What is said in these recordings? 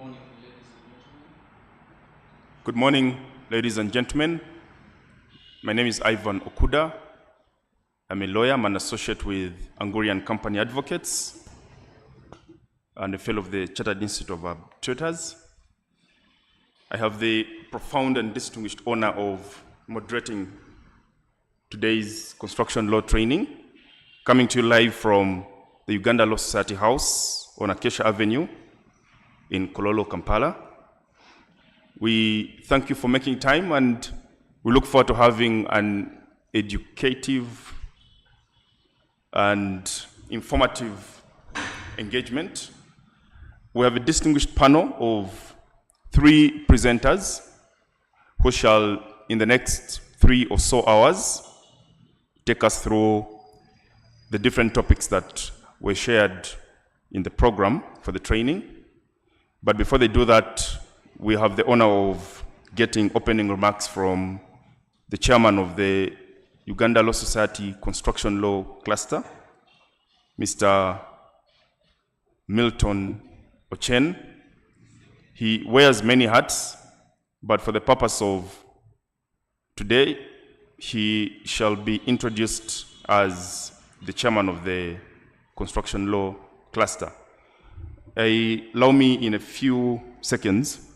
morning, ladies and gentlemen. Good morning, ladies and gentlemen. My name is Ivan Okuda. I'm a lawyer. I'm an associate with Angurian Company Advocates and a fellow of the Chartered Institute of Arbitrators. I have the profound and distinguished honor of moderating today's construction law training, coming to you live from the Uganda Law Society House on Acacia Avenue in Kololo, Kampala. We thank you for making time, and we look forward to having an educative and informative engagement. We have a distinguished panel of 3 presenters who shall, in the next 3 or so hours, take us through the different topics that were shared in the program for the training. But before they do that, we have the honor of getting opening remarks from the chairman of the Uganda Law Society Construction Law Cluster, Mr. Milton Ochen. He wears many hats, but for the purpose of today, he shall be introduced as the chairman of the Construction Law Cluster. Allow me in a few seconds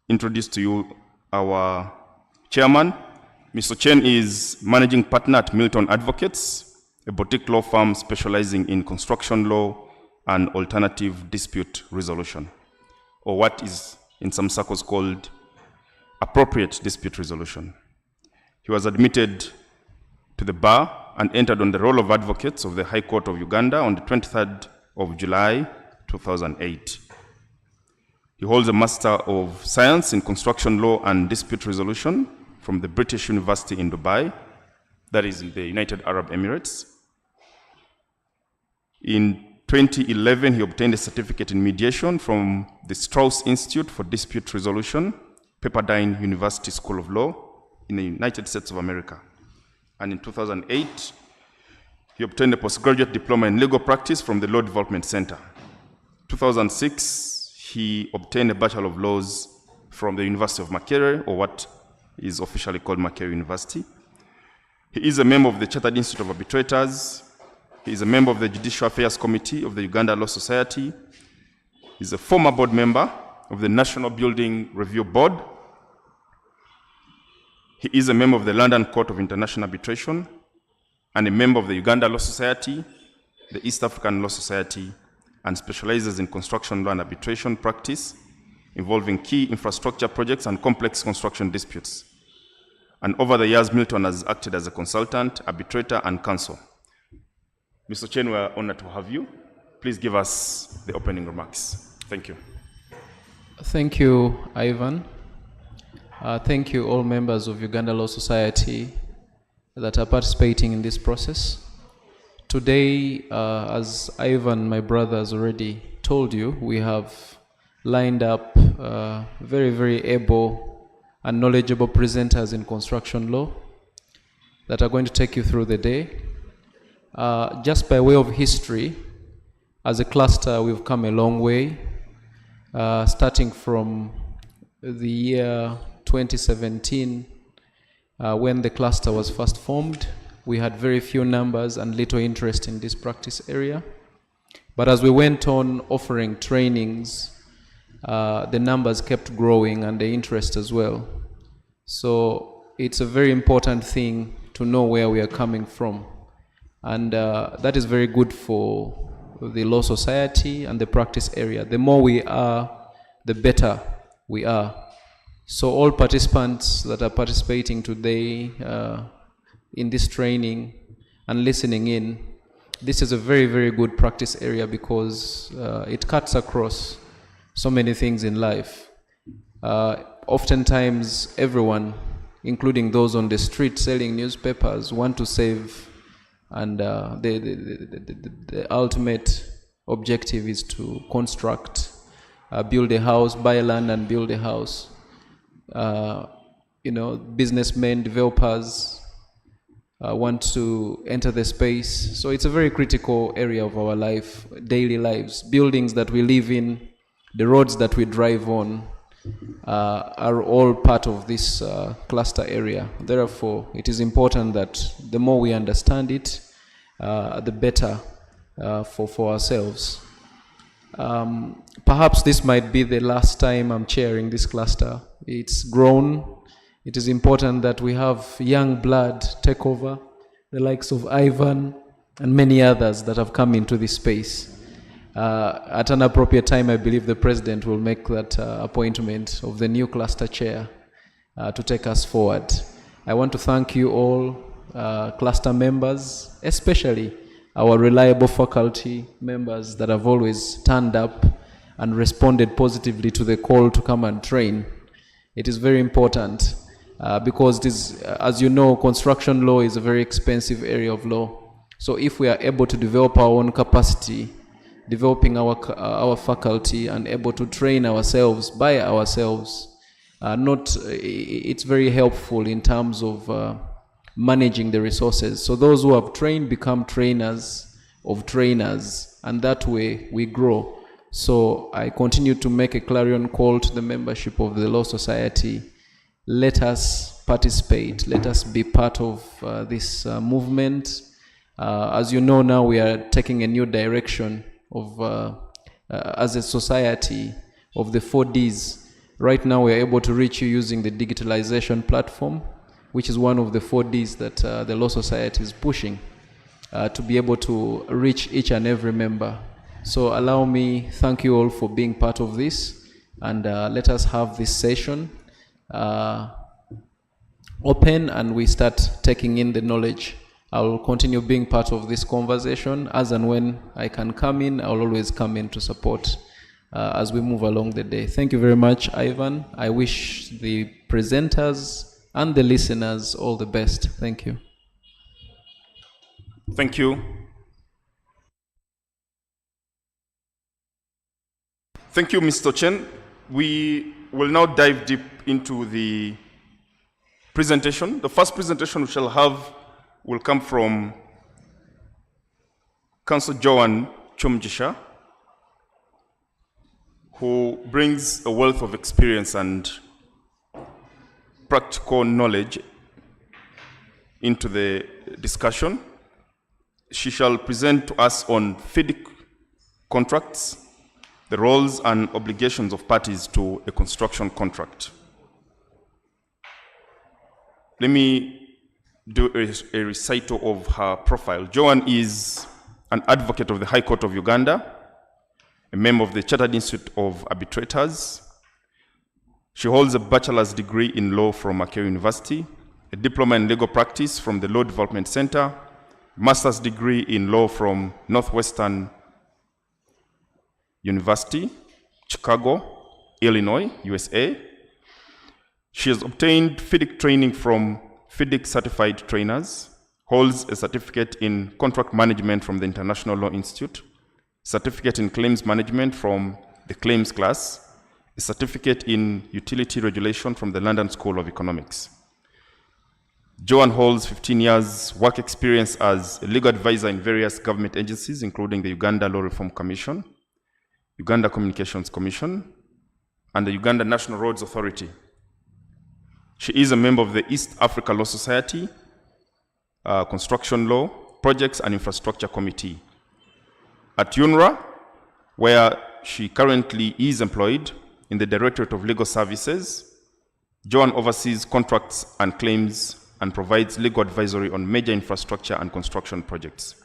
introduce to you our chairman. Mr. Chen is managing partner at Milton Advocates, a boutique law firm specializing in construction law and alternative dispute resolution, or what is in some circles called appropriate dispute resolution. He was admitted to the bar and entered on the roll of advocates of the High Court of Uganda on the 23rd of July, 2008. He holds a Master of Science in Construction Law and Dispute Resolution from the British University in Dubai, that is in the United Arab Emirates. In 2011, he obtained a certificate in mediation from the Strauss Institute for Dispute Resolution, Pepperdine University School of Law in the United States of America. And in 2008, he obtained a postgraduate diploma in legal practice from the Law Development Center. 2006, he obtained a Bachelor of Laws from the University of Makerere, or what is officially called Makerere University. He is a member of the Chartered Institute of Arbitrators. He is a member of the Judicial Affairs Committee of the Uganda Law Society. He is a former board member of the National Building Review Board. He is a member of the London Court of International Arbitration and a member of the Uganda Law Society, the East African Law Society, and specializes in construction law and arbitration practice involving key infrastructure projects and complex construction disputes. And over the years, Milton has acted as a consultant, arbitrator, and counsel. Mr. Chen, we are honored to have you. Please give us the opening remarks. Thank you. Thank you, Ivan. Thank you all members of Uganda Law Society that are participating in this process. Today, as Ivan, my brother, has already told you, we have lined up very, very able and knowledgeable presenters in construction law that are going to take you through the day. Just by way of history, as a cluster, we've come a long way, starting from the year 2017, when the cluster was first formed. We had very few numbers and little interest in this practice area. But as we went on offering trainings, the numbers kept growing and the interest as well. So it's a very important thing to know where we are coming from. And that is very good for the law society and the practice area. The more we are, the better we are. So all participants that are participating today in this training and listening in, this is a very, very good practice area because it cuts across so many things in life. Oftentimes, everyone, including those on the street selling newspapers, want to save, and the ultimate objective is to construct, build a house, buy land and build a house. Businessmen, developers, want to enter the space. So it's a very critical area of our life, daily lives. Buildings that we live in, the roads that we drive on, are all part of this cluster area. Therefore, it is important that the more we understand it, the better for ourselves. Perhaps this might be the last time I'm chairing this cluster. It's grown. It is important that we have young blood take over, the likes of Ivan and many others that have come into this space. At an appropriate time, I believe the president will make that appointment of the new cluster chair to take us forward. I want to thank you all, cluster members, especially our reliable faculty members that have always turned up and responded positively to the call to come and train. It is very important because it is, as you know, construction law is a very expensive area of law. So if we are able to develop our own capacity, developing our faculty and able to train ourselves by ourselves, it's very helpful in terms of managing the resources. So those who have trained become trainers of trainers, and that way we grow. So I continue to make a clarion call to the membership of the Law Society. Let us participate. Let us be part of this movement. As you know, now we are taking a new direction of, as a society, of the 4Ds. Right now we are able to reach you using the digitalization platform, which is one of the 4Ds that the Law Society is pushing to be able to reach each and every member. So allow me, thank you all for being part of this, and let us have this session open and we start taking in the knowledge. I will continue being part of this conversation. As and when I can come in, I will always come in to support as we move along the day. Thank you very much, Ivan. I wish the presenters and the listeners all the best. Thank you. Thank you. Thank you, Mr. Chen. We will now dive deep into the presentation. The first presentation we shall have will come from Councillor Joan Chomjisha, who brings a wealth of experience and practical knowledge into the discussion. She shall present to us on FIDIC contracts, the roles and obligations of parties to a construction contract. Let me do a recital of her profile. Joan is an advocate of the High Court of Uganda, a member of the Chartered Institute of Arbitrators. She holds a bachelor's degree in law from Makerere University, a diploma in legal practice from the Law Development Center, master's degree in law from Northwestern University, Chicago, Illinois, USA. She has obtained FIDIC training from FIDIC certified trainers, holds a certificate in contract management from the International Law Institute, certificate in claims management from the claims class, a certificate in utility regulation from the London School of Economics. Joan holds 15 years work experience as a legal advisor in various government agencies, including the Uganda Law Reform Commission, Uganda Communications Commission, and the Uganda National Roads Authority. She is a member of the East Africa Law Society, Construction Law, Projects and Infrastructure Committee. At UNRWA, where she currently is employed in the Directorate of Legal Services, Joan oversees contracts and claims and provides legal advisory on major infrastructure and construction projects.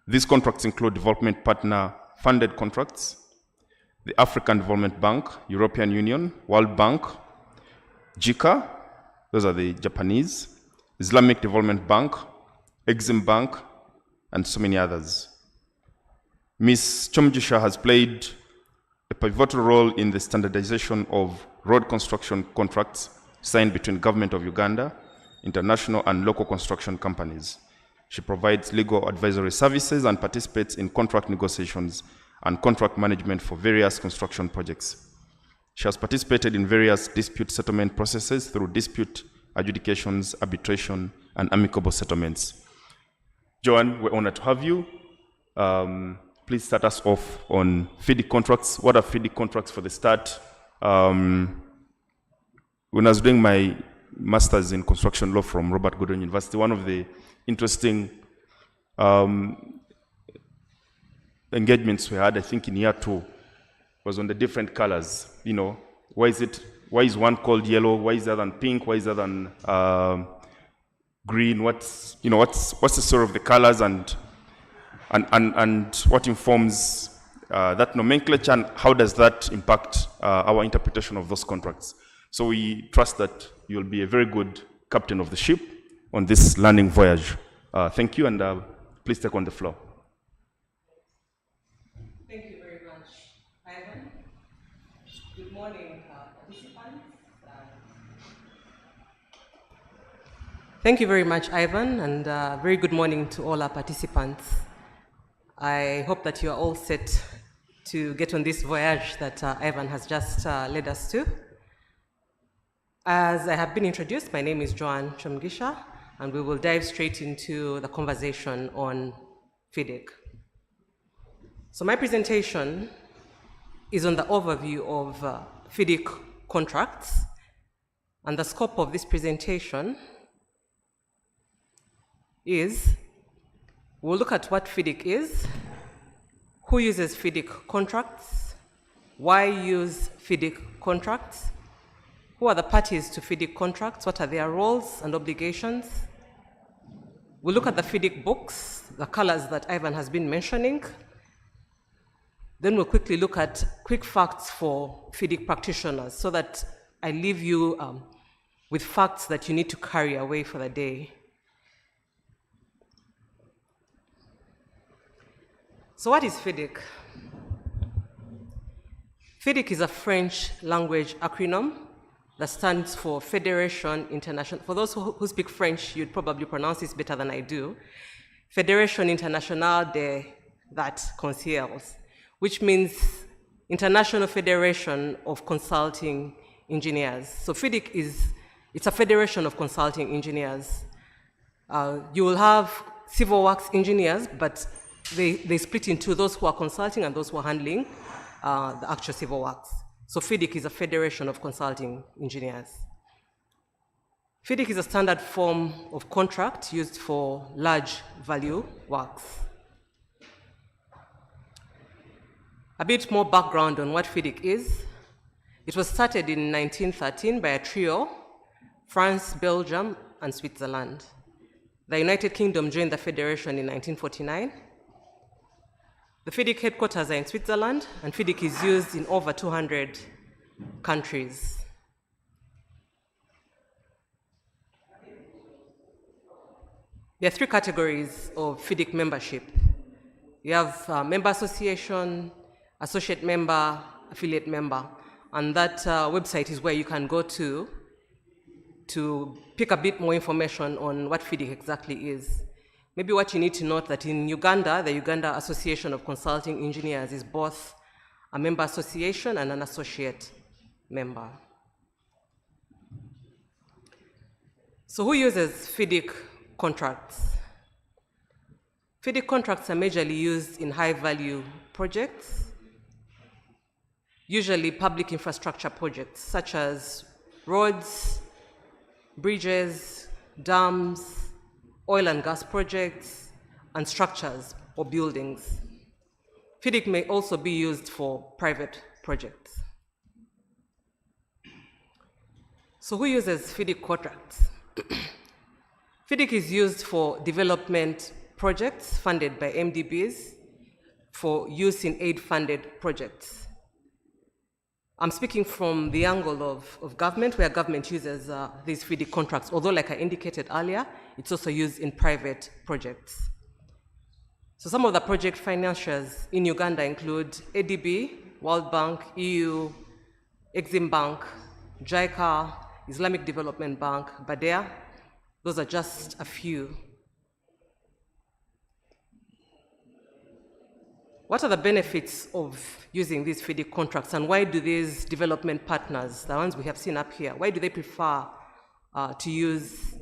These contracts include development partner funded contracts, the African Development Bank, European Union, World Bank, JICA, those are the Japanese, Islamic Development Bank, Exim Bank, and so many others. Ms. Chomjisha has played a pivotal role in the standardization of road construction contracts signed between Government of Uganda, international and local construction companies. She provides legal advisory services and participates in contract negotiations and contract management for various construction projects. She has participated in various dispute settlement processes through dispute adjudications, arbitration, and amicable settlements. Joanne, we're honored to have you. Please start us off on FIDIC contracts. What are FIDIC contracts for the start? When I was doing my master's in construction law from Robert Gordon University, one of the interesting engagements we had, I think in year 2, was on the different colors. You know, why is one called yellow? Why is the other than pink? Why is the other than green? What's the story of the colors and what informs that nomenclature, and how does that impact our interpretation of those contracts? So we trust that you'll be a very good captain of the ship on this learning voyage. Thank you, and please take on the floor. Thank you very much, Ivan. Good morning, participants. Thank you very much, Ivan, and very good morning to all our participants. I hope that you are all set to get on this voyage that Ivan has just led us to. As I have been introduced, my name is Joanne Chomgisha, and we will dive straight into the conversation on FIDIC. So my presentation is on the overview of FIDIC contracts, and the scope of this presentation is we'll look at what FIDIC is, who uses FIDIC contracts, why use FIDIC contracts, who are the parties to FIDIC contracts, what are their roles and obligations. We'll look at the FIDIC books, the colors that Ivan has been mentioning. Then we'll quickly look at quick facts for FIDIC practitioners so that I leave you with facts that you need to carry away for the day. So what is FIDIC? FIDIC is a French language acronym that stands for Fédération Internationale. For those who speak French, you'd probably pronounce this better than I do. Fédération Internationale des Conseillers, which means International Federation of Consulting Engineers. So FIDIC it's a federation of consulting engineers. You will have civil works engineers, but they split into those who are consulting and those who are handling the actual civil works. So FIDIC is a federation of consulting engineers. FIDIC is a standard form of contract used for large value works. A bit more background on what FIDIC is. It was started in 1913 by a trio, France, Belgium, and Switzerland. The United Kingdom joined the federation in 1949. The FIDIC headquarters are in Switzerland, and FIDIC is used in over 200 countries. There are 3 categories of FIDIC membership. You have member association, associate member, affiliate member, and that website is where you can go to pick a bit more information on what FIDIC exactly is. Maybe what you need to note that in Uganda, the Uganda Association of Consulting Engineers is both a member association and an associate member. So who uses FIDIC contracts? FIDIC contracts are majorly used in high-value projects, usually public infrastructure projects such as roads, bridges, dams, oil and gas projects, and structures or buildings. FIDIC may also be used for private projects. So who uses FIDIC contracts? FIDIC is used for development projects funded by MDBs for use in aid-funded projects. I'm speaking from the angle of government, where government uses these FIDIC contracts, although like I indicated earlier, it's also used in private projects. So some of the project financiers in Uganda include ADB, World Bank, EU, Exim Bank, JICA, Islamic Development Bank, Badea. Those are just a few. What are the benefits of using these FIDIC contracts, and why do these development partners, the ones we have seen up here, why do they prefer to use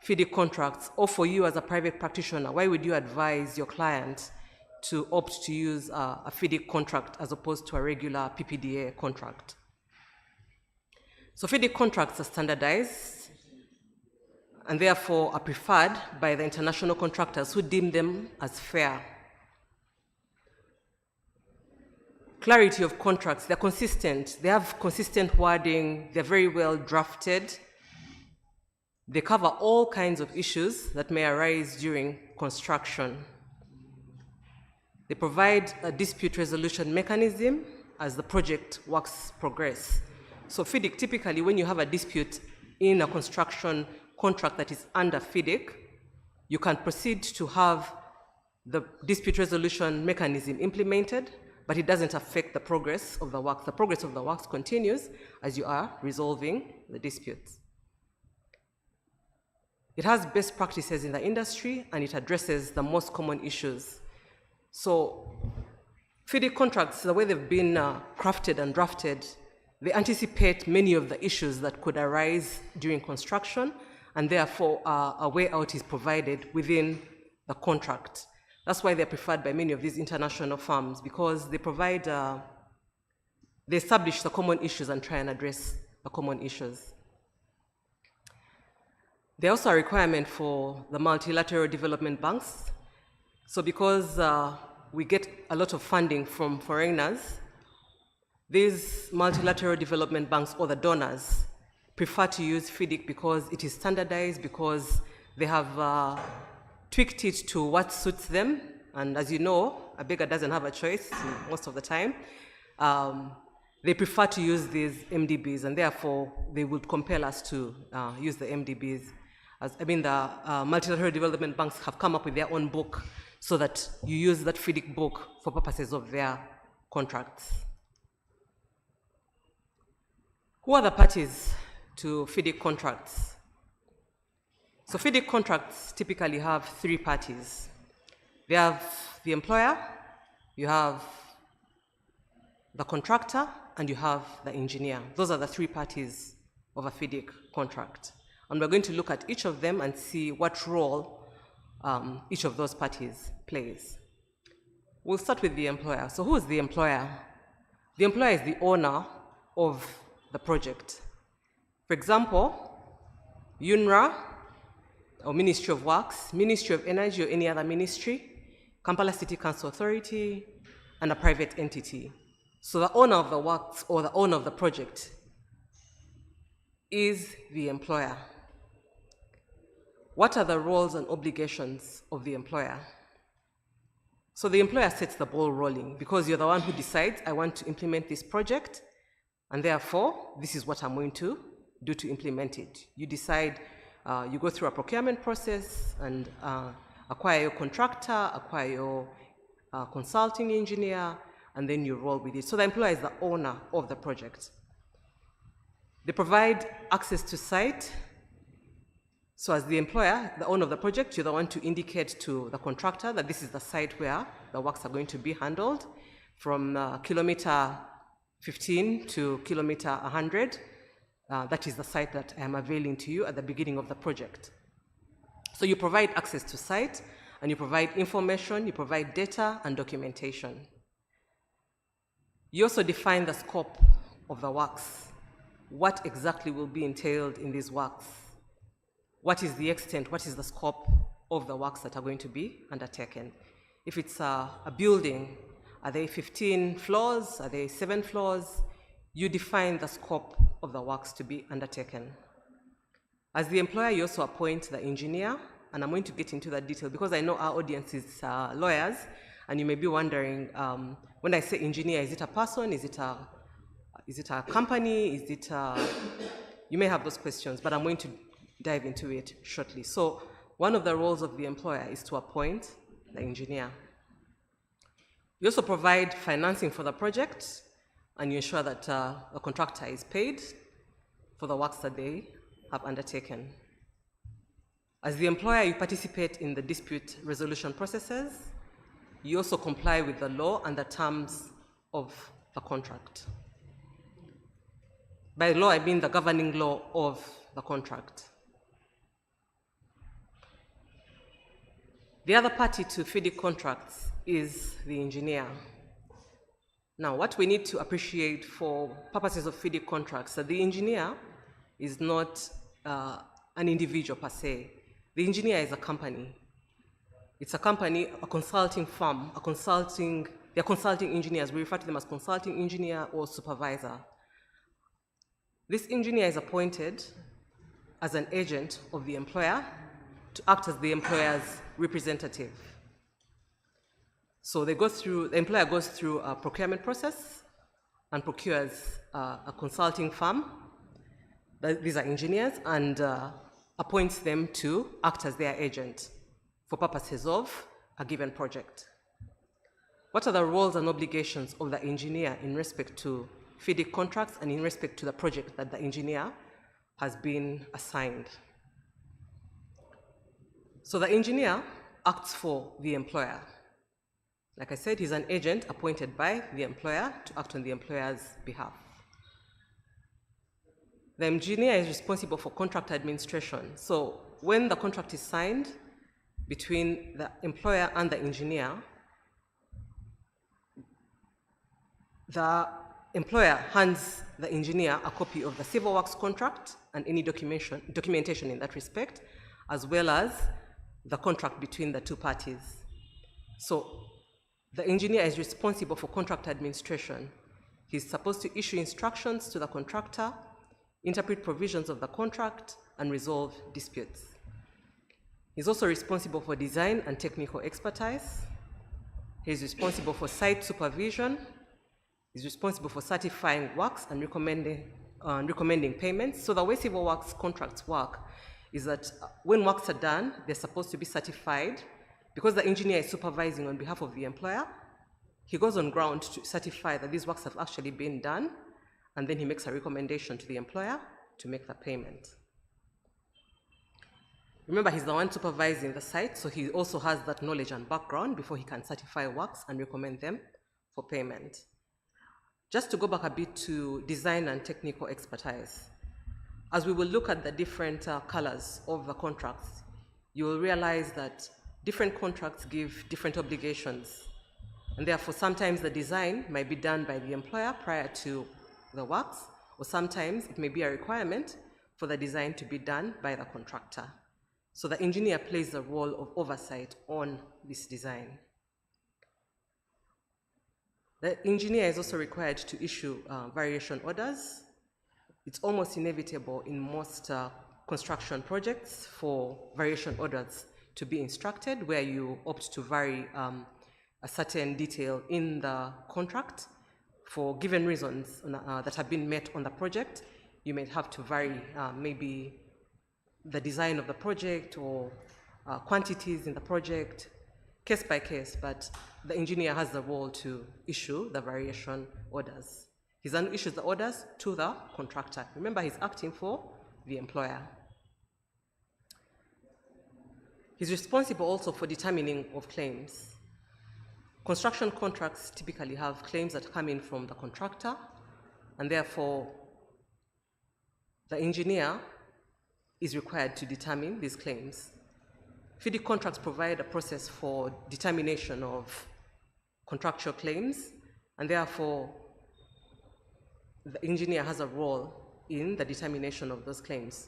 FIDIC contracts, or for you as a private practitioner, why would you advise your client to opt to use a FIDIC contract as opposed to a regular PPDA contract? So FIDIC contracts are standardized and therefore are preferred by the international contractors who deem them as fair. Clarity of contracts, they're consistent, they have consistent wording, they're very well drafted. They cover all kinds of issues that may arise during construction. They provide a dispute resolution mechanism as the project works progress. So FIDIC, typically when you have a dispute in a construction contract that is under FIDIC, you can proceed to have the dispute resolution mechanism implemented, but it doesn't affect the progress of the work. The progress of the works continues as you are resolving the disputes. It has best practices in the industry and it addresses the most common issues. So FIDIC contracts, the way they've been crafted and drafted, they anticipate many of the issues that could arise during construction, and therefore a way out is provided within the contract. That's why they're preferred by many of these international firms, because they provide, they establish the common issues and try and address the common issues. There's also a requirement for the multilateral development banks. So because we get a lot of funding from foreigners, these multilateral development banks, or the donors, prefer to use FIDIC because it is standardized, because they have tweaked it to what suits them. And as you know, a beggar doesn't have a choice most of the time. They prefer to use these MDBs, and therefore they would compel us to use the MDBs. The multilateral development banks have come up with their own book so that you use that FIDIC book for purposes of their contracts. Who are the parties to FIDIC contracts? So FIDIC contracts typically have three parties. They have the employer, you have the contractor, and you have the engineer. Those are the three parties of a FIDIC contract. And we're going to look at each of them and see what role each of those parties plays. We'll start with the employer. So who is the employer? The employer is the owner of the project. For example, UNRA, or Ministry of Works, Ministry of Energy or any other ministry, Kampala City Council Authority, and a private entity. So the owner of the works or the owner of the project is the employer. What are the roles and obligations of the employer? So the employer sets the ball rolling because you're the one who decides, I want to implement this project, and therefore, this is what I'm going to do to implement it. You decide, you go through a procurement process and acquire your contractor, acquire your consulting engineer, and then you roll with it. So the employer is the owner of the project. They provide access to site. So as the employer, the owner of the project, you're the one to indicate to the contractor that this is the site where the works are going to be handled from kilometer 15 to kilometer 100. That is the site that I am availing to you at the beginning of the project. So you provide access to site, and you provide information, you provide data and documentation. You also define the scope of the works. What exactly will be entailed in these works? What is the extent, what is the scope of the works that are going to be undertaken? If it's a building, are they 15 floors? Are they 7 floors? You define the scope of the works to be undertaken. As the employer, you also appoint the engineer, and I'm going to get into that detail because I know our audience is lawyers, and you may be wondering, when I say engineer, is it a person? Is it a company? Is it you may have those questions, but I'm going to dive into it shortly. So one of the roles of the employer is to appoint the engineer. You also provide financing for the project, and you ensure that the contractor is paid for the works that they have undertaken. As the employer, you participate in the dispute resolution processes. You also comply with the law and the terms of the contract. By law, I mean the governing law of the contract. The other party to FIDIC contracts is the engineer. Now, what we need to appreciate for purposes of FIDIC contracts, that the engineer is not an individual per se. The engineer is a company. It's a company, a consulting firm, they're consulting engineers. We refer to them as consulting engineer or supervisor. This engineer is appointed as an agent of the employer to act as the employer's representative. So the employer goes through a procurement process and procures a consulting firm, these are engineers, and appoints them to act as their agent for purposes of a given project. What are the roles and obligations of the engineer in respect to FIDIC contracts and in respect to the project that the engineer has been assigned? So the engineer acts for the employer. Like I said, he's an agent appointed by the employer to act on the employer's behalf. The engineer is responsible for contract administration. So when the contract is signed between the employer and the engineer, the employer hands the engineer a copy of the civil works contract and any documentation in that respect, as well as the contract between the two parties. So the engineer is responsible for contract administration. He's supposed to issue instructions to the contractor, interpret provisions of the contract, and resolve disputes. He's also responsible for design and technical expertise. He's responsible for site supervision. He's responsible for certifying works and recommending payments. So the way civil works contracts work is that when works are done, they're supposed to be certified. Because the engineer is supervising on behalf of the employer, he goes on ground to certify that these works have actually been done, and then he makes a recommendation to the employer to make the payment. Remember, he's the one supervising the site, so he also has that knowledge and background before he can certify works and recommend them for payment. Just to go back a bit to design and technical expertise, as we will look at the different colors of the contracts, you will realize that different contracts give different obligations, and therefore sometimes the design might be done by the employer prior to the works, or sometimes it may be a requirement for the design to be done by the contractor. So the engineer plays the role of oversight on this design. The engineer is also required to issue variation orders. It's almost inevitable in most construction projects for variation orders to be instructed, where you opt to vary a certain detail in the contract for given reasons that have been met on the project. You may have to vary maybe the design of the project or quantities in the project, case by case, but the engineer has the role to issue the variation orders. He then issues the orders to the contractor. Remember, he's acting for the employer. He's responsible also for determining of claims. Construction contracts typically have claims that come in from the contractor, and therefore the engineer is required to determine these claims. FIDIC contracts provide a process for determination of contractual claims, and therefore the engineer has a role in the determination of those claims.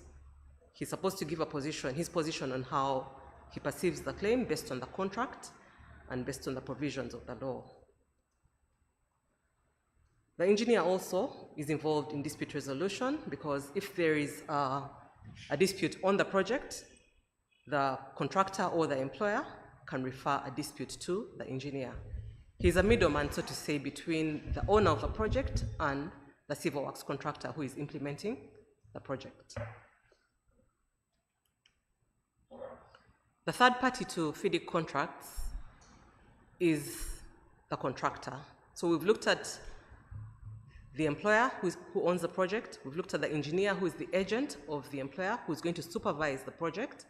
He's supposed to give his position on how he perceives the claim based on the contract and based on the provisions of the law. The engineer also is involved in dispute resolution, because if there is a dispute on the project, the contractor or the employer can refer a dispute to the engineer. He's a middleman, so to say, between the owner of the project and the civil works contractor who is implementing the project. The third party to FIDIC contracts is the contractor. So we've looked at the employer who owns the project. We've looked at the engineer, who is the agent of the employer, who is going to supervise the project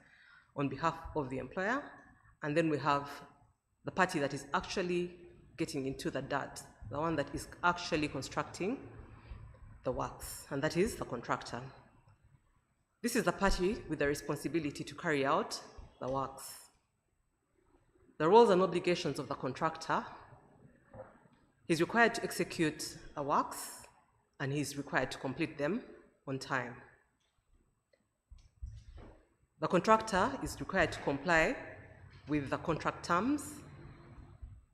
on behalf of the employer. And then we have the party that is actually getting into the dirt, the one that is actually constructing the works, and that is the contractor. This is the party with the responsibility to carry out the works. The roles and obligations of the contractor. He's required to execute a works, and he's required to complete them on time. The contractor is required to comply with the contract terms.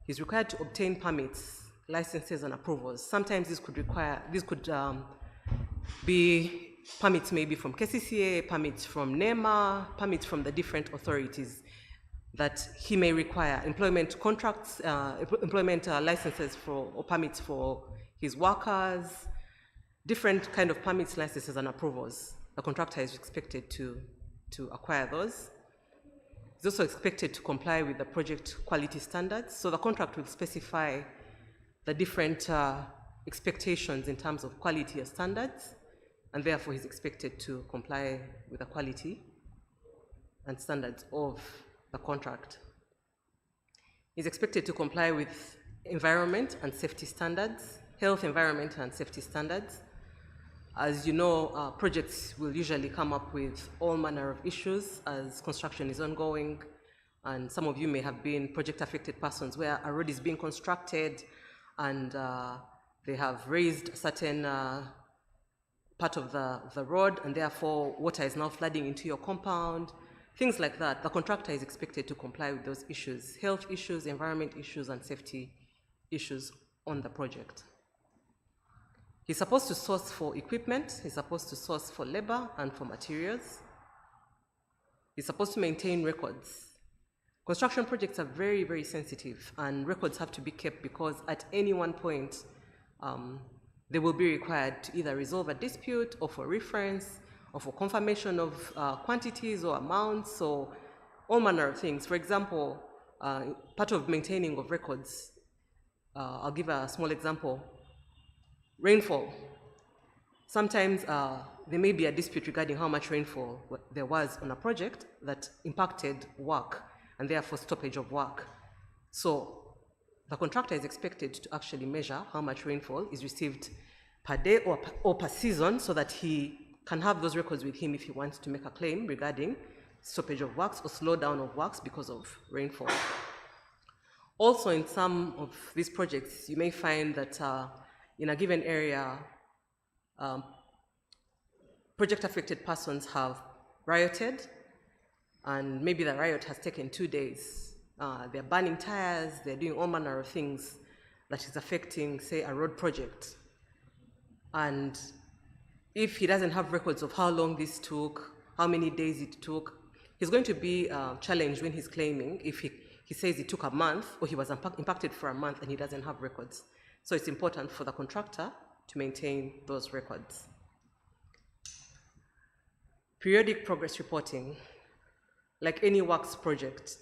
He's required to obtain permits, licenses, and approvals. Sometimes this could be permits maybe from KCCA, permits from NEMA, permits from the different authorities that he may require, employment contracts, employment licenses or permits for his workers, different kind of permits, licenses, and approvals. The contractor is expected to acquire those. He's also expected to comply with the project quality standards. So the contract will specify the different expectations in terms of quality or standards, and therefore he's expected to comply with the quality and standards of the contract. He's expected to comply with environment and safety standards, health, environment, and safety standards. As you know, projects will usually come up with all manner of issues as construction is ongoing, and some of you may have been project-affected persons where a road is being constructed and they have raised a certain part of the road, and therefore water is now flooding into your compound, things like that. The contractor is expected to comply with those issues, health issues, environment issues, and safety issues on the project. He's supposed to source for equipment, he's supposed to source for labor and for materials. He's supposed to maintain records. Construction projects are very, very sensitive, and records have to be kept because at any one point, they will be required to either resolve a dispute or for reference or for confirmation of quantities or amounts or all manner of things. For example, part of maintaining of records, I'll give a small example. Rainfall. Sometimes there may be a dispute regarding how much rainfall there was on a project that impacted work and therefore stoppage of work. So the contractor is expected to actually measure how much rainfall is received per day or per season so that he can have those records with him if he wants to make a claim regarding stoppage of works or slowdown of works because of rainfall. Also, in some of these projects, you may find that in a given area, project-affected persons have rioted, and maybe the riot has taken 2 days. They're burning tires, they're doing all manner of things that is affecting, say, a road project. And if he doesn't have records of how long this took, how many days it took, he's going to be challenged when he's claiming if he says it took a month or he was impacted for a month and he doesn't have records. So it's important for the contractor to maintain those records. Periodic progress reporting. Like any works project,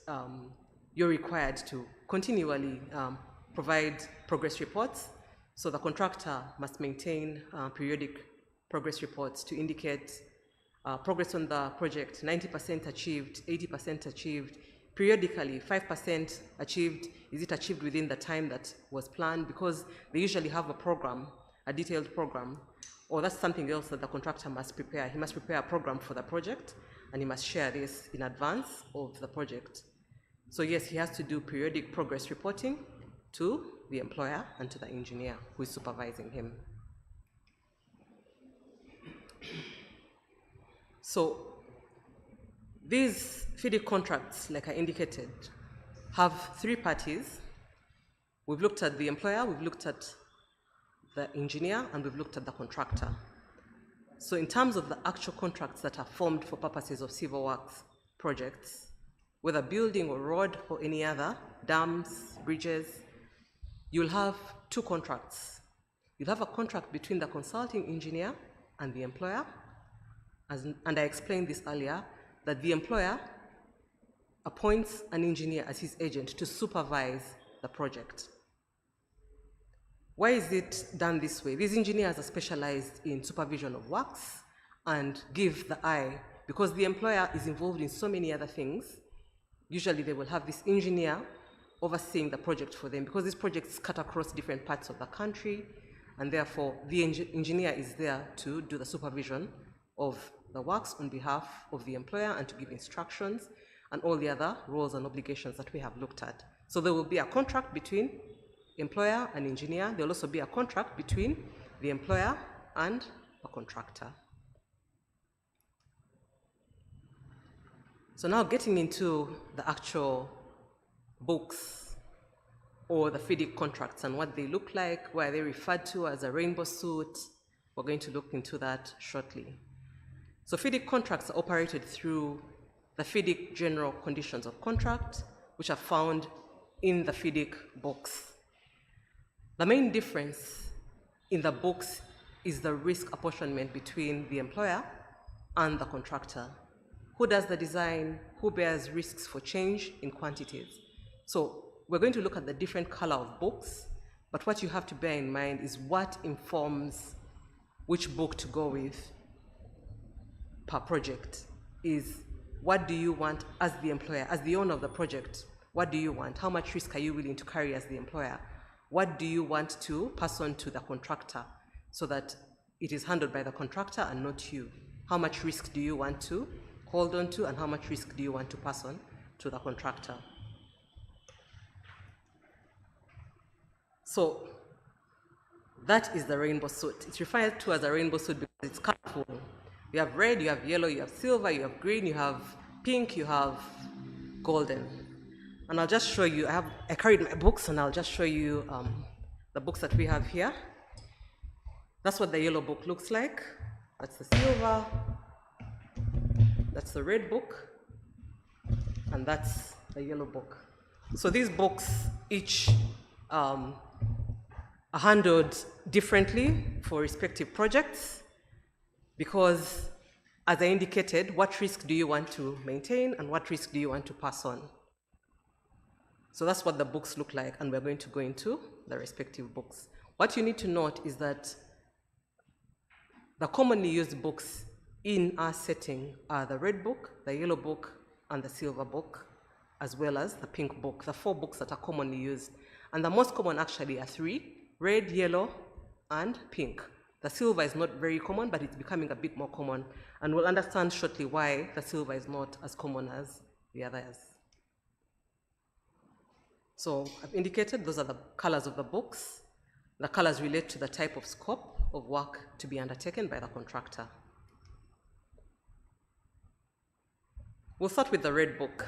you're required to continually provide progress reports. So the contractor must maintain periodic progress reports to indicate progress on the project, 90% achieved, 80% achieved, periodically 5% achieved. Is it achieved within the time that was planned? Because they usually have a program, a detailed program, or that's something else that the contractor must prepare. He must prepare a program for the project, and he must share this in advance of the project. So yes, he has to do periodic progress reporting to the employer and to the engineer who is supervising him. So these FIDIC contracts, like I indicated, have 3 parties. We've looked at the employer, we've looked at the engineer, and we've looked at the contractor. So in terms of the actual contracts that are formed for purposes of civil works projects, whether building or road or any other, dams, bridges, you'll have 2 contracts. You'll have a contract between the consulting engineer and the employer, and I explained this earlier, that the employer appoints an engineer as his agent to supervise the project. Why is it done this way? These engineers are specialized in supervision of works and give the eye, because the employer is involved in so many other things. Usually they will have this engineer overseeing the project for them, because these projects cut across different parts of the country, and therefore the engineer is there to do the supervision of the works on behalf of the employer and to give instructions and all the other roles and obligations that we have looked at. So there will be a contract between employer and engineer. There will also be a contract between the employer and a contractor. So now getting into the actual books or the FIDIC contracts and what they look like, why they're referred to as a rainbow suit. We're going to look into that shortly. So FIDIC contracts are operated through the FIDIC General Conditions of Contract, which are found in the FIDIC books. The main difference in the books is the risk apportionment between the employer and the contractor. Who does the design? Who bears risks for change in quantities? So we're going to look at the different color of books, but what you have to bear in mind is what informs which book to go with per project is what do you want as the employer, as the owner of the project, what do you want? How much risk are you willing to carry as the employer? What do you want to pass on to the contractor so that it is handled by the contractor and not you? How much risk do you want to hold on to and how much risk do you want to pass on to the contractor? So that is the rainbow suit. It's referred to as a rainbow suit because it's colorful. You have red, you have yellow, you have silver, you have green, you have pink, you have golden. And I'll just show you, I carried my books and I'll just show you the books that we have here. That's what the yellow book looks like. That's the silver, that's the red book, and that's the yellow book. So these books each are handled differently for respective projects because, as I indicated, what risk do you want to maintain and what risk do you want to pass on? So that's what the books look like, and we're going to go into the respective books. What you need to note is that the commonly used books in our setting are the red book, the yellow book, and the silver book, as well as the pink book, the 4 books that are commonly used. And the most common actually are 3, red, yellow, and pink. The silver is not very common, but it's becoming a bit more common. And we'll understand shortly why the silver is not as common as the others. So I've indicated those are the colors of the books. The colors relate to the type of scope of work to be undertaken by the contractor. We'll start with the red book.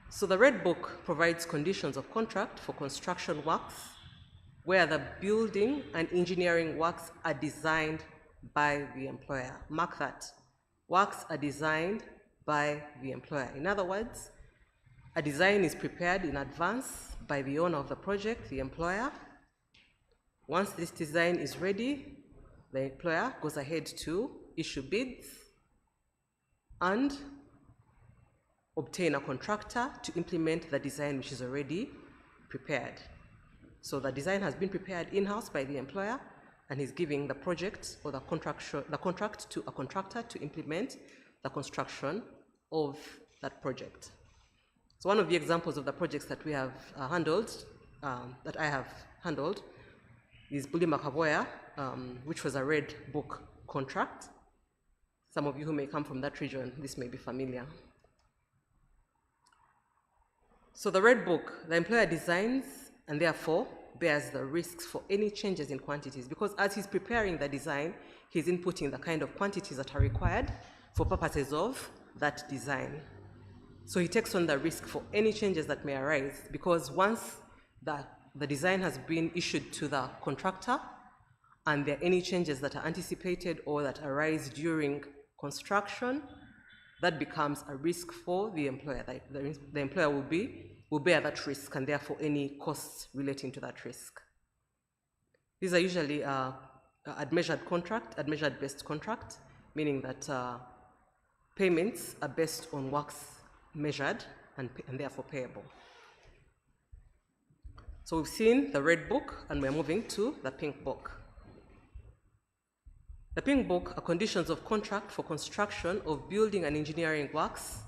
So the red book provides conditions of contract for construction works where the building and engineering works are designed by the employer. Mark that. Works are designed by the employer. In other words, a design is prepared in advance by the owner of the project, the employer. Once this design is ready, the employer goes ahead to issue bids and obtain a contractor to implement the design which is already prepared. So the design has been prepared in-house by the employer and he's giving the project or the contract to a contractor to implement the construction of that project. So one of the examples of the projects that we have handled, that I have handled, is Bulima Kavoya, which was a red book contract. Some of you who may come from that region, this may be familiar. So the red book, the employer designs and therefore bears the risks for any changes in quantities because as he's preparing the design, he's inputting the kind of quantities that are required for purposes of that design. So he takes on the risk for any changes that may arise because once the design has been issued to the contractor and there are any changes that are anticipated or that arise during construction, that becomes a risk for the employer. The employer will bear that risk and therefore any costs relating to that risk. These are usually admeasured based contract, meaning that payments are based on works measured and therefore payable. So we've seen the red book and we're moving to the pink book. The pink book are conditions of contract for construction of building and engineering works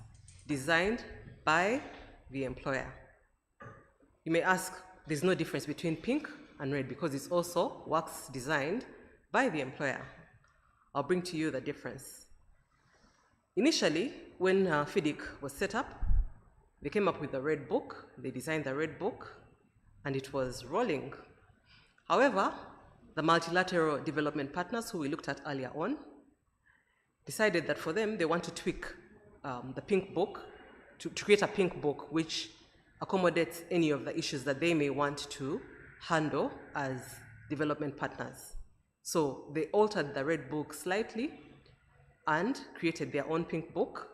designed by the employer. You may ask, there's no difference between pink and red because it's also works designed by the employer. I'll bring to you the difference. Initially, when FIDIC was set up, they came up with the Red Book, they designed the Red Book, and it was rolling. However, the multilateral development partners who we looked at earlier on decided that for them, they want to tweak the Pink Book to create a Pink Book which accommodates any of the issues that they may want to handle as development partners. So they altered the Red Book slightly and created their own Pink Book,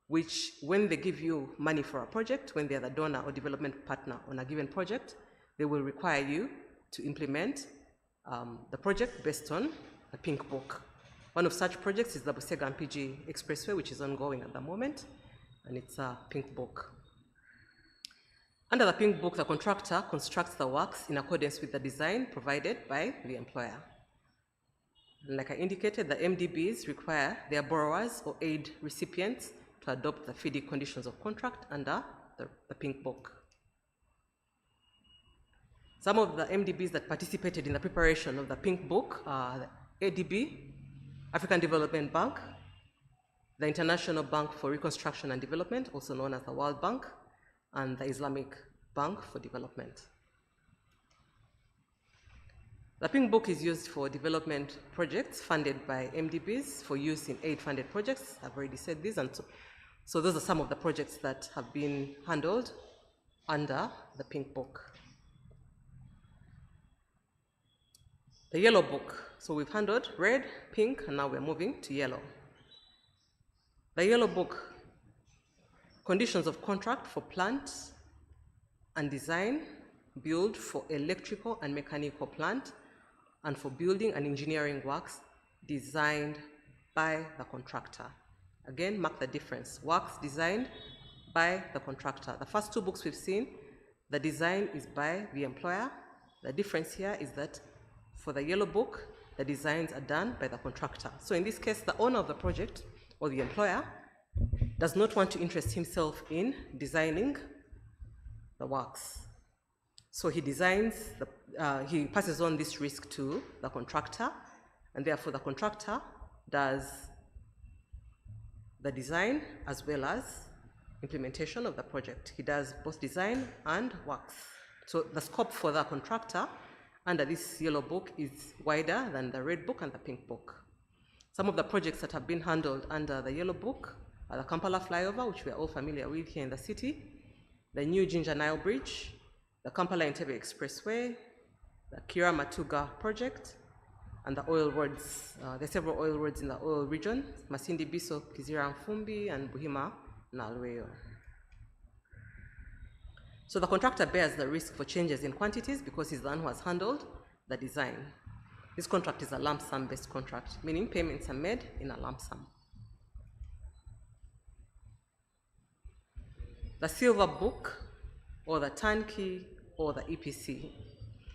which when they give you money for a project, when they are the donor or development partner on a given project, they will require you to implement the project based on a Pink Book. One of such projects is the Busega-Mpigi Expressway, which is ongoing at the moment, and it's a Pink Book. Under the Pink Book, the contractor constructs the works in accordance with the design provided by the employer. Like I indicated, the MDBs require their borrowers or aid recipients to adopt the FIDIC conditions of contract under the Pink Book. Some of the MDBs that participated in the preparation of the Pink Book are the ADB, African Development Bank, the International Bank for Reconstruction and Development, also known as the World Bank, and the Islamic Bank for Development. The Pink Book is used for development projects funded by MDBs for use in aid-funded projects. I've already said this, and so those are some of the projects that have been handled under the Pink Book. The Yellow Book. So we've handled red, pink, and now we're moving to yellow. The Yellow Book, conditions of contract for plant and design, build for electrical and mechanical plant, and for building and engineering works designed by the contractor. Again, mark the difference. Works designed by the contractor. The first two books we've seen, the design is by the employer. The difference here is that for the Yellow Book, the designs are done by the contractor. So in this case, the owner of the project or the employer does not want to interest himself in designing the works. So he designs, he passes on this risk to the contractor, and therefore the contractor does the design as well as implementation of the project. He does both design and works. So the scope for the contractor under this Yellow Book is wider than the Red Book and the Pink Book. Some of the projects that have been handled under the Yellow Book are the Kampala Flyover, which we are all familiar with here in the city, the new Ginger Nile Bridge, the Kampala-Entebbe Expressway, the Kira Matuga project, and the oil roads. There are several oil roads in the oil region, Masindi Biso, Kizira Mfumbi, and Buhima Nalweyo. So the contractor bears the risk for changes in quantities because he's the one who has handled the design. This contract is a lump sum based contract, meaning payments are made in a lump sum. The Silver Book, or the Turnkey, or the EPC.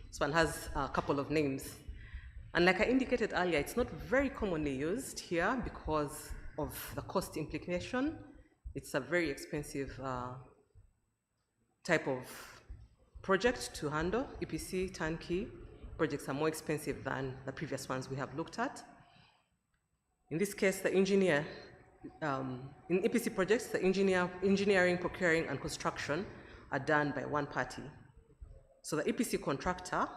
This one has a couple of names. And like I indicated earlier, it's not very commonly used here because of the cost implication. It's a very expensive type of project to handle. EPC, turnkey projects are more expensive than the previous ones we have looked at. In this case, the engineer, in EPC projects, the engineering, procuring, and construction are done by one party. So the EPC contractor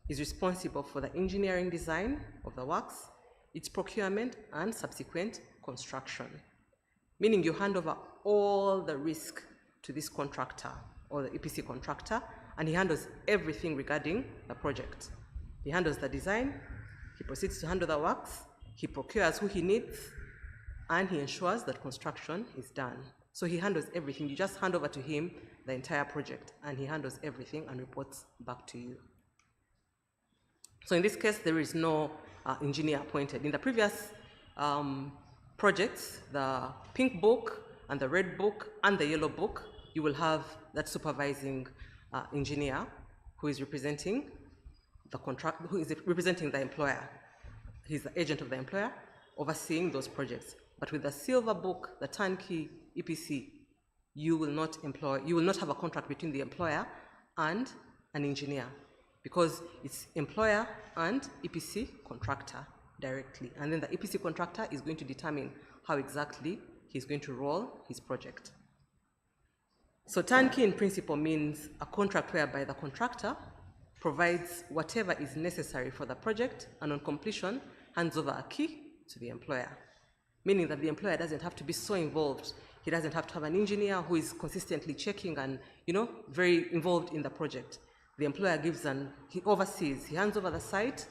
is responsible for the engineering design of the works, its procurement, and subsequent construction. Meaning you hand over all the risk to this contractor or the EPC contractor, and he handles everything regarding the project. He handles the design, he proceeds to handle the works, he procures who he needs, and he ensures that construction is done. So he handles everything. You just hand over to him the entire project, and he handles everything and reports back to you. So in this case, there is no engineer appointed. In the previous projects, the Pink Book and the Red Book and the Yellow Book, you will have that supervising engineer who is representing the contract, who is representing the employer. He's the agent of the employer, overseeing those projects. But with the Silver Book, the Turnkey EPC, you will not have a contract between the employer and an engineer, because it's employer and EPC contractor directly. And then the EPC contractor is going to determine how exactly he's going to roll his project. So turnkey in principle means a contract whereby the contractor provides whatever is necessary for the project and on completion hands over a key to the employer, meaning that the employer doesn't have to be so involved. He doesn't have to have an engineer who is consistently checking and, very involved in the project. The employer he oversees, he hands over the site,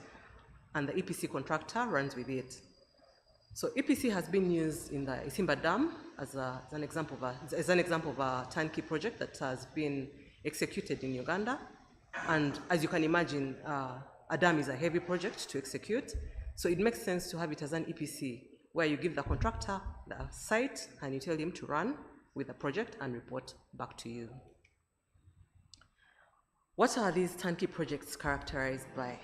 and the EPC contractor runs with it. So EPC has been used in the Isimba Dam as an example of a turnkey project that has been executed in Uganda. And as you can imagine, a dam is a heavy project to execute, so it makes sense to have it as an EPC, where you give the contractor the site and you tell him to run with the project and report back to you. What are these turnkey projects characterized by?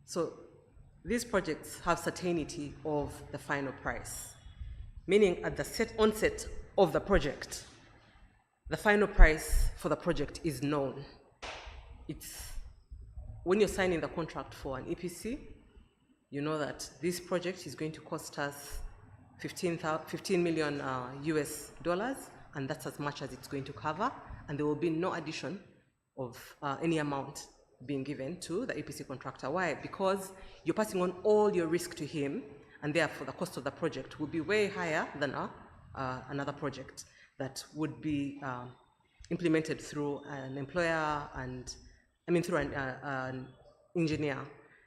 So these projects have certainty of the final price, meaning at the onset of the project, the final price for the project is known. When you're signing the contract for an EPC, you know that this project is going to cost us $15 million US dollars, and that's as much as it's going to cover, and there will be no addition of any amount being given to the EPC contractor. Why? Because you're passing on all your risk to him, and therefore the cost of the project will be way higher than another project that would be implemented through an employer through an engineer.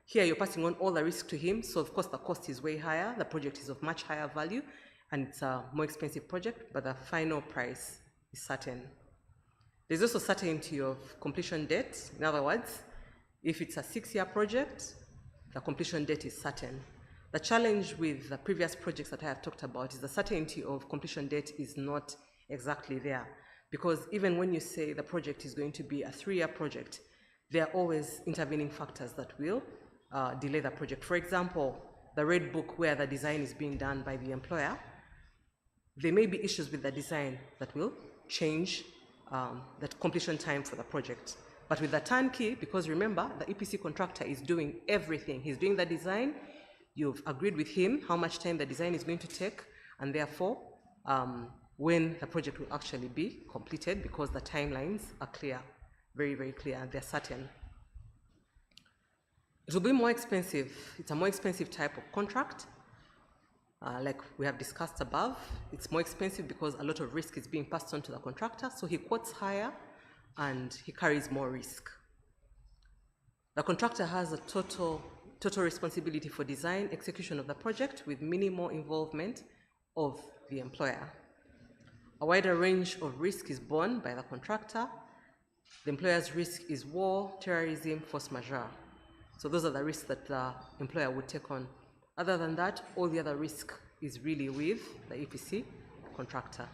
Here you're passing on all the risk to him, so of course the cost is way higher, the project is of much higher value, and it's a more expensive project, but the final price is certain. There's also certainty of completion date. In other words, if it's a 6-year project, the completion date is certain. The challenge with the previous projects that I have talked about is the certainty of completion date is not exactly there, because even when you say the project is going to be a 3-year project, there are always intervening factors that will delay the project. For example, the red book where the design is being done by the employer, there may be issues with the design that will change the completion time for the project. But with the turnkey, because remember, the EPC contractor is doing everything. He's doing the design, you've agreed with him how much time the design is going to take, and therefore, when the project will actually be completed, because the timelines are clear, very, very clear, and they're certain. It will be more expensive. It's a more expensive type of contract. Like we have discussed above, it's more expensive because a lot of risk is being passed on to the contractor, so he quotes higher and he carries more risk. The contractor has a total responsibility for design, execution of the project with minimal involvement of the employer. A wider range of risk is borne by the contractor. The employer's risk is war, terrorism, force majeure. So those are the risks that the employer would take on. Other than that, all the other risk is really with the EPC contractor.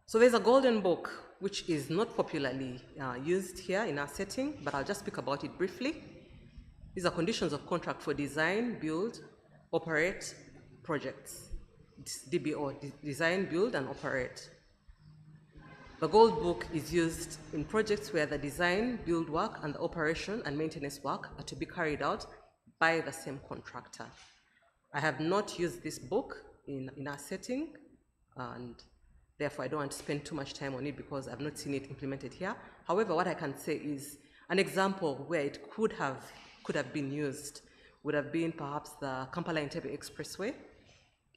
So there's a golden book, which is not popularly used here in our setting, but I'll just speak about it briefly. These are conditions of contract for design, build, operate projects. It's DBO, design, build, and operate. The Gold Book is used in projects where the design, build work, and the operation and maintenance work are to be carried out by the same contractor. I have not used this book in our setting, and therefore I don't want to spend too much time on it because I've not seen it implemented here. However, what I can say is an example where it could have been used would have been perhaps the Kampala-Entebbe Expressway.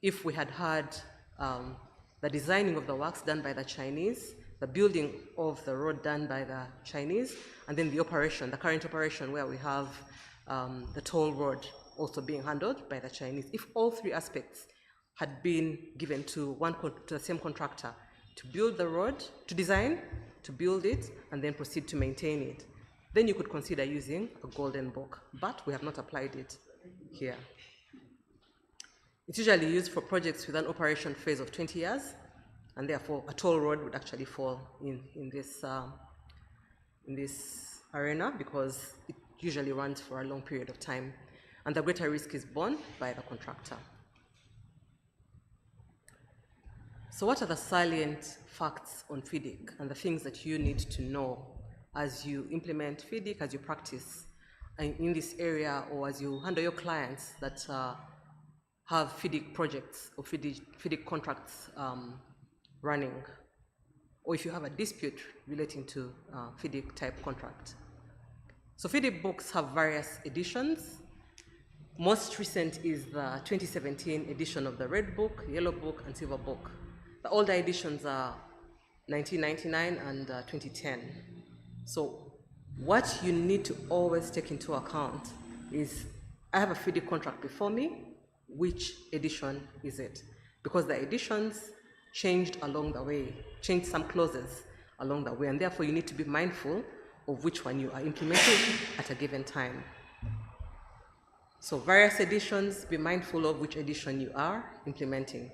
If we had had the designing of the works done by the Chinese, the building of the road done by the Chinese, and then the operation, the current operation where we have the toll road also being handled by the Chinese. If all three aspects had been given to the same contractor to build the road, to design, to build it, and then proceed to maintain it, then you could consider using a golden book, but we have not applied it here. It's usually used for projects with an operation phase of 20 years, and therefore a toll road would actually fall in this arena because it usually runs for a long period of time, and the greater risk is borne by the contractor. So what are the salient facts on FIDIC and the things that you need to know as you implement FIDIC, as you practice in this area, or as you handle your clients that have FIDIC projects or FIDIC contracts running, or if you have a dispute relating to FIDIC type contract. So FIDIC books have various editions. Most recent is the 2017 edition of the Red Book, Yellow Book, and Silver Book. The older editions are 1999 and 2010. So what you need to always take into account is, I have a FIDIC contract before me, which edition is it? Because the editions changed along the way, changed some clauses along the way, and therefore you need to be mindful of which one you are implementing at a given time. So various editions, be mindful of which edition you are implementing.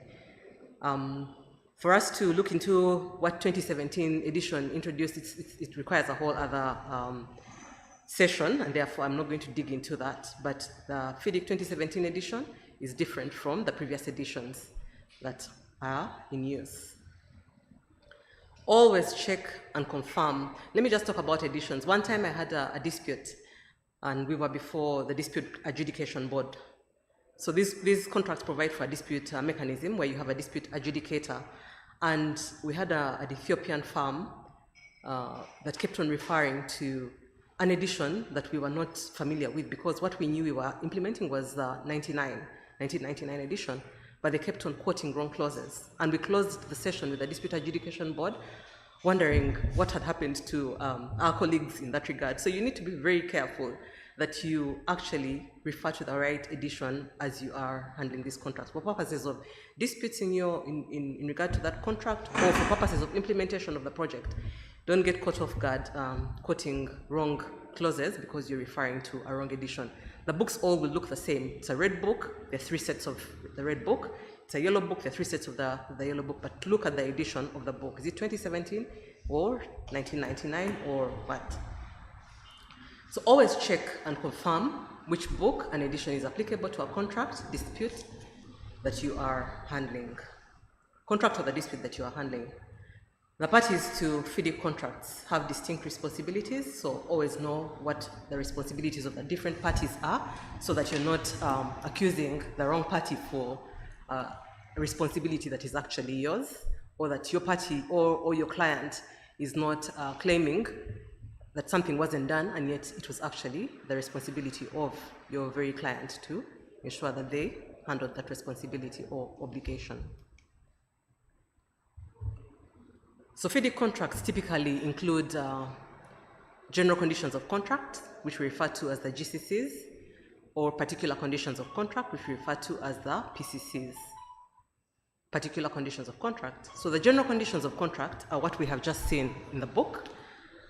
For us to look into what 2017 edition introduced, it requires a whole other session, and therefore I'm not going to dig into that. But the FIDIC 2017 edition is different from the previous editions that are in use. Always check and confirm. Let me just talk about editions. One time I had a dispute, and we were before the Dispute Adjudication Board. So these contracts provide for a dispute mechanism where you have a dispute adjudicator. And we had an Ethiopian firm that kept on referring to an edition that we were not familiar with, because what we knew we were implementing was the 1999 edition, but they kept on quoting wrong clauses. And we closed the session with the Dispute Adjudication Board, wondering what had happened to our colleagues in that regard. So you need to be very careful that you actually refer to the right edition as you are handling these contracts for purposes of disputes in regard to that contract, or for purposes of implementation of the project. Don't get caught off guard quoting wrong clauses because you're referring to a wrong edition. The books all will look the same. It's a red book, there are 3 sets of the red book. It's a yellow book, there are 3 sets of the yellow book, but look at the edition of the book. Is it 2017 or 1999 or what? So always check and confirm which book and edition is applicable to a contract dispute that you are handling. Contract or the dispute that you are handling. The parties to FIDIC contracts have distinct responsibilities, so always know what the responsibilities of the different parties are, so that you're not accusing the wrong party for a responsibility that is actually yours, or that your party or your client is not claiming that something wasn't done, and yet it was actually the responsibility of your very client to ensure that they handled that responsibility or obligation. So FIDIC contracts typically include general conditions of contract, which we refer to as the GCCs, or particular conditions of contract, which we refer to as the PCCs. Particular conditions of contract. So the general conditions of contract are what we have just seen in the book.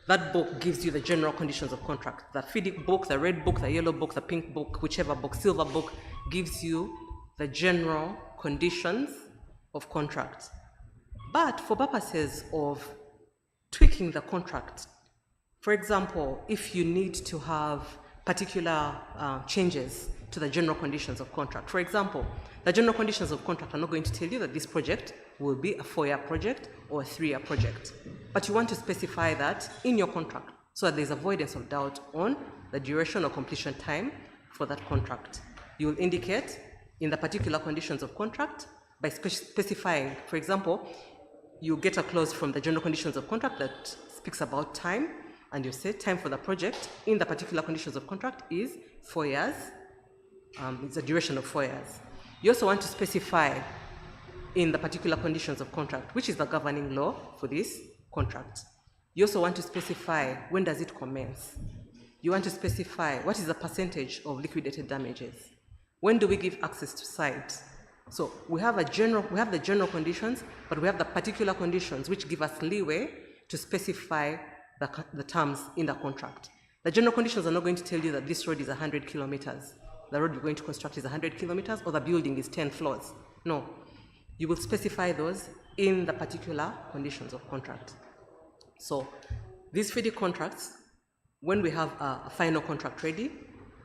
That book gives you the general conditions of contract. The FIDIC book, the red book, the yellow book, the pink book, whichever book, silver book, gives you the general conditions of contract. But for purposes of tweaking the contract, for example, if you need to have particular changes to the general conditions of contract. For example, the general conditions of contract are not going to tell you that this project will be a 4-year project or a 3-year project. But you want to specify that in your contract so that there's avoidance of doubt on the duration or completion time for that contract. You will indicate in the particular conditions of contract by specifying, for example, you get a clause from the general conditions of contract that speaks about time, and you say time for the project in the particular conditions of contract is 4 years. It's a duration of 4 years. You also want to specify in the particular conditions of contract, which is the governing law for this contract. You also want to specify when does it commence. You want to specify what is the percentage of liquidated damages. When do we give access to site? So we have the general conditions, but we have the particular conditions which give us leeway to specify the terms in the contract. The general conditions are not going to tell you that this road is 100 kilometers. The road you're going to construct is 100 kilometers, or the building is 10 floors. No, you will specify those in the particular conditions of contract. So these FIDIC contracts, when we have a final contract ready,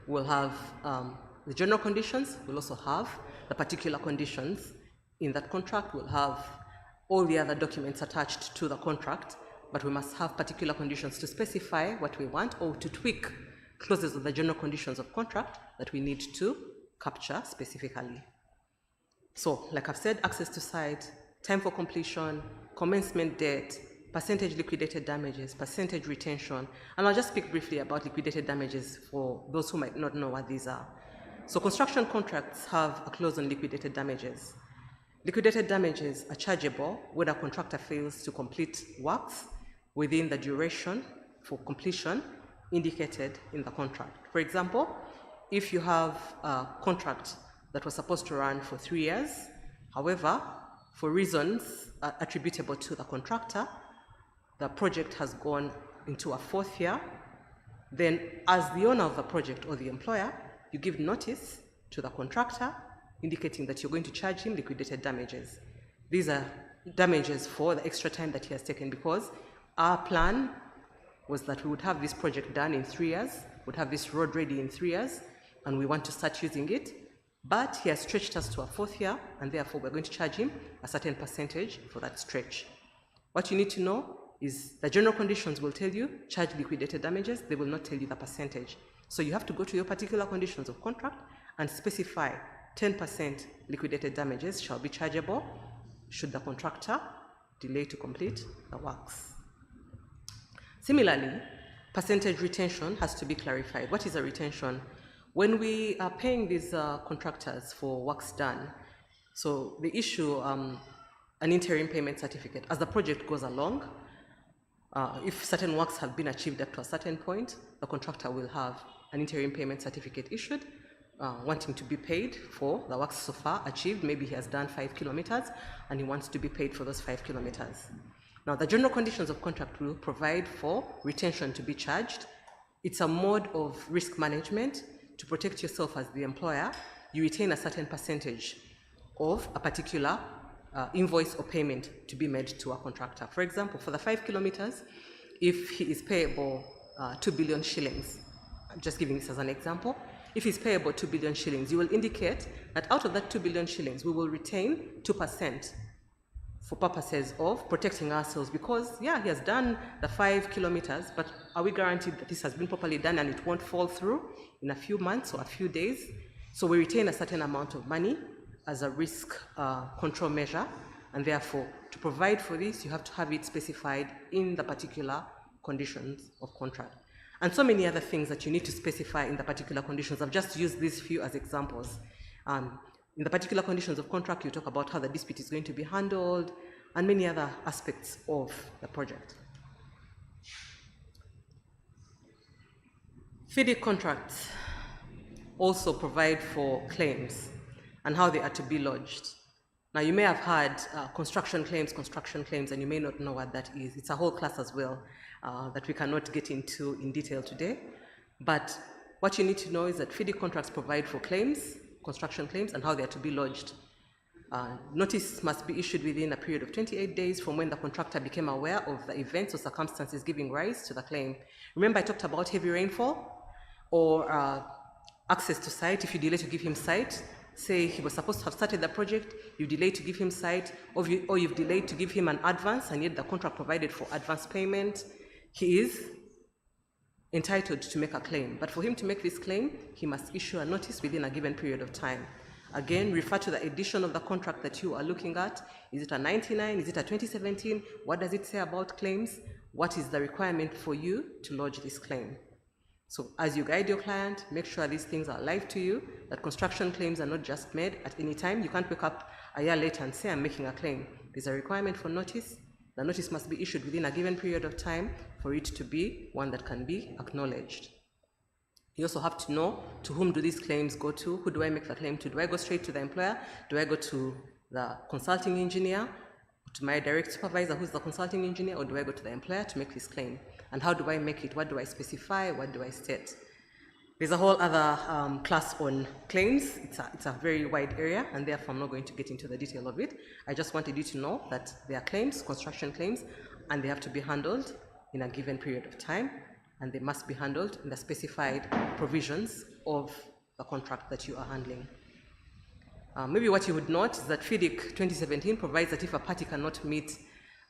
we'll have the general conditions, we'll also have the particular conditions in that contract, we'll have all the other documents attached to the contract, but we must have particular conditions to specify what we want or to tweak clauses of the general conditions of contract that we need to capture specifically. So, like I've said, access to site, time for completion, commencement date, percentage liquidated damages, percentage retention, and I'll just speak briefly about liquidated damages for those who might not know what these are. So construction contracts have a clause on liquidated damages. Liquidated damages are chargeable when a contractor fails to complete works within the duration for completion indicated in the contract. For example, if you have a contract that was supposed to run for 3 years, however, for reasons attributable to the contractor, the project has gone into a 4th year, then as the owner of the project or the employer, you give notice to the contractor indicating that you're going to charge him liquidated damages. These are damages for the extra time that he has taken, because our plan was that we would have this project done in 3 years, would have this road ready in 3 years, and we want to start using it, but he has stretched us to a 4th year, and therefore we're going to charge him a certain percentage for that stretch. What you need to know is the general conditions will tell you charge liquidated damages, they will not tell you the percentage. So you have to go to your particular conditions of contract and specify 10% liquidated damages shall be chargeable should the contractor delay to complete the works. Similarly, percentage retention has to be clarified. What is a retention? When we are paying these contractors for works done, so they issue an interim payment certificate as the project goes along. If certain works have been achieved up to a certain point, the contractor will have an interim payment certificate issued, wanting to be paid for the works so far achieved. Maybe he has done 5 kilometers and he wants to be paid for those 5 kilometers. Now, the general conditions of contract will provide for retention to be charged. It's a mode of risk management to protect yourself as the employer. You retain a certain percentage of a particular invoice or payment to be made to a contractor. For example, for the 5 kilometers, if he is payable 2 billion shillings, I'm just giving this as an example, if he's payable 2 billion shillings, you will indicate that out of that 2 billion shillings, we will retain 2% for purposes of protecting ourselves, because, yeah, he has done the 5 kilometers, but are we guaranteed that this has been properly done and it won't fall through in a few months or a few days? So we retain a certain amount of money as a risk control measure, and therefore, to provide for this, you have to have it specified in the particular conditions of contract. And so many other things that you need to specify in the particular conditions. I've just used these few as examples. In the particular conditions of contract, you talk about how the dispute is going to be handled and many other aspects of the project. FIDIC contracts also provide for claims and how they are to be lodged. Now, you may have heard construction claims, and you may not know what that is. It's a whole class as well that we cannot get into in detail today. But what you need to know is that FIDIC contracts provide for claims, construction claims, and how they are to be lodged. Notice must be issued within a period of 28 days from when the contractor became aware of the events or circumstances giving rise to the claim. Remember I talked about heavy rainfall or access to site. If you delay to give him site, say he was supposed to have started the project, you delay to give him site, or you've delayed to give him an advance, and yet the contract provided for advance payment, he is entitled to make a claim. But for him to make this claim, he must issue a notice within a given period of time. Again, refer to the edition of the contract that you are looking at. Is it a 99? Is it a 2017? What does it say about claims? What is the requirement for you to lodge this claim? So as you guide your client, make sure these things are alive to you, that construction claims are not just made at any time. You can't wake up a year later and say, I'm making a claim. There's a requirement for notice. The notice must be issued within a given period of time for it to be one that can be acknowledged. You also have to know to whom do these claims go to. Who do I make the claim to? Do I go straight to the employer? Do I go to the consulting engineer? To my direct supervisor, who's the consulting engineer? Or do I go to the employer to make this claim? And how do I make it? What do I specify? What do I state? There's a whole other class on claims. It's a very wide area, and therefore I'm not going to get into the detail of it. I just wanted you to know that there are claims, construction claims, and they have to be handled in a given period of time, and they must be handled in the specified provisions of the contract that you are handling. Maybe what you would note is that FIDIC 2017 provides that if a party cannot meet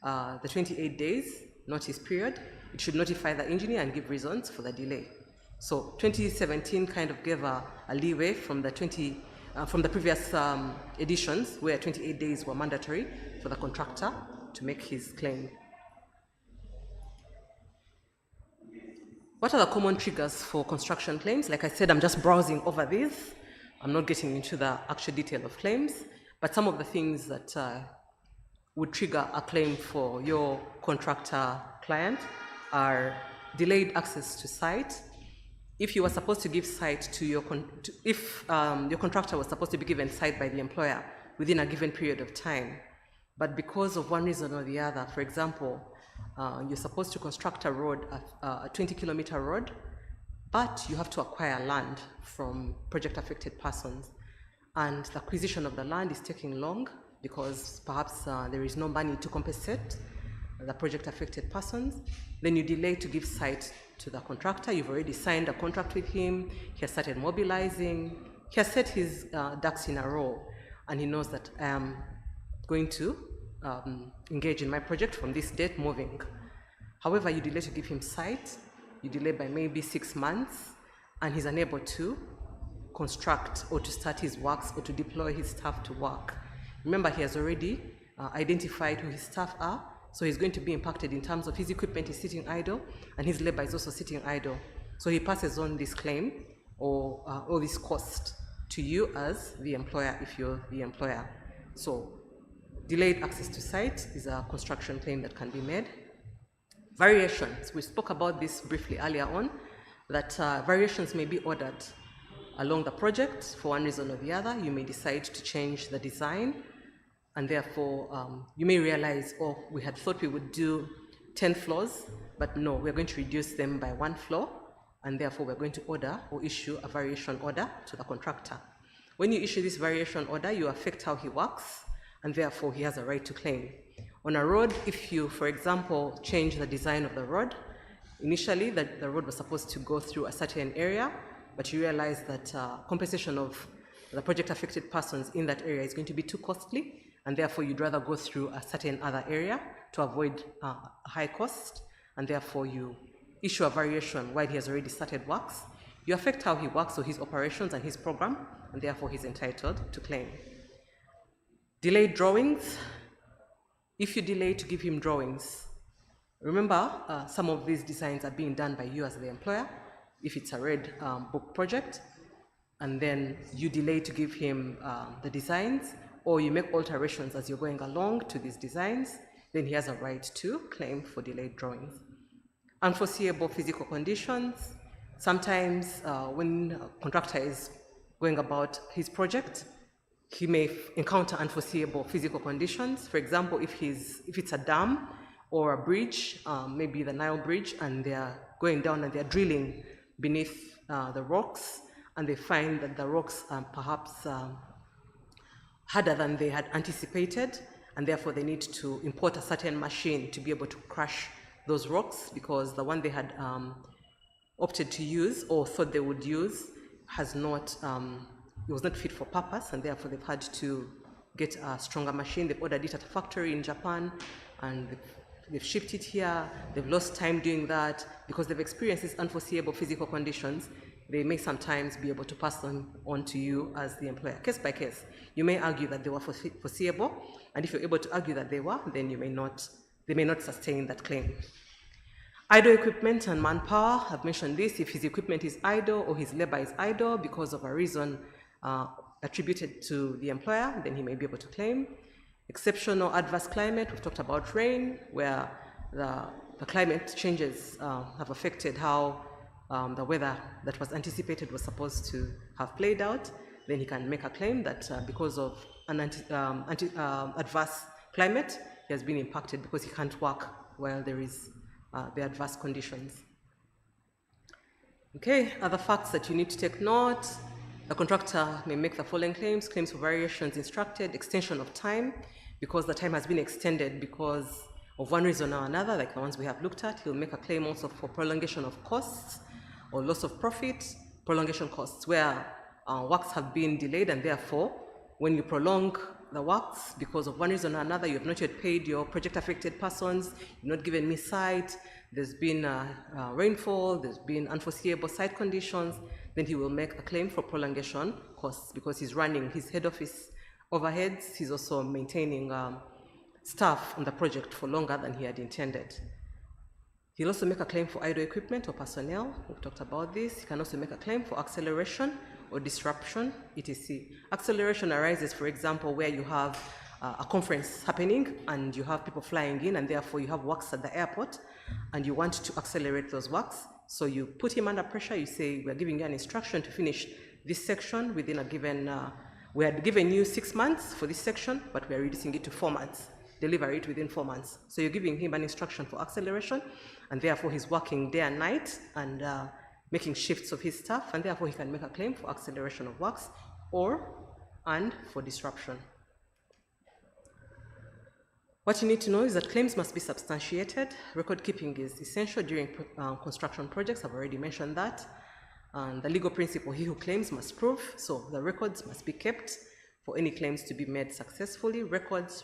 the 28 days notice period, it should notify the engineer and give reasons for the delay. So 2017 kind of gave a leeway from the from the previous editions, where 28 days were mandatory for the contractor to make his claim. What are the common triggers for construction claims? Like I said, I'm just browsing over these. I'm not getting into the actual detail of claims, but some of the things that would trigger a claim for your contractor client are delayed access to site. If you were supposed to give site to your your contractor was supposed to be given site by the employer within a given period of time, but because of one reason or the other, for example, you're supposed to construct a road, a 20-kilometer road, but you have to acquire land from project affected persons, and the acquisition of the land is taking long because perhaps there is no money to compensate the project affected persons. Then you delay to give site to the contractor. You've already signed a contract with him. He has started mobilizing. He has set his ducks in a row, and he knows that I am going to engage in my project from this date moving. However, you delay to give him site. You delay by maybe 6 months, and he's unable to construct or to start his works or to deploy his staff to work. Remember, he has already identified who his staff are, so he's going to be impacted in terms of his equipment is sitting idle and his labor is also sitting idle. So he passes on this claim or this cost to you as the employer if you're the employer. So delayed access to site is a construction claim that can be made. Variations, we spoke about this briefly earlier on, that variations may be ordered along the project for one reason or the other. You may decide to change the design, and therefore you may realize, oh, we had thought we would do 10 floors, but no, we're going to reduce them by 1 floor, and therefore we're going to order or issue a variation order to the contractor. When you issue this variation order, you affect how he works, and therefore he has a right to claim. On a road, if you, for example, change the design of the road, initially the road was supposed to go through a certain area, but you realize that compensation of the project affected persons in that area is going to be too costly, and therefore you'd rather go through a certain other area to avoid a high cost, and therefore you issue a variation while he has already started works. You affect how he works, so his operations and his program, and therefore he's entitled to claim. Delayed drawings. If you delay to give him drawings, remember some of these designs are being done by you as the employer, if it's a red book project, and then you delay to give him the designs, or you make alterations as you're going along to these designs, then he has a right to claim for delayed drawings. Unforeseeable physical conditions. Sometimes when a contractor is going about his project, he may encounter unforeseeable physical conditions. For example, if it's a dam or a bridge, maybe the Nile Bridge, and they're going down and they're drilling beneath the rocks, and they find that the rocks are perhaps harder than they had anticipated, and therefore they need to import a certain machine to be able to crush those rocks, because the one they had opted to use or thought they would use has not, it was not fit for purpose, and therefore they've had to get a stronger machine. They've ordered it at a factory in Japan, and they've shipped it here. They've lost time doing that because they've experienced these unforeseeable physical conditions. They may sometimes be able to pass them on to you as the employer, case by case. You may argue that they were foreseeable, and if you're able to argue that they were, then they may not sustain that claim. Idle equipment and manpower, I've mentioned this. If his equipment is idle or his labor is idle because of a reason attributed to the employer, then he may be able to claim. Exceptional adverse climate, we've talked about rain, where the climate changes have affected how the weather that was anticipated was supposed to have played out. Then he can make a claim that because of an adverse climate, he has been impacted because he can't work while there is the adverse conditions. Okay, other facts that you need to take note. The contractor may make the following claims: claims for variations instructed, extension of time, because the time has been extended because of one reason or another, like the ones we have looked at. He'll make a claim also for prolongation of costs or loss of profit, prolongation costs, where works have been delayed, and therefore, when you prolong the works because of one reason or another, you have not yet paid your project affected persons, you've not given me site, there's been rainfall, there's been unforeseeable site conditions, then he will make a claim for prolongation costs because he's running his head office overheads. He's also maintaining staff on the project for longer than he had intended. He'll also make a claim for idle equipment or personnel. We've talked about this. He can also make a claim for acceleration or disruption, etc. Acceleration arises, for example, where you have a conference happening and you have people flying in and therefore you have works at the airport and you want to accelerate those works. So you put him under pressure, you say, we're giving you an instruction to finish this section within a given, we had given you 6 months for this section, but we are reducing it to 4 months. Deliver it within 4 months. So you're giving him an instruction for acceleration, and therefore he's working day and night and making shifts of his staff, and therefore he can make a claim for acceleration of works and for disruption. What you need to know is that claims must be substantiated. Record keeping is essential during construction projects. I've already mentioned that. And the legal principle, he who claims must prove. So the records must be kept for any claims to be made successfully. Records.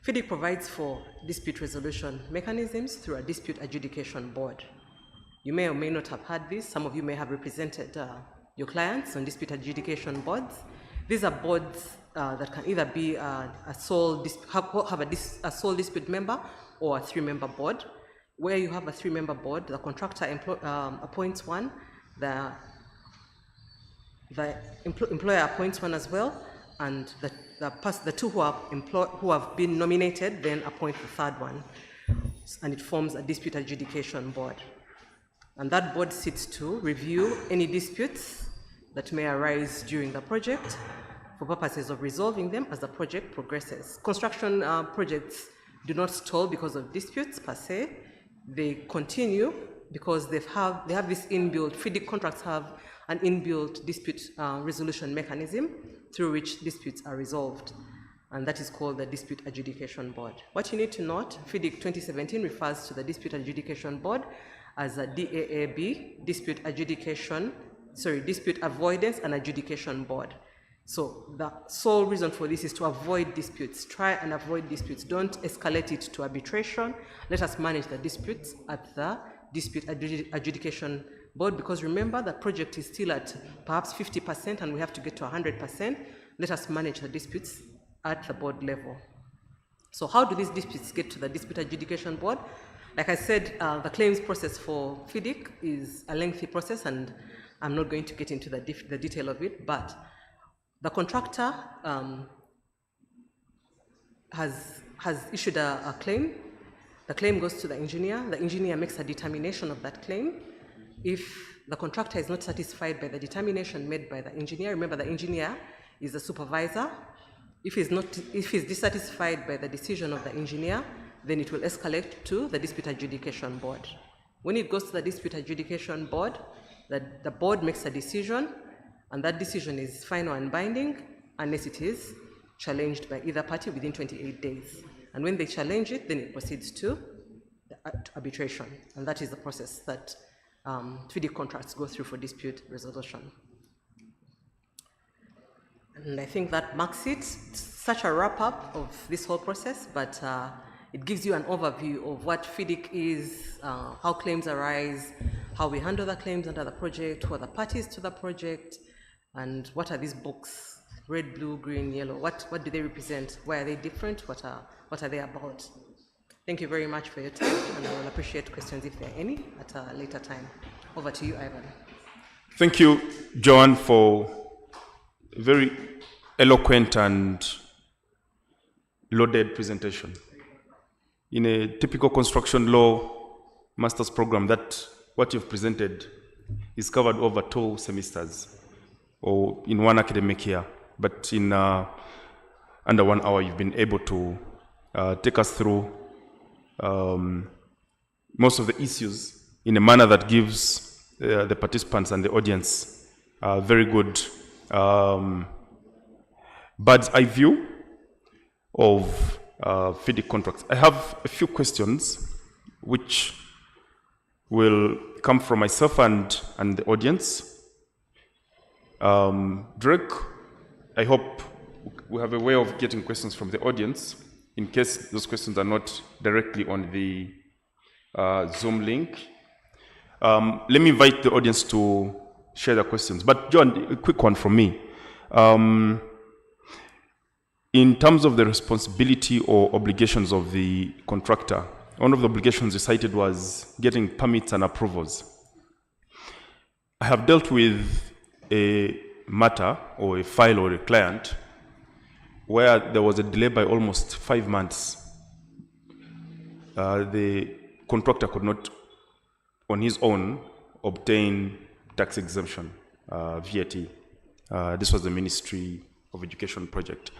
FIDIC provides for dispute resolution mechanisms through a dispute adjudication board. You may or may not have heard this. Some of you may have represented your clients on dispute adjudication boards. These are boards that can either be a sole dispute member or a 3-member board. Where you have a 3-member board, the contractor appoints one, the employer appoints one as well, and the two who have been nominated then appoint the 3rd one, and it forms a dispute adjudication board. And that board sits to review any disputes that may arise during the project for purposes of resolving them as the project progresses. Construction projects do not stall because of disputes per se. They continue because they have this inbuilt, FIDIC contracts have an inbuilt dispute resolution mechanism through which disputes are resolved, and that is called the Dispute Adjudication Board. What you need to note, FIDIC 2017 refers to the Dispute Adjudication Board as a DAAB, Dispute Avoidance and Adjudication Board. So the sole reason for this is to avoid disputes. Try and avoid disputes. Don't escalate it to arbitration. Let us manage the disputes at the Dispute Adjudication Board, because remember, the project is still at perhaps 50% and we have to get to 100%. Let us manage the disputes at the board level. So how do these disputes get to the Dispute Adjudication Board? Like I said, the claims process for FIDIC is a lengthy process, and I'm not going to get into the detail of it, but the contractor has issued a claim. The claim goes to the engineer. The engineer makes a determination of that claim. If the contractor is not satisfied by the determination made by the engineer, remember the engineer is a supervisor. If he's dissatisfied by the decision of the engineer, then it will escalate to the Dispute Adjudication Board. When it goes to the Dispute Adjudication Board, the board makes a decision, and that decision is final and binding unless it is challenged by either party within 28 days. And when they challenge it, then it proceeds to arbitration. And that is the process that FIDIC contracts go through for dispute resolution. And I think that marks it. It's such a wrap-up of this whole process, but it gives you an overview of what FIDIC is, how claims arise, how we handle the claims under the project, who are the parties to the project, and what are these books, red, blue, green, yellow, what do they represent, why are they different, what are they about? Thank you very much for your time, and I will appreciate questions if there are any at a later time. Over to you, Ivan. Thank you, Joan, for a very eloquent and loaded presentation. In a typical construction law master's program, that what you've presented is covered over 2 semesters or in 1 academic year, but in under 1 hour you've been able to take us through most of the issues in a manner that gives the participants and the audience a very good bird's eye view of FIDIC contracts. I have a few questions which will come from myself and the audience. Drake, I hope we have a way of getting questions from the audience in case those questions are not directly on the Zoom link. Let me invite the audience to share their questions. But John, a quick one from me. In terms of the responsibility or obligations of the contractor, one of the obligations you cited was getting permits and approvals. I have dealt with a matter or a file or a client where there was a delay by almost 5 months. The contractor could not, on his own, obtain tax exemption, VAT. This was the Ministry of Education project.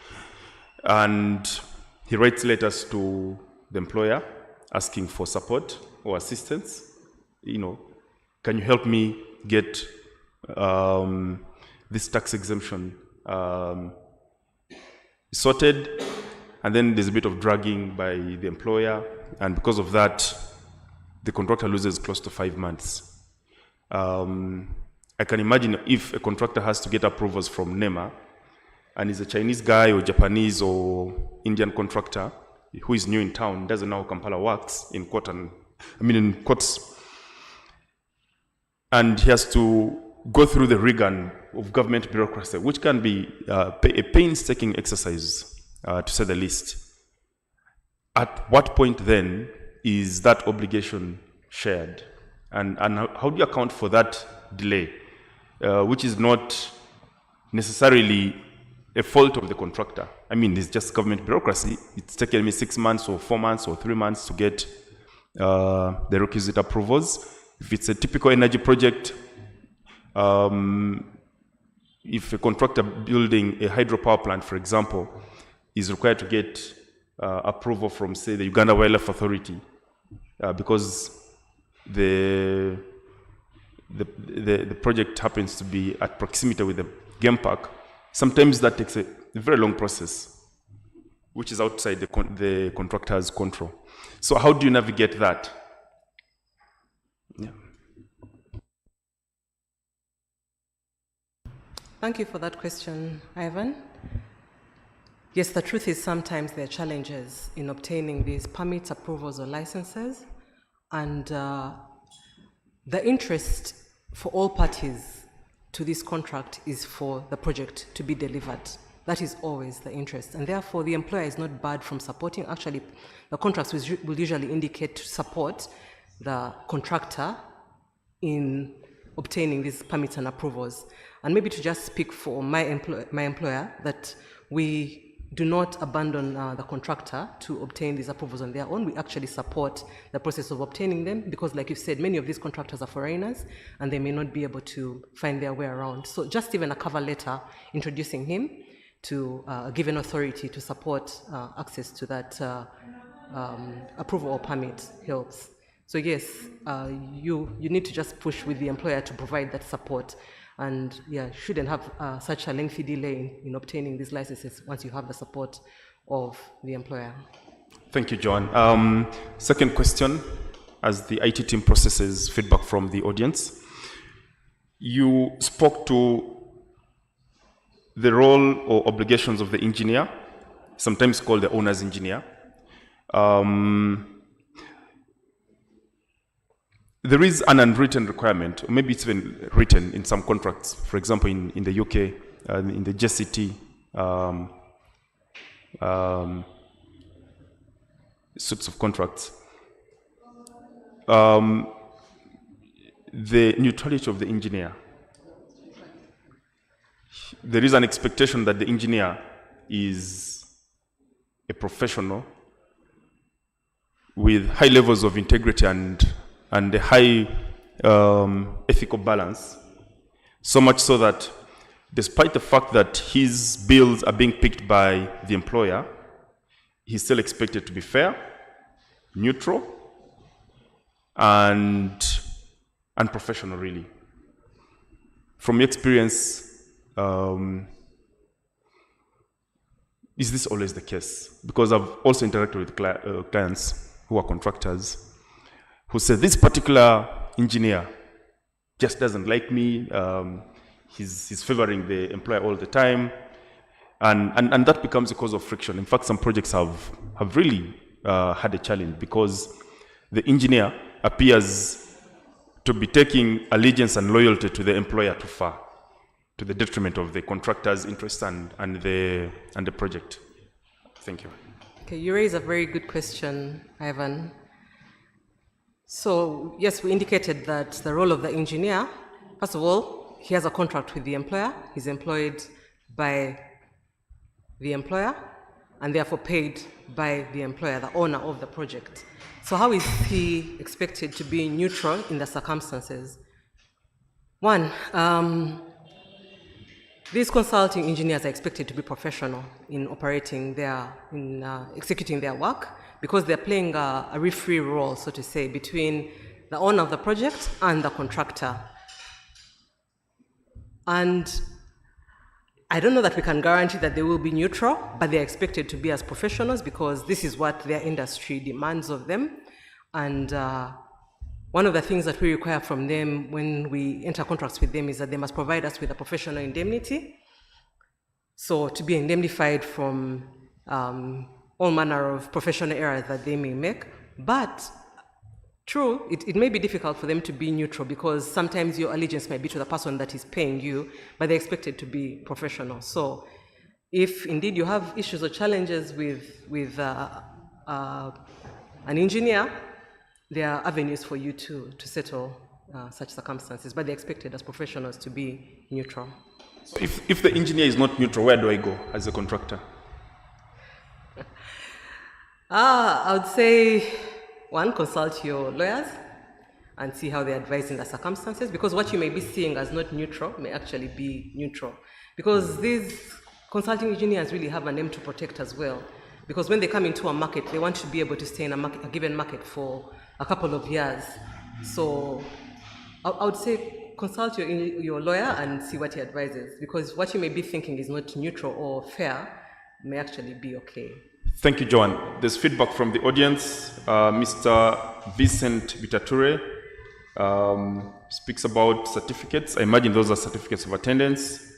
And he writes letters to the employer asking for support or assistance. Can you help me get this tax exemption sorted? And then there's a bit of dragging by the employer, and because of that, the contractor loses close to 5 months. I can imagine if a contractor has to get approvals from NEMA, and is a Chinese guy or Japanese or Indian contractor who is new in town, doesn't know how Kampala works in quotes, and he has to go through the rigor of government bureaucracy, which can be a painstaking exercise, to say the least. At what point then is that obligation shared? And how do you account for that delay, which is not necessarily a fault of the contractor? It's just government bureaucracy. It's taken me 6 months or 4 months or 3 months to get the requisite approvals. If it's a typical energy project, if a contractor building a hydropower plant, for example, is required to get approval from, say, the Uganda Wildlife Authority, because the project happens to be at proximity with the game park, sometimes that takes a very long process, which is outside the contractor's control. So how do you navigate that? Yeah. Thank you for that question, Ivan. Yes, the truth is sometimes there are challenges in obtaining these permits, approvals, or licenses, and the interest for all parties to this contract is for the project to be delivered. That is always the interest, and therefore the employer is not barred from supporting. Actually, the contracts will usually indicate to support the contractor in obtaining these permits and approvals. And maybe to just speak for my employer, that we do not abandon the contractor to obtain these approvals on their own. We actually support the process of obtaining them because, like you said, many of these contractors are foreigners and they may not be able to find their way around. So just even a cover letter introducing him to give an authority to support access to that approval or permit helps. So yes, you need to just push with the employer to provide that support. And yeah, shouldn't have such a lengthy delay in obtaining these licenses once you have the support of the employer. Thank you, Joan. Second question, as the IT team processes feedback from the audience, you spoke to the role or obligations of the engineer, sometimes called the owner's engineer. There is an unwritten requirement, or maybe it's even written in some contracts. For example, in the UK, in the JCT sorts of contracts, the neutrality of the engineer. There is an expectation that the engineer is a professional with high levels of integrity and a high ethical balance, so much so that despite the fact that his bills are being picked by the employer, he's still expected to be fair, neutral, and professional, really. From your experience, is this always the case? Because I've also interacted with clients who are contractors who say this particular engineer just doesn't like me, he's favoring the employer all the time, and that becomes a cause of friction. In fact, some projects have really had a challenge because the engineer appears to be taking allegiance and loyalty to the employer too far, to the detriment of the contractor's interest and the project. Thank you. Okay, you raise a very good question, Ivan. So, yes, we indicated that the role of the engineer, first of all, he has a contract with the employer. He's employed by the employer and therefore paid by the employer, the owner of the project. So how is he expected to be neutral in the circumstances? One, these consulting engineers are expected to be professional in executing their work, because they're playing a referee role, so to say, between the owner of the project and the contractor. And I don't know that we can guarantee that they will be neutral, but they're expected to be as professionals because this is what their industry demands of them. And one of the things that we require from them when we enter contracts with them is that they must provide us with a professional indemnity. So to be indemnified from all manner of professional errors that they may make. But true, it may be difficult for them to be neutral because sometimes your allegiance might be to the person that is paying you, but they're expected to be professional. So if indeed you have issues or challenges with an engineer, there are avenues for you to settle such circumstances, but they're expected as professionals to be neutral. So if the engineer is not neutral, where do I go as a contractor? I would say, one, consult your lawyers and see how they advise in the circumstances, because what you may be seeing as not neutral may actually be neutral. Because these consulting engineers really have a name to protect as well. Because when they come into a market, they want to be able to stay in a given market for a couple of years. So I would say consult your lawyer and see what he advises, because what you may be thinking is not neutral or fair may actually be okay. Thank you, Joan. There's feedback from the audience. Mr. Vincent Bitature speaks about certificates. I imagine those are certificates of attendance,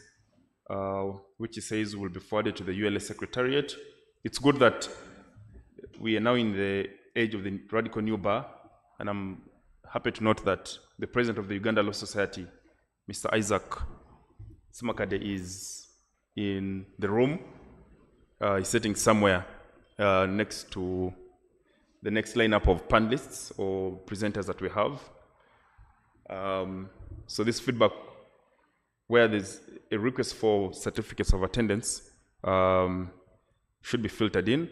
which he says will be forwarded to the ULA Secretariat. It's good that we are now in the age of the radical new bar, and I'm happy to note that the president of the Uganda Law Society, Mr. Isaac Semakade, is in the room. He's sitting somewhere next to the next lineup of panelists or presenters that we have. So this feedback, where there's a request for certificates of attendance, should be filtered in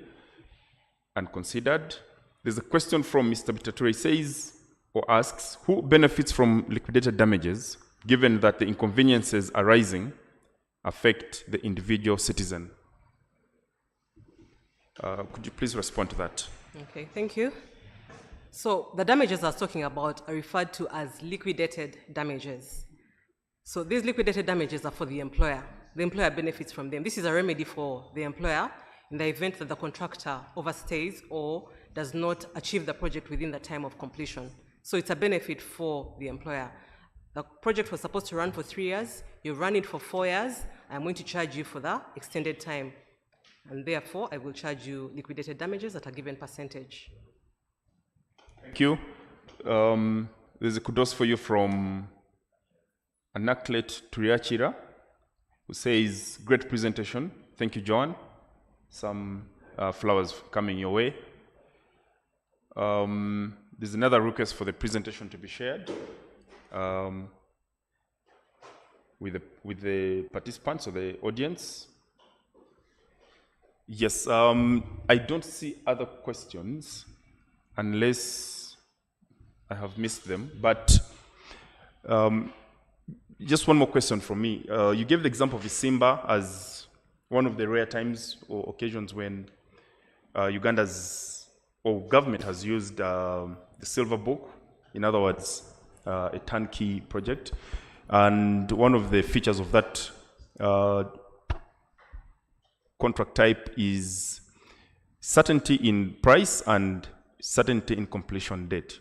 and considered. There's a question from Mr. Bitature. He says or asks, who benefits from liquidated damages given that the inconveniences arising affect the individual citizen? Could you please respond to that? Okay, thank you. So the damages I was talking about are referred to as liquidated damages. So these liquidated damages are for the employer. The employer benefits from them. This is a remedy for the employer in the event that the contractor overstays or does not achieve the project within the time of completion. So it's a benefit for the employer. The project was supposed to run for 3 years. You run it for 4 years. I'm going to charge you for the extended time. And therefore, I will charge you liquidated damages at a given percentage. Thank you. There's a kudos for you from Anaklet Turiachira, who says, great presentation. Thank you, John. Some flowers coming your way. There's another request for the presentation to be shared with the participants or the audience. Yes, I don't see other questions unless I have missed them, but just one more question from me. You gave the example of Isimba as one of the rare times or occasions when Uganda's or government has used the Silver Book, in other words, a turnkey project. And one of the features of that contract type is certainty in price and certainty in completion date.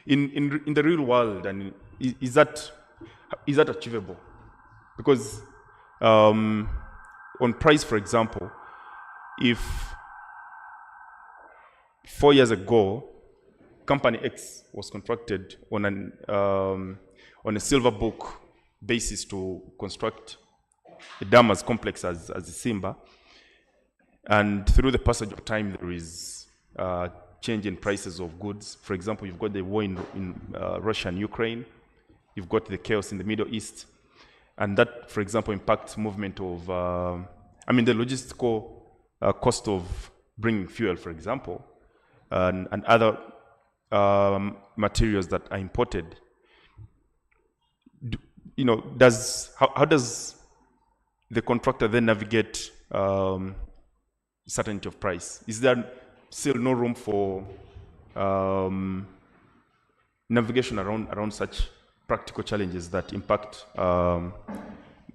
In the real world, and is that achievable? Because on price, for example, if 4 years ago Company X was contracted on a silver book basis to construct a dam as complex as the Simba. And through the passage of time, there is change in prices of goods. For example, you've got the war in Russia and Ukraine. You've got the chaos in the Middle East. And that, for example, impacts movement of, the logistical cost of bringing fuel, for example, and other materials that are imported. How does the contractor then navigate certainty of price? Is there still no room for navigation around such practical challenges that impact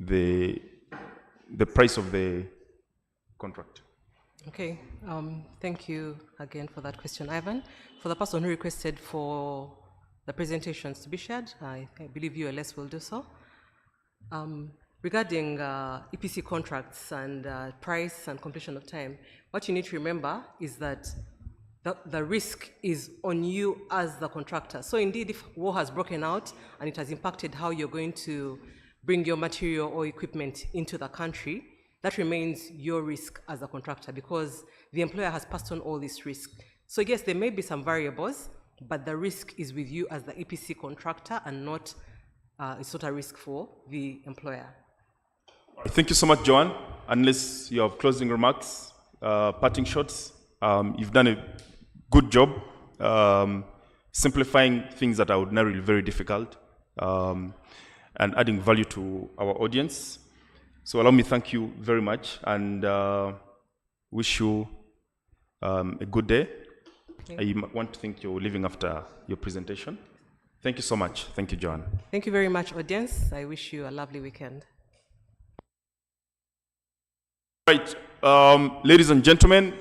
the price of the contract? Okay, thank you again for that question, Ivan. For the person who requested for the presentations to be shared, I believe ULS will do so. Regarding EPC contracts and price and completion of time, what you need to remember is that the risk is on you as the contractor. So indeed, if war has broken out and it has impacted how you're going to bring your material or equipment into the country, that remains your risk as a contractor because the employer has passed on all this risk. So yes, there may be some variables, but the risk is with you as the EPC contractor and not, it's not a risk for the employer. Thank you so much, Joanne. Unless you have closing remarks, parting shots, you've done a good job simplifying things that are ordinarily very difficult and adding value to our audience. So allow me to thank you very much and wish you a good day. I want to thank you leaving after your presentation. Thank you so much. Thank you, Joanne. Thank you very much, audience. I wish you a lovely weekend. Right, ladies and gentlemen,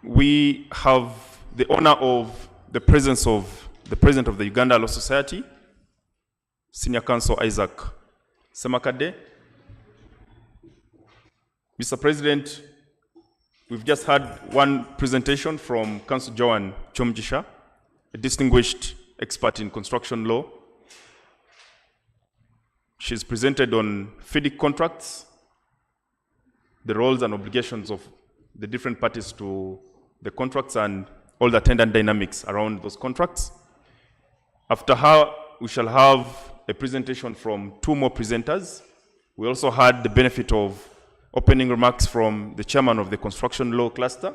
we have the honor of the presence of the President of the Uganda Law Society, Senior Counsel Isaac Semakade. Mr. President, we've just had one presentation from Counsel Joanne Chomjisha, a distinguished expert in construction law. She's presented on FIDIC contracts, the roles and obligations of the different parties to the contracts and all the attendant dynamics around those contracts. After her, we shall have a presentation from two more presenters. We also had the benefit of opening remarks from the chairman of the construction law cluster,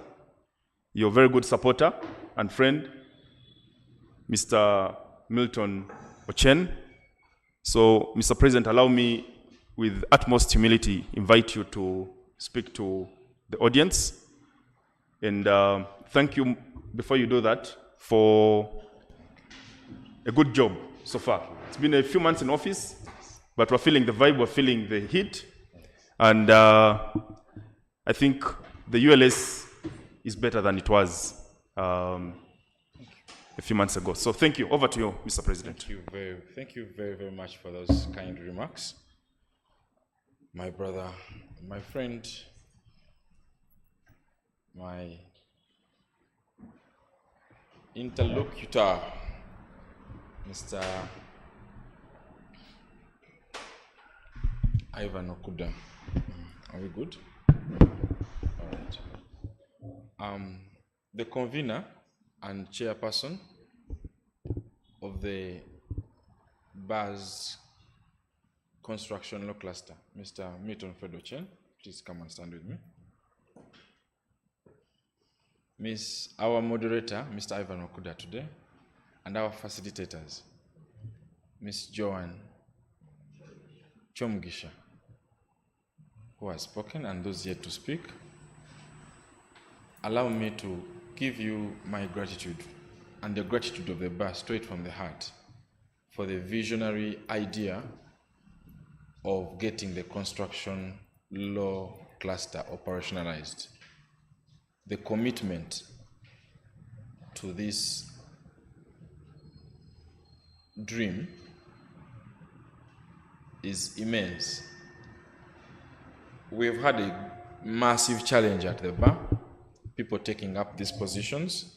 your very good supporter and friend, Mr. Milton Ochen. So, Mr. President, allow me with utmost humility invite you to speak to the audience. And thank you, before you do that, for a good job so far. It's been a few months in office, but we're feeling the vibe, we're feeling the heat. And I think the ULS is better than it was a few months ago. So thank you. Over to you, Mr. President. Thank you very, very much for those kind remarks. My brother, my friend, my interlocutor, Mr. Ivan Okuda. Are we good? All right. The convener and chairperson of the BAS Construction Law Cluster, Mr. Milton Fedochen, please come and stand with me. Our moderator, Mr. Ivan Okuda today, and our facilitators, Ms. Joanne Chomgisha, who has spoken, and those yet to speak. Allow me to give you my gratitude and the gratitude of the bar straight from the heart for the visionary idea of getting the construction law cluster operationalized. The commitment to this dream is immense. We've had a massive challenge at the bar, people taking up these positions.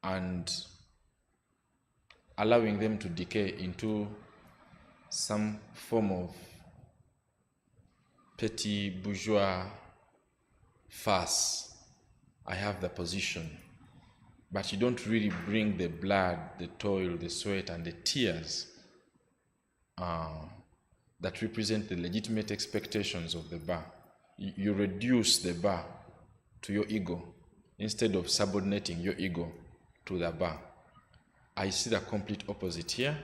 and allowing them to decay into some form of petty bourgeois farce. I have the position, but you don't really bring the blood, the toil, the sweat, and the tears that represent the legitimate expectations of the bar. You reduce the bar to your ego instead of subordinating your ego to the bar. I see the complete opposite here.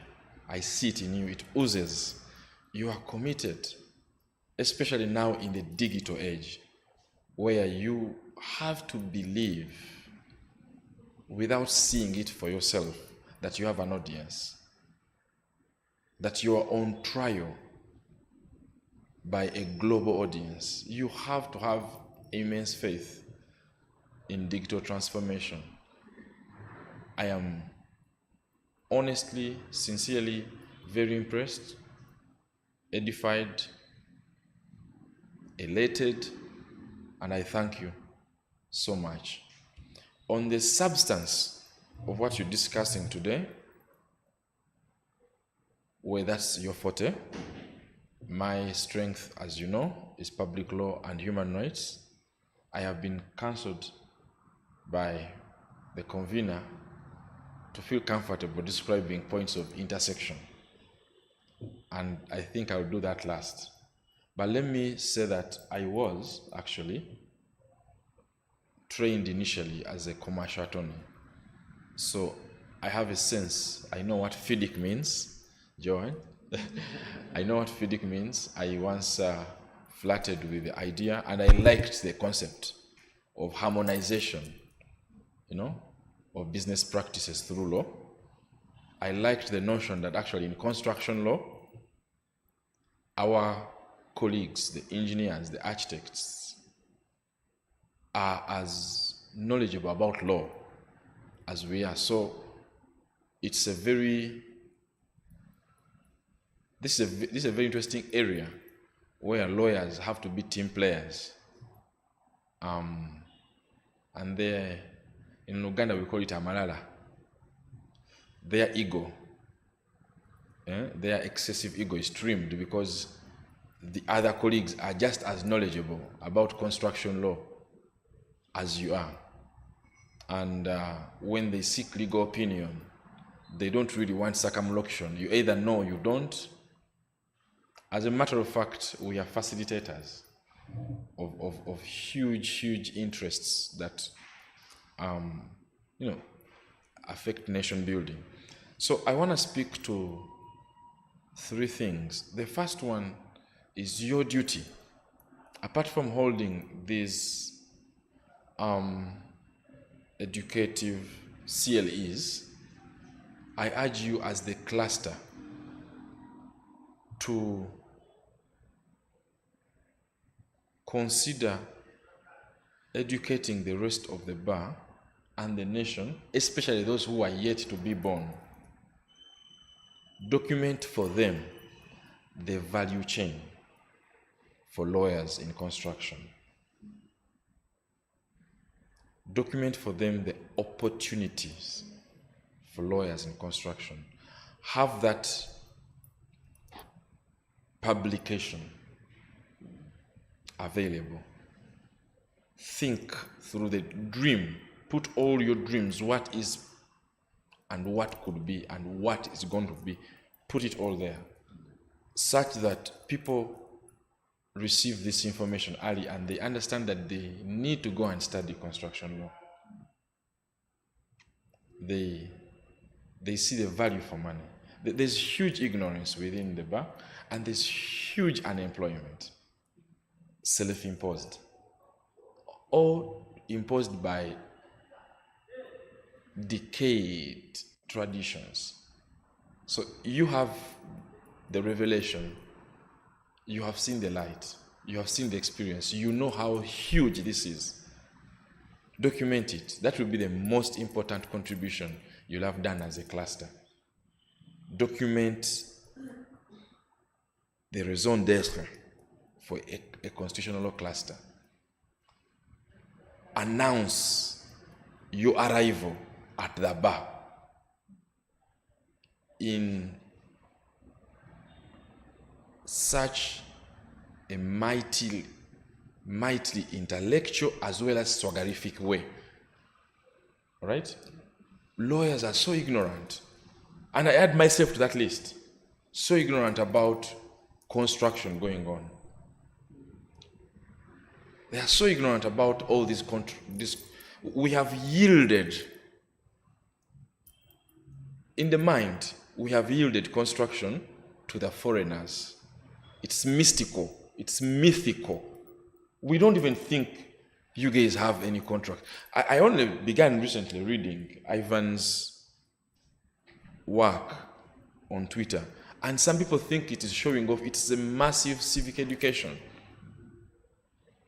I see it in you. It oozes. You are committed, especially now in the digital age, where you have to believe without seeing it for yourself that you have an audience, that you are on trial by a global audience. You have to have immense faith in digital transformation. I am honestly, sincerely, very impressed, edified, elated, and I thank you so much. On the substance of what you're discussing today, well, that's your forte. My strength, as you know, is public law and human rights. I have been counseled by the convener to feel comfortable describing points of intersection. And I think I'll do that last. But let me say that I was actually trained initially as a commercial attorney. So I have a sense, I know what FIDIC means, Joanne. I know what FIDIC means. I once flirted with the idea, and I liked the concept of harmonization, of business practices through law. I liked the notion that actually in construction law, our colleagues, the engineers, the architects, are as knowledgeable about law as we are. So it's a very, this is a very interesting area where lawyers have to be team players. And there, in Uganda we call it amalala. Their ego, their excessive ego is trimmed because the other colleagues are just as knowledgeable about construction law as you are. And when they seek legal opinion, they don't really want circumlocution. You either know or you don't. As a matter of fact, we are facilitators of huge interests that affect nation building. So I want to speak to three things. The first one is your duty. Apart from holding these educative CLEs, I urge you as the cluster to consider educating the rest of the bar and the nation, especially those who are yet to be born. Document for them the value chain for lawyers in construction. Document for them the opportunities for lawyers in construction. Have that publication available. Think through the dream. Put all your dreams, what is and what could be and what is going to be. Put it all there, such that people receive this information early and they understand that they need to go and study construction law. They see the value for money. There's huge ignorance within the bar, and there's huge unemployment, self-imposed, or imposed by decayed traditions. So you have the revelation, you have seen the light, you have seen the experience, you know how huge this is. Document it. That will be the most important contribution you'll have done as a cluster. Document the raison d'être for a constitutional law cluster. Announce your arrival at the bar in such a mightily intellectual as well as swaggerific way. All right? Lawyers are so ignorant, and I add myself to that list, so ignorant about construction going on. They are so ignorant about all this. We have yielded, in the mind, we have yielded construction to the foreigners. It's mystical, it's mythical. We don't even think you guys have any contract. I only began recently reading Ivan's work on Twitter, and some people think it is showing off. It's a massive civic education.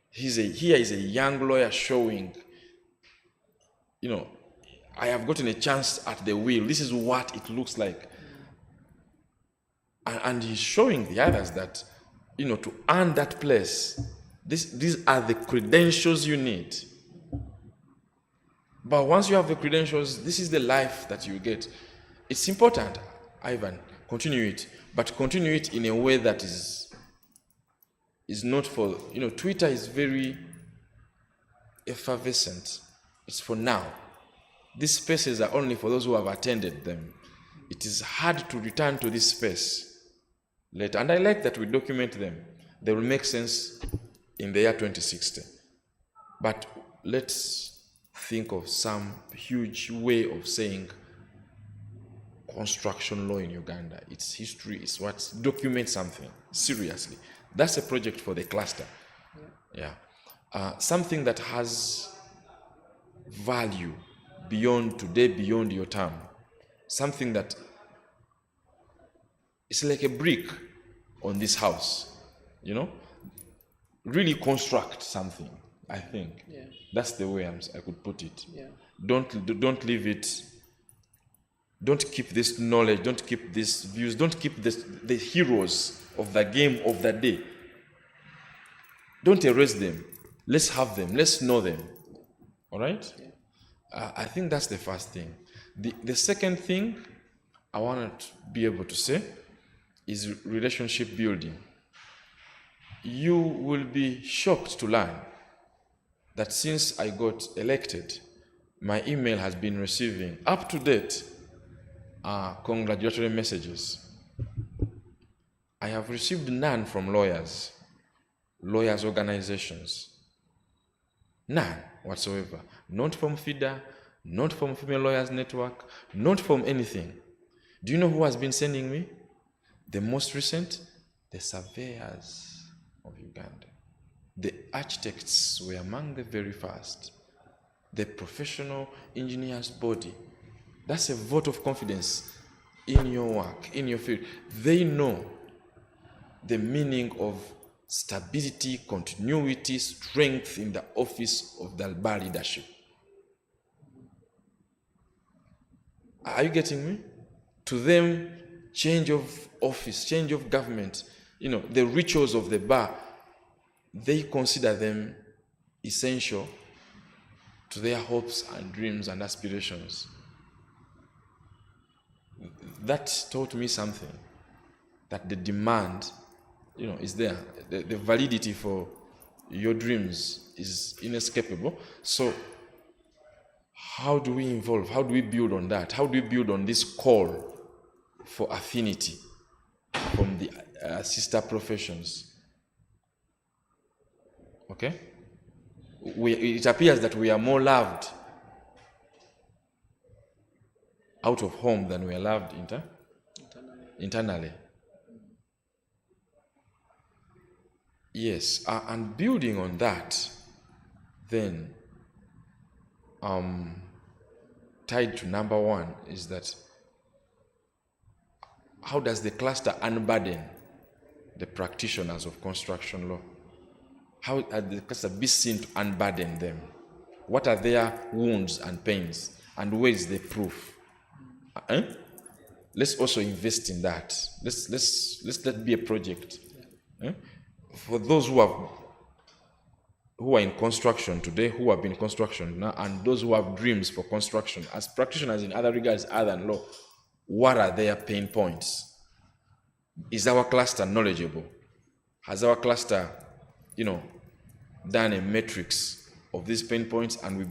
Here is a young lawyer showing, I have gotten a chance at the wheel. This is what it looks like. And he's showing the others that, to earn that place, these are the credentials you need. But once you have the credentials, this is the life that you get. It's important, Ivan, continue it, but continue it in a way that is not for, Twitter is very effervescent. It's for now. These spaces are only for those who have attended them. It is hard to return to this space later. And I like that we document them. They will make sense in the year 2060. But let's think of some huge way of saying construction law in Uganda. Its history is what documents something seriously. That's a project for the cluster. Yeah. Something that has value beyond today, beyond your term. Something that is like a brick on this house, Really construct something, I think. Yeah. That's the way I could put it. Yeah. Don't leave it. Don't keep this knowledge, don't keep these views, don't keep the heroes of the game of the day. Don't erase them. Let's have them. Let's know them. All right? Yeah. I think that's the first thing. The second thing I want to be able to say is relationship building. You will be shocked to learn that since I got elected, my email has been receiving up to date congratulatory messages. I have received none from lawyers organizations. None whatsoever. Not from FIDA, not from Female Lawyers Network, not from anything. Do you know who has been sending me? The most recent? The surveyors of Uganda. The architects were among the very first. The professional engineers body. That's a vote of confidence in your work, in your field. They know the meaning of stability, continuity, strength in the office of the Alba leadership. Are you getting me? To them, change of office, change of government, the rituals of the bar, they consider them essential to their hopes and dreams and aspirations. That taught me something, that the demand, is there. The validity for your dreams is inescapable. So how do we involve? How do we build on that? How do we build on this call for affinity from the sister professions? Okay? It appears that we are more loved out of home than we are loved internally. Yes, and building on that, then tied to number one is that how does the cluster unburden the practitioners of construction law? How are the cluster be seen to unburden them? What are their wounds and pains, and where is the proof? Let's also invest in that. Let's let be a project. For those who are in construction today, who have been in construction now, and those who have dreams for construction, as practitioners in other regards other than law, what are their pain points? Is our cluster knowledgeable? Has our cluster, done a matrix of these pain points, and we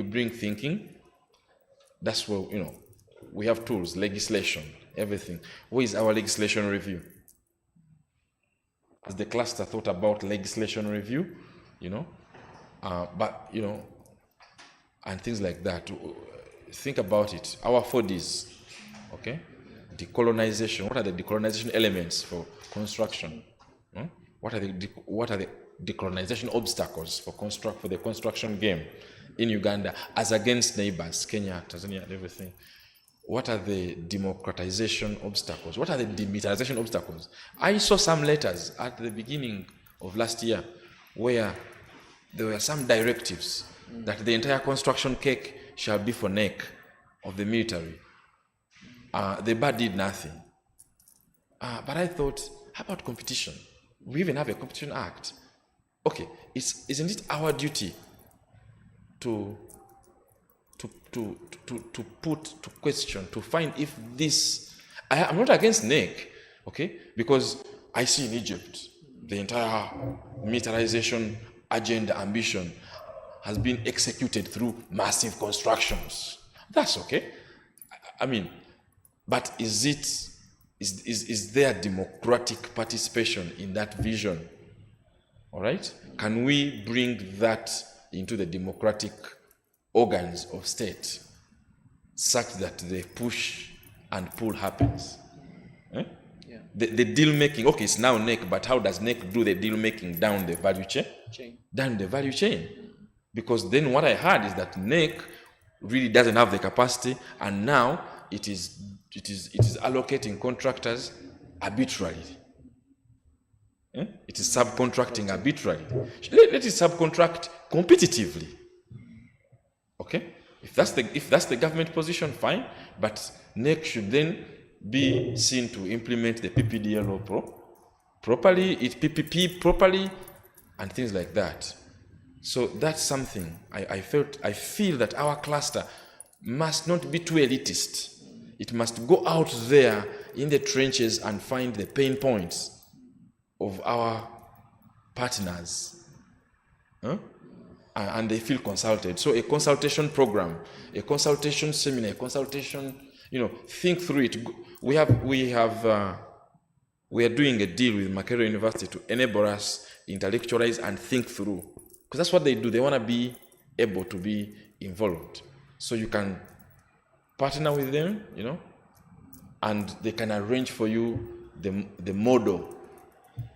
bring thinking? That's where, we have tools, legislation, everything. Where is our legislation review? Has the cluster thought about legislation review? And things like that. Think about it. Our 4Ds, okay? Decolonization. What are the decolonization elements for construction? What are the decolonization obstacles for the construction game in Uganda as against neighbors, Kenya, Tanzania, and everything? What are the democratization obstacles? What are the demilitarization obstacles? I saw some letters at the beginning of last year where there were some directives that the entire construction cake shall be for neck of the military. The BA did nothing. But I thought, how about competition? We even have a competition act. Okay, isn't it our duty to question, to find if this, I'm not against NEC, okay, because I see in Egypt, the entire militarization agenda, ambition has been executed through massive constructions. That's okay. But is there democratic participation in that vision? All right? Can we bring that into the democratic organs of state such that the push and pull happens? Yeah. The deal making, okay, it's now NEC, but how does NEC do the deal making down the value chain? Down the value chain. Because then what I heard is that NEC really doesn't have the capacity, and now it is allocating contractors arbitrarily. It is subcontracting arbitrarily. Let it subcontract competitively. Okay? If that's the government position, fine. But NEC should then be seen to implement the PPDLO properly, PPP properly, and things like that. So that's something I feel that our cluster must not be too elitist. It must go out there in the trenches and find the pain points of our partners. And they feel consulted. So a consultation program, a consultation seminar, a consultation, think through it. We are doing a deal with Makerere University to enable us intellectualize and think through. Because that's what they do. They want to be able to be involved. So you can partner with them, and they can arrange for you the model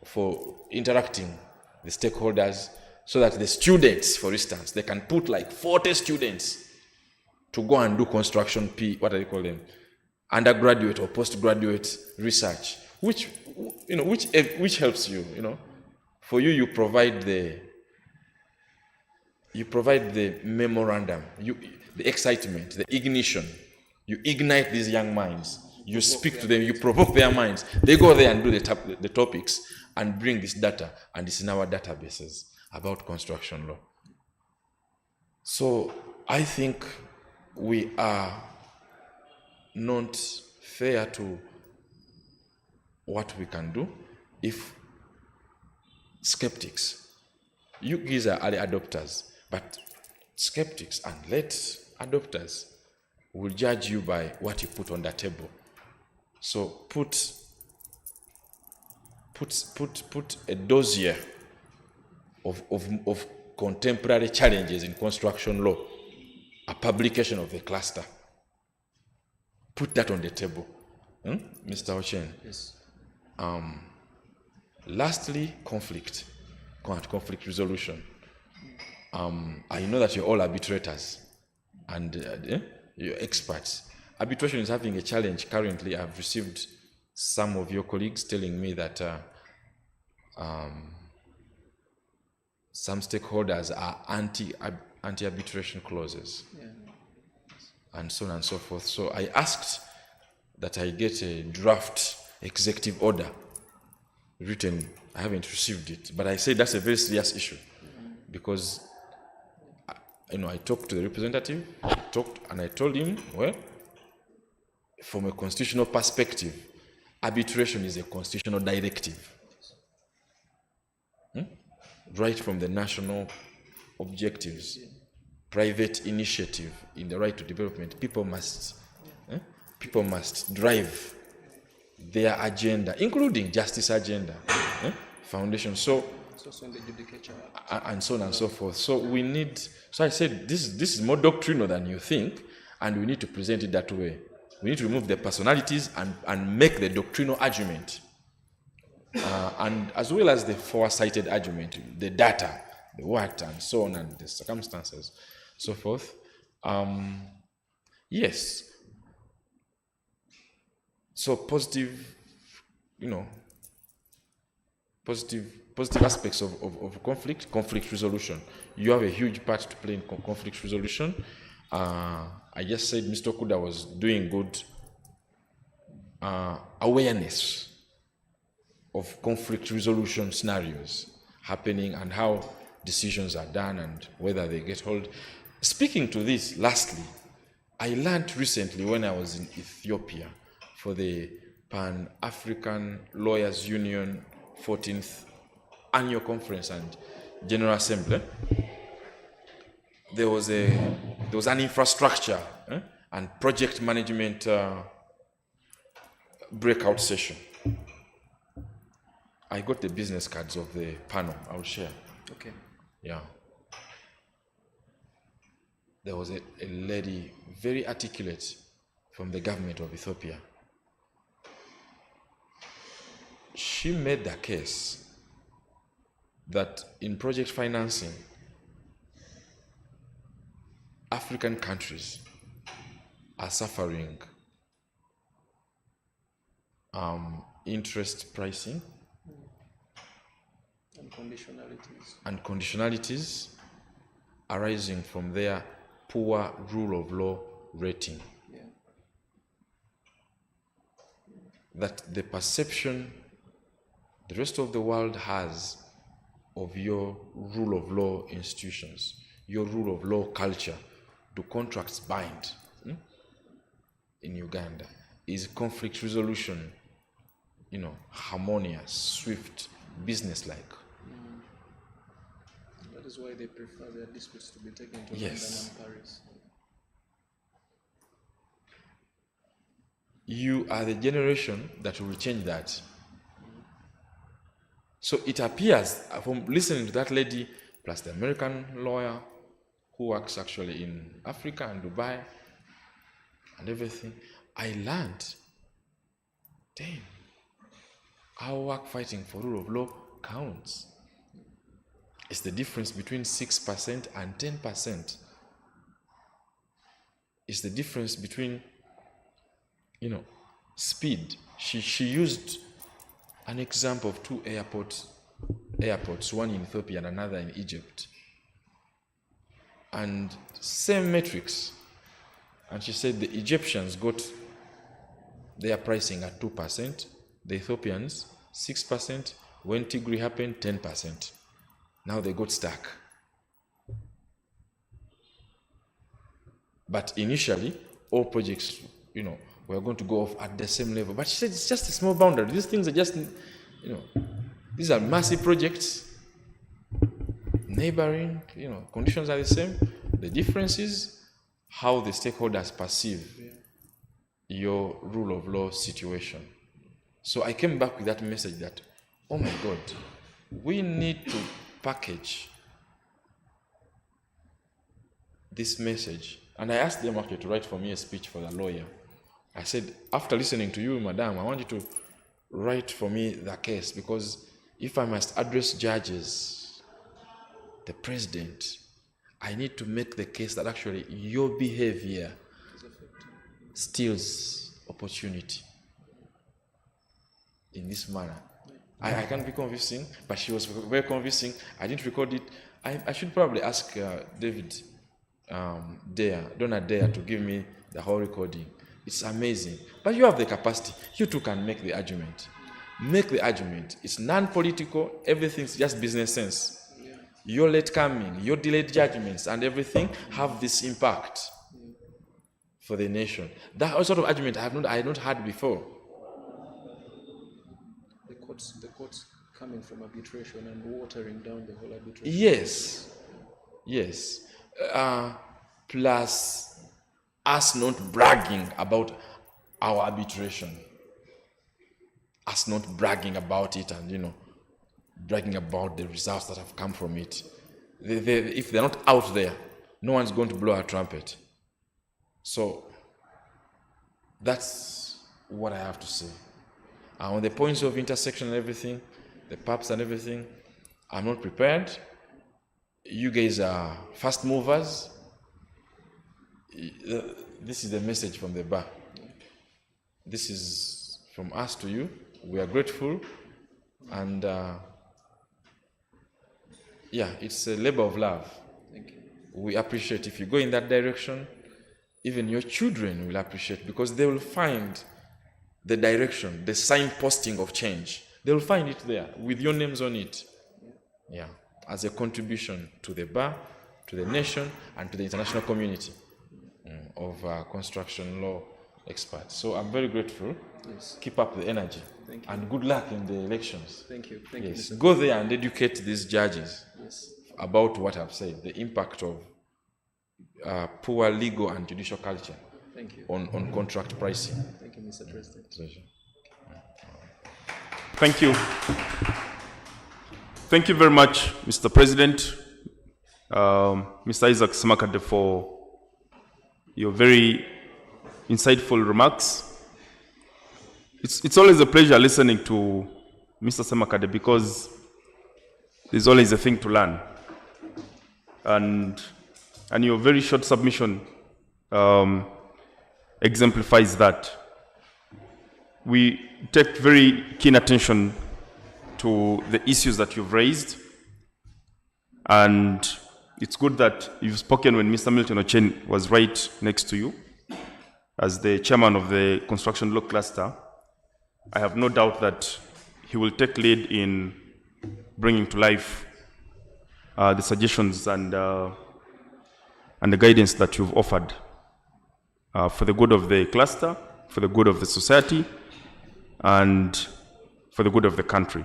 for interacting with the stakeholders, so that the students, for instance, they can put like 40 students to go and do construction what do they call them? Undergraduate or postgraduate research, which helps you, For you provide the memorandum, the excitement, the ignition. You ignite these young minds. You speak to them, you provoke their minds. They go there and do the topics and bring this data, and it's in our databases about construction law. So I think we are not fair to what we can do if skeptics, you guys are early adopters, but skeptics and late adopters will judge you by what you put on the table. So put a dossier of contemporary challenges in construction law, a publication of the cluster. Put that on the table. Mr. Ochen. Yes. Lastly, conflict resolution. I know that you're all arbitrators and you're experts. Arbitration is having a challenge currently. I've received some of your colleagues telling me that some stakeholders are anti-arbitration clauses, and so on and so forth. So I asked that I get a draft executive order written. I haven't received it, but I said that's a very serious issue, because I talked to the representative, and I told him, well, from a constitutional perspective, arbitration is a constitutional directive. Right from the national objectives, private initiative in the right to development, people must drive their agenda, including justice agenda, foundation. So It's also in the Judicature Act. and so on and so forth. So we need. So I said this is more doctrinal than you think, and we need to present it that way. We need to remove the personalities and make the doctrinal argument, and as well as the foresighted argument, the data, the what, and so on, and the circumstances, so forth. Yes. So positive aspects of conflict resolution. You have a huge part to play in conflict resolution. I just said Mr. Kuda was doing good awareness of conflict resolution scenarios happening and how decisions are done and whether they get held. Speaking to this, lastly, I learned recently when I was in Ethiopia for the Pan-African Lawyers Union 14th Annual Conference and General Assembly. There was an infrastructure and project management breakout session. I got the business cards of the panel. I'll share. Okay. Yeah. There was a lady, very articulate, from the government of Ethiopia. She made the case that in project financing, African countries are suffering interest pricing And conditionalities. and conditionalities arising from their poor rule of law rating. Yeah. That the perception the rest of the world has of your rule of law institutions, your rule of law culture, do contracts bind in Uganda? Is conflict resolution, harmonious, swift, business-like? That is why they prefer their disputes to be taken to Yes. London and Paris. You are the generation that will change that. So it appears from listening to that lady, plus the American lawyer who works actually in Africa and Dubai and everything, I learned, damn, our work fighting for rule of law counts. It's the difference between 6% and 10%. It's the difference between, speed. She used an example of two airports, one in Ethiopia and another in Egypt. And same metrics. And she said the Egyptians got their pricing at 2%, the Ethiopians 6%, when Tigray happened 10%. Now they got stuck. But initially, all projects, were going to go off at the same level. But she said it's just a small boundary. These things are just, these are massive projects, neighboring, conditions are the same. The difference is how the stakeholders perceive your rule of law situation. So I came back with that message that, oh my God, we need to package this message. And I asked them actually to write for me a speech for the lawyer. I said, after listening to you, madam, I want you to write for me the case, because if I must address judges, the president, I need to make the case that actually your behavior steals opportunity in this manner. I can't be convincing, but she was very convincing. I didn't record it. I should probably ask David Donald Dare to give me the whole recording. It's amazing. But you have the capacity. You too can make the argument. Make the argument. It's non-political. Everything's just business sense. your late coming, your delayed judgments, and everything have this impact for the nation. That sort of argument I had not heard before. The courts coming from arbitration and watering down the whole arbitration. Yes. Plus us not bragging about our arbitration. Us not bragging about it and, bragging about the results that have come from it. If they're not out there, no one's going to blow a trumpet. So that's what I have to say. On the points of intersection and everything, the PAPs and everything, I'm not prepared. You guys are fast movers. This is the message from the bar. This is from us to you. We are grateful, and it's a labor of love. Thank you. We appreciate if you go in that direction. Even your children will appreciate, because they will find the direction, the signposting of change. They will find it there with your names on it. Yeah, as a contribution to the bar, to the nation, and to the international community of construction law experts. So I'm very grateful. Yes. Keep up the energy. Thank you. And good luck in the elections. Thank you. Thank Yes. you. Go there and educate these judges Yes. about what I've said, the impact of poor legal and judicial culture Thank you. on contract pricing. Thank you, Mr. President. Pleasure. Thank you. Thank you very much, Mr. President, Mr. Isaac Semakade, for your very insightful remarks. It's always a pleasure listening to Mr. Semakade, because there's always a thing to learn. And your very short submission exemplifies that. We take very keen attention to the issues that you've raised, and it's good that you've spoken when Mr. Milton Ochen was right next to you as the chairman of the construction law cluster. I have no doubt that he will take lead in bringing to life the suggestions and the guidance that you've offered for the good of the cluster, for the good of the society, and for the good of the country.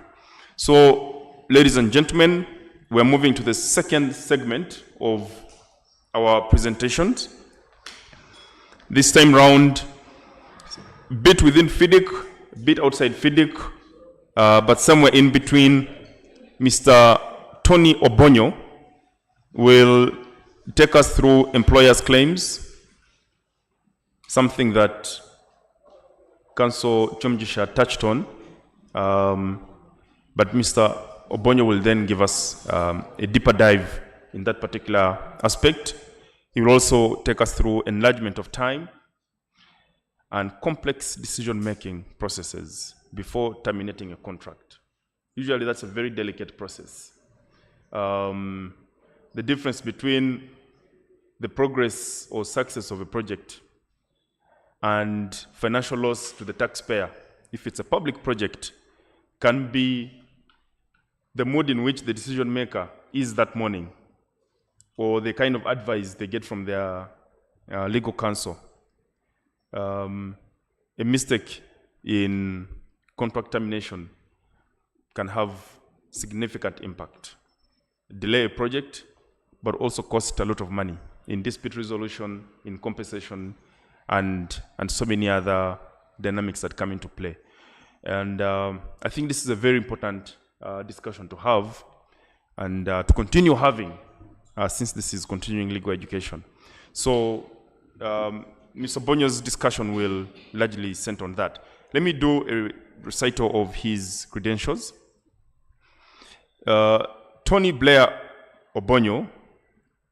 So, ladies and gentlemen, we're moving to the second segment of our presentations. This time round, bit within FIDIC, bit outside FIDIC, but somewhere in between, Mr. Tony Obonyo will take us through employers' claims, something that Council Chomjisha touched on, but Mr. Obonyo will then give us a deeper dive in that particular aspect. He will also take us through enlargement of time and complex decision-making processes before terminating a contract. Usually that's a very delicate process. The difference between the progress or success of a project and financial loss to the taxpayer, if it's a public project, can be the mood in which the decision maker is that morning, or the kind of advice they get from their legal counsel. A mistake in contract termination can have significant impact, delay a project, but also cost a lot of money in dispute resolution, in compensation, and so many other dynamics that come into play. And I think this is a very important discussion to have and to continue having since this is continuing legal education. So Mr. Bonyo's discussion will largely center on that. Let me do a recital of his credentials. Tony Blair Obonyo,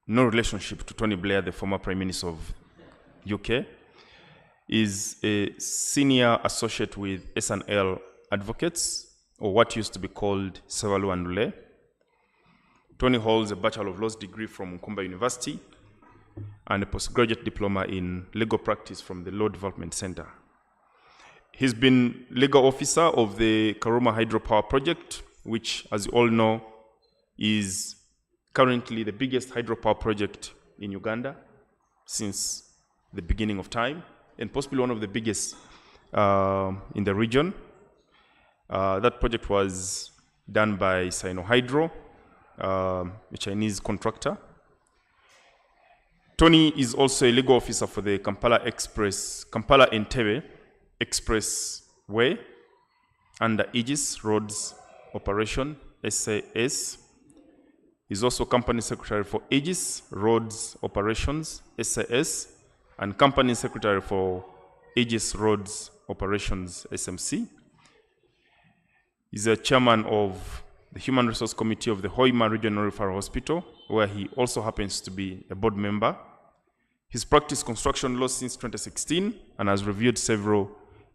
no relationship to Tony Blair, the former Prime Minister of UK, is a senior associate with S&L Advocates, or what used to be called Sewalu and Lule. Tony holds a Bachelor of Laws degree from Nkumba University and a postgraduate diploma in legal practice from the Law Development Center. He's been legal officer of the Karuma Hydropower Project, which, as you all know, is currently the biggest hydropower project in Uganda since the beginning of time, and possibly one of the biggest in the region. That project was done by Sinohydro, a Chinese contractor. Tony is also a legal officer for the Kampala-Entebbe Expressway under Aegis Roads Operation, SAS. He's also company secretary for Aegis Roads Operations, SAS, and company secretary for Aegis Roads Operations, SMC. He's a chairman of the Human Resource Committee of the Hoima Regional Referral Hospital, where he also happens to be a board member. He's practiced construction law since 2016 and has reviewed several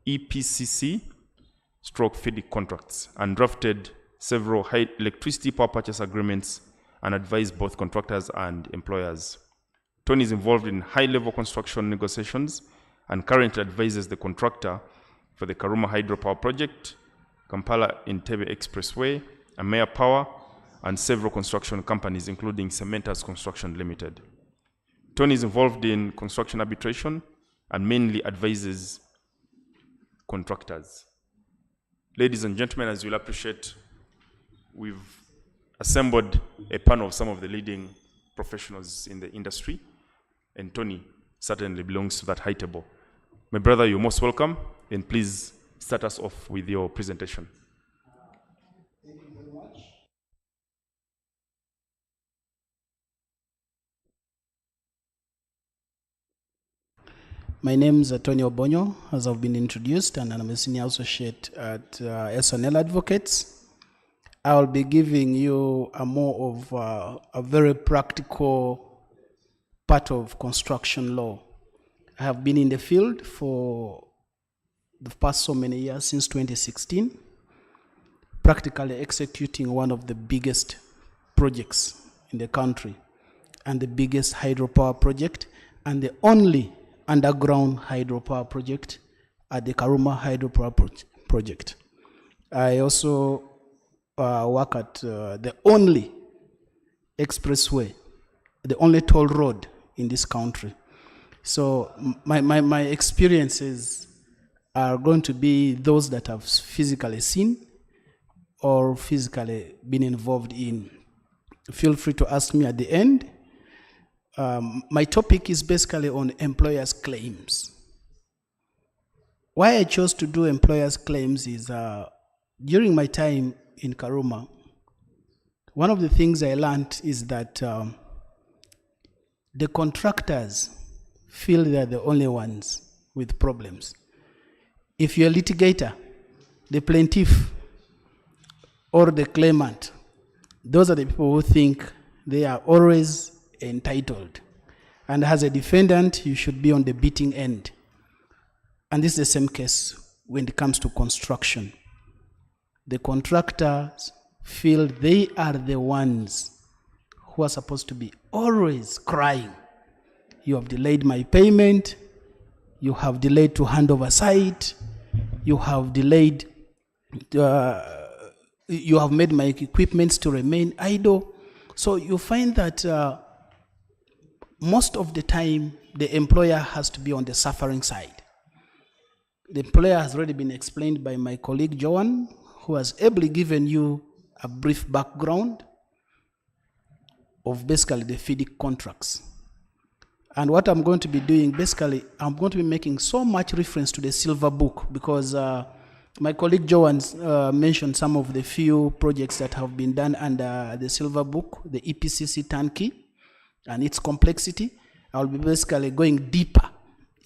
EPCC/FIDIC contracts and drafted several high electricity power purchase agreements and advised both contractors and employers. Tony is involved in high-level construction negotiations and currently advises the contractor for the Karuma Hydropower Project, Kampala-Entebbe Expressway, Amea Power, and several construction companies, including Cementas Construction Limited. Tony is involved in construction arbitration and mainly advises contractors. Ladies and gentlemen, as you'll appreciate, we've assembled a panel of some of the leading professionals in the industry, and Tony certainly belongs to that high table. My brother, you're most welcome, and please start us off with your presentation. Thank you very much. My name is Tony Obonyo, as I've been introduced, and I'm a senior associate at SNL Advocates. I'll be giving you a more of a very practical part of construction law. I have been in the field for the past so many years, since 2016, practically executing one of the biggest projects in the country and the biggest hydropower project and the only underground hydropower project at the Karuma Hydropower Project. I also work at the only expressway, the only toll road in this country. So my experiences are going to be those that I've physically seen or physically been involved in. Feel free to ask me at the end. My topic is basically on employers' claims. Why I chose to do employers' claims is during my time in Karuma, one of the things I learned is that the contractors feel they're the only ones with problems. If you're a litigator, the plaintiff or the claimant, those are the people who think they are always entitled. And as a defendant, you should be on the beating end. And this is the same case when it comes to construction. The contractors feel they are the ones who are supposed to be always crying. You have delayed my payment. You have delayed to hand over site. You have delayed, you have made my equipments to remain idle. So you find that most of the time, the employer has to be on the suffering side. The employer has already been explained by my colleague Joan, who has ably given you a brief background of basically the FIDIC contracts. And what I'm going to be doing, basically, I'm going to be making so much reference to the Silver Book because my colleague Joan mentioned some of the few projects that have been done under the Silver Book, the EPCC turnkey, and its complexity. I'll be basically going deeper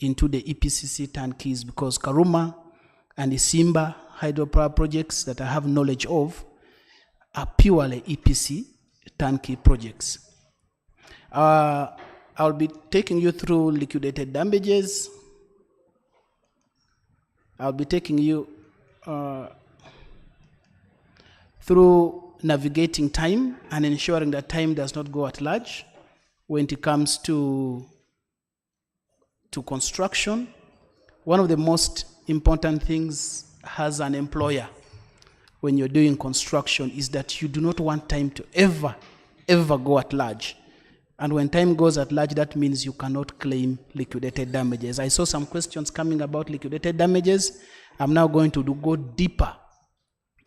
into the EPCC turnkeys because Karuma and the Simba hydropower projects that I have knowledge of are purely EPC turnkey projects. I'll be taking you through liquidated damages. I'll be taking you through navigating time and ensuring that time does not go at large when it comes to construction. One of the most important things as an employer when you're doing construction is that you do not want time to ever ever go at large. And when time goes at large, that means you cannot claim liquidated damages. I saw some questions coming about liquidated damages. I'm now going to go deeper.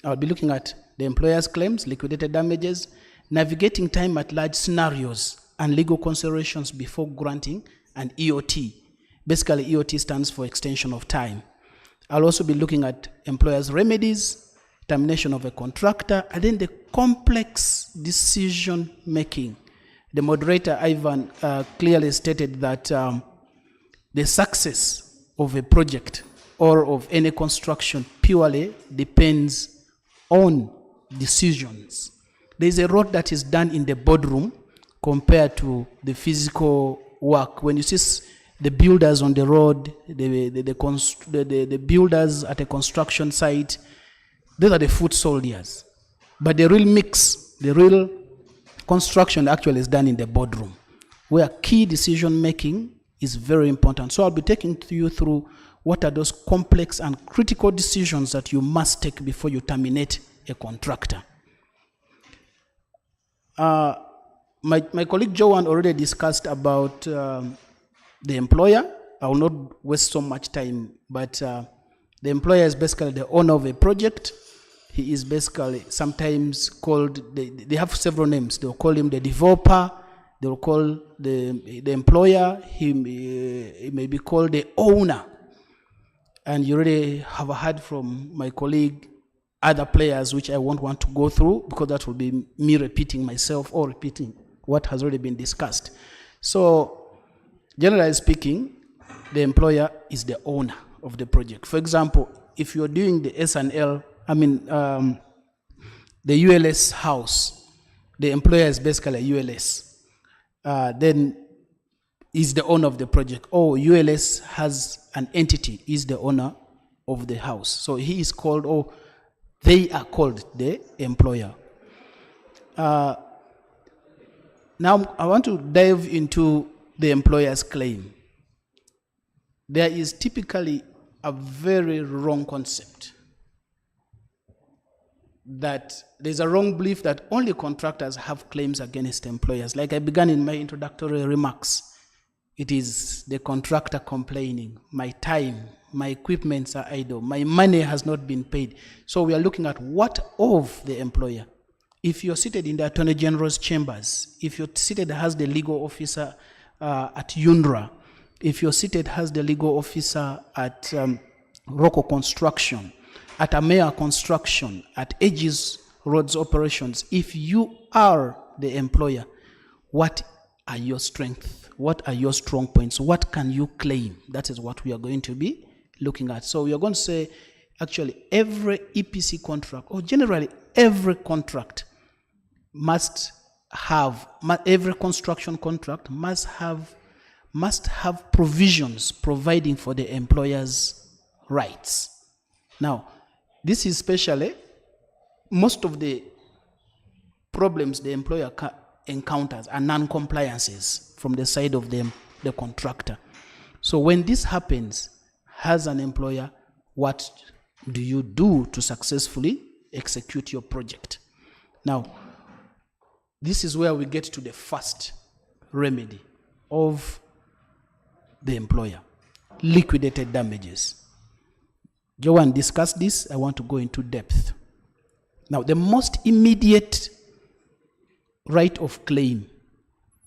I'll be looking at the employer's claims, liquidated damages, navigating time at large scenarios, and legal considerations before granting an EOT. Basically, EOT stands for extension of time. I'll also be looking at employer's remedies, termination of a contractor, and then the complex decision making. The moderator, Ivan, clearly stated that the success of a project or of any construction purely depends on decisions. There's a lot that is done in the boardroom compared to the physical work. When you see the builders on the road, the builders at a construction site, those are the foot soldiers. But the real mix, the real construction actually is done in the boardroom, where key decision making is very important. So I'll be taking you through what are those complex and critical decisions that you must take before you terminate a contractor. My colleague Joanne already discussed about the employer. I will not waste so much time, but the employer is basically the owner of a project. He is basically sometimes called, they have several names. They'll call him the developer, they'll call the employer, he may be called the owner. And you already have heard from my colleague other players, which I won't want to go through because that will be me repeating myself or repeating what has already been discussed. So, generally speaking, the employer is the owner of the project. For example, if you're doing the S&L, the ULS house, the employer is basically a ULS. Then is the owner of the project. Or ULS has an entity, is the owner of the house. So he is called, or they are called the employer. Now I want to dive into the employer's claim. There is typically a very wrong concept that there's a wrong belief that only contractors have claims against employers. Like I began in my introductory remarks, it is the contractor complaining, my time, my equipments are idle, my money has not been paid. So we are looking at what of the employer. If you're seated in the Attorney General's chambers, if you're seated as the legal officer at UNRWA, if you're seated as the legal officer at Rocco Construction, at Amea Construction, at Aegis Roads Operations, if you are the employer, what are your strengths? What are your strong points? What can you claim? That is what we are going to be looking at. So we are going to say, actually, every EPC contract, or generally every contract, every construction contract must have provisions providing for the employer's rights. Now, this is especially most of the problems the employer encounters are non-compliances from the side of the contractor. So when this happens, as an employer, what do you do to successfully execute your project? Now, this is where we get to the first remedy of the employer, liquidated damages. Joanne discussed this. I want to go into depth. Now, the most immediate right of claim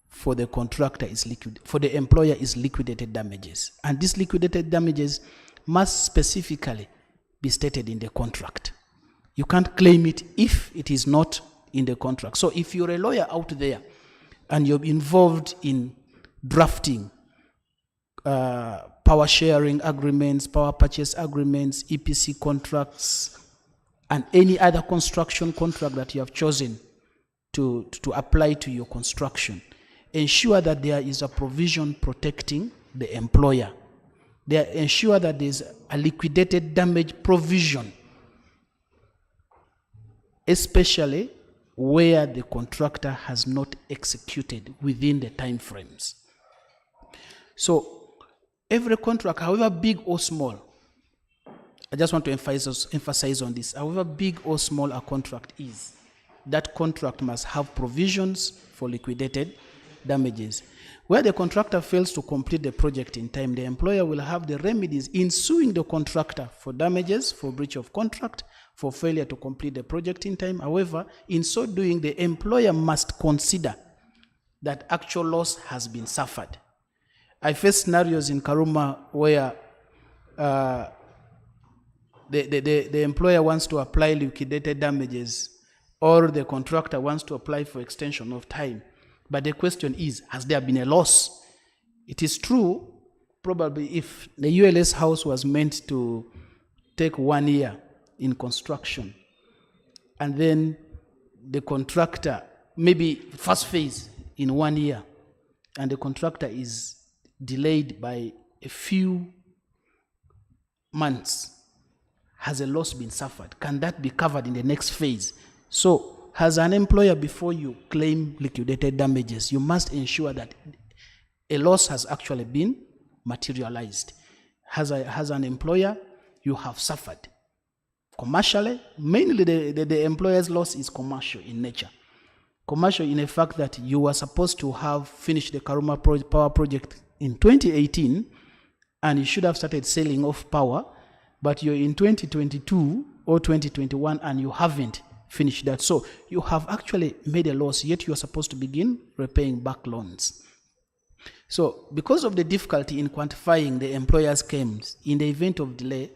for the contractor is for the employer is liquidated damages. And these liquidated damages must specifically be stated in the contract. You can't claim it if it is not in the contract. So if you're a lawyer out there and you're involved in drafting power sharing agreements, power purchase agreements, EPC contracts, and any other construction contract that you have chosen to apply to your construction, ensure that there is a provision protecting the employer. Ensure that there is a liquidated damage provision, especially where the contractor has not executed within the time frames. So every contract, however big or small, I just want to emphasize on this, however big or small a contract is, that contract must have provisions for liquidated damages. Where the contractor fails to complete the project in time, the employer will have the remedies in suing the contractor for damages, for breach of contract, for failure to complete the project in time. However, in so doing, the employer must consider that actual loss has been suffered. I faced scenarios in Karuma where the employer wants to apply liquidated damages, or the contractor wants to apply for extension of time. But the question is, has there been a loss? It is true, probably if the ULS house was meant to take 1 year in construction, and then the contractor, maybe first phase in 1 year, and the contractor is delayed by a few months, has a loss been suffered? Can that be covered in the next phase? So, as an employer, before you claim liquidated damages, you must ensure that a loss has actually been materialized. As an employer, you have suffered. Commercially, mainly the employer's loss is commercial in nature. Commercial in the fact that you were supposed to have finished the Karuma power project in 2018, and you should have started selling off power, but you're in 2022 or 2021 and you haven't finished that. So you have actually made a loss, yet you are supposed to begin repaying back loans. So because of the difficulty in quantifying the employer's claims, in the event of delay,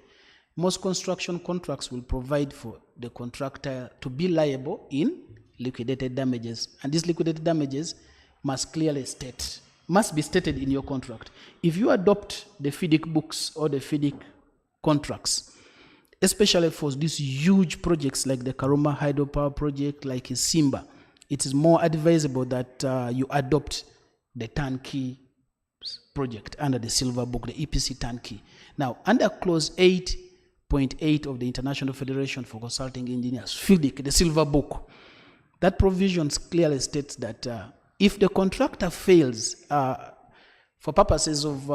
most construction contracts will provide for the contractor to be liable in liquidated damages. And these liquidated damages must be stated in your contract. If you adopt the FIDIC books or the FIDIC contracts, especially for these huge projects like the Karuma hydropower project, like Simba, it is more advisable that you adopt the turnkey project under the Silver Book, the EPC turnkey. Now, under clause 8.8 of the International Federation for Consulting Engineers, FIDIC, the Silver Book, that provision clearly states that if the contractor fails, for purposes of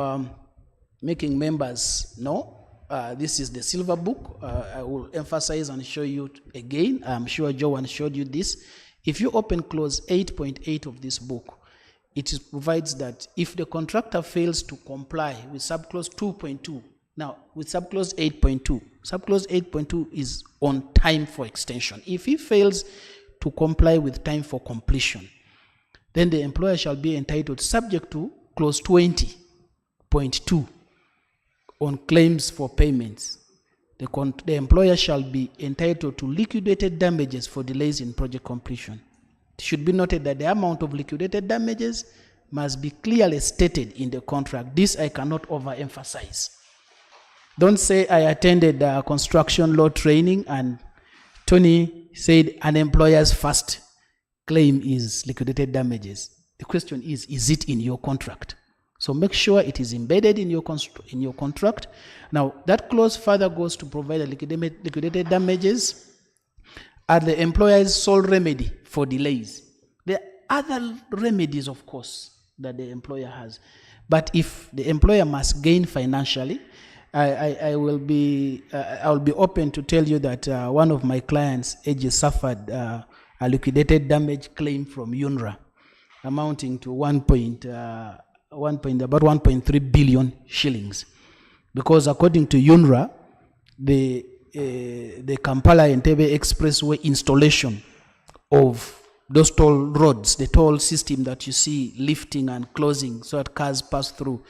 making members know, this is the Silver Book. I will emphasize and show you again. I'm sure Joan showed you this. If you open clause 8.8 of this book, it provides that if the contractor fails to comply with subclause 2.2, now with subclause 8.2 is on time for extension. If he fails to comply with time for completion, then the employer shall be entitled, subject to clause 20.2, on claims for payments. The employer shall be entitled to liquidated damages for delays in project completion. It should be noted that the amount of liquidated damages must be clearly stated in the contract. This I cannot overemphasize. Don't say I attended construction law training and Tony said an employer's first claim is liquidated damages. The question is it in your contract? So make sure it is embedded in your contract. Now, that clause further goes to provide a liquidated damages as the employer's sole remedy for delays. There are other remedies, of course, that the employer has. But if the employer must gain financially, I will be open to tell you that one of my clients, AG, suffered a liquidated damage claim from UNRWA amounting to about 1.3 billion shillings, because according to UNRWA, the Kampala-Entebbe Expressway installation of those toll roads, the toll system that you see lifting and closing so that cars pass through,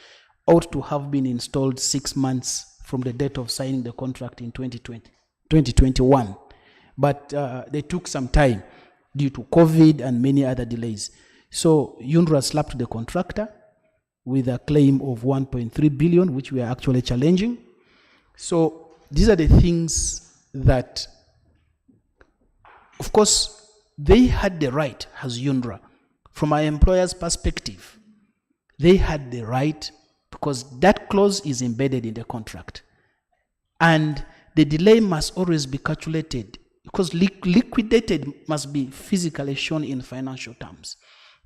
ought to have been installed 6 months from the date of signing the contract in 2021. But they took some time due to COVID and many other delays. So UNRWA slapped the contractor with a claim of 1.3 billion, which we are actually challenging. So these are the things that, of course, they had the right as UNRWA. From our employer's perspective, they had the right because that clause is embedded in the contract. And the delay must always be calculated because liquidated must be physically shown in financial terms,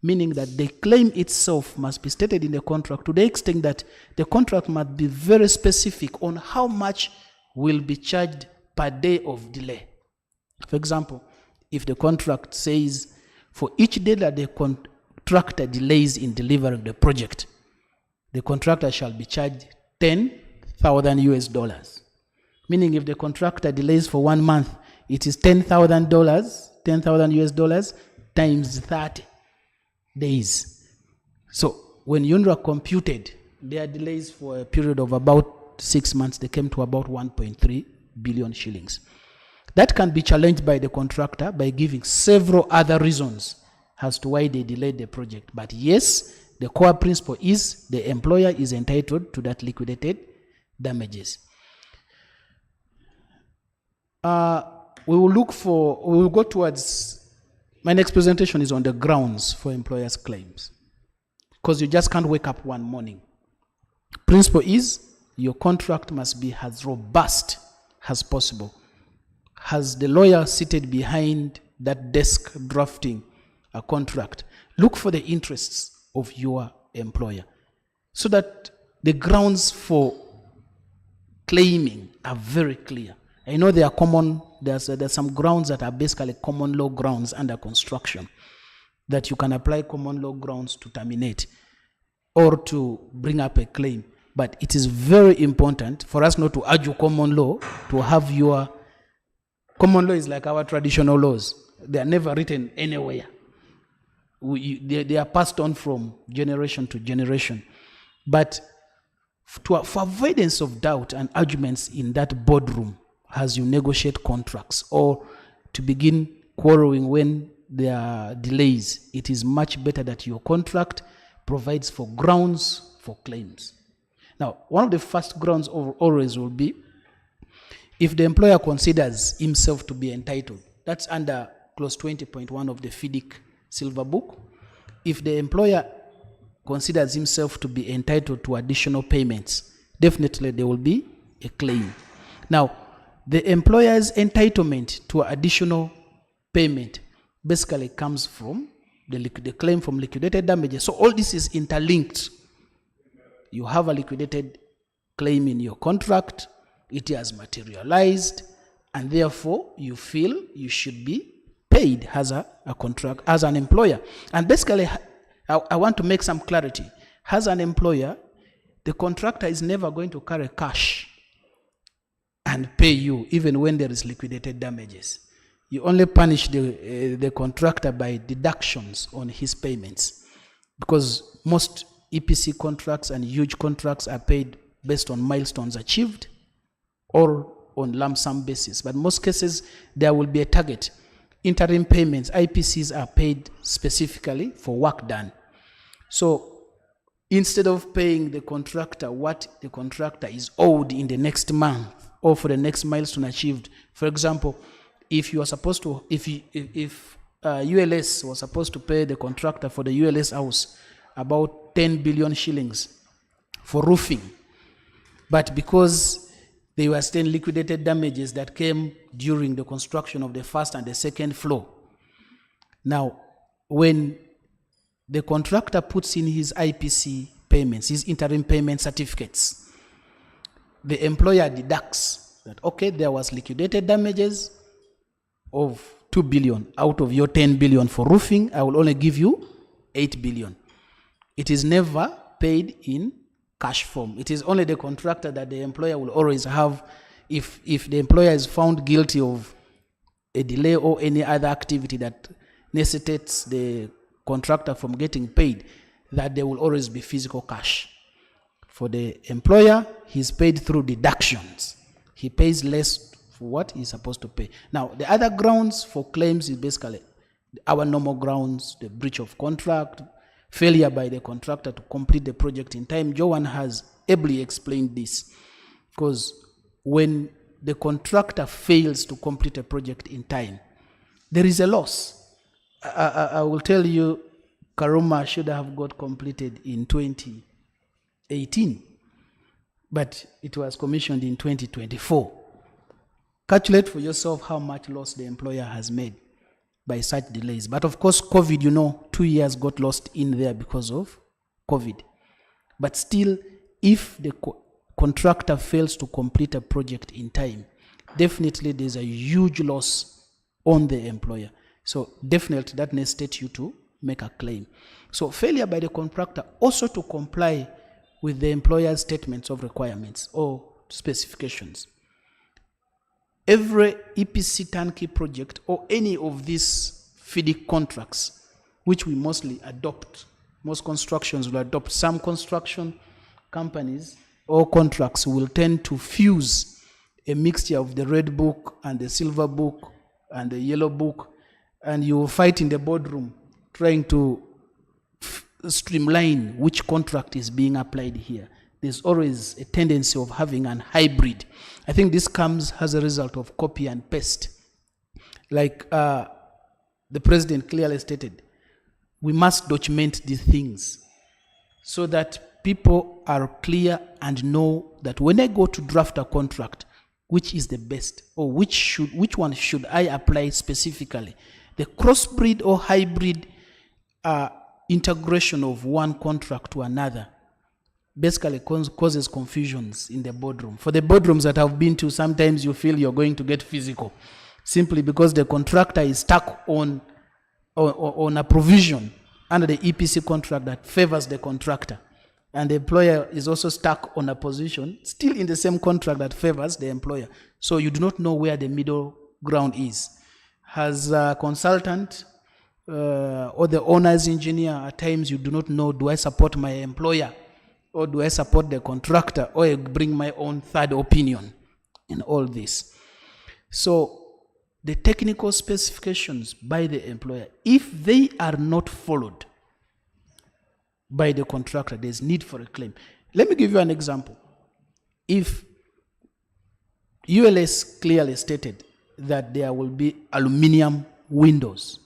meaning that the claim itself must be stated in the contract to the extent that the contract must be very specific on how much will be charged per day of delay. For example, if the contract says for each day that the contractor delays in delivering the project, the contractor shall be charged $10,000. Meaning if the contractor delays for 1 month, it is $10,000, $10,000 times 30 days. So when UNRWA computed their delays for a period of about 6 months, they came to about 1.3 billion shillings. That can be challenged by the contractor by giving several other reasons as to why they delayed the project. But yes, the core principle is the employer is entitled to that liquidated damages. We will go towards, my next presentation is on the grounds for employers' claims. Because you just can't wake up one morning. Principle is your contract must be as robust as possible. Has the lawyer seated behind that desk drafting a contract, look for the interests of your employer so that the grounds for claiming are very clear. I know there are there's some grounds that are basically common law grounds under construction that you can apply common law grounds to terminate or to bring up a claim. But it is very important for us not to argue common law, to have your common law is like our traditional laws. They are never written anywhere. They are passed on from generation to generation. But for avoidance of doubt and arguments in that boardroom as you negotiate contracts or to begin quarreling when there are delays, it is much better that your contract provides for grounds for claims. Now, one of the first grounds always will be if the employer considers himself to be entitled. That's under clause 20.1 of the FIDIC Silver Book. If the employer considers himself to be entitled to additional payments, definitely there will be a claim. Now, the employer's entitlement to additional payment basically comes from the claim from liquidated damages. So all this is interlinked. You have a liquidated claim in your contract, it has materialized, and therefore you feel you should be paid as a contract, as an employer. And basically, I want to make some clarity. As an employer, the contractor is never going to carry cash and pay you even when there is liquidated damages. You only punish the contractor by deductions on his payments, because most EPC contracts and huge contracts are paid based on milestones achieved or on lump sum basis. But most cases, there will be a target. Interim payments, IPCs are paid specifically for work done. So instead of paying the contractor what the contractor is owed in the next month or for the next milestone achieved, for example, if you are supposed to, if ULS was supposed to pay the contractor for the ULS house about 10 billion shillings for roofing, but because they were still liquidated damages that came during the construction of the first and the second floor. Now, when the contractor puts in his IPC payments, his interim payment certificates, the employer deducts that, okay, there was liquidated damages of 2 billion. Out of your 10 billion for roofing, I will only give you 8 billion. It is never paid in cash form. It is only the contractor that the employer will always have. If the employer is found guilty of a delay or any other activity that necessitates the contractor from getting paid, that there will always be physical cash. For the employer, he's paid through deductions. He pays less for what he's supposed to pay. Now, the other grounds for claims is basically our normal grounds, the breach of contract, failure by the contractor to complete the project in time. Joan has ably explained this, because when the contractor fails to complete a project in time, there is a loss. I will tell you, Karuma should have got completed in 2018, but it was commissioned in 2024. Calculate for yourself how much loss the employer has made by such delays. But of course, COVID, 2 years got lost in there because of COVID. But still, if the contractor fails to complete a project in time, definitely there's a huge loss on the employer. So definitely that necessitates you to make a claim. So failure by the contractor also to comply with the employer's statements of requirements or specifications. Every EPC turnkey project or any of these FIDIC contracts, which we mostly adopt, most constructions will adopt. Some construction companies or contracts will tend to fuse a mixture of the red book and the silver book and the yellow book, and you will fight in the boardroom trying to streamline which contract is being applied here. There's always a tendency of having an hybrid. I think this comes as a result of copy and paste. Like the president clearly stated, we must document these things so that people are clear and know that when I go to draft a contract, which is the best, or which one should I apply specifically? The crossbreed or hybrid integration of one contract to another basically causes confusions in the boardroom. For the boardrooms that I've been to, sometimes you feel you're going to get physical, simply because the contractor is stuck on a provision under the EPC contract that favors the contractor, and the employer is also stuck on a position still in the same contract that favors the employer. So you do not know where the middle ground is. As a consultant or the owner's engineer, at times you do not know, do I support my employer or do I support the contractor, or I bring my own third opinion in all this? So the technical specifications by the employer, if they are not followed by the contractor, there's need for a claim. Let me give you an example. If ULS clearly stated that there will be aluminum windows,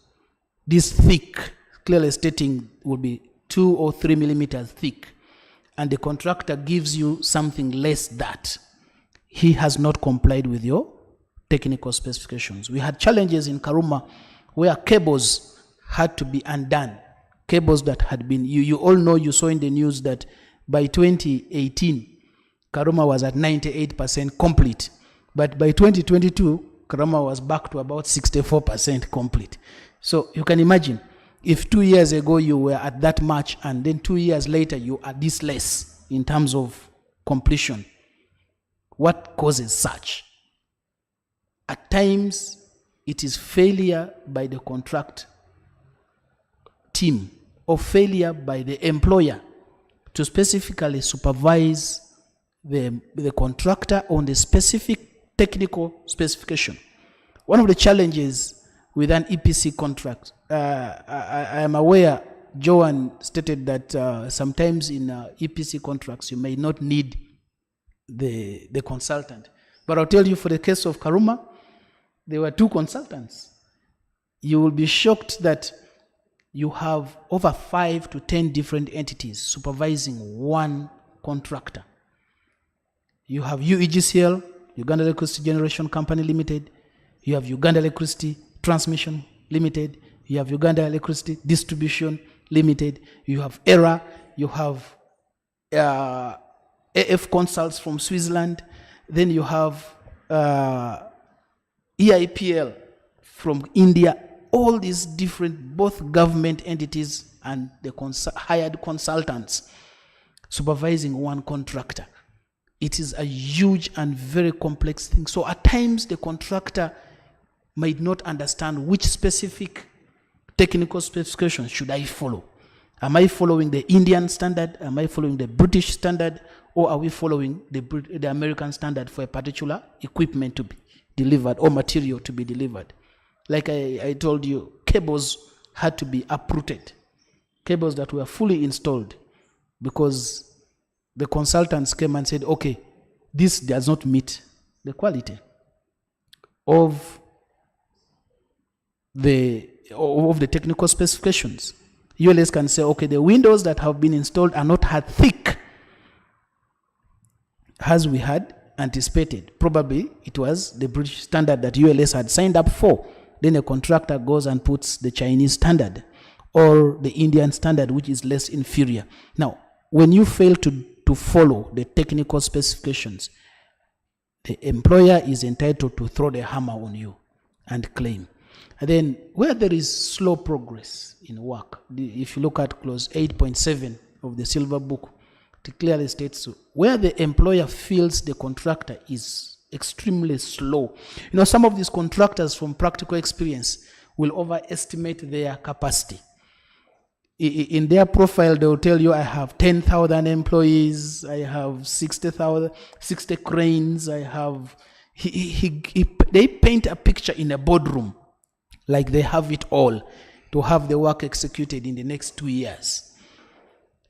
this thick, clearly stating will be 2 or 3 millimeters thick, and the contractor gives you something less that, he has not complied with your technical specifications. We had challenges in Karuma where cables had to be undone. Cables that had been, you all know, you saw in the news that by 2018, Karuma was at 98% complete. But by 2022, Karuma was back to about 64% complete. So you can imagine, if 2 years ago you were at that much, and then 2 years later you are this less in terms of completion, what causes such? At times, it is failure by the contract team or failure by the employer to specifically supervise the contractor on the specific technical specification. One of the challenges with an EPC contract, I am aware, Joan stated that sometimes in EPC contracts you may not need the consultant. But I'll tell you, for the case of Karuma, there were 2 consultants. You will be shocked that you have over 5 to 10 different entities supervising one contractor. You have UEGCL, Uganda Electricity Generation Company Limited. You have Uganda Electricity Transmission Limited. You have Uganda Electricity Distribution Limited. You have ERA. You have AF Consults from Switzerland. Then you have EIPL from India. All these different, both government entities and the hired consultants supervising one contractor. It is a huge and very complex thing. So at times the contractor might not understand which specific technical specification should I follow. Am I following the Indian standard? Am I following the British standard? Or are we following the American standard for a particular equipment to be delivered or material to be delivered? Like I told you, cables had to be uprooted. Cables that were fully installed, because the consultants came and said, okay, this does not meet the quality of the technical specifications. ULS can say, okay, the windows that have been installed are not as thick as we had anticipated. Probably it was the British standard that ULS had signed up for. Then a contractor goes and puts the Chinese standard or the Indian standard, which is less inferior. Now, when you fail to follow the technical specifications, the employer is entitled to throw the hammer on you and claim. And then where there is slow progress in work, if you look at clause 8.7 of the Silver Book, it clearly states so. Where the employer feels the contractor is extremely slow. You know, some of these contractors from practical experience will overestimate their capacity. In their profile, they will tell you, I have 10,000 employees, I have 60 cranes, I have... they paint a picture in a boardroom like they have it all to have the work executed in the next 2 years.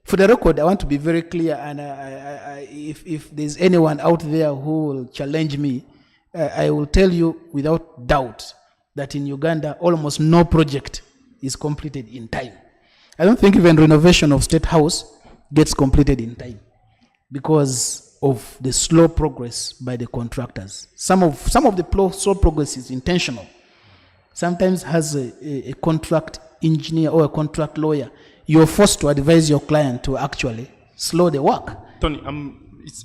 For the record, I want to be very clear, and if there's anyone out there who will challenge me, I will tell you without doubt that in Uganda, almost no project is completed in time. I don't think even renovation of State House gets completed in time because of the slow progress by the contractors. Some of the slow progress is intentional. Sometimes has a contract engineer or a contract lawyer, you're forced to advise your client to actually slow the work. Tony,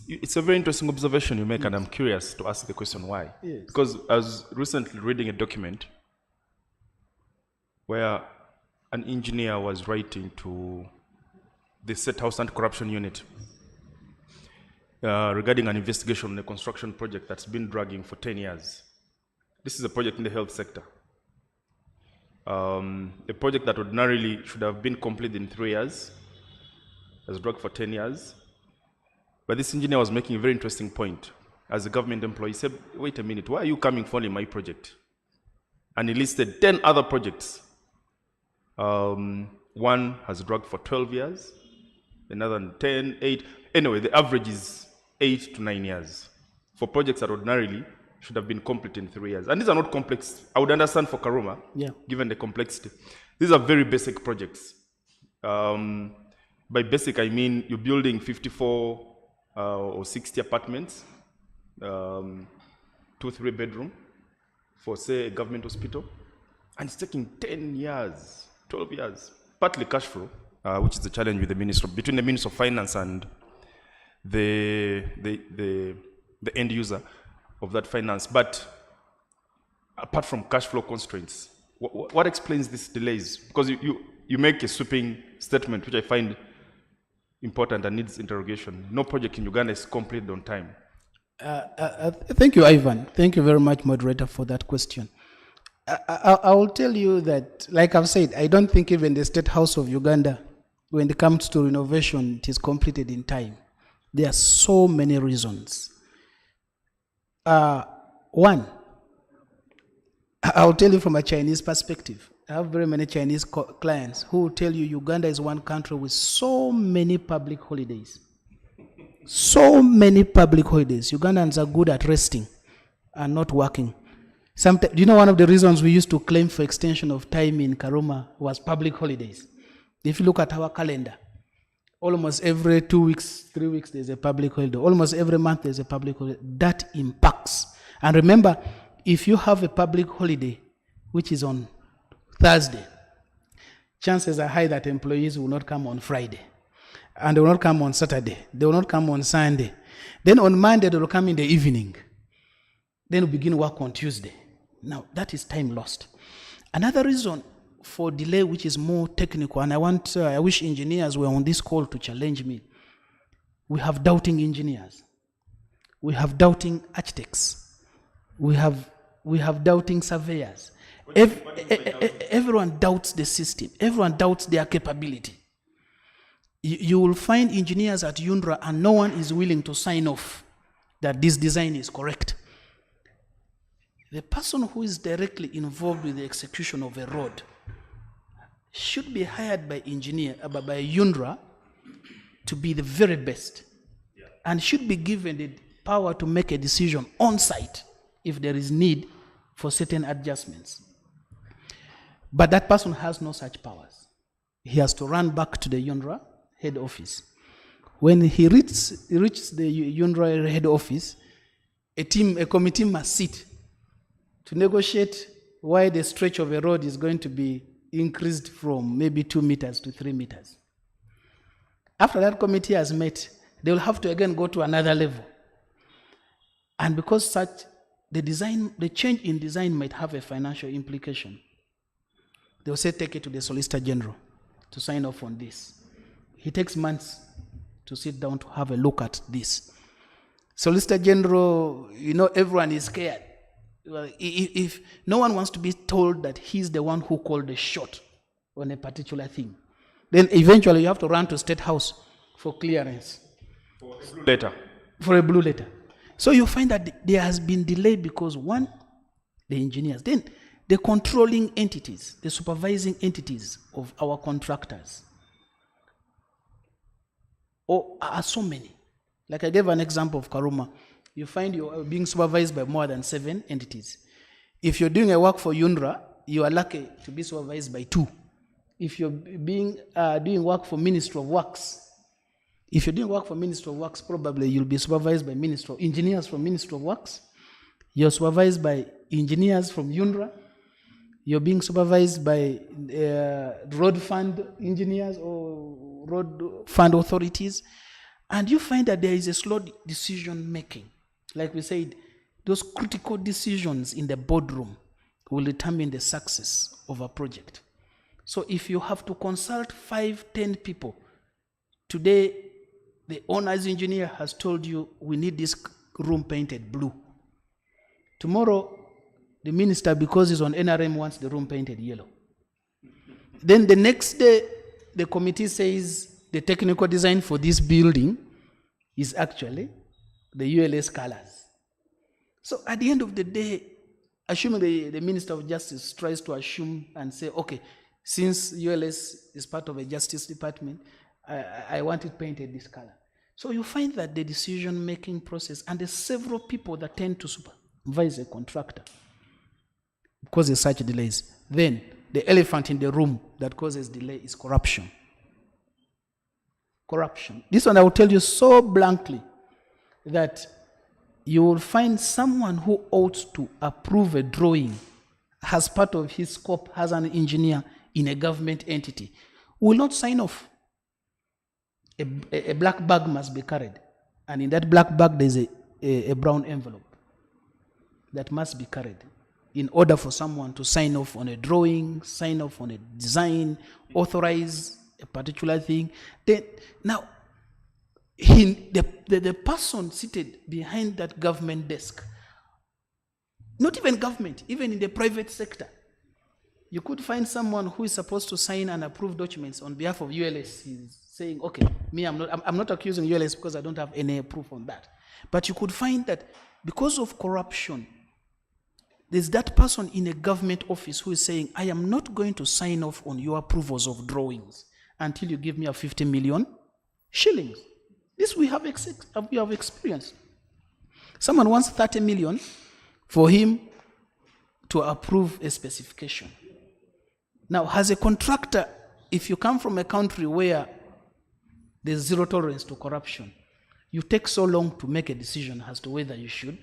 it's a very interesting observation you make, and I'm curious to ask the question why. Yes. Because I was recently reading a document where an engineer was writing to the State House Anti-Corruption Unit regarding an investigation on a construction project that's been dragging for 10 years. This is a project in the health sector. A project that ordinarily should have been completed in 3 years has dragged for 10 years. But this engineer was making a very interesting point. As a government employee, he said, wait a minute, why are you coming for only my project? And he listed 10 other projects. One has dragged for 12 years, another 10, 8. Anyway, the average is 8 to 9 years for projects that ordinarily should have been complete in 3 years. And these are not complex. I would understand for Karuma, given the complexity. These are very basic projects. By basic, I mean you're building 54 or 60 apartments, 2-3 bedroom for, say, a government hospital. And it's taking 10 years, 12 years, partly cash flow, which is the challenge with between the Minister of Finance and the end user of that finance. But apart from cash flow constraints, what explains these delays? Because you make a sweeping statement, which I find important and needs interrogation. No project in Uganda is completed on time. Thank you, Ivan. Thank you very much, moderator, for that question. I will tell you that, like I've said, I don't think even the State House of Uganda, when it comes to renovation, it is completed in time. There are so many reasons. One, I'll tell you from a Chinese perspective. I have very many Chinese clients who will tell you Uganda is one country with so many public holidays. So many public holidays. Ugandans are good at resting and not working. Do you know one of the reasons we used to claim for extension of time in Karuma was public holidays? If you look at our calendar, almost every 2 weeks, 3 weeks, there's a public holiday. Almost every month, there's a public holiday. That impacts. And remember, if you have a public holiday, which is on Thursday, chances are high that employees will not come on Friday. And they will not come on Saturday. They will not come on Sunday. Then on Monday, they will come in the evening. Then we begin work on Tuesday. Now, that is time lost. Another reason for delay, which is more technical, and I wish engineers were on this call to challenge me. We have doubting engineers. We have doubting architects. We have doubting surveyors. Everyone doubts the system. Everyone doubts their capability. You will find engineers at UNRWA and no one is willing to sign off that this design is correct. The person who is directly involved with the execution of a road should be hired by by UNRWA to be the very best, and should be given the power to make a decision on site if there is need for certain adjustments. But that person has no such powers. He has to run back to the UNRWA head office. When he reaches the UNRWA head office, a committee must sit to negotiate why the stretch of a road is going to be increased from maybe 2 meters to 3 meters. After that committee has met, they will have to again go to another level. And because the change in design might have a financial implication, they'll say take it to the Solicitor General to sign off on this. He takes months to sit down to have a look at this. Solicitor General, everyone is scared. Well, if no one wants to be told that he's the one who called the shot on a particular thing, then eventually you have to run to State House for clearance. For a blue letter. So you find that there has been delay because one, the engineers, then the controlling entities, the supervising entities of our contractors, are so many. Like I gave an example of Karuma. You find you're being supervised by more than 7 entities. If you're doing a work for UNRWA, you are lucky to be supervised by 2. If you're doing work for Ministry of Works, probably you'll be supervised by engineers from Ministry of Works. You're supervised by engineers from UNRWA. You're being supervised by road fund engineers or road fund authorities. And you find that there is a slow decision making. Like we said, those critical decisions in the boardroom will determine the success of a project. So if you have to consult 5-10 people, today the owner's engineer has told you we need this room painted blue. Tomorrow, the minister, because he's on NRM, wants the room painted yellow. Then the next day, the committee says the technical design for this building is actually the ULS colors. So at the end of the day, assuming the Minister of Justice tries to assume and say, okay, since ULS is part of a justice department, I want it painted this color. So you find that the decision-making process, and there's several people that tend to supervise a contractor because there's such delays. Then the elephant in the room that causes delay is corruption. Corruption. This one I will tell you so blankly that you will find someone who ought to approve a drawing as part of his scope as an engineer in a government entity will not sign off. A black bag must be carried, and in that black bag there's a brown envelope that must be carried in order for someone to sign off on a drawing, sign off on a design, authorize a particular thing. Then now the person seated behind that government desk, not even government, even in the private sector, you could find someone who is supposed to sign and approve documents on behalf of ULS. He's saying, okay, I'm not accusing ULS because I don't have any proof on that. But you could find that because of corruption, there's that person in a government office who is saying, I am not going to sign off on your approvals of drawings until you give me a 50 million shillings. This we have experienced. Someone wants 30 million for him to approve a specification. Now, as a contractor, if you come from a country where there's zero tolerance to corruption, you take so long to make a decision as to whether you should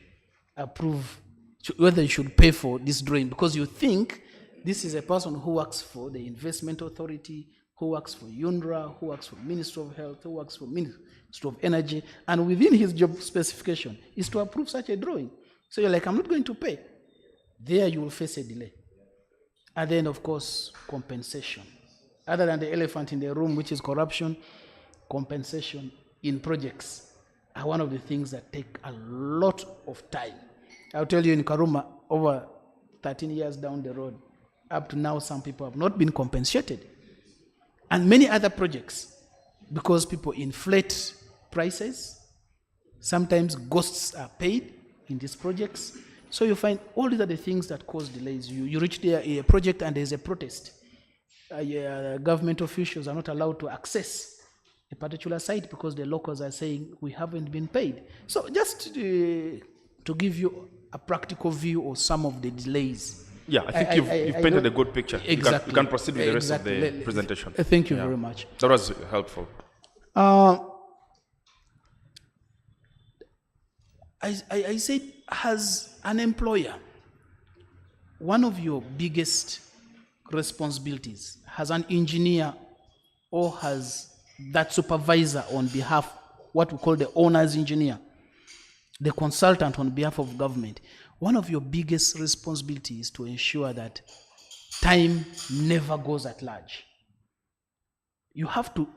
approve, whether you should pay for this drawing, because you think this is a person who works for the investment authority, who works for UNRWA, who works for Ministry of Health, who works for Ministry of Energy, and within his job specification is to approve such a drawing. So you're like, I'm not going to pay. There you will face a delay. And then, of course, compensation. Other than the elephant in the room, which is corruption, compensation in projects are one of the things that take a lot of time. I'll tell you, in Karuma, over 13 years down the road, up to now, some people have not been compensated. And many other projects, because people inflate prices, sometimes ghosts are paid in these projects. So you find all these are the things that cause delays. You reach a project and there's a protest. Government officials are not allowed to access a particular site because the locals are saying we haven't been paid. So just to give you a practical view of some of the delays. Yeah, I think you've painted a good picture. Exactly. You can proceed with the rest of the presentation. Thank you very much. That was helpful. I said, as an employer, one of your biggest responsibilities as an engineer or as that supervisor on behalf, what we call the owner's engineer, the consultant on behalf of government, one of your biggest responsibilities is to ensure that time never goes at large. You have to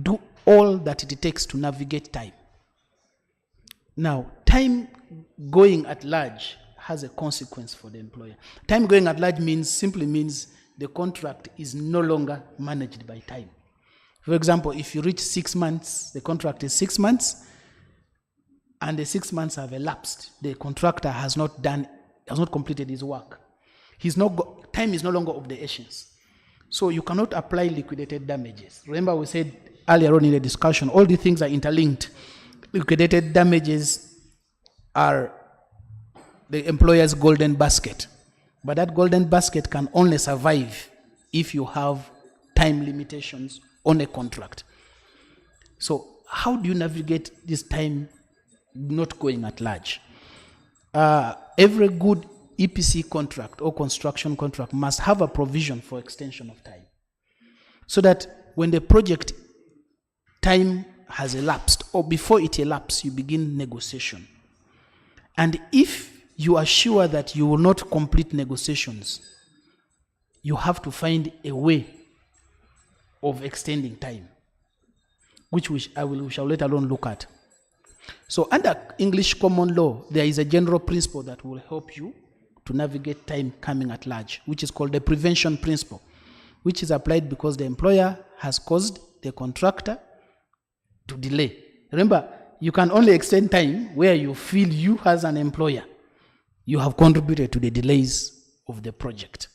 do all that it takes to navigate time. Now, time going at large has a consequence for the employer. Time going at large simply means the contract is no longer managed by time. For example, if you reach 6 months, the contract is 6 months, and the 6 months have elapsed, the contractor has not completed his work. Time is no longer of the essence. So you cannot apply liquidated damages. Remember we said earlier on in the discussion, all the things are interlinked. Liquidated damages are the employer's golden basket. But that golden basket can only survive if you have time limitations on a contract. So how do you navigate this time not going at large? Every good EPC contract or construction contract must have a provision for extension of time, so that when the project time has elapsed or before it elapses, you begin negotiation. And if you are sure that you will not complete negotiations, you have to find a way of extending time, which we shall later on look at. So under English common law, there is a general principle that will help you to navigate time coming at large, which is called the prevention principle, which is applied because the employer has caused the contractor to delay. Remember, you can only extend time where you feel you as an employer, you have contributed to the delays of the project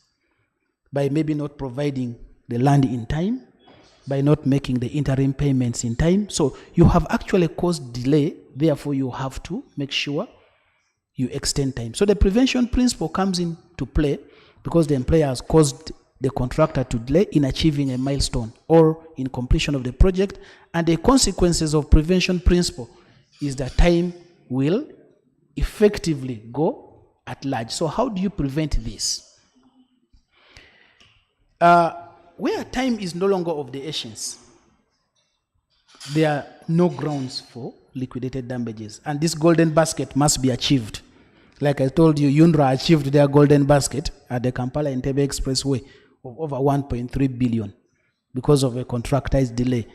by maybe not providing the land in time, by not making the interim payments in time. So you have actually caused delay, therefore you have to make sure you extend time. So the prevention principle comes into play because the employer has caused the contractor to delay in achieving a milestone or in completion of the project, and the consequences of prevention principle is that time will effectively go at large. So how do you prevent this? Where time is no longer of the essence, there are no grounds for liquidated damages, and this golden basket must be achieved. Like I told you, UNRA achieved their golden basket at the Kampala-Entebbe Expressway of over 1.3 billion because of a contractor's delay.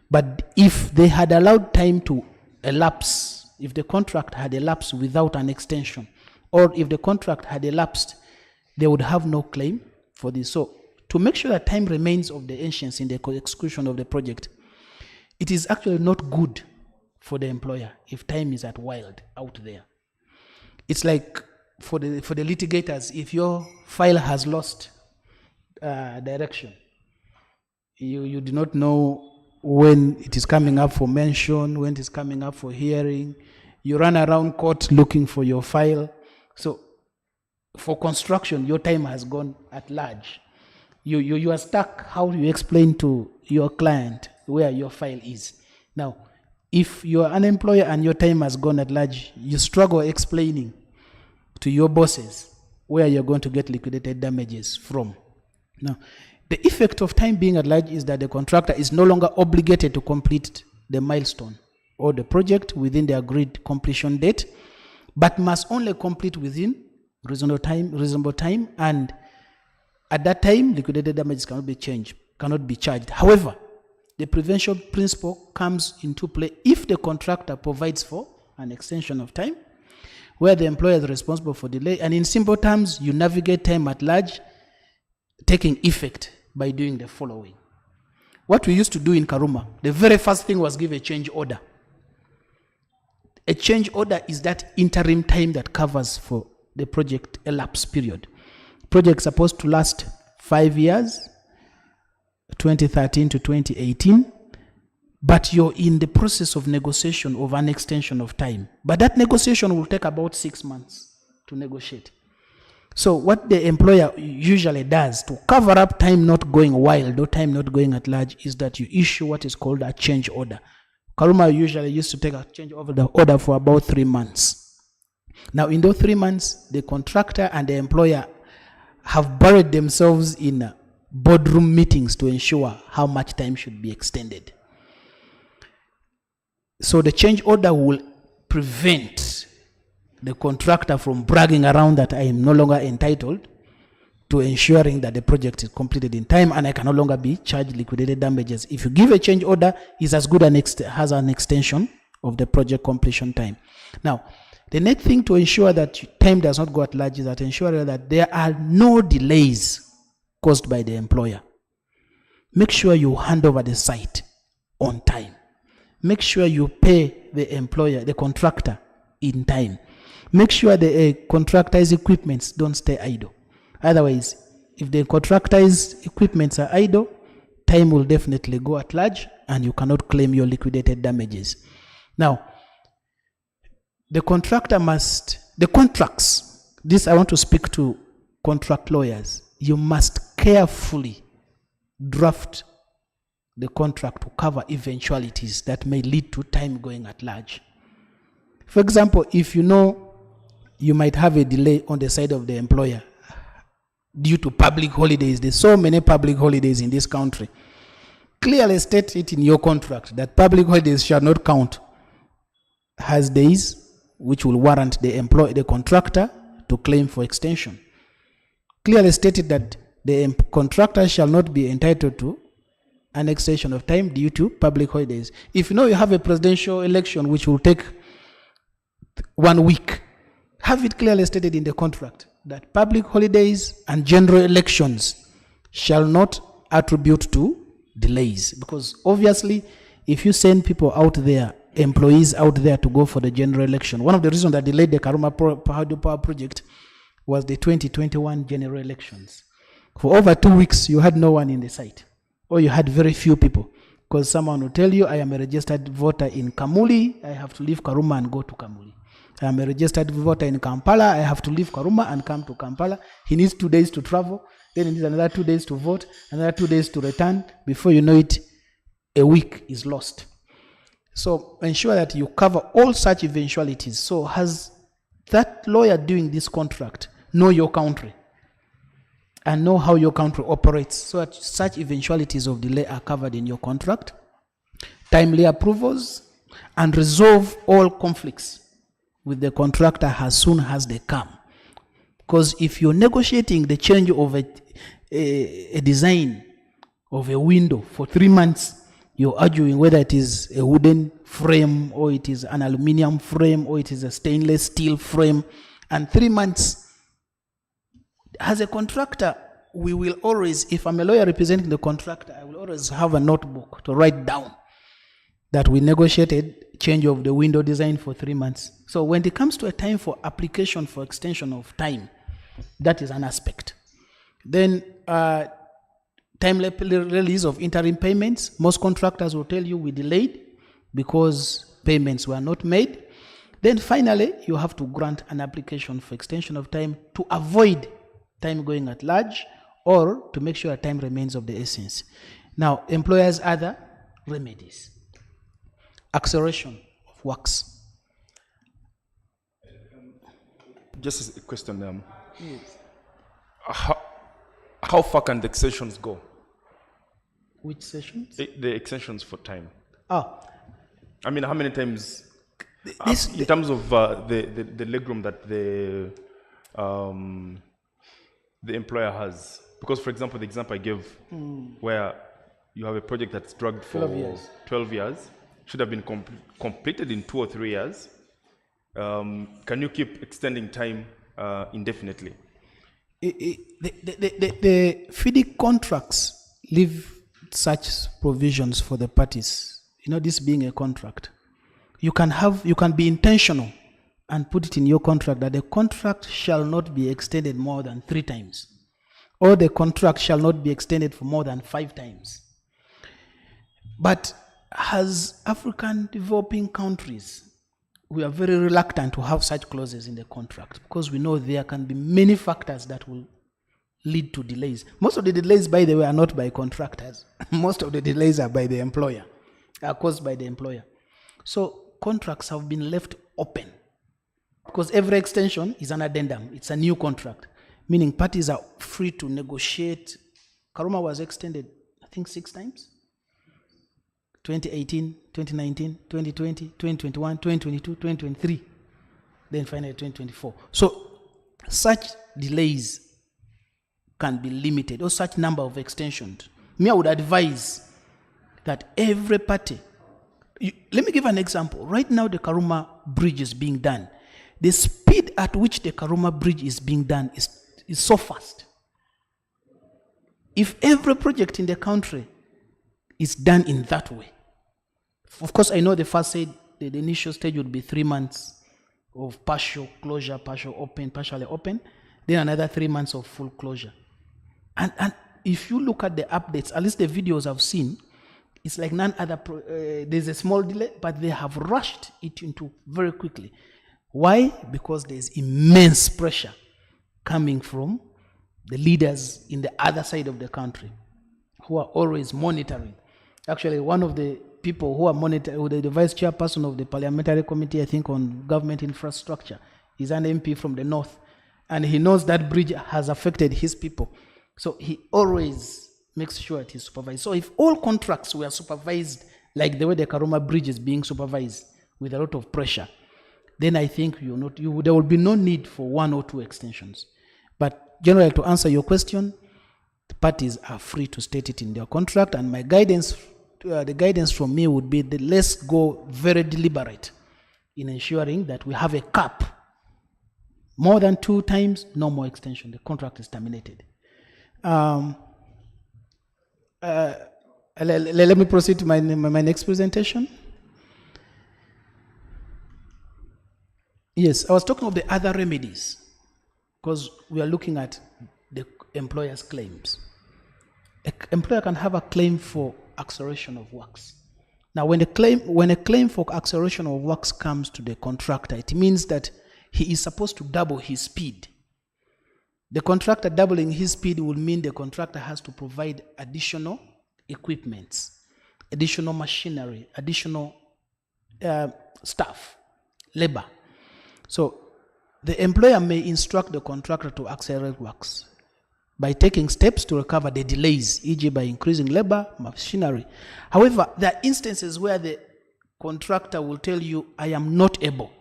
But if they had allowed time to elapse, if the contract had elapsed without an extension, or if the contract had elapsed, they would have no claim for this. So to make sure that time remains of the essence in the execution of the project, it is actually not good for the employer if time is at wild out there. It's like for the litigators, if your file has lost direction, you do not know when it is coming up for mention, when it is coming up for hearing, you run around court looking for your file. So for construction, your time has gone at large. You are stuck. How do you explain to your client where your file is? Now, if you are an employer and your time has gone at large, you struggle explaining to your bosses where you're going to get liquidated damages from. Now, the effect of time being at large is that the contractor is no longer obligated to complete the milestone or the project within the agreed completion date, but must only complete within reasonable time, and at that time, liquidated damages cannot be charged. However, the prevention principle comes into play if the contractor provides for an extension of time, where the employer is responsible for delay, and in simple terms, you navigate time at large, taking effect by doing the following. What we used to do in Karuma, the very first thing was give a change order. A change order is that interim time that covers for the project elapse period. Project supposed to last 5 years, 2013 to 2018, but you're in the process of negotiation of an extension of time. But that negotiation will take about 6 months to negotiate. So what the employer usually does to cover up time not going wild or time not going at large is that you issue what is called a change order. Karuma usually used to take a change order for about 3 months. Now in those 3 months, the contractor and the employer have buried themselves in boardroom meetings to ensure how much time should be extended. So the change order will prevent the contractor from bragging around that I am no longer entitled to ensuring that the project is completed in time, and I can no longer be charged liquidated damages. If you give a change order, it's as good has an extension of the project completion time. Now, the next thing to ensure that time does not go at large is that ensure that there are no delays caused by the employer. Make sure you hand over the site on time. Make sure you pay the employer, the contractor, in time. Make sure the contractor's equipments don't stay idle. Otherwise, if the contractor's equipments are idle, time will definitely go at large and you cannot claim your liquidated damages. Now, the contracts, this I want to speak to contract lawyers. You must carefully draft the contract to cover eventualities that may lead to time going at large. For example, if you know you might have a delay on the side of the employer due to public holidays, there's so many public holidays in this country, clearly state it in your contract that public holidays shall not count as days which will warrant the contractor to claim for extension. Clearly stated that the contractor shall not be entitled to an extension of time due to public holidays. If you know you have a presidential election which will take 1 week, have it clearly stated in the contract that public holidays and general elections shall not attribute to delays. Because obviously, if you send people out there, employees out there to go for the general election, one of the reasons that delayed the Karuma Power project was the 2021 general elections. For over 2 weeks, you had no one in the site, or you had very few people, because someone will tell you, I am a registered voter in Kamuli, I have to leave Karuma and go to Kamuli. I am a registered voter in Kampala, I have to leave Karuma and come to Kampala. He needs 2 days to travel, then he needs another 2 days to vote, another 2 days to return. Before you know it, a week is lost. So ensure that you cover all such eventualities. So has that lawyer doing this contract know your country and know how your country operates, so that such eventualities of delay are covered in your contract. Timely approvals, and resolve all conflicts with the contractor as soon as they come. Because if you're negotiating the change of a design of a window for 3 months, you're arguing whether it is a wooden frame, or it is an aluminum frame, or it is a stainless steel frame, and 3 months. As a contractor, we will always, if I'm a lawyer representing the contractor, I will always have a notebook to write down that we negotiated change of the window design for 3 months. So when it comes to a time for application for extension of time, that is an aspect. Then timely release of interim payments. Most contractors will tell you we delayed because payments were not made. Then finally, you have to grant an application for extension of time to avoid time going at large, or to make sure time remains of the essence. Now, employers' other remedies. Acceleration of works. Just a question. How far can the extensions go? Which sessions? The extensions for time. I mean, how many times, in terms of the legroom that the employer has? Because, for example, the example I gave, where you have a project that's dragged for 12 years, should have been completed in 2 or 3 years. Can you keep extending time indefinitely? The FIDIC contracts leave such provisions for the parties. You know, this being a contract, you can be intentional and put it in your contract that the contract shall not be extended more than 3 times, or the contract shall not be extended for more than 5 times. But as African developing countries, we are very reluctant to have such clauses in the contract, because we know there can be many factors that will lead to delays. Most of the delays, by the way, are not by contractors. Most of the delays are by the employer, are caused by the employer. So contracts have been left open, because every extension is an addendum. It's a new contract, meaning parties are free to negotiate. Karuma was extended, I think, 6 times. 2018, 2019, 2020, 2021, 2022, 2023, then finally 2024. So such delays can be limited, or such number of extensions. Me, I would advise that every party, let me give an example. Right now, the Karuma Bridge is being done. The speed at which the Karuma Bridge is being done is so fast. If every project in the country is done in that way, of course, I know the first said the initial stage would be 3 months of partial closure, partially open, then another 3 months of full closure. And if you look at the updates, at least the videos I've seen, it's like none other, there's a small delay, but they have rushed it into very quickly. Why? Because there's immense pressure coming from the leaders in the other side of the country who are always monitoring. Actually, one of the people who are monitoring, the vice chairperson of the parliamentary committee, I think, on government infrastructure, is an MP from the north, and he knows that bridge has affected his people. So he always makes sure it is supervised. So if all contracts were supervised like the way the Karuma Bridge is being supervised with a lot of pressure, then I think there will be no need for 1 or 2 extensions. But generally, to answer your question, the parties are free to state it in their contract, and my guidance, the guidance from me would be that let's go very deliberate in ensuring that we have a cap. More than 2 times, no more extension. The contract is terminated. Let me proceed to my next presentation. Yes, I was talking of the other remedies, because we are looking at the employer's claims. An employer can have a claim for acceleration of works. Now, when a claim for acceleration of works comes to the contractor, it means that he is supposed to double his speed. The contractor doubling his speed will mean the contractor has to provide additional equipments, additional machinery, additional staff, labor. So the employer may instruct the contractor to accelerate works by taking steps to recover the delays, e.g. by increasing labor, machinery. However, there are instances where the contractor will tell you, I am not able.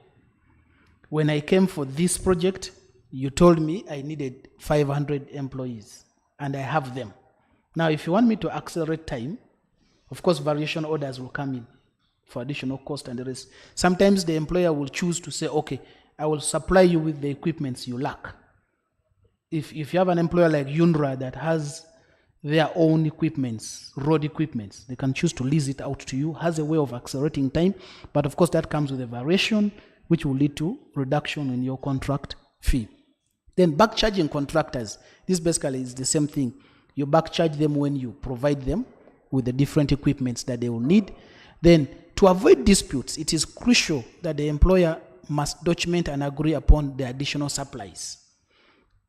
When I came for this project, you told me I needed 500 employees, and I have them. Now, if you want me to accelerate time, of course, variation orders will come in for additional cost and the rest. Sometimes the employer will choose to say, okay, I will supply you with the equipments you lack. If you have an employer like UNRWA that has their own equipments, road equipments, they can choose to lease it out to you, has a way of accelerating time, but of course that comes with a variation, which will lead to reduction in your contract fee. Then back charging contractors, this basically is the same thing. You back charge them when you provide them with the different equipments that they will need. Then to avoid disputes, it is crucial that the employer must document and agree upon the additional supplies,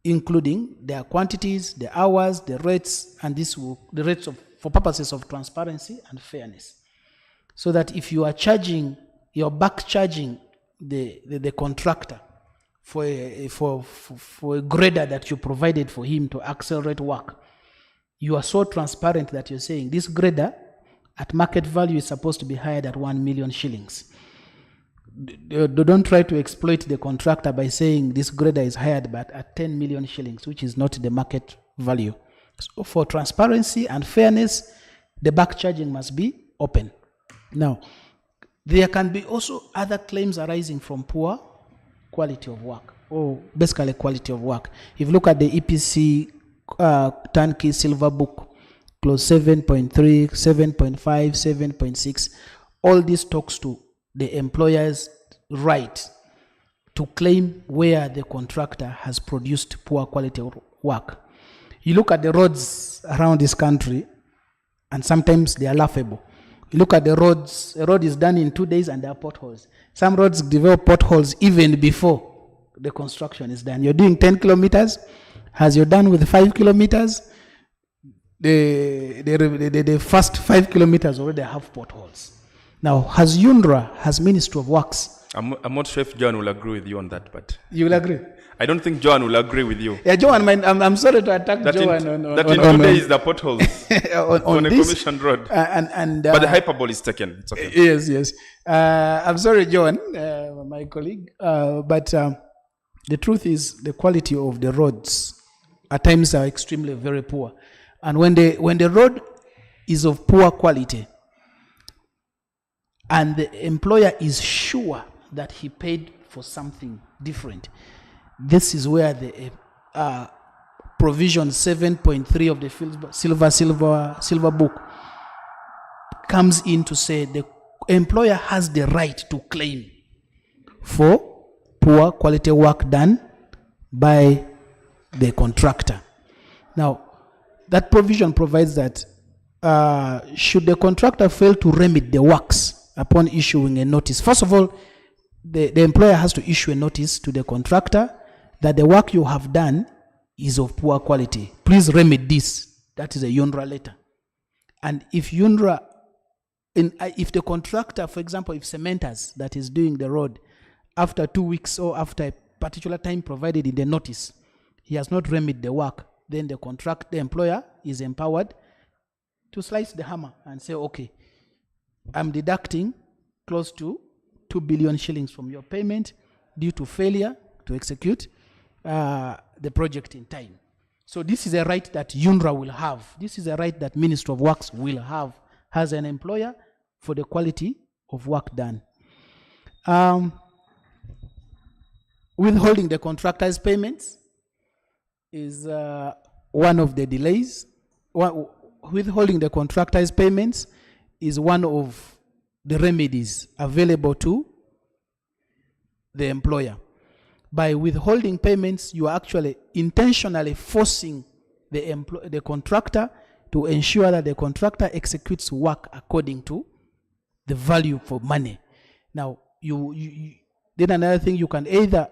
including their quantities, the hours, the rates, and the rates for purposes of transparency and fairness. So that if you are charging, you're back charging the contractor for a grader that you provided for him to accelerate work, you are so transparent that you're saying this grader at market value is supposed to be hired at 1 million shillings. Don't try to exploit the contractor by saying this grader is hired but at 10 million shillings, which is not the market value. So for transparency and fairness, the back charging must be open. Now, there can be also other claims arising from poor quality of work, or basically quality of work. If you look at the EPC Turnkey Silver Book, clause 7.3, 7.5, 7.6, all this talks to the employer's right to claim where the contractor has produced poor quality of work. You look at the roads around this country, and sometimes they are laughable. You look at the roads, a road is done in 2 days and there are potholes. Some roads develop potholes even before the construction is done. You're doing 10 kilometers, as you're done with 5 kilometers, the first 5 kilometers already have potholes. Now, as UNRWA, as Ministry of Works, I'm not sure if John will agree with you on that, but you will agree. I don't think John will agree with you. Yeah, Joan, I'm sorry to attack Joan in 2 days the potholes on a this, commissioned road. But the hyperbole is taken. It's okay. Yes. I'm sorry, Joan, my colleague. But the truth is the quality of the roads at times are extremely very poor. And when the road is of poor quality and the employer is sure that he paid for something different, this is where the provision 7.3 of the silver book comes in to say the employer has the right to claim for poor quality work done by the contractor. Now, that provision provides that should the contractor fail to remedy the works upon issuing a notice, first of all, the employer has to issue a notice to the contractor that the work you have done is of poor quality. Please remedy this. That is a UNRA letter. And if UNRA, if the contractor, for example, if Cementas that is doing the road, after 2 weeks or after a particular time provided in the notice, he has not remedied the work, then the employer is empowered to slice the hammer and say, okay, I'm deducting close to 2 billion shillings from your payment due to failure to execute the project in time. So this is a right that UNRA will have. This is a right that Ministry of Works will have as an employer for the quality of work done. Withholding the contractor's payments is one of the delays. Withholding the contractor's payments is one of the remedies available to the employer. By withholding payments, you are actually intentionally forcing the contractor to ensure that the contractor executes work according to the value for money. Now, then another thing, you can either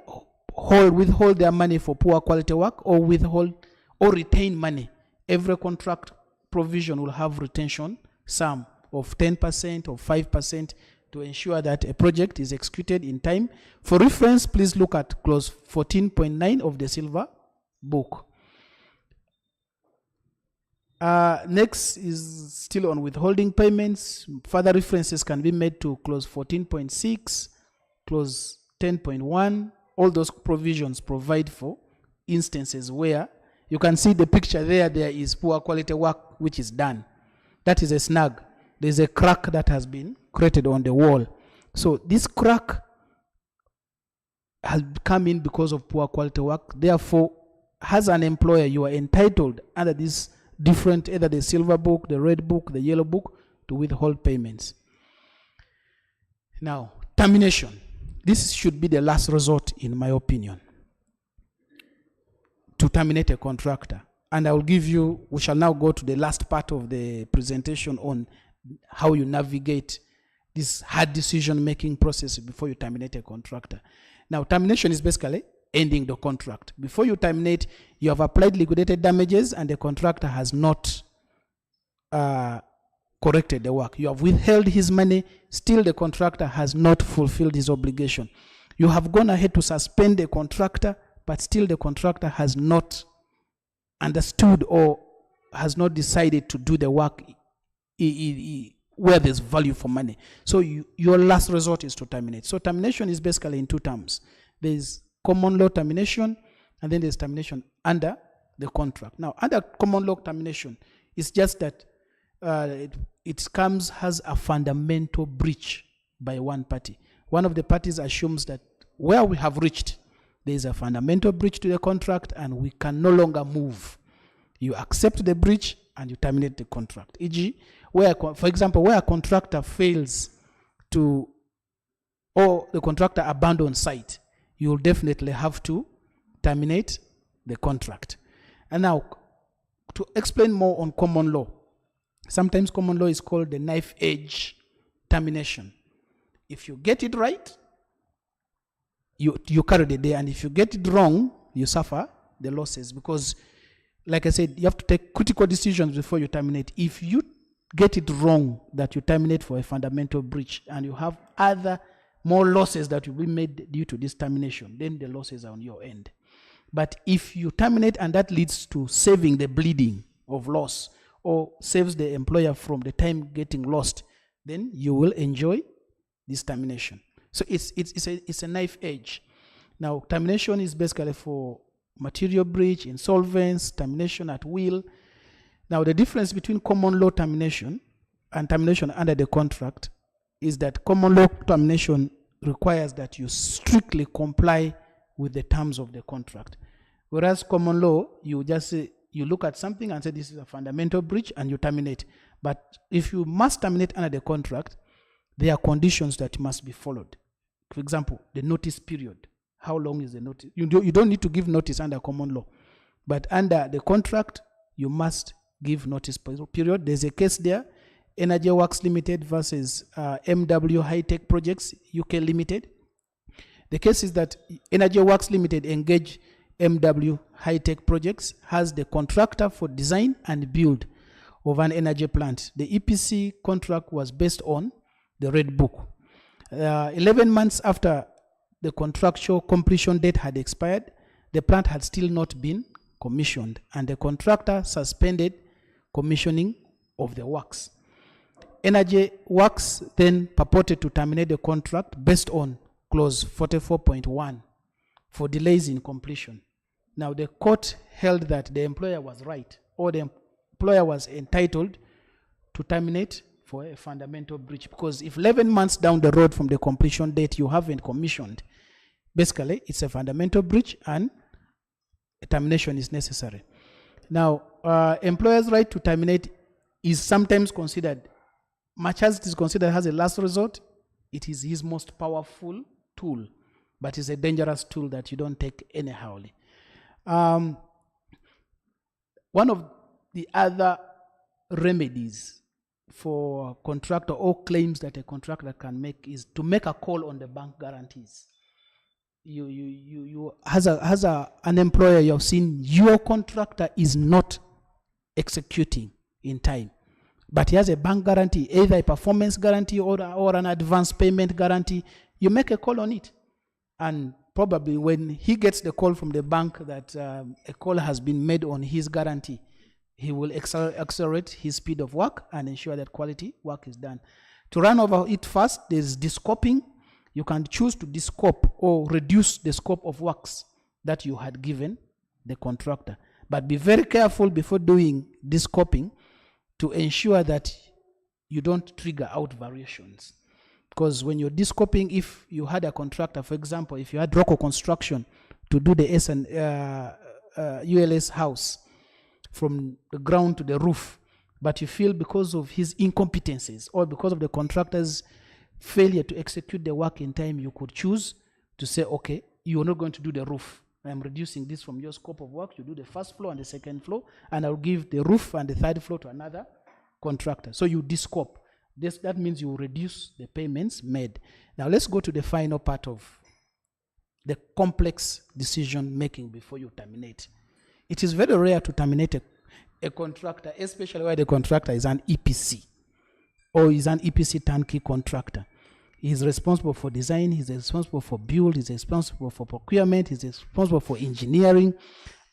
withhold their money for poor quality work or withhold or retain money. Every contract provision will have retention sum of 10% or 5% to ensure that a project is executed in time. For reference, please look at clause 14.9 of the Silver Book. Next is still on withholding payments. Further references can be made to clause 14.6, clause 10.1. All those provisions provide for instances where you can see the picture there is poor quality work which is done. That is a snag. There's a crack that has been created on the wall. So this crack has come in because of poor quality work. Therefore, as an employer, you are entitled under this different, either the Silver Book, the Red Book, the Yellow Book, to withhold payments. Now, termination. This should be the last resort, in my opinion, to terminate a contractor. And I will give you, we shall now go to the last part of the presentation on how you navigate this hard decision-making process before you terminate a contractor. Now, termination is basically ending the contract. Before you terminate, you have applied liquidated damages and the contractor has not corrected the work. You have withheld his money, still the contractor has not fulfilled his obligation. You have gone ahead to suspend the contractor, but still the contractor has not understood or has not decided to do the work where there's value for money. So your last resort is to terminate. So termination is basically in two terms. There's common law termination, and then there's termination under the contract. Now, under common law termination, it's just that it comes as a fundamental breach by one party. One of the parties assumes that where we have reached, there is a fundamental breach to the contract and we can no longer move. You accept the breach and you terminate the contract. E.g., for example, where a contractor fails to, or the contractor abandons site, you will definitely have to terminate the contract. And now, to explain more on common law, sometimes common law is called the knife edge termination. If you get it right, you carry the day, and if you get it wrong, you suffer the losses. Because, like I said, you have to take critical decisions before you terminate. If you get it wrong that you terminate for a fundamental breach, and you have other more losses that will be made due to this termination, then the losses are on your end. But if you terminate and that leads to saving the bleeding of loss, or saves the employer from the time getting lost, then you will enjoy this termination. So it's a knife edge. Now, termination is basically for material breach, insolvents, termination at will. Now, the difference between common law termination and termination under the contract is that common law termination requires that you strictly comply with the terms of the contract. Whereas common law, you just say, you look at something and say this is a fundamental breach and you terminate. But if you must terminate under the contract, there are conditions that must be followed. For example, the notice period. How long is the notice? You don't need to give notice under common law. But under the contract, you must give notice period. There's a case there, Energy Works Limited versus MW High Tech Projects UK Limited. The case is that Energy Works Limited engaged MW High Tech Projects as the contractor for design and build of an energy plant. The EPC contract was based on the Red Book. 11 months after the contractual completion date had expired, the plant had still not been commissioned, and the contractor suspended commissioning of the works. Energy Works then purported to terminate the contract based on clause 44.1 for delays in completion. Now, the court held that the employer was right, or the employer was entitled to terminate for a fundamental breach, because if 11 months down the road from the completion date you haven't commissioned, basically it's a fundamental breach and a termination is necessary. Now, employer's right to terminate is sometimes considered, much as it is considered as a last resort, it is his most powerful tool, but it's a dangerous tool that you don't take anyhowly. One of the other remedies for contractor or claims that a contractor can make is to make a call on the bank guarantees. You as an employer, you have seen your contractor is not executing in time, but he has a bank guarantee, either a performance guarantee or an advance payment guarantee. You make a call on it, and probably when he gets the call from the bank that a call has been made on his guarantee, he will accelerate his speed of work and ensure that quality work is done. To run over it fast, there's descoping. You can choose to descope or reduce the scope of works that you had given the contractor. But be very careful before doing descoping to ensure that you don't trigger out variations. Because when you're descoping, if you had a contractor, for example, if you had Rocco Construction to do the ULS house from the ground to the roof, but you feel because of his incompetencies or because of the contractor's failure to execute the work in time, you could choose to say, okay, you're not going to do the roof. I'm reducing this from your scope of work. You do the first floor and the second floor, and I'll give the roof and the third floor to another contractor. So you descope. That means you reduce the payments made. Now let's go to the final part of the complex decision making before you terminate. It is very rare to terminate a contractor, especially where the contractor is an EPC or is an EPC turnkey contractor. He is responsible for design, he's responsible for build, he's responsible for procurement, he's responsible for engineering,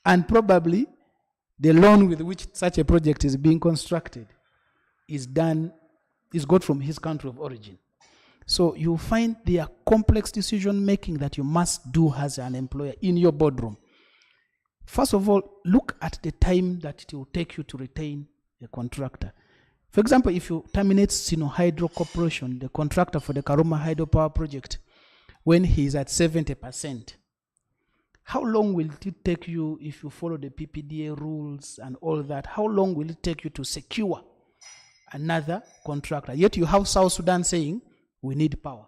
and probably the loan with which such a project is being constructed is got from his country of origin. So you find there are complex decision making that you must do as an employer in your boardroom. First of all, look at the time that it will take you to retain a contractor. For example, if you terminate Sino Hydro Corporation, the contractor for the Karuma Hydropower project, when he is at 70%, how long will it take you, if you follow the PPDA rules and all that, how long will it take you to secure another contractor? Yet you have South Sudan saying, we need power.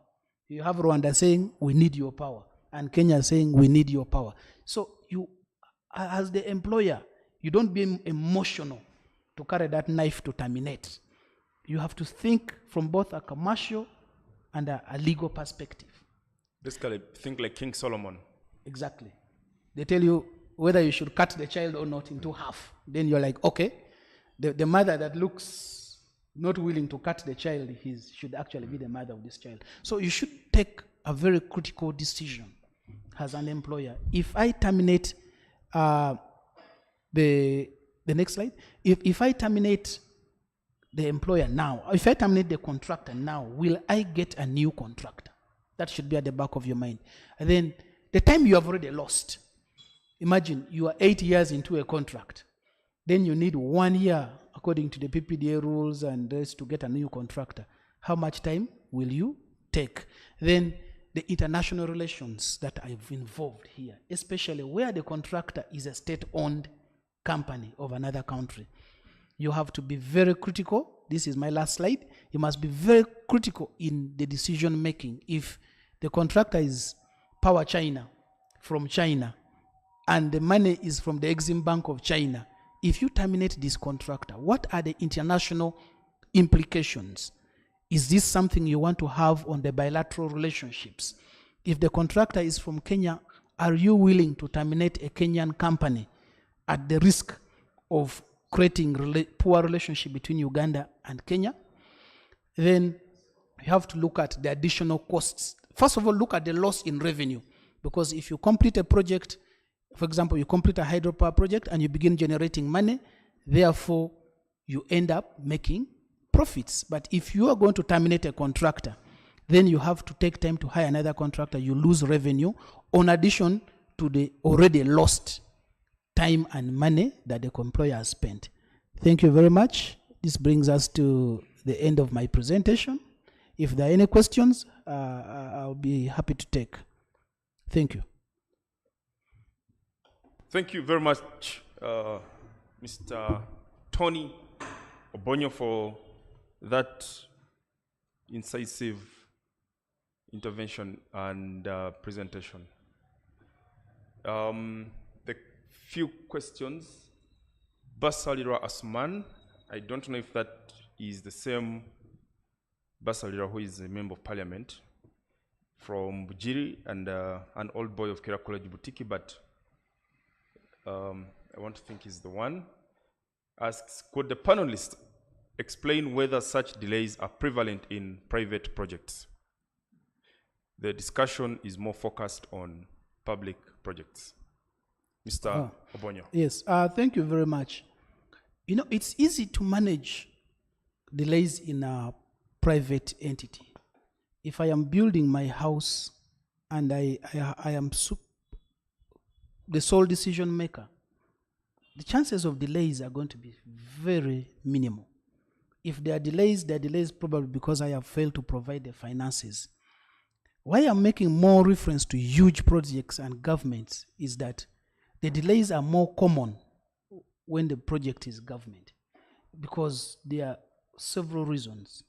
You have Rwanda saying, we need your power. And Kenya saying, we need your power. So you, as the employer, you don't be emotional to carry that knife to terminate. You have to think from both a commercial and a legal perspective. Basically, think like King Solomon. Exactly. They tell you whether you should cut the child or not into half. Then you're like, okay, the mother that looks not willing to cut the child should actually be the mother of this child. So you should take a very critical decision as an employer. If I terminate the next slide, if I terminate the employer now, if I terminate the contractor now, will I get a new contractor? That should be at the back of your mind. And then the time you have already lost, Imagine you are 8 years into a contract. Then you need 1 year, according to the PPDA rules and this, to get a new contractor. How much time will you take? Then the international relations that are involved here, especially where the contractor is a state-owned company of another country. You have to be very critical. This is my last slide. You must be very critical in the decision making. If the contractor is Power China from China and the money is from the Exim Bank of China, if you terminate this contractor, what are the international implications? Is this something you want to have on the bilateral relationships? If the contractor is from Kenya, are you willing to terminate a Kenyan company at the risk of creating poor relationship between Uganda and Kenya? Then you have to look at the additional costs. First of all, look at the loss in revenue, because if you complete a project, for example, you complete a hydropower project and you begin generating money, therefore you end up making profits. But if you are going to terminate a contractor, then you have to take time to hire another contractor. You lose revenue on addition to the already lost time and money that the employer has spent. Thank you very much. This brings us to the end of my presentation. If there are any questions, I'll be happy to take. Thank you. Thank you very much, Mr. Tony Obonyo, for that incisive intervention and presentation. The few questions, Basalira Asman, I don't know if that is the same Basalira who is a member of parliament from Bujiri and an old boy of Kira College Butiki, but I want to think he's the one. Asks, could the panelists explain whether such delays are prevalent in private projects? The discussion is more focused on public projects. Mr. Obonyo. Yes, thank you very much. You know, it's easy to manage delays in a private entity. If I am building my house and I am the sole decision maker, the chances of delays are going to be very minimal. If there are delays probably because I have failed to provide the finances. Why I'm making more reference to huge projects and governments is that the delays are more common when the project is government, because there are several reasons.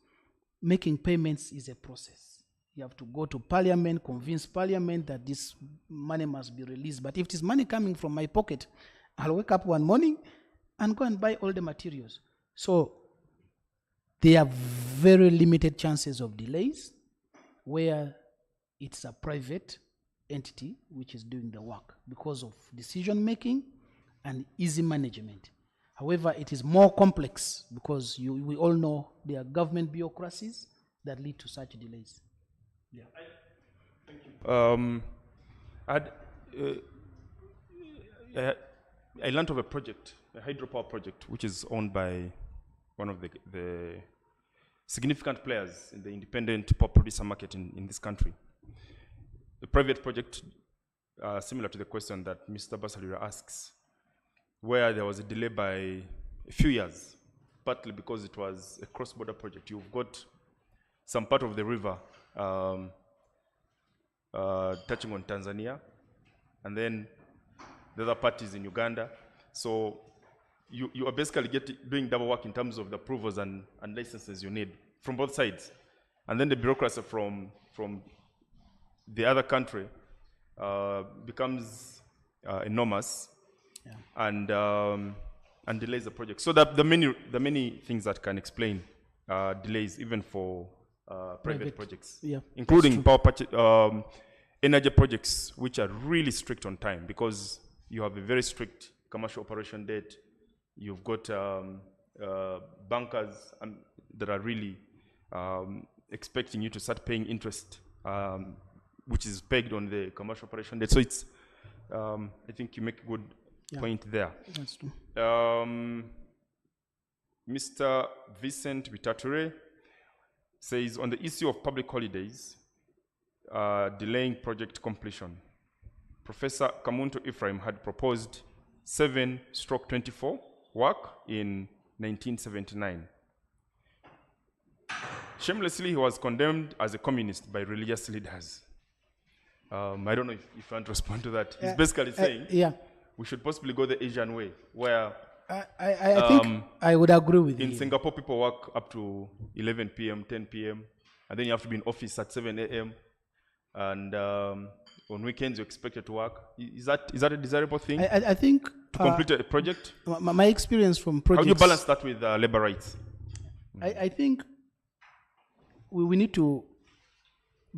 Making payments is a process. You have to go to parliament, convince parliament that this money must be released. But if it is money coming from my pocket, I'll wake up one morning and go and buy all the materials. So there are very limited chances of delays where it's a private entity which is doing the work because of decision making and easy management. However, it is more complex because we all know there are government bureaucracies that lead to such delays. Yeah. I learned of a project, a hydropower project, which is owned by one of the significant players in the independent power producer market in this country. The private project, similar to the question that Mr. Basalira asks, where there was a delay by a few years, partly because it was a cross-border project. You've got some part of the river touching on Tanzania, and then the other part is in Uganda. So you are basically doing double work in terms of the approvals and licenses you need from both sides. And then the bureaucracy from the other country becomes enormous, yeah, and delays the project. So that the many things that can explain delays even for private projects, yeah, including energy projects which are really strict on time, because you have a very strict commercial operation date. You've got bankers that are really expecting you to start paying interest, which is pegged on the commercial operation date. So it's, I think you make a good point there. That's true. Mr. Vincent Vitature says, on the issue of public holidays, delaying project completion, Professor Kamuntu Ephraim had proposed 7/24 work in 1979. Shamelessly, he was condemned as a communist by religious leaders. I don't know if you want to respond to that. He's basically saying Yeah, we should possibly go the Asian way, where I think I would agree with in you. Singapore people work up to 11 p.m., 10 p.m., and then you have to be in office at 7 a.m. And on weekends you're expected to work. Is that a desirable thing I think to complete a project? my experience from How projects. do you balance that with labor rights? I think we need to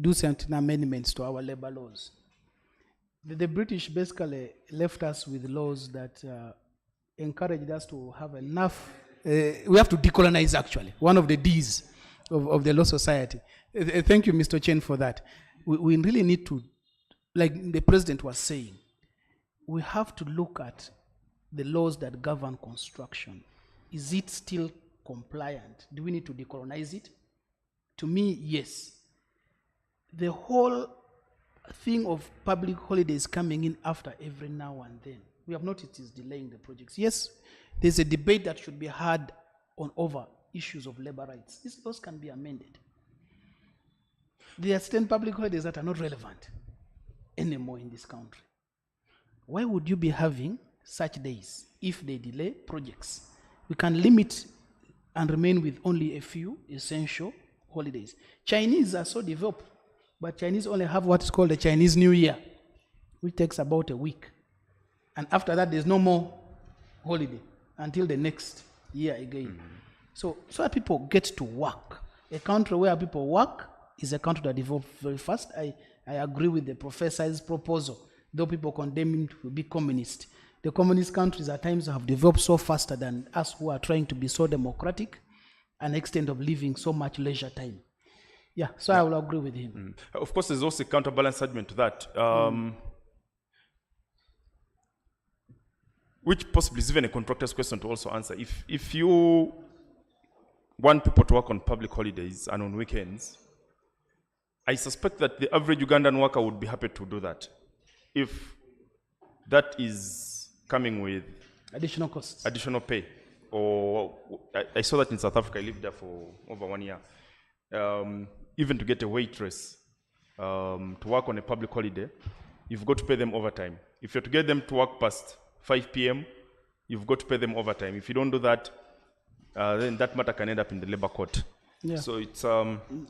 do certain amendments to our labor laws. The British basically left us with laws that encouraged us to have enough. We have to decolonize, actually, one of the Ds of the Law Society. Thank you, Mr. Chen, for that. We really need to, like the president was saying, we have to look at the laws that govern construction. Is it still compliant? Do we need to decolonize it? To me, yes. The whole thing of public holidays coming in after every now and then, we have noticed is delaying the projects. Yes, there's a debate that should be had on over issues of labor rights. Those can be amended. There are certain public holidays that are not relevant anymore in this country. Why would you be having such days if they delay projects? We can limit and remain with only a few essential holidays. Chinese are so developed, but Chinese only have what is called the Chinese New Year, which takes about a week. And after that, there's no more holiday until the next year again. So that people get to work. A country where people work is a country that develops very fast. I agree with the professor's proposal, though people condemn him to be communist. The communist countries at times have developed so faster than us who are trying to be so democratic, an extent of living so much leisure time. Yeah, so I will agree with him. Of course, there's also a counterbalance argument to that, which possibly is even a contractor's question to also answer. If you want people to work on public holidays and on weekends, I suspect that the average Ugandan worker would be happy to do that if that is coming with Additional costs. additional pay. Or I saw that in South Africa. I lived there for over 1 year. Even to get a waitress to work on a public holiday, you've got to pay them overtime. If you're to get them to work past 5 p.m., you've got to pay them overtime. If you don't do that, then that matter can end up in the labor court. Yeah. So it's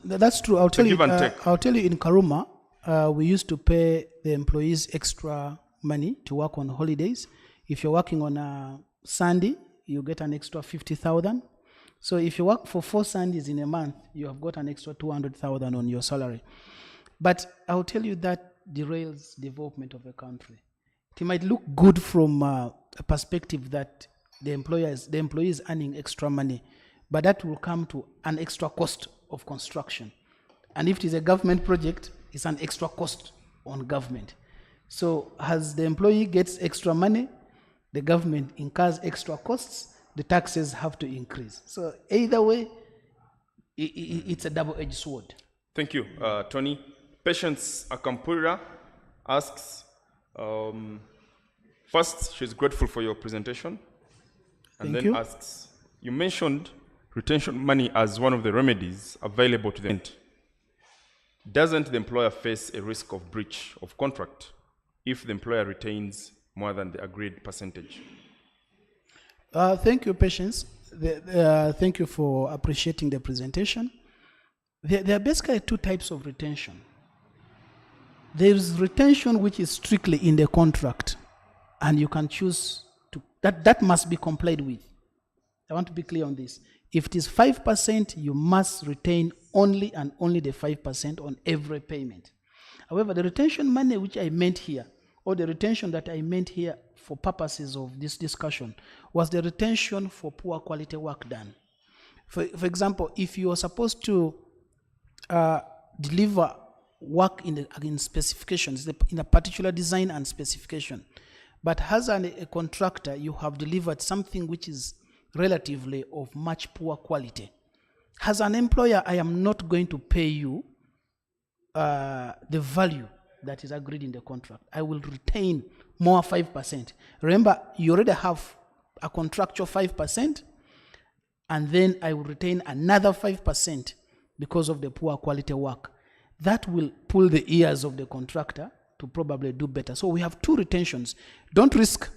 That's true. I'll tell you. give and take. I'll tell you. In Karuma, we used to pay the employees extra money to work on holidays. If you're working on a Sunday, you get an extra 50,000. So if you work for 4 Sundays in a month, you have got an extra 200,000 on your salary. But I'll tell you that derails development of a country. It might look good from a perspective that the employee is earning extra money, but that will come to an extra cost of construction. And if it is a government project, it's an extra cost on government. So as the employee gets extra money, the government incurs extra costs, the taxes have to increase. So either way, it's a double-edged sword. Thank you, Tony. Patience Akampura asks, first, she's grateful for your presentation, and Thank then you. asks, you mentioned retention money as one of the remedies available to them. Doesn't the employer face a risk of breach of contract if the employer retains more than the agreed percentage? Thank you, Patience. Thank you for appreciating the presentation. There are basically 2 types of retention. There is retention which is strictly in the contract, and you can choose to, that must be complied with. I want to be clear on this. If it is 5%, you must retain only and only the 5% on every payment. However, the retention money which I meant here, or the retention that I meant here for purposes of this discussion, was the retention for poor quality work done. For example, if you are supposed to deliver work in specifications, in a particular design and specification, but as a contractor, you have delivered something which is relatively of much poor quality. As an employer, I am not going to pay you the value that is agreed in the contract. I will retain more 5%. Remember, you already have a contractual 5%, and then I will retain another 5% because of the poor quality work. That will pull the ears of the contractor to probably do better. So we have two retentions. Don't risk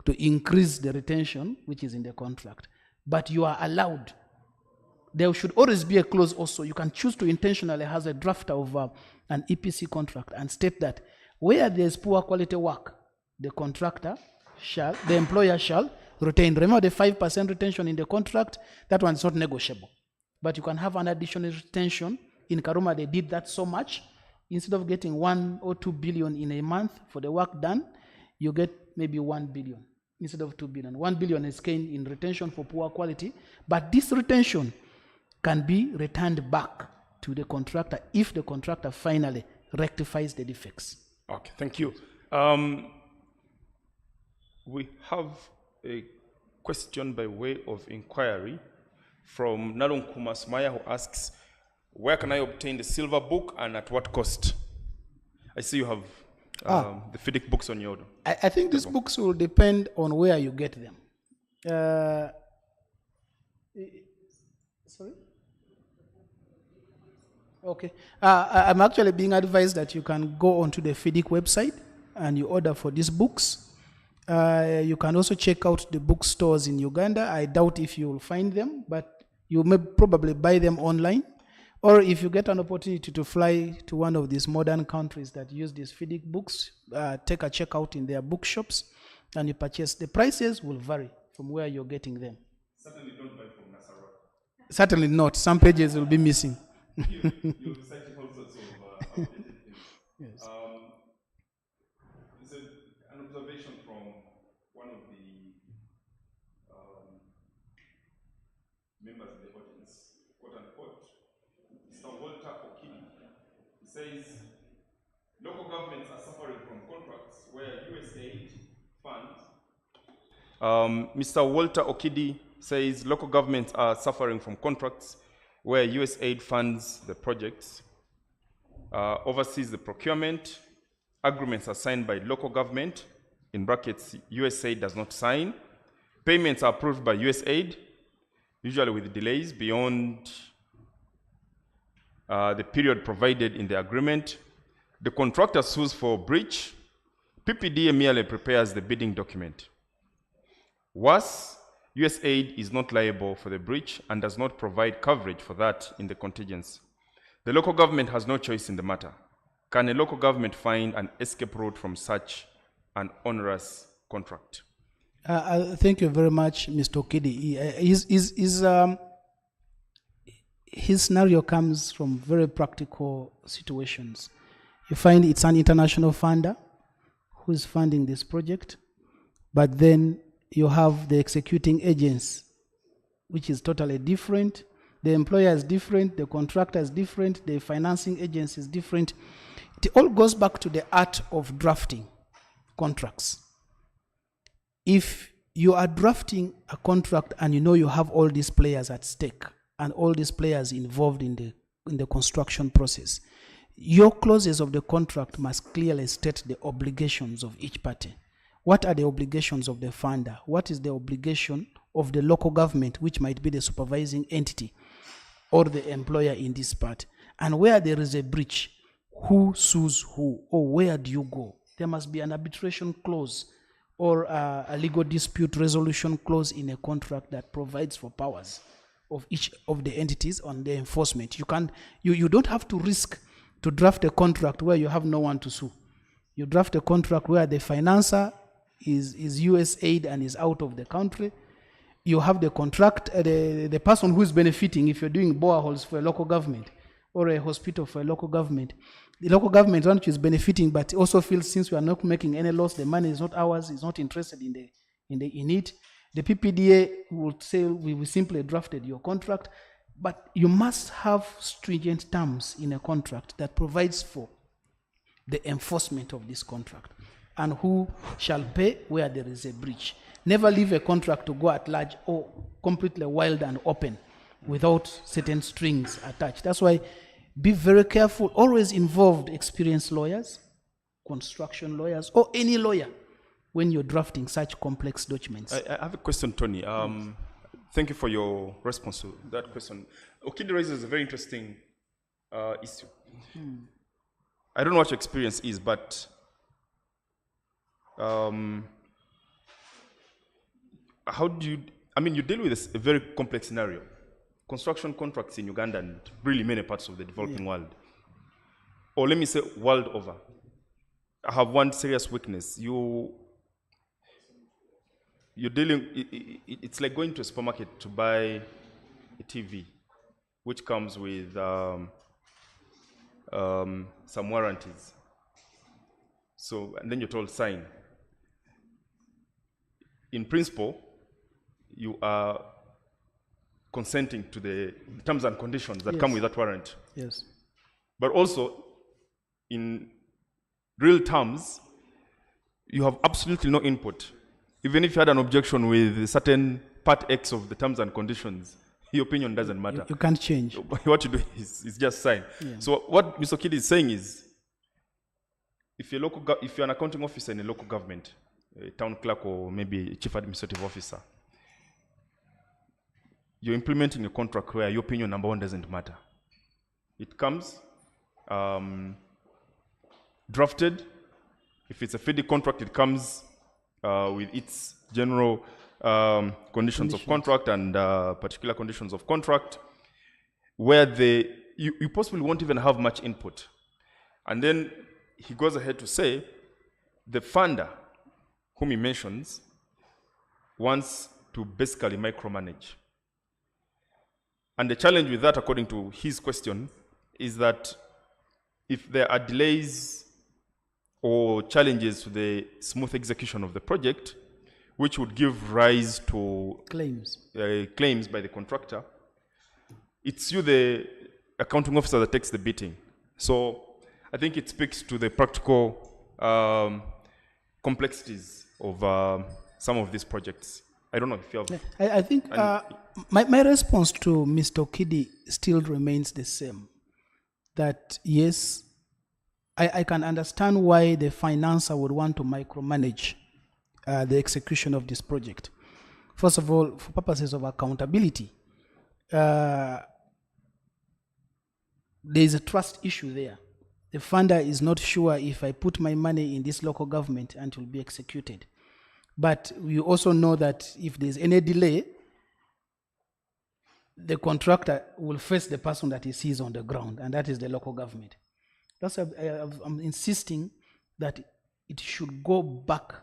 to increase the retention, which is in the contract, but you are allowed. There should always be a clause also. You can choose to intentionally have a draft of an EPC contract and state that where there's poor quality work, the employer shall retain. Remember the 5% retention in the contract, that one is not negotiable. But you can have an additional retention. In Karuma, they did that so much. Instead of getting 1 or 2 billion in a month for the work done, you get maybe 1 billion instead of 2 billion. 1 billion is gained in retention for poor quality, but this retention can be returned back to the contractor if the contractor finally rectifies the defects. Okay, thank you. We have a question by way of inquiry from Narong Kumasmaya, who asks, where can I obtain the silver book and at what cost? I see you have the FIDIC books on your... I think these books will depend on where you get them. Sorry? Okay. I'm actually being advised that you can go onto the FIDIC website and you order for these books. You can also check out the bookstores in Uganda. I doubt if you will find them, but you may probably buy them online. Or if you get an opportunity to fly to one of these modern countries that use these FIDIC books, take a check out in their bookshops and you purchase. The prices will vary from where you're getting them. Certainly don't buy from Nasarawa. Certainly not. Some pages will be missing. You'll be citing all sorts of outdated things. Yes. There's an observation from one of the members of the audience, quote unquote, Mr. Walter Okidi. He says, local governments are suffering from contracts where USAID funds. Mr. Walter Okidi says local governments are suffering from contracts where USAID funds the projects, oversees the procurement, agreements are signed by local government, in brackets, USAID does not sign, payments are approved by USAID, usually with delays beyond the period provided in the agreement. The contractor sues for breach. PPDA merely prepares the bidding document. Worse, USAID is not liable for the breach and does not provide coverage for that in the contingency. The local government has no choice in the matter. Can a local government find an escape route from such an onerous contract? Thank you very much, Mr. Okidi. His scenario comes from very practical situations. You find it's an international funder who is funding this project, but then you have the executing agents, which is totally different. The employer is different, the contractor is different, the financing agency is different. It all goes back to the art of drafting contracts. If you are drafting a contract and you know you have all these players at stake and all these players involved in the construction process, your clauses of the contract must clearly state the obligations of each party. What are the obligations of the funder? What is the obligation of the local government, which might be the supervising entity or the employer in this part? And where there is a breach, who sues who, or where do you go? There must be an arbitration clause or a legal dispute resolution clause in a contract that provides for powers of each of the entities on the enforcement. You don't have to risk to draft a contract where you have no one to sue. You draft a contract where the financer is USAID and is out of the country. You have the contract, the person who is benefiting if you're doing boreholes for a local government or a hospital for a local government. The local government one is benefiting, but also feels since we are not making any loss, the money is not ours, is not interested in it. The PPDA will say we simply drafted your contract, but you must have stringent terms in a contract that provides for the enforcement of this contract and who shall pay where there is a breach. Never leave a contract to go at large or completely wild and open without certain strings attached. That's why be very careful. Always involve experienced lawyers construction lawyers or any lawyer when you're drafting such complex documents? I have a question, Tony. Thank you for your response to that question. Okidi raises a very interesting issue. I don't know what your experience is, but how do you, you deal with a very complex scenario. Construction contracts in Uganda and really many parts of the developing world, or let me say world over, have one serious weakness. You're dealing, it's like going to a supermarket to buy a TV, which comes with some warranties. So, and then you're told sign. In principle, you are consenting to the terms and conditions that come with that warrant. Yes. But also, in real terms, you have absolutely no input. Even if you had an objection with a certain part X of the terms and conditions, your opinion doesn't matter. You can't change. What you do is just sign. Yeah. So what Mr. Okidi is saying is, if you're an accounting officer in a local government, a town clerk or maybe a chief administrative officer, you're implementing a contract where your opinion, number one, doesn't matter. It comes drafted. If it's a FEDI contract, it comes with its general conditions of contract and particular conditions of contract, where you possibly won't even have much input. And then he goes ahead to say the funder, whom he mentions, wants to basically micromanage. And the challenge with that, according to his question, is that if there are delays or challenges to the smooth execution of the project, which would give rise to Claims. Claims by the contractor, it's you, the accounting officer, that takes the beating. So I think it speaks to the practical complexities of some of these projects. I don't know if you have... I think my response to Mr. Okidi still remains the same. That yes, I can understand why the financer would want to micromanage the execution of this project. First of all, for purposes of accountability, there is a trust issue there. The funder is not sure if I put my money in this local government and it will be executed. But we also know that if there's any delay, the contractor will face the person that he sees on the ground, and that is the local government. That's why I'm insisting that it should go back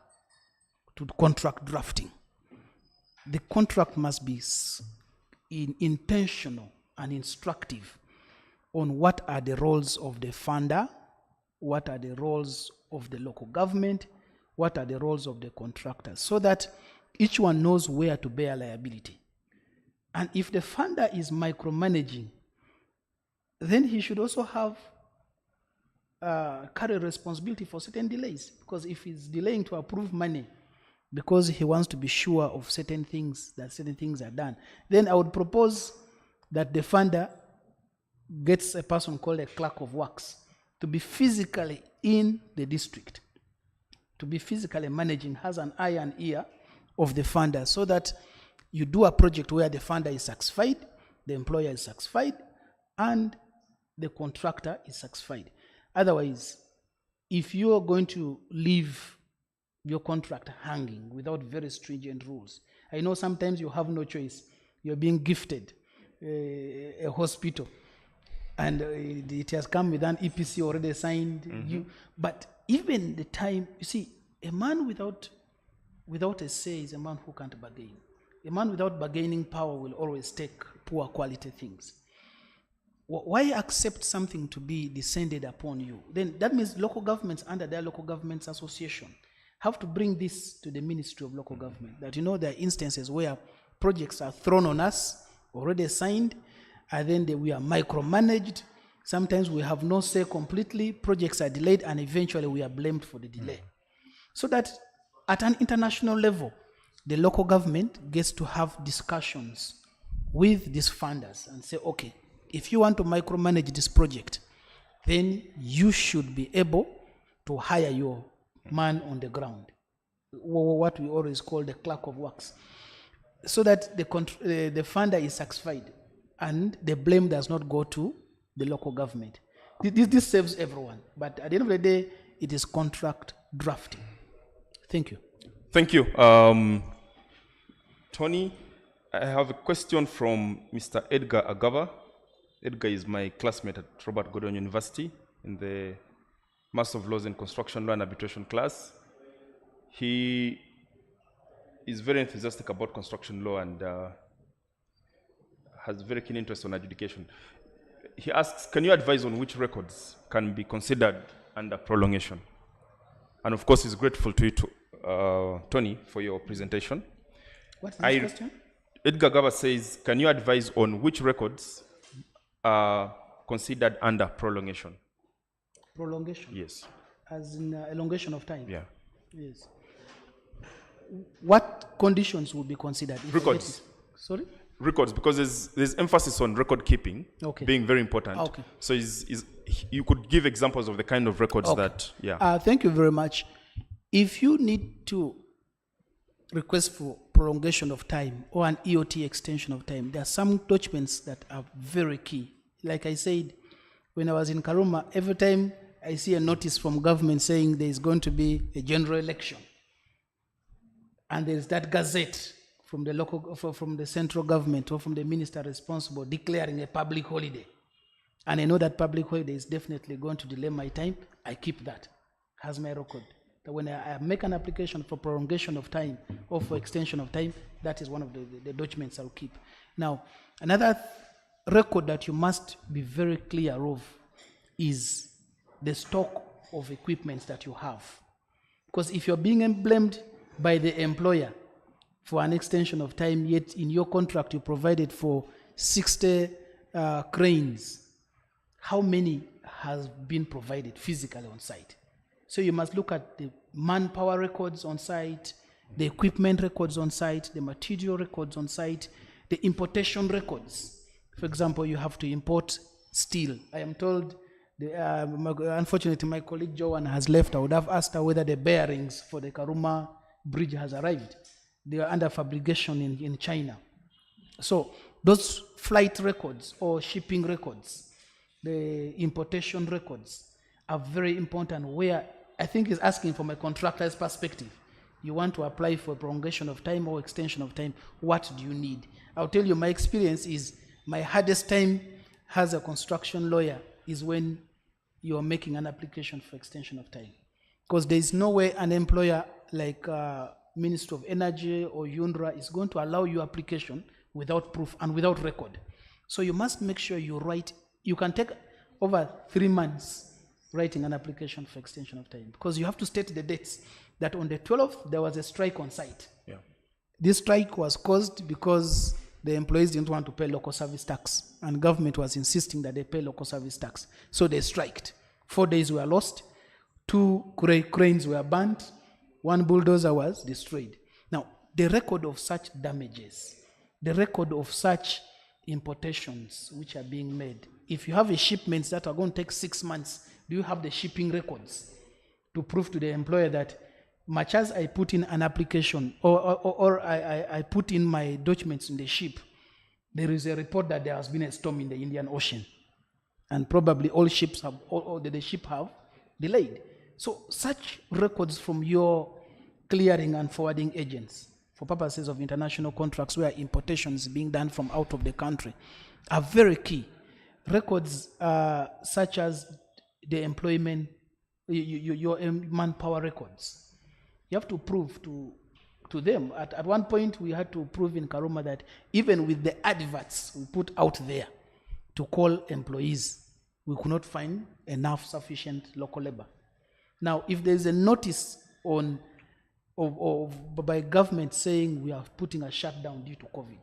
to contract drafting. The contract must be intentional and instructive on what are the roles of the funder, what are the roles of the local government, what are the roles of the contractors, so that each one knows where to bear liability. And if the funder is micromanaging, then he should also have carry responsibility for certain delays. Because if he's delaying to approve money because he wants to be sure of certain things, that certain things are done, then I would propose that the funder gets a person called a clerk of works to be physically in the district, to be physically managing, has an eye and ear of the funder, so that you do a project where the funder is satisfied, the employer is satisfied, and the contractor is satisfied. Otherwise, if you are going to leave your contract hanging without very stringent rules, I know sometimes you have no choice. You're being gifted a hospital, and it has come with an EPC already signed. But even the time, you see, a man without a say is a man who can't bargain. A man without bargaining power will always take poor quality things. Why accept something to be descended upon you? Then that means local governments, under their local governments association, have to bring this to the Ministry of Local Government. That, you know, there are instances where projects are thrown on us, already signed, and then we are micromanaged. Sometimes we have no say completely, projects are delayed, and eventually we are blamed for the delay. So that at an international level, the local government gets to have discussions with these funders and say, okay, if you want to micromanage this project, then you should be able to hire your man on the ground, what we always call the clerk of works, so that the funder is satisfied and the blame does not go to the local government. This saves everyone, but at the end of the day, it is contract drafting. Thank you. Thank you. Tony, I have a question from Mr. Edgar Agava. Edgar is my classmate at Robert Gordon University in the Master of Laws in Construction Law and Arbitration class. He is very enthusiastic about construction law and has very keen interest on adjudication. He asks, can you advise on which records can be considered under prolongation? And of course, he's grateful to you, Tony, for your presentation. What's the question? Edgar Gaba says, can you advise on which records are considered under prolongation? Prolongation? Yes. As in elongation of time? Yeah. Yes. What conditions will be considered? If Records. Sorry? Records, because there's emphasis on record keeping being very important. Okay. So you could give examples of the kind of records that, yeah. Thank you very much. If you need to request for prolongation of time or an EOT extension of time, there are some documents that are very key. Like I said, when I was in Karuma, every time I see a notice from government saying there is going to be a general election, and there is that gazette from the local, from the central government or from the minister responsible declaring a public holiday, and I know that public holiday is definitely going to delay my time, I keep that as my record. That when I make an application for prolongation of time or for extension of time, that is one of the documents I'll keep. Now, another record that you must be very clear of is the stock of equipment that you have. Because if you're being blamed by the employer for an extension of time, yet in your contract you provided for 60 cranes, how many has been provided physically on site? So you must look at the manpower records on site, the equipment records on site, the material records on site, the importation records. For example, you have to import steel. I am told, unfortunately, my colleague Joanne has left. I would have asked her whether the bearings for the Karuma bridge has arrived. They are under fabrication in China. So those flight records or shipping records, the importation records are very important, where I think is asking from a contractor's perspective. You want to apply for prolongation of time or extension of time, what do you need? I'll tell you, my experience is my hardest time as a construction lawyer is when you're making an application for extension of time. Because there is no way an employer like Ministry of Energy or UNRWA is going to allow your application without proof and without record. So you must make sure you write. You can take over 3 months writing an application for extension of time, because you have to state the dates. That on the 12th, there was a strike on site. Yeah. This strike was caused because the employees didn't want to pay local service tax, and government was insisting that they pay local service tax. So they striked. 4 days were lost, 2 cranes were burnt, 1 bulldozer was destroyed. Now, the record of such damages, the record of such importations which are being made, if you have a shipments that are going to take 6 months, do you have the shipping records to prove to the employer that much as I put in an application or I put in my documents in the ship, there is a report that there has been a storm in the Indian Ocean, and probably all ships have, or the ship have delayed. So such records from your clearing and forwarding agents for purposes of international contracts where importation is being done from out of the country are very key. Records such as the employment, your manpower records. You have to prove to them. At one point, we had to prove in Karuma that even with the adverts we put out there to call employees, we could not find enough sufficient local labor. Now, if there is a notice by government saying we are putting a shutdown due to COVID,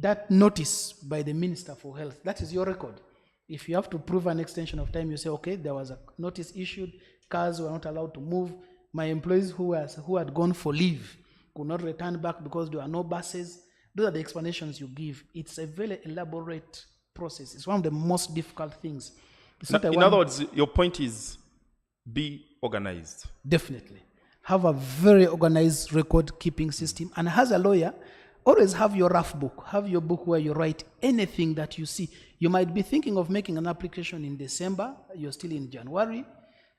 that notice by the Minister for Health, that is your record. If you have to prove an extension of time, you say, okay, there was a notice issued, cars were not allowed to move, my employees who had gone for leave could not return back because there are no buses. Those are the explanations you give. It's a very elaborate process. It's one of the most difficult things. In other words, your point is be organized. Definitely. Have a very organized record keeping system. And as a lawyer, always have your rough book. Have your book where you write anything that you see. You might be thinking of making an application in December, you're still in January,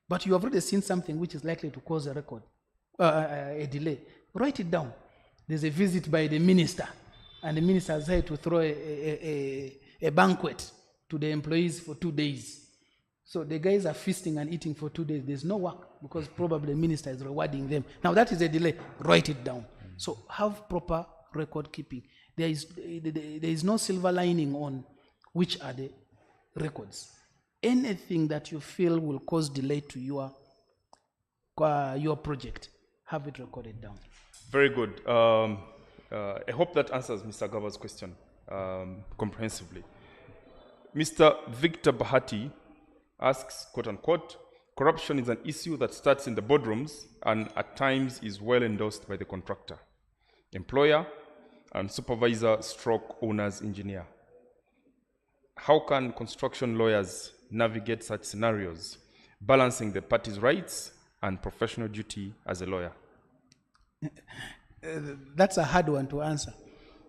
but you have already seen something which is likely to cause a delay. Write it down. There's a visit by the minister, and the minister has had to throw a banquet to the employees for 2 days. So the guys are feasting and eating for 2 days. There's no work because probably the minister is rewarding them. Now that is a delay. Write it down. So have proper record keeping. There is no silver lining on which are the records. Anything that you feel will cause delay to your project, have it recorded down. Very good. I hope that answers Mr. Gava's question comprehensively. Mr. Victor Bahati asks, quote unquote, corruption is an issue that starts in the boardrooms and at times is well endorsed by the contractor, employer, and supervisor stroke owner's engineer. How can construction lawyers navigate such scenarios, balancing the parties' rights and professional duty as a lawyer? That's a hard one to answer.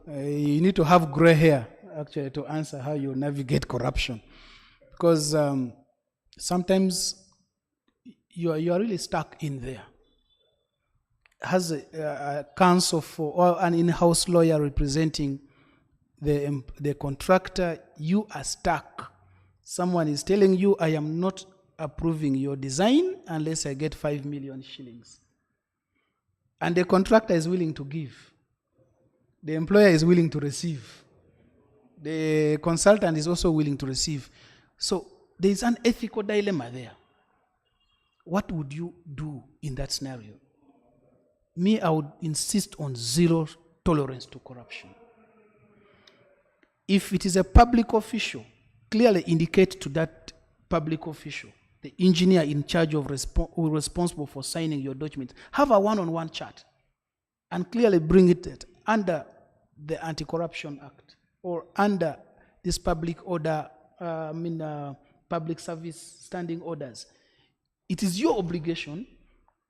You need to have gray hair, actually, to answer how you navigate corruption. Because sometimes you are really stuck in there. As a counsel or an in-house lawyer representing the contractor, you are stuck. Someone is telling you, I am not approving your design unless I get 5 million shillings. And the contractor is willing to give. The employer is willing to receive. The consultant is also willing to receive. So there is an ethical dilemma there. What would you do in that scenario? Me, I would insist on zero tolerance to corruption. If it is a public official, clearly indicate to that public official, the engineer in charge of responsible for signing your document, have a one-on-one chat and clearly bring it under the Anti-Corruption Act or under this public order, public service standing orders. It is your obligation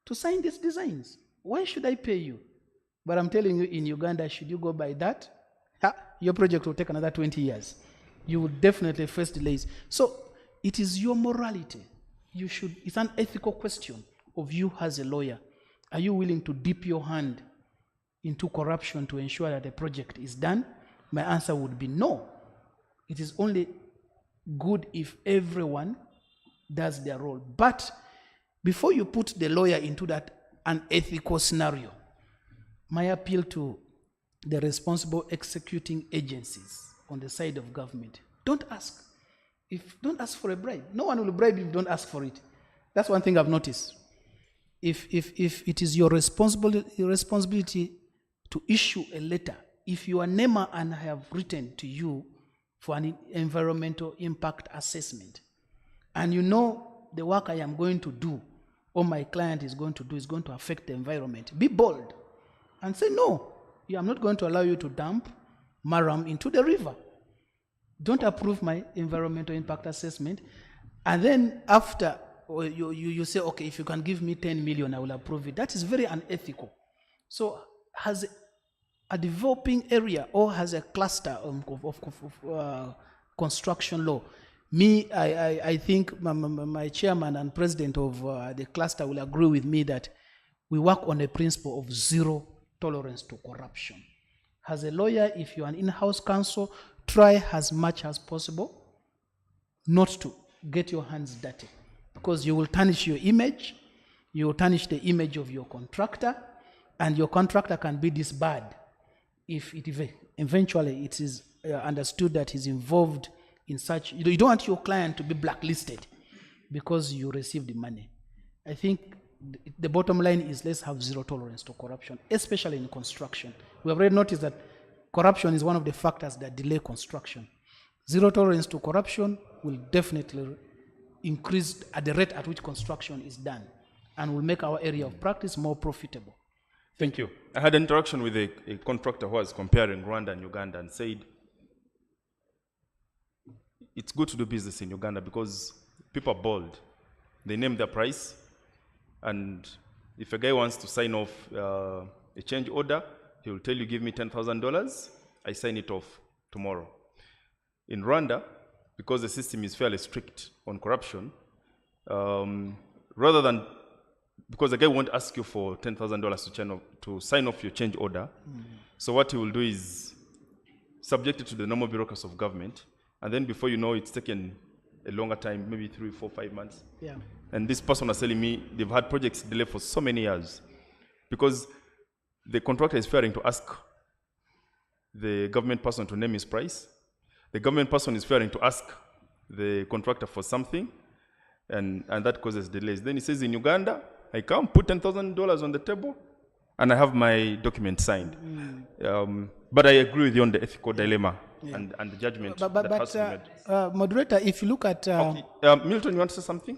to sign these designs. Why should I pay you? But I'm telling you, in Uganda, should you go by that, your project will take another 20 years. You will definitely face delays. So it is your morality. It's an ethical question of you as a lawyer. Are you willing to dip your hand into corruption to ensure that the project is done? My answer would be no. It is only good if everyone does their role. But before you put the lawyer into that unethical scenario, my appeal to the responsible executing agencies on the side of government, don't ask for a bribe. No one will bribe if you don't ask for it. That's one thing I've noticed. If it is your responsibility to issue a letter, if you are NEMA and I have written to you for an environmental impact assessment, and you know the work I am going to do or my client is going to do is going to affect the environment, be bold and say, no, I'm not going to allow you to dump maram into the river. Don't approve my environmental impact assessment. And then after, you say, okay, if you can give me 10 million, I will approve it. That is very unethical. So has a developing area or has a cluster of construction law, I think my chairman and president of the cluster will agree with me that we work on a principle of zero tolerance to corruption. As a lawyer, if you're an in-house counsel, try as much as possible not to get your hands dirty, because you will tarnish your image, you will tarnish the image of your contractor, and your contractor can be disbarred if eventually it is understood that he's involved in such. You don't want your client to be blacklisted because you received the money. I think the bottom line is let's have zero tolerance to corruption, especially in construction. We have already noticed that corruption is one of the factors that delay construction. Zero tolerance to corruption will definitely increase at the rate at which construction is done and will make our area of practice more profitable. Thank you. I had an interaction with a contractor who was comparing Rwanda and Uganda and said, it's good to do business in Uganda because people are bold. They name their price, And if a guy wants to sign off a change order, he will tell you, give me $10,000, I sign it off tomorrow. In Rwanda, because the system is fairly strict on corruption, rather than, because the guy won't ask you for $10,000 to sign off your change order, so what he will do is subject it to the normal bureaucracy of government, and then before you know, it's taken a longer time, maybe 3, 4, 5 months. Yeah. And this person was telling me they've had projects delayed for so many years because the contractor is failing to ask the government person to name his price. The government person is failing to ask the contractor for something, and that causes delays. Then he says, in Uganda, I come, put $10,000 on the table, and I have my document signed. But I agree with you on the ethical dilemma and the judgment that has to be made. Moderator, if you look at... Okay. Milton, you want to say something?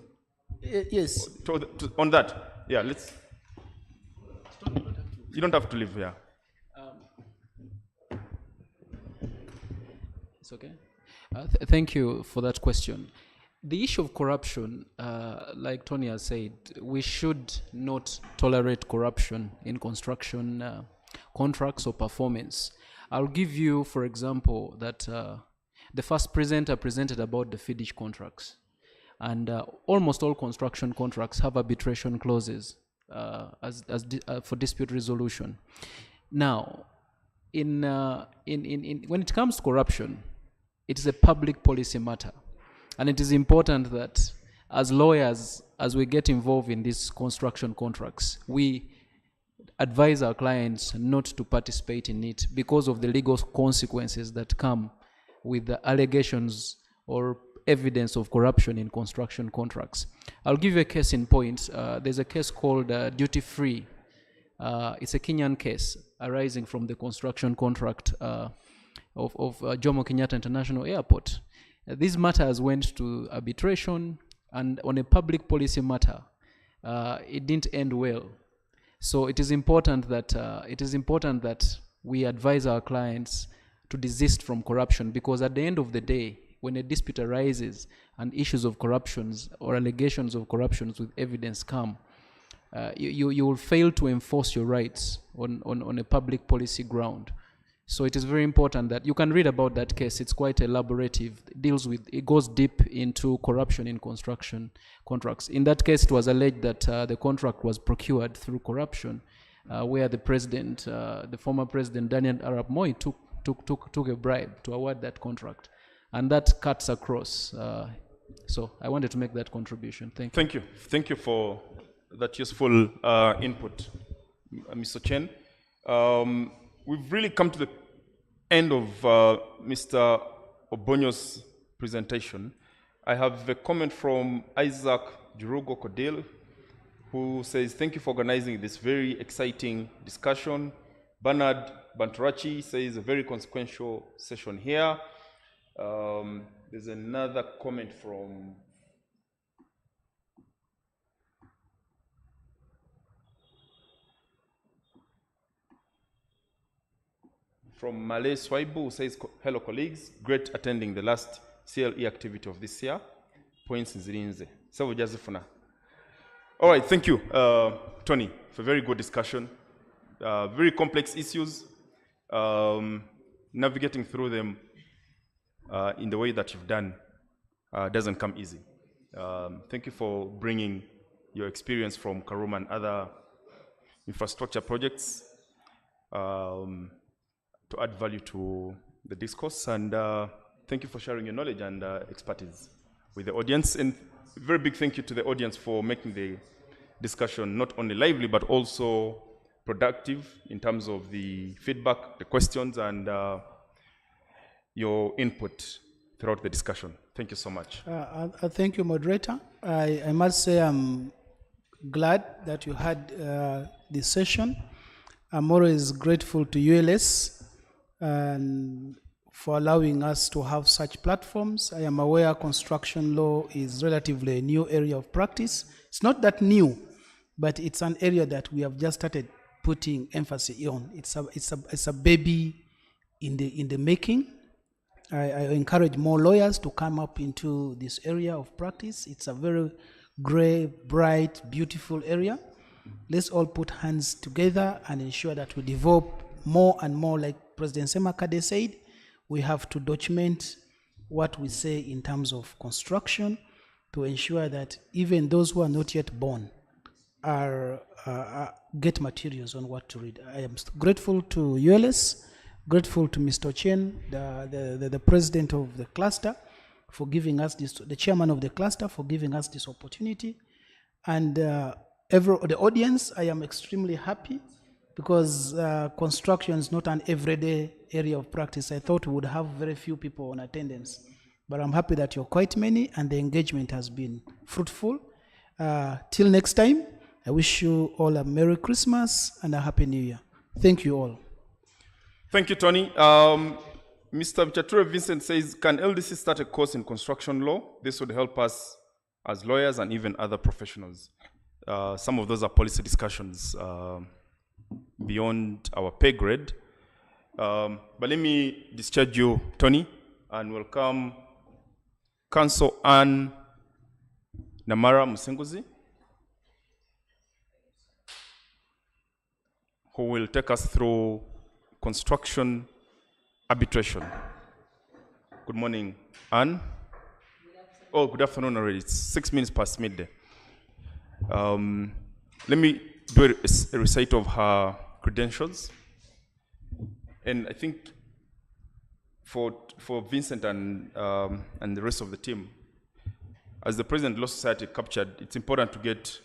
Yes. On that? Yeah, let's... You don't have to leave here. It's okay. Thank you for that question. The issue of corruption, like Tony has said, we should not tolerate corruption in construction contracts or performance. I'll give you, for example, that the first presenter presented about the FIDISH contracts. And almost all construction contracts have arbitration clauses for dispute resolution. Now, when it comes to corruption, it is a public policy matter. And it is important that as lawyers, as we get involved in these construction contracts, we advise our clients not to participate in it because of the legal consequences that come with the allegations or evidence of corruption in construction contracts. I'll give you a case in point. There's a case called Duty Free. It's a Kenyan case arising from the construction contract of Jomo Kenyatta International Airport. These matters went to arbitration, and on a public policy matter, it didn't end well. So it is important that we advise our clients to desist from corruption, because at the end of the day, when a dispute arises and issues of corruptions or allegations of corruptions with evidence come, you will fail to enforce your rights on a public policy ground. So it is very important that you can read about that case. It's quite elaborative. It goes deep into corruption in construction contracts. In that case, it was alleged that the contract was procured through corruption, where the president, the former president Daniel Arap Moi, took a bribe to award that contract, and that cuts across. So I wanted to make that contribution. Thank you. Thank you for that useful input, Mr. Chen. We've really come to the end of Mr. Obonyo's presentation. I have a comment from Isaac Jurugo Kodil, who says, thank you for organizing this very exciting discussion. Bernard Bantarachi says, a very consequential session here. There's another comment from Malay Swaibu, who says, hello colleagues, great attending the last CLE activity of this year. Points in Zirinze. So Josefuna. All right, thank you, Tony, for a very good discussion. Very complex issues. Navigating through them in the way that you've done doesn't come easy. Thank you for bringing your experience from Karuma and other infrastructure projects to add value to the discourse, and thank you for sharing your knowledge and expertise with the audience. And very big thank you to the audience for making the discussion not only lively but also productive in terms of the feedback, the questions, and your input throughout the discussion. Thank you so much. Thank you, moderator. I must say I'm glad that you had this session. I'm always grateful to ULS and for allowing us to have such platforms. I am aware construction law is relatively a new area of practice. It's not that new, but it's an area that we have just started putting emphasis on. It's a baby in the making. I encourage more lawyers to come up into this area of practice. It's a very gray, bright, beautiful area. Let's all put hands together and ensure that we develop more and more, like President Semakade said. We have to document what we say in terms of construction to ensure that even those who are not yet born get materials on what to read. I am grateful to ULS, grateful to Mr. Chen, the president of the cluster, for giving us this, the chairman of the cluster, for giving us this opportunity. And the audience, I am extremely happy because construction is not an everyday area of practice. I thought we would have very few people on attendance, but I'm happy that you're quite many and the engagement has been fruitful. Till next time, I wish you all a Merry Christmas and a Happy New Year. Thank you all. Thank you, Tony. Mr. Chature Vincent says, can LDC start a course in construction law? This would help us as lawyers and even other professionals. Some of those are policy discussions beyond our pay grade. But let me discharge you, Tony, and welcome Council Anne Namara Musenguzi, who will take us through construction arbitration. Good morning, Anne. Oh, good afternoon already. It's 6 minutes past midday. Let me do a recite of her credentials. And I think for Vincent and the rest of the team, as the President Law Society captured, it's important to get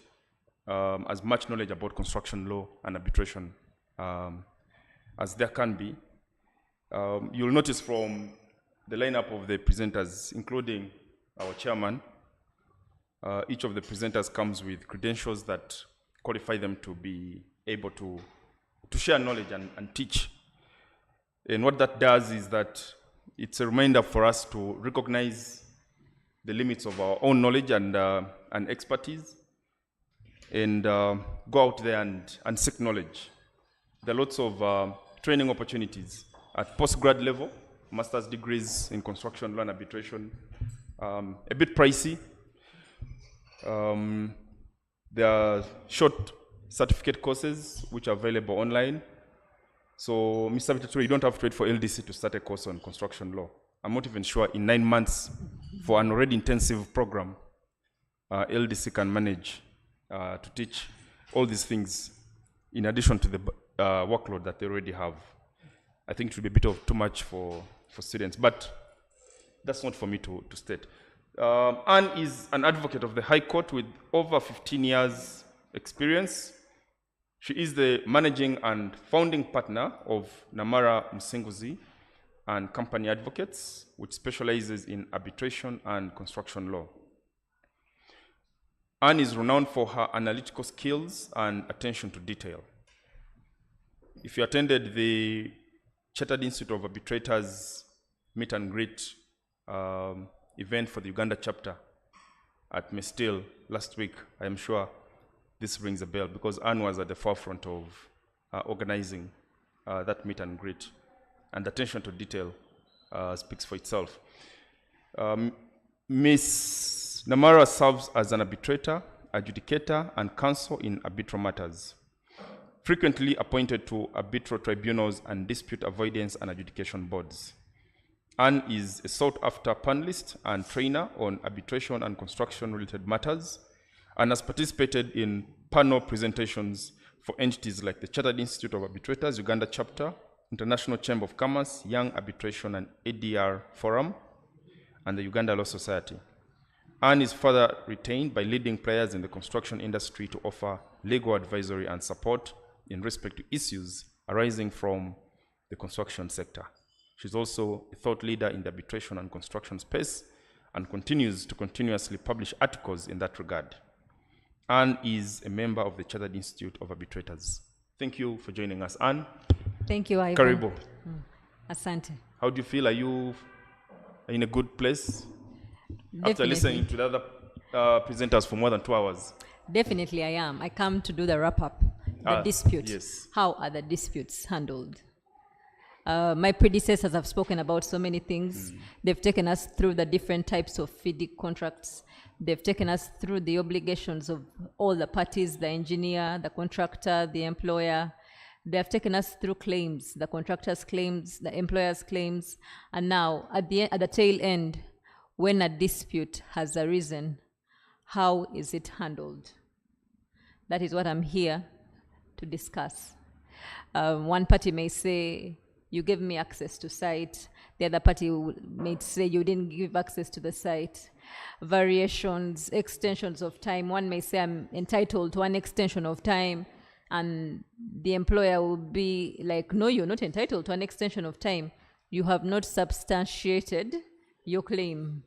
as much knowledge about construction law and arbitration as there can be. You'll notice from the lineup of the presenters, including our chairman, each of the presenters comes with credentials that qualify them to be able to share knowledge and teach. And what that does is that it's a reminder for us to recognize the limits of our own knowledge and expertise, and go out there and seek knowledge. There are lots of training opportunities at postgrad level, master's degrees in construction law and arbitration, a bit pricey. There are short certificate courses which are available online. So, Mr. Vitature, you don't have to wait for LDC to start a course on construction law. I'm not even sure in 9 months for an already intensive program, LDC can manage to teach all these things in addition to the workload that they already have. I think it would be a bit of too much for students, but that's not for me to state. Anne is an advocate of the High Court with over 15 years experience. She is the managing and founding partner of Namara Musenguzi and Company Advocates, which specializes in arbitration and construction law. Anne is renowned for her analytical skills and attention to detail. If you attended the Chartered Institute of Arbitrators meet and greet event for the Uganda chapter at Mestil last week, I am sure this rings a bell because Anne was at the forefront of organizing that meet and greet, and attention to detail speaks for itself. Ms. Namara serves as an arbitrator, adjudicator, and counsel in arbitral matters, frequently appointed to arbitral tribunals and dispute avoidance and adjudication boards. Anne is a sought-after panelist and trainer on arbitration and construction-related matters, and has participated in panel presentations for entities like the Chartered Institute of Arbitrators, Uganda Chapter, International Chamber of Commerce, Young Arbitration and ADR Forum, and the Uganda Law Society. Anne is further retained by leading players in the construction industry to offer legal advisory and support in respect to issues arising from the construction sector. She's also a thought leader in the arbitration and construction space and continues to continuously publish articles in that regard. Anne is a member of the Chartered Institute of Arbitrators. Thank you for joining us, Anne. Thank you, Ivan. Karibu. Asante. How do you feel? Are you in a good place? After Definitely. listening to the other presenters for more than 2 hours. Definitely I am. I come to do the wrap-up. The dispute. yes. How are the disputes handled? My predecessors have spoken about so many things. They've taken us through the different types of FIDIC contracts. They've taken us through the obligations of all the parties, the engineer, the contractor, the employer. They have taken us through claims, the contractor's claims, the employer's claims, and now at the tail end, when a dispute has arisen, how is it handled? That is what I'm here to discuss. One party may say, you gave me access to site. The other party may say you didn't give access to the site. Variations, extensions of time. One may say I'm entitled to an extension of time, and the employer will be like, no, you're not entitled to an extension of time. You have not substantiated your claim.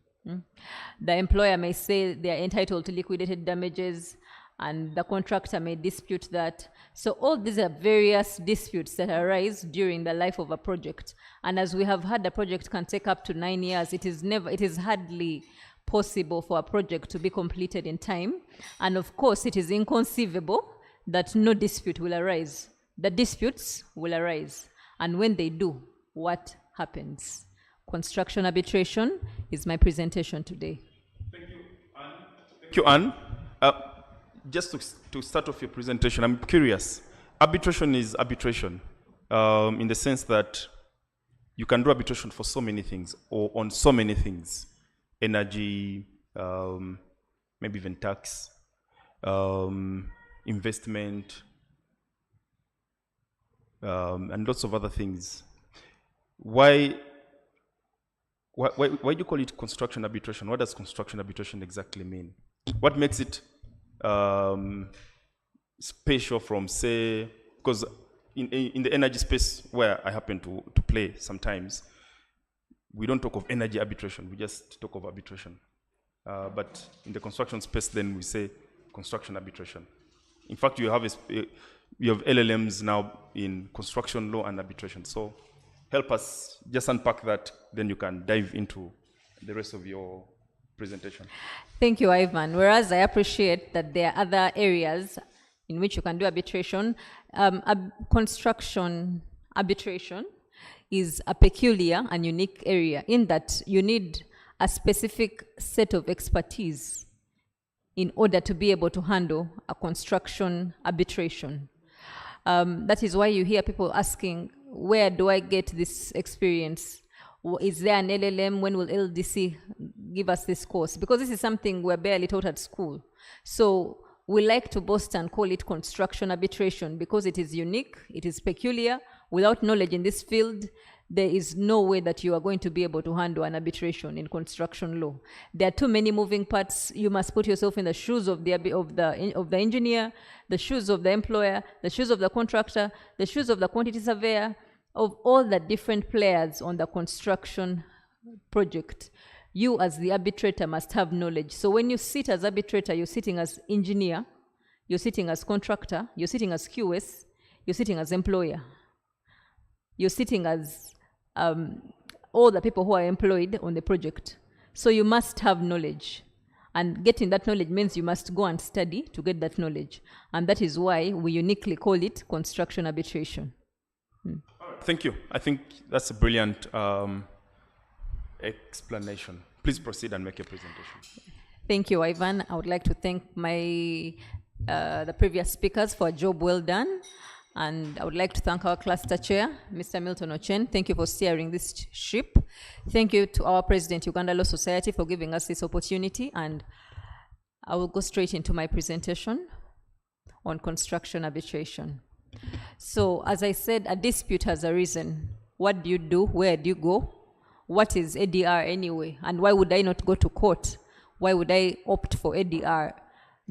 The employer may say they are entitled to liquidated damages, and the contractor may dispute that. So all these are various disputes that arise during the life of a project. And as we have had, the project can take up to 9 years. It is hardly possible for a project to be completed in time. And of course, it is inconceivable that no dispute will arise. The disputes will arise. And when they do, what happens? Construction arbitration is my presentation today. Thank you, Anne. Just to start off your presentation, I'm curious. Arbitration is arbitration in the sense that you can do arbitration for so many things or on so many things. Energy, maybe even tax, investment, and lots of other things. Why do you call it construction arbitration? What does construction arbitration exactly mean? What makes it special from, say, because in the energy space where I happen to play sometimes, we don't talk of energy arbitration, we just talk of arbitration. But in the construction space, then we say construction arbitration. In fact, you have LLMs now in construction law and arbitration. So help us just unpack that, then you can dive into the rest of your presentation. Thank you, Ivan. Whereas I appreciate that there are other areas in which you can do arbitration, construction arbitration is a peculiar and unique area in that you need a specific set of expertise in order to be able to handle a construction arbitration. That is why you hear people asking, where do I get this experience? Is there an LLM? When will LDC give us this course? Because this is something we're barely taught at school. So we like to boast and call it construction arbitration because it is unique, it is peculiar. Without knowledge in this field, there is no way that you are going to be able to handle an arbitration in construction law. There are too many moving parts. You must put yourself in the shoes of the engineer, the shoes of the employer, the shoes of the contractor, the shoes of the quantity surveyor, of all the different players on the construction project. You as the arbitrator must have knowledge. So when you sit as arbitrator, you're sitting as engineer, you're sitting as contractor, you're sitting as QS, you're sitting as employer. You're sitting as all the people who are employed on the project. So you must have knowledge. And getting that knowledge means you must go and study to get that knowledge. And that is why we uniquely call it construction arbitration. Thank you. I think that's a brilliant explanation. Please proceed and make your presentation. Thank you, Ivan. I would like to thank the previous speakers for a job well done. And I would like to thank our cluster chair, Mr. Milton Ochen. Thank you for steering this ship. Thank you to our president, Uganda Law Society, for giving us this opportunity. And I will go straight into my presentation on construction arbitration. So, as I said, a dispute has arisen. What do you do? Where do you go? What is ADR anyway? And why would I not go to court? Why would I opt for ADR?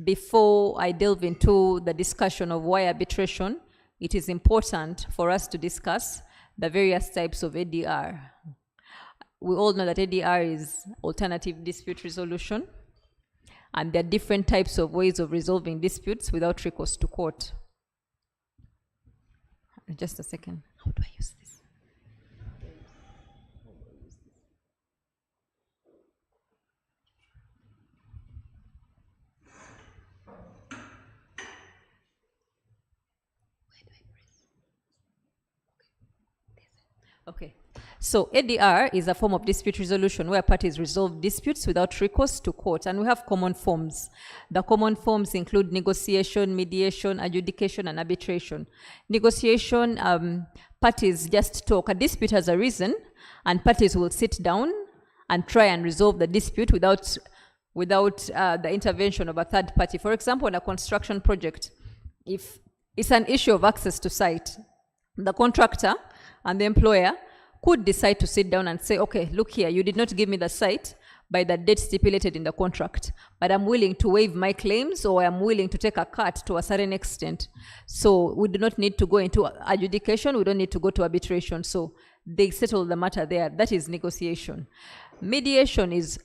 Before I delve into the discussion of why arbitration, it is important for us to discuss the various types of ADR. We all know that ADR is alternative dispute resolution, and there are different types of ways of resolving disputes without recourse to court. Just a second. How do I use this? Okay. So ADR is a form of dispute resolution where parties resolve disputes without recourse to court, and we have common forms. The common forms include negotiation, mediation, adjudication, and arbitration. Negotiation, parties just talk. A dispute has arisen, and parties will sit down and try and resolve the dispute without the intervention of a third party. For example, in a construction project, if it's an issue of access to site, the contractor and the employer could decide to sit down and say, okay, look here, you did not give me the site by the date stipulated in the contract, but I'm willing to waive my claims, or I'm willing to take a cut to a certain extent. So we do not need to go into adjudication, we don't need to go to arbitration. So they settle the matter there. That is negotiation. Mediation is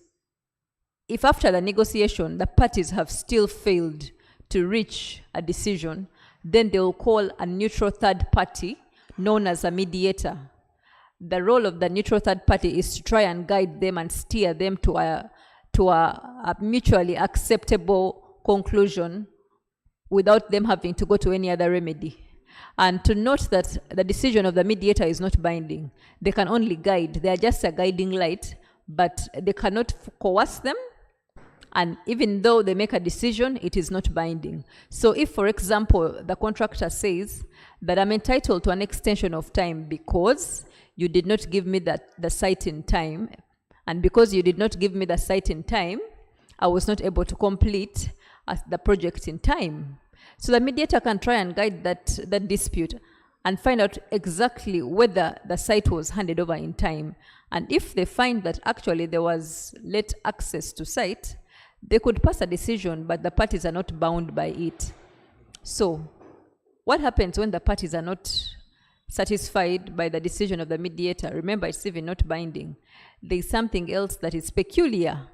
if after the negotiation, the parties have still failed to reach a decision, then they will call a neutral third party known as a mediator. The role of the neutral third party is to try and guide them and steer them to a mutually acceptable conclusion without them having to go to any other remedy. And to note that the decision of the mediator is not binding. They can only guide. They are just a guiding light, but they cannot coerce them. And even though they make a decision, it is not binding. So if, for example, the contractor says that I'm entitled to an extension of time because you did not give me the site in time, and because you did not give me the site in time, I was not able to complete the project in time. So the mediator can try and guide that dispute and find out exactly whether the site was handed over in time. And if they find that actually there was late access to site, they could pass a decision, but the parties are not bound by it. So what happens when the parties are not satisfied by the decision of the mediator? Remember, it's even not binding. There's something else that is peculiar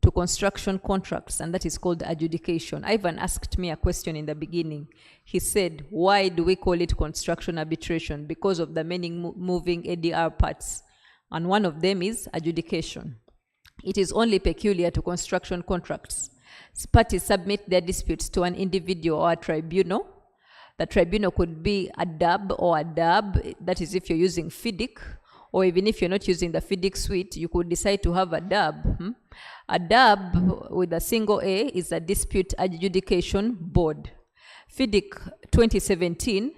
to construction contracts, and that is called adjudication. Ivan asked me a question in the beginning. He said, why do we call it construction arbitration? Because of the many moving ADR parts. And one of them is adjudication. It is only peculiar to construction contracts. Parties submit their disputes to an individual or a tribunal. The tribunal could be a DAB or a DAB, that is if you're using FIDIC, or even if you're not using the FIDIC suite, you could decide to have a DAB. A DAB with a single A is a Dispute Adjudication Board. FIDIC 2017,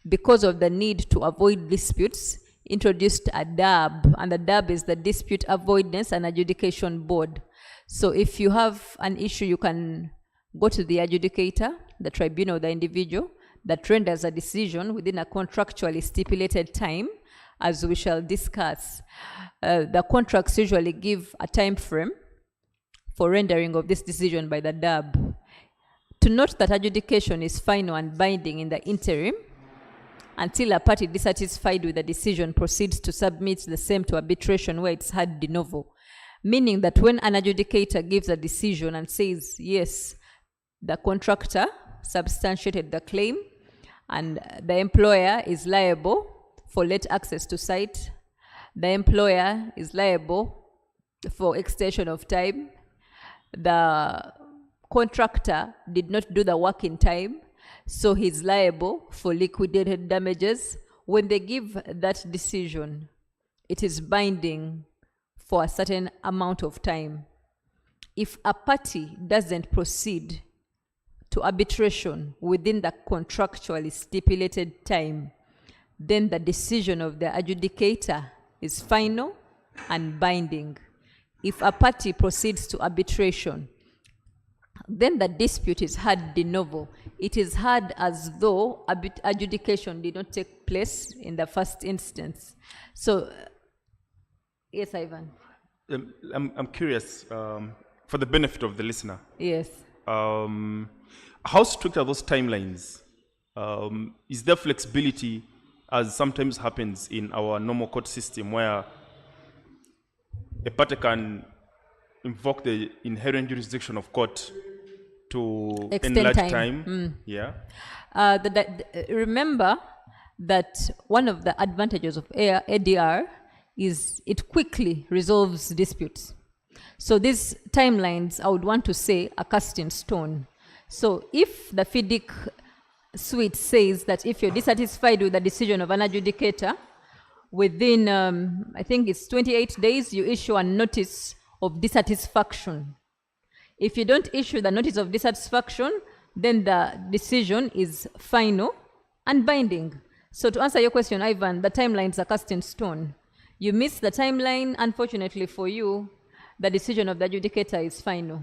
because of the need to avoid disputes, introduced a DAB, and the DAB is the Dispute Avoidance and Adjudication Board. So if you have an issue, you can go to the adjudicator, the tribunal, the individual, that renders a decision within a contractually stipulated time, as we shall discuss. The contracts usually give a time frame for rendering of this decision by the DAB. To note that adjudication is final and binding in the interim, until a party dissatisfied with the decision proceeds to submit the same to arbitration where it's heard de novo. Meaning that when an adjudicator gives a decision and says, yes, the contractor substantiated the claim and the employer is liable for late access to site, the employer is liable for extension of time, the contractor did not do the work in time, so he's liable for liquidated damages. When they give that decision, it is binding for a certain amount of time. If a party doesn't proceed to arbitration within the contractually stipulated time, then the decision of the adjudicator is final and binding. If a party proceeds to arbitration, then the dispute is heard de novo. It is heard as though adjudication did not take place in the first instance. So, yes, Ivan. I'm curious, for the benefit of the listener. Yes. How strict are those timelines? Is there flexibility, as sometimes happens in our normal court system, where a party can invoke the inherent jurisdiction of court to Extend enlarge time. Yeah. Remember that one of the advantages of ADR is it quickly resolves disputes. So these timelines, I would want to say, are cast in stone. So if the FIDIC suite says that if you're dissatisfied with the decision of an adjudicator, within, I think it's 28 days, you issue a notice of dissatisfaction. If you don't issue the notice of dissatisfaction, then the decision is final and binding. So to answer your question, Ivan, the timelines are cast in stone. You miss the timeline, unfortunately for you, the decision of the adjudicator is final.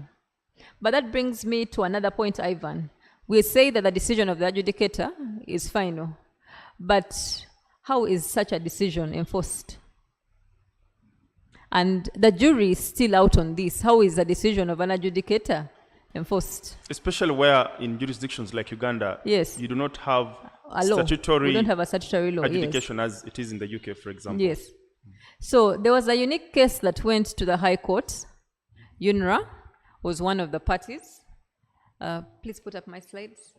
But that brings me to another point, Ivan. We say that the decision of the adjudicator is final, but how is such a decision enforced? And the jury is still out on this. How is the decision of an adjudicator enforced? Especially where in jurisdictions like Uganda, Yes. you do not have A law. statutory We don't have a statutory law. Yes. adjudication as it is in the UK, for example. Yes. So there was a unique case that went to the High Court. UNRA was one of the parties. Please put up my slides.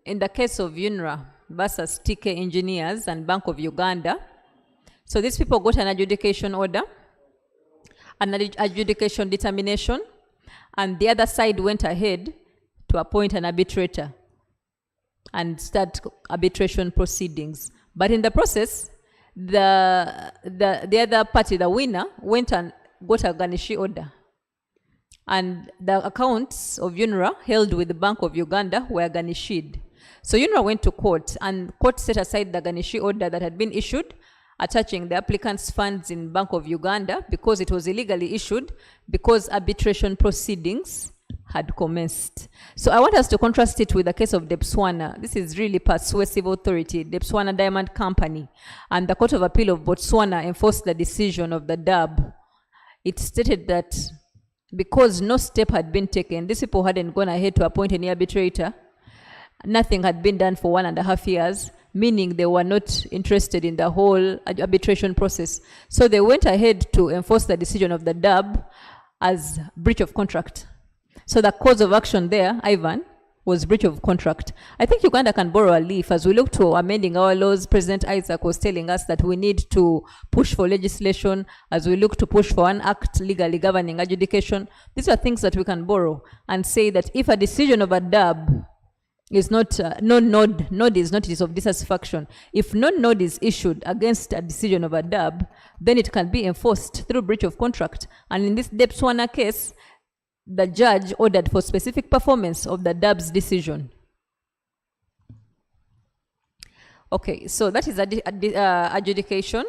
In the case of UNRA versus TK Engineers and Bank of Uganda, so these people got an adjudication order, an adjudication determination, and the other side went ahead to appoint an arbitrator and start arbitration proceedings. But in the process, the other party, the winner, went and got a garnishi order. And the accounts of UNRA held with the Bank of Uganda were garnished. So UNRA went to court, and court set aside the garnishi order that had been issued, attaching the applicant's funds in Bank of Uganda because it was illegally issued, because arbitration proceedings had commenced. So I want us to contrast it with the case of Debswana. This is really persuasive authority, Debswana Diamond Company. And the Court of Appeal of Botswana enforced the decision of the DAB. It stated that because no step had been taken, these people hadn't gone ahead to appoint any arbitrator, nothing had been done for 1.5 years, meaning they were not interested in the whole arbitration process. So they went ahead to enforce the decision of the DAB as breach of contract. So the cause of action there, Ivan, was breach of contract. I think Uganda can borrow a leaf. As we look to amending our laws, President Isaac was telling us that we need to push for legislation as we look to push for an act legally governing adjudication. These are things that we can borrow and say that if a decision of a DAB is not, node is notice of dissatisfaction. If no node is issued against a decision of a DAB, then it can be enforced through breach of contract. And in this Debswana case, the judge ordered for specific performance of the DAB's decision. Okay, so that is adjudication,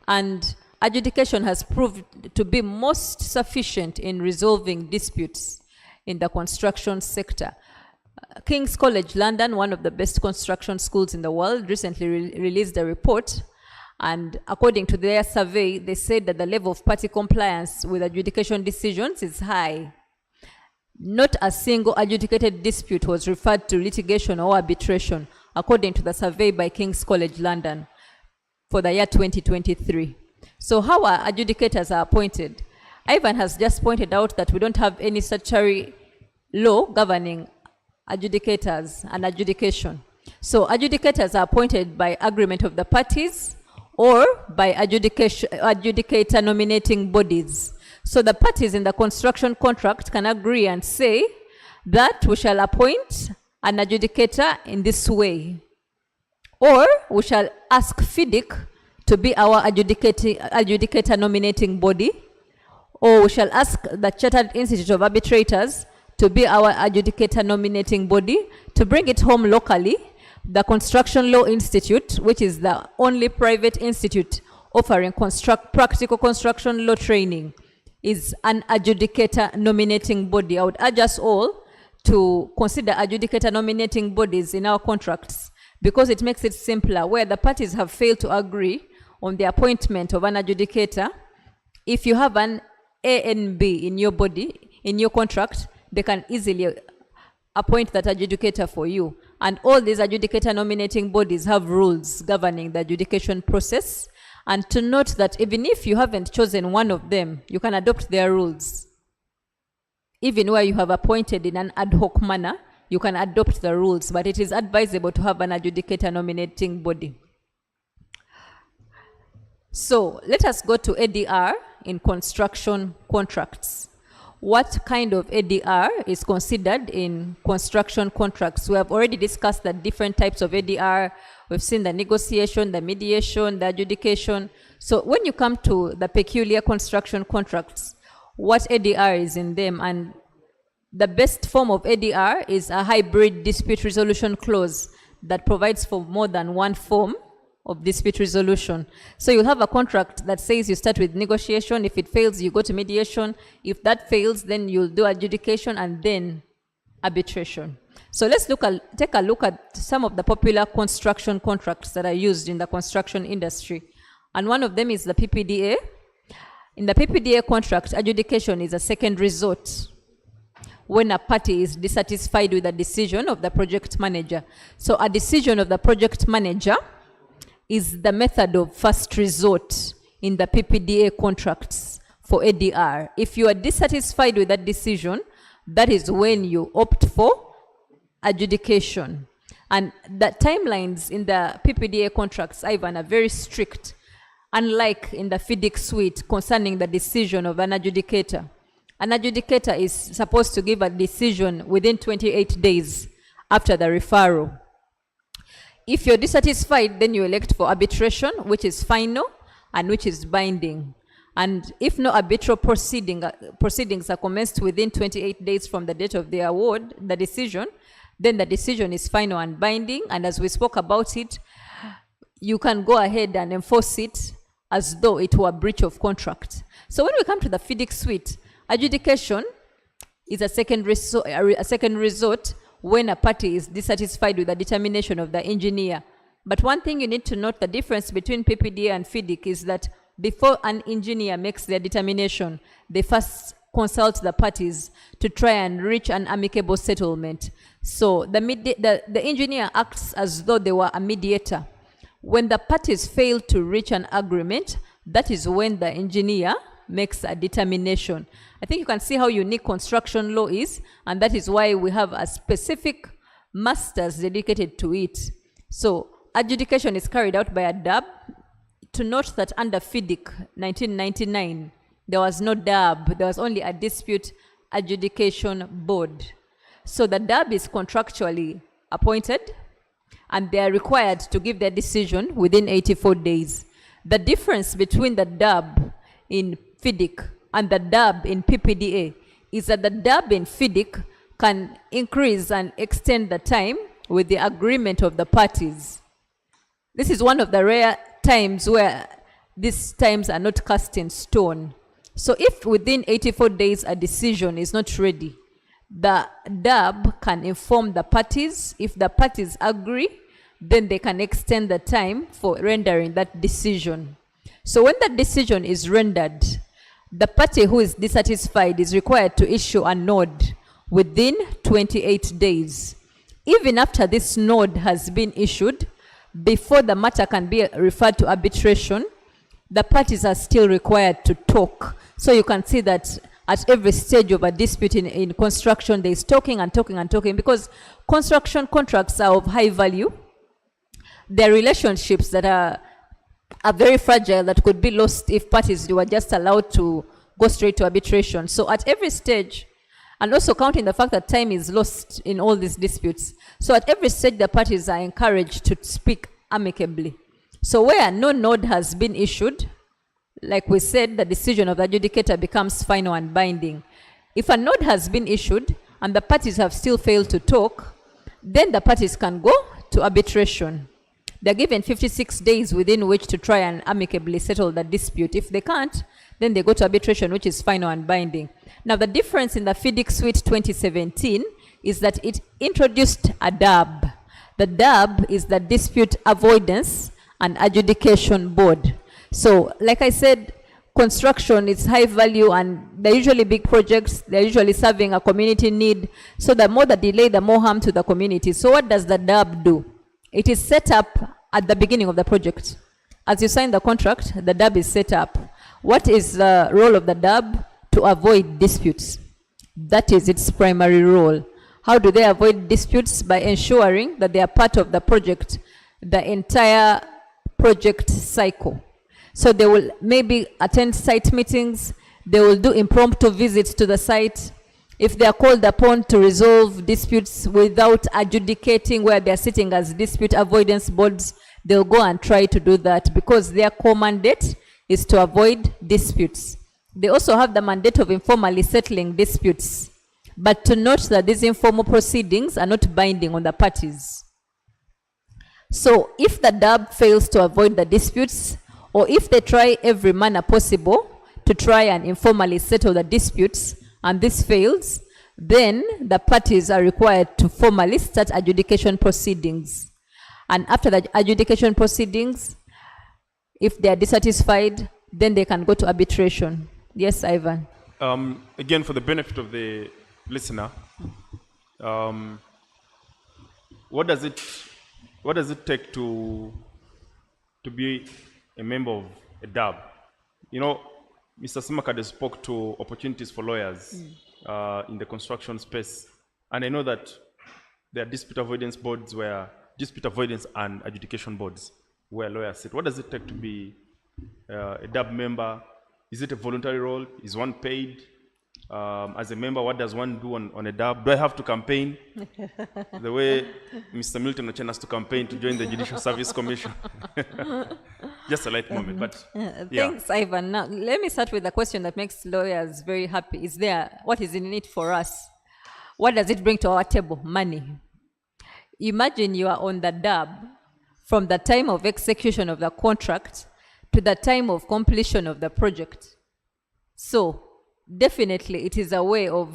and adjudication has proved to be most sufficient in resolving disputes in the construction sector. King's College London, one of the best construction schools in the world, recently released a report, and according to their survey, they said that the level of party compliance with adjudication decisions is high. Not a single adjudicated dispute was referred to litigation or arbitration, according to the survey by King's College London for the year 2023. So how our adjudicators are appointed? Ivan has just pointed out that we don't have any statutory law governing adjudicators and adjudication. So adjudicators are appointed by agreement of the parties or by adjudicator nominating bodies. So the parties in the construction contract can agree and say that we shall appoint an adjudicator in this way, or we shall ask FIDIC to be our adjudicator nominating body, or we shall ask the Chartered Institute of Arbitrators to be our adjudicator nominating body. To bring it home locally, the Construction Law Institute, which is the only private institute offering practical construction law training, is an adjudicator nominating body. I would urge us all to consider adjudicator nominating bodies in our contracts because it makes it simpler. Where the parties have failed to agree on the appointment of an adjudicator, if you have an A and B in your body, in your contract, they can easily appoint that adjudicator for you. And all these adjudicator nominating bodies have rules governing the adjudication process. And to note that even if you haven't chosen one of them, you can adopt their rules. Even where you have appointed in an ad hoc manner, you can adopt the rules, but it is advisable to have an adjudicator nominating body. So let us go to ADR in construction contracts. what kind of ADR is considered in construction contracts. We have already discussed the different types of ADR. We've seen the negotiation, the mediation, the adjudication. So when you come to the peculiar construction contracts, what ADR is in them? And the best form of ADR is a hybrid dispute resolution clause that provides for more than one form of dispute resolution. So you'll have a contract that says you start with negotiation. If it fails, you go to mediation. If that fails, then you'll do adjudication and then arbitration. So let's take a look at some of the popular construction contracts that are used in the construction industry. And one of them is the PPDA. In the PPDA contract, adjudication is a second resort when a party is dissatisfied with the decision of the project manager. So a decision of the project manager is the method of first resort in the PPDA contracts for ADR. If you are dissatisfied with that decision, that is when you opt for adjudication. And the timelines in the PPDA contracts, Ivan, are very strict, unlike in the FIDIC suite concerning the decision of an adjudicator. An adjudicator is supposed to give a decision within 28 days after the referral. If you're dissatisfied, then you elect for arbitration, which is final and which is binding. And if no arbitral proceedings are commenced within 28 days from the date of the award, the decision, then the decision is final and binding. And as we spoke about it, you can go ahead and enforce it as though it were a breach of contract. So when we come to the FIDIC suite, adjudication is a second resort when a party is dissatisfied with the determination of the engineer. But one thing you need to note, the difference between PPDA and FIDIC is that before an engineer makes their determination, they first consult the parties to try and reach an amicable settlement. So the engineer acts as though they were a mediator. When the parties fail to reach an agreement, that is when the engineer makes a determination. I think you can see how unique construction law is, and that is why we have a specific masters dedicated to it. So adjudication is carried out by a DAB. To note that under FIDIC 1999, there was no DAB, there was only a dispute adjudication board. So the DAB is contractually appointed, and they are required to give their decision within 84 days. The difference between the DAB in FIDIC and the DAB in PPDA is that the DAB in FIDIC can increase and extend the time with the agreement of the parties. This is one of the rare times where these times are not cast in stone. So if within 84 days a decision is not ready, the DAB can inform the parties. If the parties agree, then they can extend the time for rendering that decision. So when that decision is rendered, the party who is dissatisfied is required to issue a nod within 28 days. Even after this nod has been issued, before the matter can be referred to arbitration, the parties are still required to talk. So you can see that at every stage of a dispute in construction, there is talking and talking and talking, because construction contracts are of high value. There are relationships that are very fragile, that could be lost if parties were just allowed to go straight to arbitration. So at every stage, and also counting the fact that time is lost in all these disputes, so at every stage the parties are encouraged to speak amicably. So where no nod has been issued, like we said, the decision of the adjudicator becomes final and binding. If a nod has been issued and the parties have still failed to talk, then the parties can go to arbitration. They're given 56 days within which to try and amicably settle the dispute. If they can't, then they go to arbitration, which is final and binding. Now, the difference in the FIDIC Suite 2017 is that it introduced a DAB. The DAB is the Dispute Avoidance and Adjudication Board. So, like I said, construction is high value, and they're usually big projects. They're usually serving a community need. So the more the delay, the more harm to the community. So what does the DAB do? It is set up at the beginning of the project. As you sign the contract, the DAB is set up. What is the role of the DAB? To avoid disputes. That is its primary role. How do they avoid disputes? By ensuring that they are part of the project, the entire project cycle. So they will maybe attend site meetings, They will do impromptu visits to the site. If they are called upon to resolve disputes without adjudicating where they are sitting as dispute avoidance boards, they'll go and try to do that because their core mandate is to avoid disputes. They also have the mandate of informally settling disputes, but to note that these informal proceedings are not binding on the parties. So if the DAB fails to avoid the disputes, or if they try every manner possible to try and informally settle the disputes, and this fails, then the parties are required to formally start adjudication proceedings. And after the adjudication proceedings, if they are dissatisfied, then they can go to arbitration. Yes, Ivan. Again, for the benefit of the listener, what does it take to be a member of a DAB? You know, Mr. Simakade spoke to opportunities for lawyers in the construction space, and I know that there are dispute avoidance boards where dispute avoidance and adjudication boards where lawyers sit. What does it take to be a DAB member? Is it a voluntary role? Is one paid? As a member, what does one do on a DAB? Do I have to campaign the way Mr. Milton Ochen has to campaign to join the Judicial Service Commission? Just a light moment, but yeah. Thanks, Ivan. Now, let me start with a question that makes lawyers very happy. What is in it for us? What does it bring to our table? Money. Imagine you are on the DAB from the time of execution of the contract to the time of completion of the project. So, definitely, it is a way of,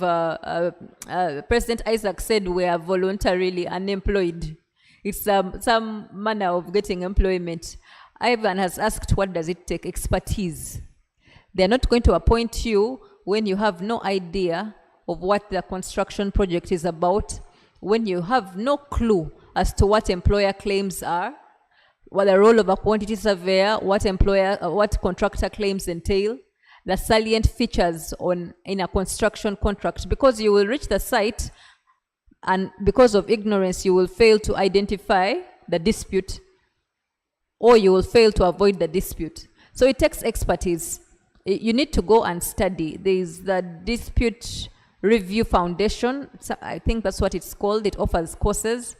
President Isaac said we are voluntarily unemployed. It's some manner of getting employment. Ivan has asked, what does it take? Expertise. They're not going to appoint you when you have no idea of what the construction project is about, when you have no clue as to what employer claims are, what the role of a quantity surveyor, what contractor claims entail, the salient features in a construction contract, because you will reach the site and because of ignorance you will fail to identify the dispute or you will fail to avoid the dispute. So it takes expertise. You need to go and study. There is the Dispute Review Foundation, so I think that's what it's called. It offers courses.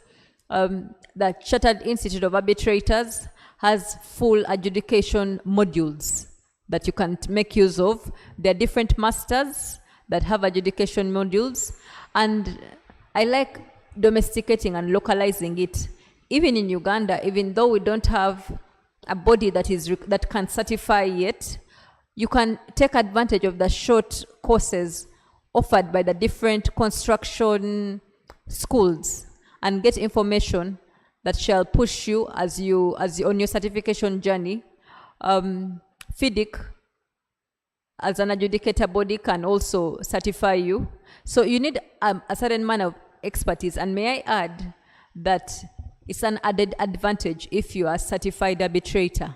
The Chartered Institute of Arbitrators has full adjudication modules that you can make use of. There are different masters that have adjudication modules, and I like domesticating and localizing it. Even in Uganda, even though we don't have a body that can certify yet, you can take advantage of the short courses offered by the different construction schools and get information that shall push you as you on your certification journey. FIDIC, as an adjudicator body, can also certify you. So you need a certain amount of expertise. And may I add that it's an added advantage if you are a certified arbitrator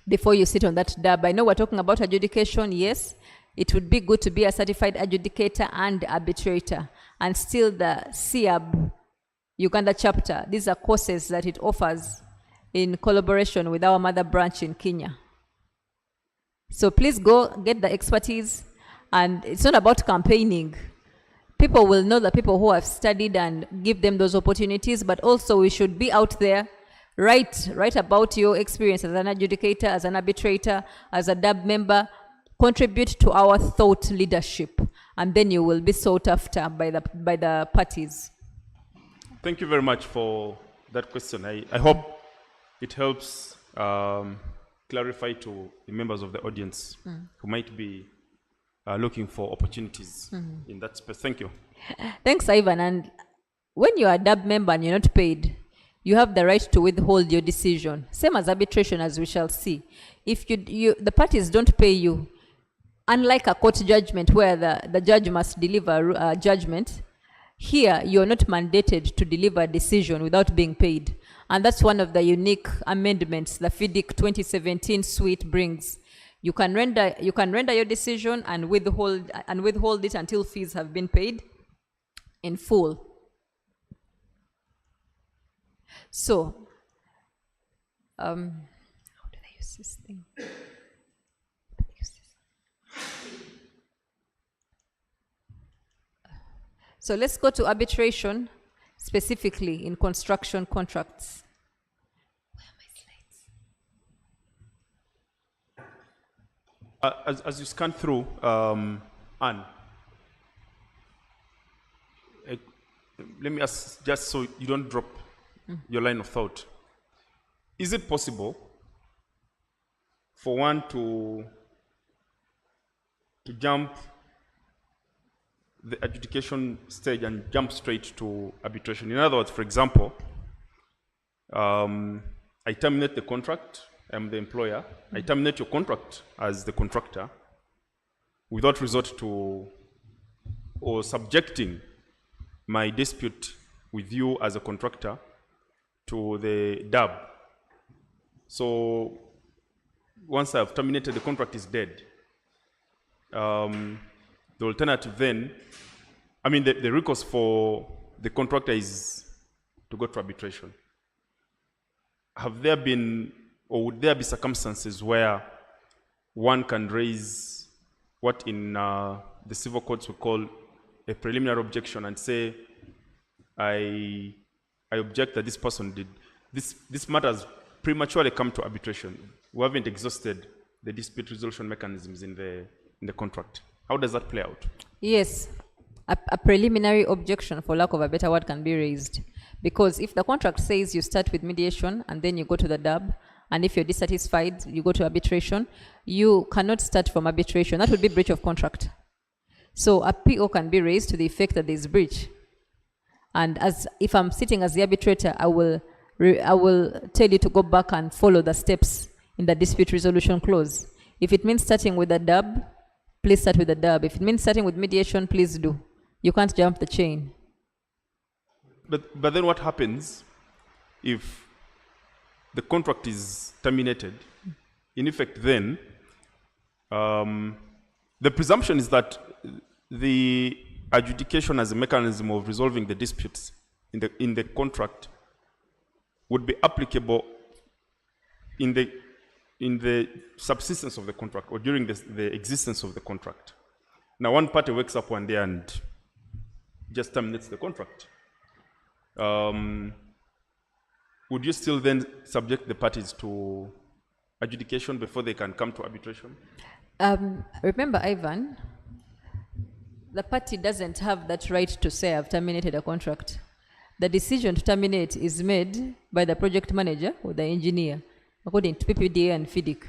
before you sit on that DAB. I know we're talking about adjudication, yes. It would be good to be a certified adjudicator and arbitrator. And still the CIAB Uganda chapter, these are courses that it offers in collaboration with our mother branch in Kenya. So please go get the expertise, and it's not about campaigning. People will know the people who have studied and give them those opportunities, but also we should be out there, write about your experience as an adjudicator, as an arbitrator, as a DAB member, contribute to our thought leadership, and then you will be sought after by the parties. Thank you very much for that question. I hope it helps clarify to the members of the audience who might be looking for opportunities in that space. Thank you. Thanks, Ivan. And when you are a DAB member and you're not paid, you have the right to withhold your decision. Same as arbitration, as we shall see. If the parties don't pay you, unlike a court judgment where the judge must deliver a judgment, here you're not mandated to deliver a decision without being paid. And that's one of the unique amendments the FIDIC 2017 suite brings. You can render your decision and withhold it until fees have been paid in full. So, how do they use this thing? So let's go to arbitration, specifically in construction contracts. As you scan through, Anne, let me ask, just so you don't drop your line of thought. Is it possible for one to jump the adjudication stage and jump straight to arbitration? In other words, for example, I terminate the contract, I'm the employer, I terminate your contract as the contractor without resort to or subjecting my dispute with you as a contractor to the DAB. So once I've terminated, the contract is dead. The alternative then, I mean, the recourse for the contractor is to go to arbitration. Have there been, or would there be circumstances where one can raise what in the civil courts we call a preliminary objection and say, I object that this person did, this matter has prematurely come to arbitration. We haven't exhausted the dispute resolution mechanisms in the contract. How does that play out? Yes, a preliminary objection, for lack of a better word, can be raised. Because if the contract says you start with mediation and then you go to the DAB, and if you're dissatisfied, you go to arbitration, you cannot start from arbitration. That would be breach of contract. So a PO can be raised to the effect that there is breach. And if I'm sitting as the arbitrator, I will tell you to go back and follow the steps in the dispute resolution clause. If it means starting with the DAB, please start with the DAB. If it means starting with mediation, please do. You can't jump the chain. But then what happens if the contract is terminated? In effect, then the presumption is that the adjudication as a mechanism of resolving the disputes in the contract would be applicable in the subsistence of the contract or during the existence of the contract. Now, one party wakes up one day and just terminates the contract. Would you still then subject the parties to adjudication before they can come to arbitration? Remember, Ivan, the party doesn't have that right to say I've terminated a contract. The decision to terminate is made by the project manager or the engineer, according to PPDA and FIDIC.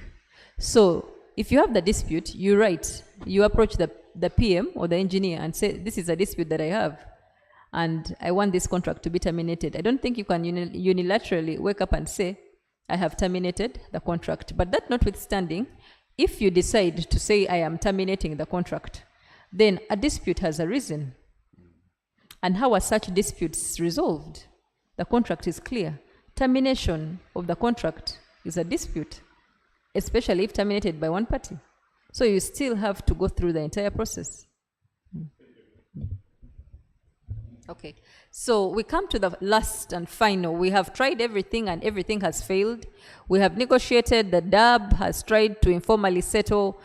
So if you have the dispute, you approach the PM or the engineer and say, this is a dispute that I have, and I want this contract to be terminated. I don't think you can unilaterally wake up and say, I have terminated the contract. But that notwithstanding, if you decide to say, I am terminating the contract, then a dispute has arisen. And how are such disputes resolved? The contract is clear. Termination of the contract is a dispute, especially if terminated by one party. So you still have to go through the entire process. Okay, so we come to the last and final. We have tried everything and everything has failed. We have negotiated, the DAB has tried to informally settle.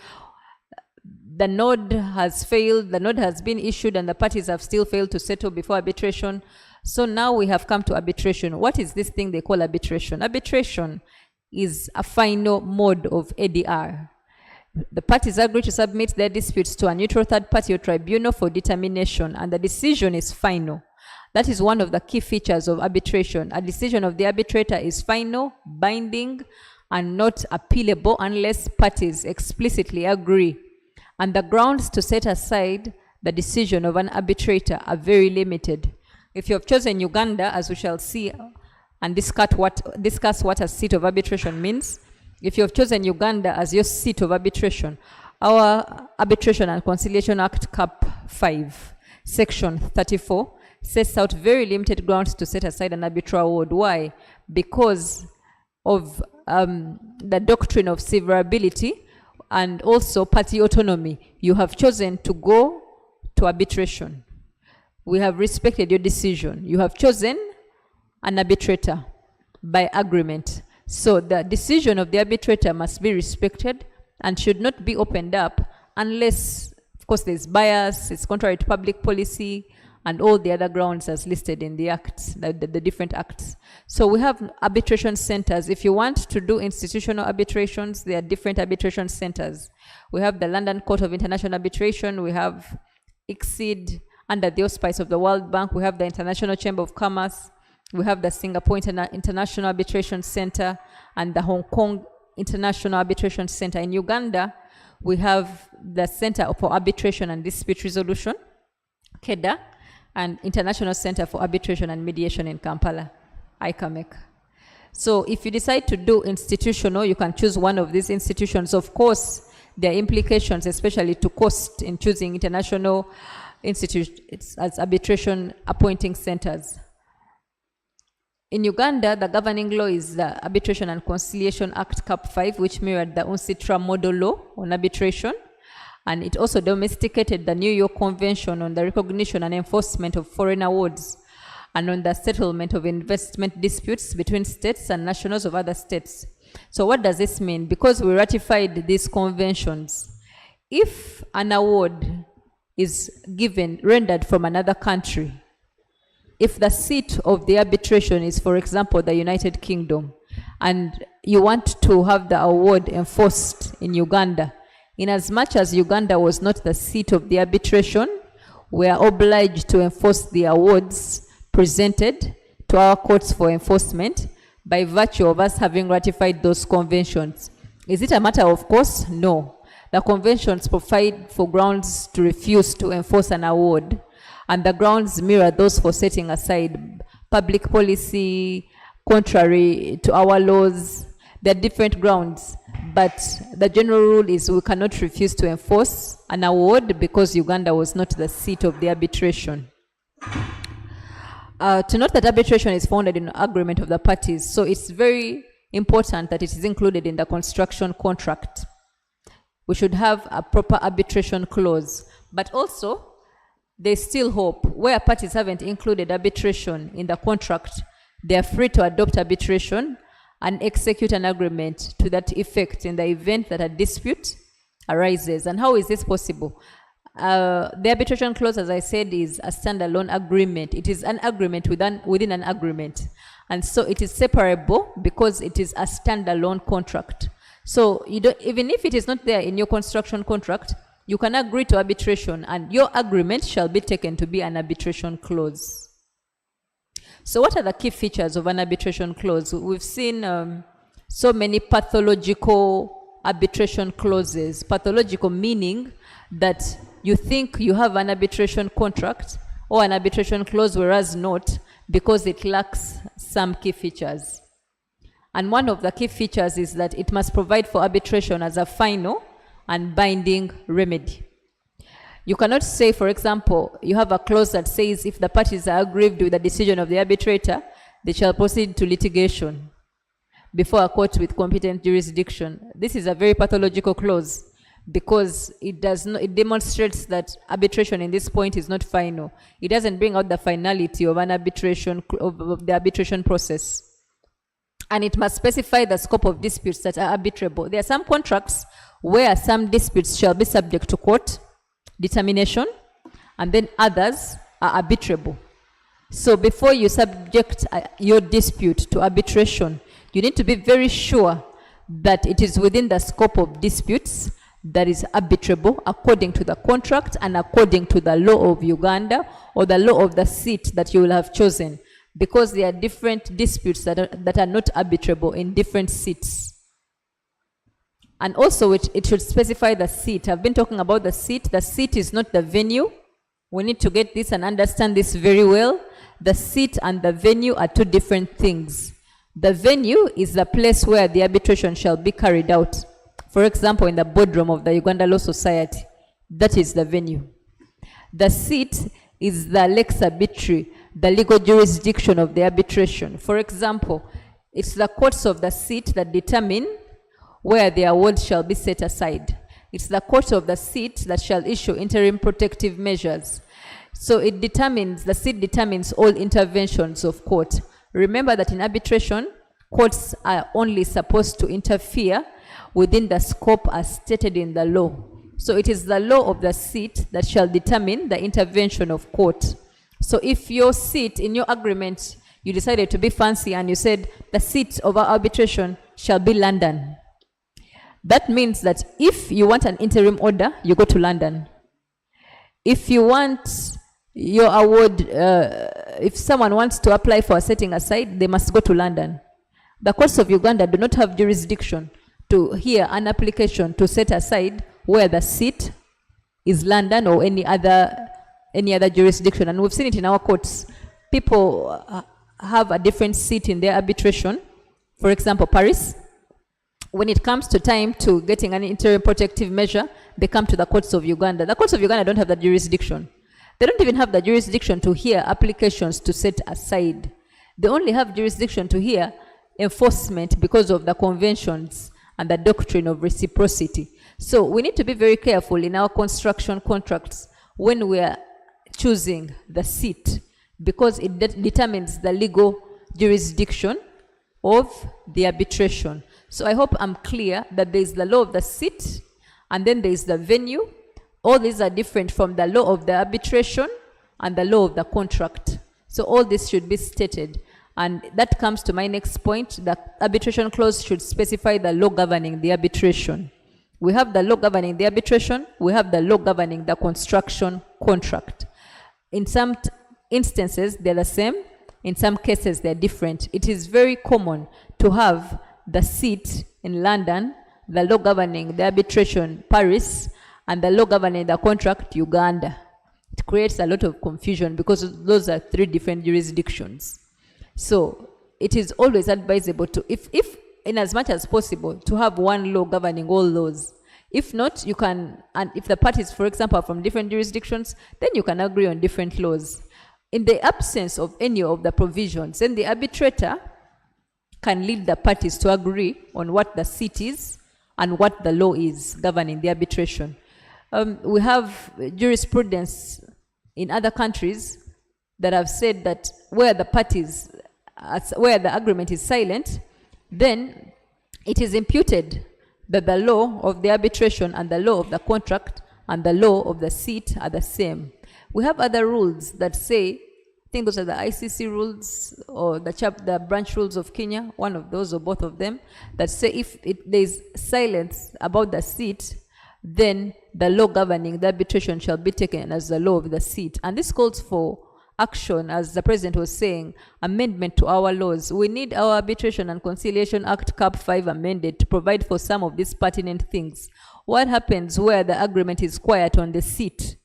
The node has failed, the node has been issued and the parties have still failed to settle before arbitration. So now we have come to arbitration. What is this thing they call arbitration? Arbitration is a final mode of ADR. The parties agree to submit their disputes to a neutral third party or tribunal for determination, and the decision is final. That is one of the key features of arbitration. A decision of the arbitrator is final, binding, and not appealable unless parties explicitly agree. And the grounds to set aside the decision of an arbitrator are very limited. If you have chosen Uganda, as we shall see, and discuss what a seat of arbitration means, if you have chosen Uganda as your seat of arbitration, our Arbitration and Conciliation Act Cap 5, Section 34, sets out very limited grounds to set aside an arbitral award. Why? Because of the doctrine of severability and also party autonomy. You have chosen to go to arbitration. We have respected your decision. You have chosen an arbitrator by agreement. So the decision of the arbitrator must be respected and should not be opened up unless, of course, there's bias, it's contrary to public policy, and all the other grounds as listed in the acts, the different acts. So we have arbitration centers. If you want to do institutional arbitrations, there are different arbitration centers. We have the London Court of International Arbitration, we have ICSID under the auspice of the World Bank, we have the International Chamber of Commerce, we have the Singapore International Arbitration Center, and the Hong Kong International Arbitration Center. In Uganda, we have the Center for Arbitration and Dispute Resolution, KEDA, and International Center for Arbitration and Mediation in Kampala, ICAMEC. So if you decide to do institutional, you can choose one of these institutions. Of course, there are implications, especially to cost, in choosing international institutes as arbitration appointing centers. In Uganda, the governing law is the Arbitration and Conciliation Act Cap 5, which mirrored the UNCITRAL model law on arbitration. And it also domesticated the New York Convention on the recognition and enforcement of foreign awards and on the settlement of investment disputes between states and nationals of other states. So what does this mean? Because we ratified these conventions, if an award is rendered from another country, if the seat of the arbitration is, for example, the United Kingdom, and you want to have the award enforced in Uganda, in as much as Uganda was not the seat of the arbitration, we are obliged to enforce the awards presented to our courts for enforcement by virtue of us having ratified those conventions. Is it a matter of course? No. The conventions provide for grounds to refuse to enforce an award, and the grounds mirror those for setting aside public policy, contrary to our laws. There are different grounds, but the general rule is we cannot refuse to enforce an award because Uganda was not the seat of the arbitration. To note that arbitration is founded in agreement of the parties, so it's very important that it is included in the construction contract. We should have a proper arbitration clause, but also there's still hope. Where parties haven't included arbitration in the contract, they are free to adopt arbitration and execute an agreement to that effect in the event that a dispute arises. And how is this possible? The arbitration clause, as I said, is a standalone agreement. It is an agreement within an agreement. And so it is separable because it is a standalone contract. So you don't, even if it is not there in your construction contract, you can agree to arbitration and your agreement shall be taken to be an arbitration clause. So what are the key features of an arbitration clause? We've seen so many pathological arbitration clauses. Pathological meaning that you think you have an arbitration contract or an arbitration clause, whereas not, because it lacks some key features. And one of the key features is that it must provide for arbitration as a final and binding remedy. You cannot say, for example, you have a clause that says if the parties are aggrieved with the decision of the arbitrator, they shall proceed to litigation before a court with competent jurisdiction. This is a very pathological clause because it demonstrates that arbitration in this point is not final. It doesn't bring out the finality of an arbitration, of the arbitration process. And it must specify the scope of disputes that are arbitrable. There are some contracts where some disputes shall be subject to court determination, and then others are arbitrable. So before you subject your dispute to arbitration, you need to be very sure that it is within the scope of disputes that is arbitrable according to the contract and according to the law of Uganda or the law of the seat that you will have chosen, because there are different disputes that are not arbitrable in different seats. And also it should specify the seat. I've been talking about the seat. The seat is not the venue. We need to get this and understand this very well. The seat and the venue are two different things. The venue is the place where the arbitration shall be carried out. For example, in the boardroom of the Uganda Law Society, that is the venue. The seat is the lex arbitri, the legal jurisdiction of the arbitration. For example, it's the courts of the seat that determine where the award shall be set aside. It's the court of the seat that shall issue interim protective measures. So it determines, the seat determines all interventions of court. Remember that in arbitration, courts are only supposed to interfere within the scope as stated in the law. So it is the law of the seat that shall determine the intervention of court. So if your seat in your agreement, you decided to be fancy and you said the seat of our arbitration shall be London, that means that if you want an interim order, you go to London. If you want your award, if someone wants to apply for a setting aside, they must go to London. The courts of Uganda do not have jurisdiction to hear an application to set aside where the seat is London or any other jurisdiction. And we've seen it in our courts. People have a different seat in their arbitration. For example, Paris. When it comes to time to getting an interim protective measure, they come to the courts of Uganda. The courts of Uganda don't have the jurisdiction. They don't even have the jurisdiction to hear applications to set aside. They only have jurisdiction to hear enforcement because of the conventions and the doctrine of reciprocity. So we need to be very careful in our construction contracts when we are choosing the seat, because it determines the legal jurisdiction of the arbitration. So I hope I'm clear that there is the law of the seat, and then there is the venue. All these are different from the law of the arbitration and the law of the contract. So all this should be stated. And that comes to my next point. The arbitration clause should specify the law governing the arbitration. We have the law governing the arbitration. We have the law governing the construction contract. In some instances, they're the same. In some cases, they're different. It is very common to have the seat in London, the law governing the arbitration, Paris, and the law governing the contract, Uganda. It creates a lot of confusion because those are three different jurisdictions. So it is always advisable to, if in as much as possible, to have one law governing all laws. If not, you can, and if the parties, for example, are from different jurisdictions, then you can agree on different laws. In the absence of any of the provisions, then the arbitrator can lead the parties to agree on what the seat is and what the law is governing the arbitration. We have jurisprudence in other countries that have said that where the parties, where the agreement is silent, then it is imputed that the law of the arbitration and the law of the contract and the law of the seat are the same. We have other rules that say, I think those are the ICC rules or the branch rules of Kenya, one of those or both of them, that say if there is silence about the seat, then the law governing the arbitration shall be taken as the law of the seat. And this calls for action, as the President was saying, amendment to our laws. We need our Arbitration and Conciliation Act Cap 5 amended to provide for some of these pertinent things. What happens where the agreement is quiet on the seat?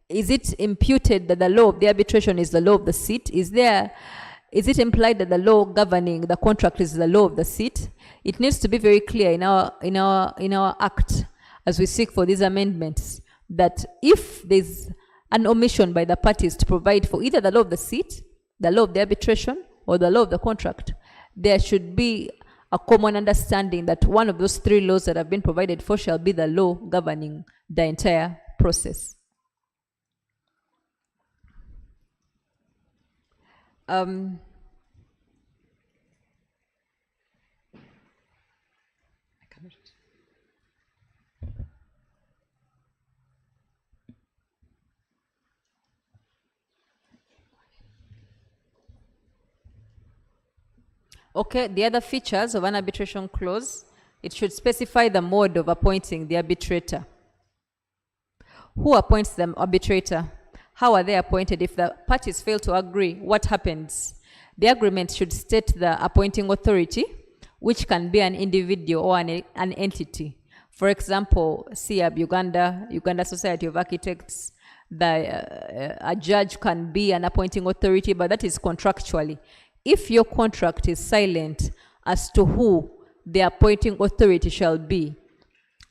Is it imputed that the law of the arbitration is the law of the seat? Is it implied that the law governing the contract is the law of the seat? It needs to be very clear in our act as we seek for these amendments that if there's an omission by the parties to provide for either the law of the seat, the law of the arbitration, or the law of the contract, there should be a common understanding that one of those three laws that have been provided for shall be the law governing the entire process. Okay, the other features of an arbitration clause, it should specify the mode of appointing the arbitrator. Who appoints the arbitrator? How are they appointed? If the parties fail to agree, what happens? The agreement should state the appointing authority, which can be an individual or an entity. For example, SIAB, Uganda Society of Architects, a judge can be an appointing authority, but that is contractually. If your contract is silent as to who the appointing authority shall be,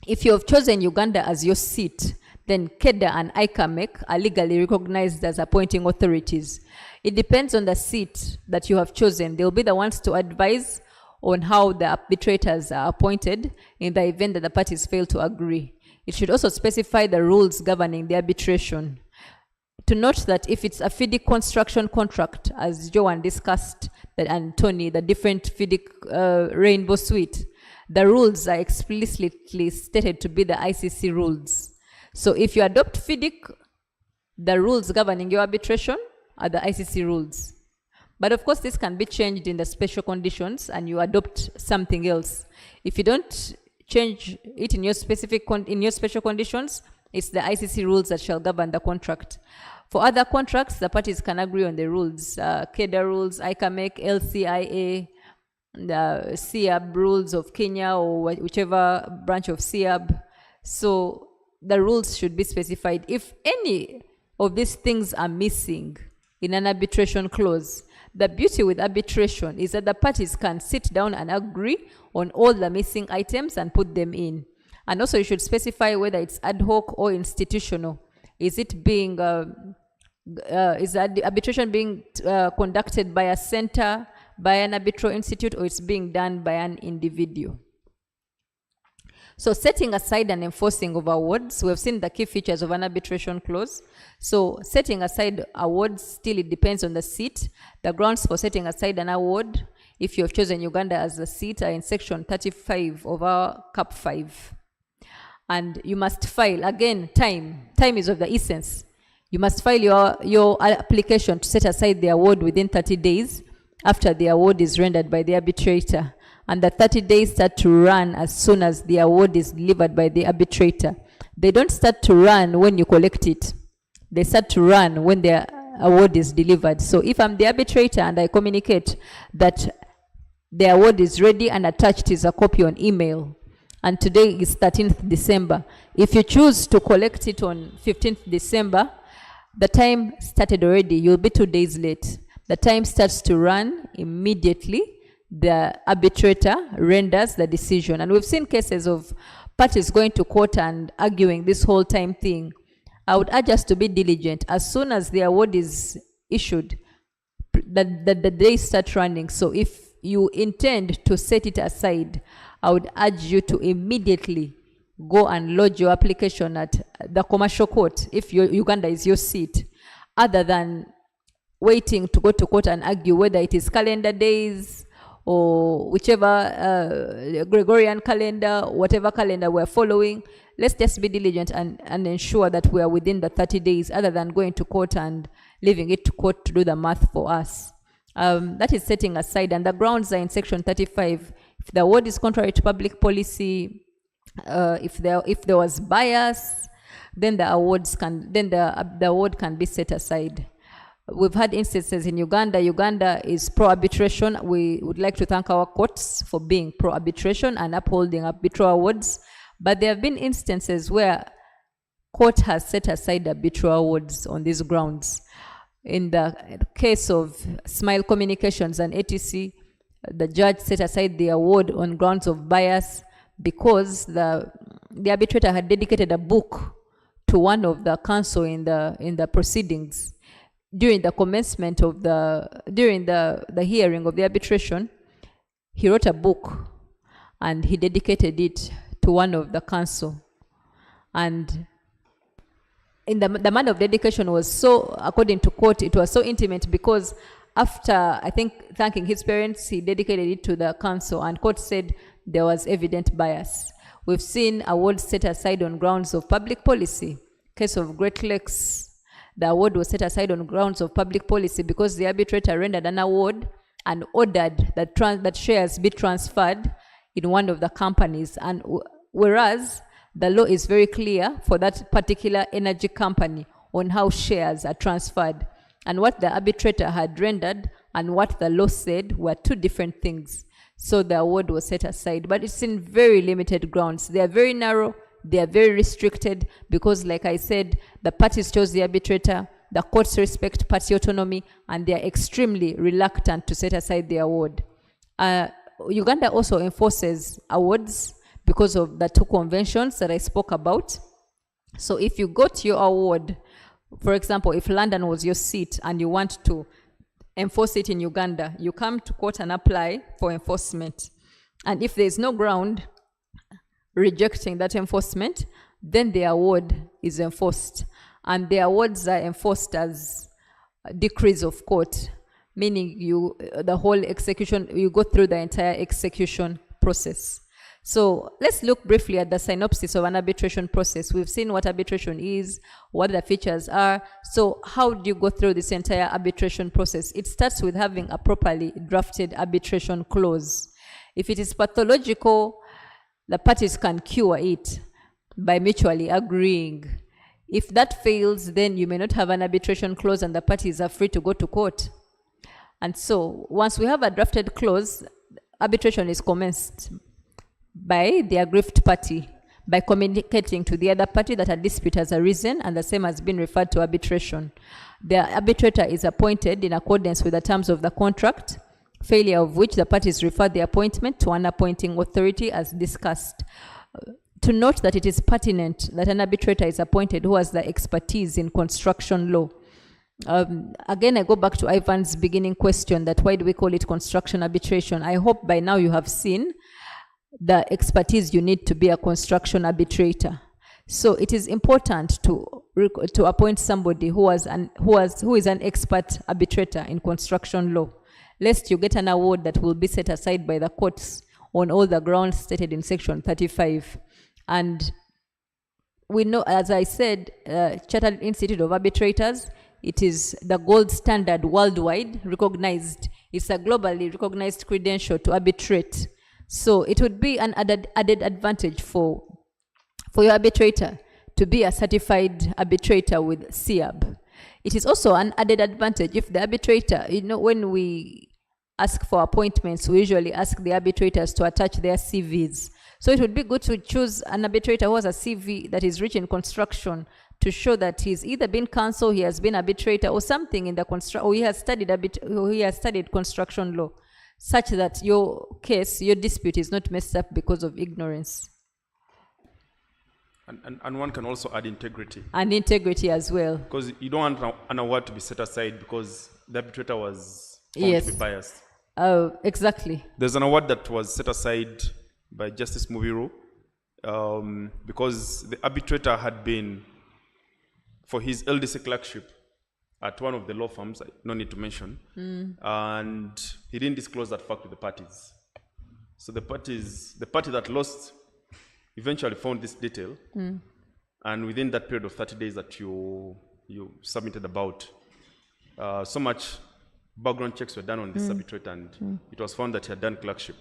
if you have chosen Uganda as your seat, then KEDA and ICAMEC are legally recognized as appointing authorities. It depends on the seat that you have chosen. They'll be the ones to advise on how the arbitrators are appointed in the event that the parties fail to agree. It should also specify the rules governing the arbitration. To note that if it's a FIDIC construction contract, as Joan discussed, and Tony, the different FIDIC rainbow suite, the rules are explicitly stated to be the ICC rules. So if you adopt FIDIC, the rules governing your arbitration are the ICC rules. But of course, this can be changed in the special conditions and you adopt something else. If you don't change it in your special conditions, it's the ICC rules that shall govern the contract. For other contracts, the parties can agree on the rules, KEDA rules, ICAMEC, LCIA, the CIAB rules of Kenya or whichever branch of CIAB. So the rules should be specified. If any of these things are missing in an arbitration clause, the beauty with arbitration is that the parties can sit down and agree on all the missing items and put them in. And also you should specify whether it's ad hoc or institutional. Is it being, is the arbitration being conducted by a center, by an arbitral institute, or it's being done by an individual? So setting aside and enforcing of awards, we have seen the key features of an arbitration clause. So setting aside awards, still it depends on the seat. The grounds for setting aside an award, if you have chosen Uganda as the seat, are in section 35 of our CAP 5. And you must file, again, time is of the essence. You must file your application to set aside the award within 30 days after the award is rendered by the arbitrator. And the 30 days start to run as soon as the award is delivered by the arbitrator. They don't start to run when you collect it. They start to run when the award is delivered. So if I'm the arbitrator and I communicate that the award is ready and attached is a copy on email, and today is 13th December, if you choose to collect it on 15th December, the time started already. You'll be 2 days late. The time starts to run immediately. The arbitrator renders the decision. And we've seen cases of parties going to court and arguing this whole time thing. I would urge us to be diligent. As soon as the award is issued, the days start running. So if you intend to set it aside, I would urge you to immediately go and lodge your application at the commercial court, if Uganda is your seat, other than waiting to go to court and argue whether it is calendar days, or whichever Gregorian calendar, whatever calendar we're following. Let's just be diligent and ensure that we are within the 30 days, other than going to court and leaving it to court to do the math for us. That is setting aside, and the grounds are in section 35. If the award is contrary to public policy, if there was bias, then the award can be set aside. We've had instances in Uganda. Uganda is pro-arbitration. We would like to thank our courts for being pro-arbitration and upholding arbitral awards. But there have been instances where court has set aside arbitral awards on these grounds. In the case of Smile Communications and ATC, the judge set aside the award on grounds of bias because the arbitrator had dedicated a book to one of the counsel in the proceedings. During the commencement of during the hearing of the arbitration, he wrote a book and he dedicated it to one of the counsel. And in the manner of dedication was so, according to court, it was so intimate because after, I think, thanking his parents, he dedicated it to the counsel, and court said there was evident bias. We've seen awards set aside on grounds of public policy. Case of Great Lakes, the award was set aside on grounds of public policy because the arbitrator rendered an award and ordered that shares be transferred in one of the companies. And whereas the law is very clear for that particular energy company on how shares are transferred, and what the arbitrator had rendered and what the law said were two different things. So the award was set aside, but it's in very limited grounds. They are very narrow. They are very restricted because, like I said, the parties chose the arbitrator, the courts respect party autonomy, and they are extremely reluctant to set aside the award. Uganda also enforces awards because of the two conventions that I spoke about. So if you got your award, for example, if London was your seat and you want to enforce it in Uganda, you come to court and apply for enforcement. And if there is no ground rejecting that enforcement, then the award is enforced. And the awards are enforced as decrees of court, meaning the whole execution, you go through the entire execution process. So let's look briefly at the synopsis of an arbitration process. We've seen what arbitration is, what the features are. So how do you go through this entire arbitration process? It starts with having a properly drafted arbitration clause. If it is pathological, the parties can cure it by mutually agreeing. If that fails, then you may not have an arbitration clause and the parties are free to go to court. And so once we have a drafted clause, arbitration is commenced by the aggrieved party by communicating to the other party that a dispute has arisen and the same has been referred to arbitration. The arbitrator is appointed in accordance with the terms of the contract, failure of which the parties refer the appointment to an appointing authority as discussed. To note that it is pertinent that an arbitrator is appointed who has the expertise in construction law. Again, I go back to Ivan's beginning question that why do we call it construction arbitration? I hope by now you have seen the expertise you need to be a construction arbitrator. So it is important to appoint somebody who is an expert arbitrator in construction law, lest you get an award that will be set aside by the courts on all the grounds stated in section 35. And we know, as I said, Chartered Institute of Arbitrators, it is the gold standard worldwide recognized. It's a globally recognized credential to arbitrate. So it would be an added advantage for your arbitrator to be a certified arbitrator with CIAB. It is also an added advantage if the arbitrator, when we ask for appointments, we usually ask the arbitrators to attach their CVs. So it would be good to choose an arbitrator who has a CV that is rich in construction to show that he's either been counsel, he has been arbitrator, or something in the or he has studied construction law, such that your dispute is not messed up because of ignorance. And one can also add integrity. And integrity as well. Because you don't want an award to be set aside because the arbitrator was found to be biased. Oh, exactly. There's an award that was set aside by Justice Mubiru because the arbitrator had been, for his LDC clerkship at one of the law firms, no need to mention, and he didn't disclose that fact to the parties. So the party that lost eventually found this detail, and within that period of 30 days that you submitted about, so much background checks were done on this arbitrator, and it was found that he had done clerkship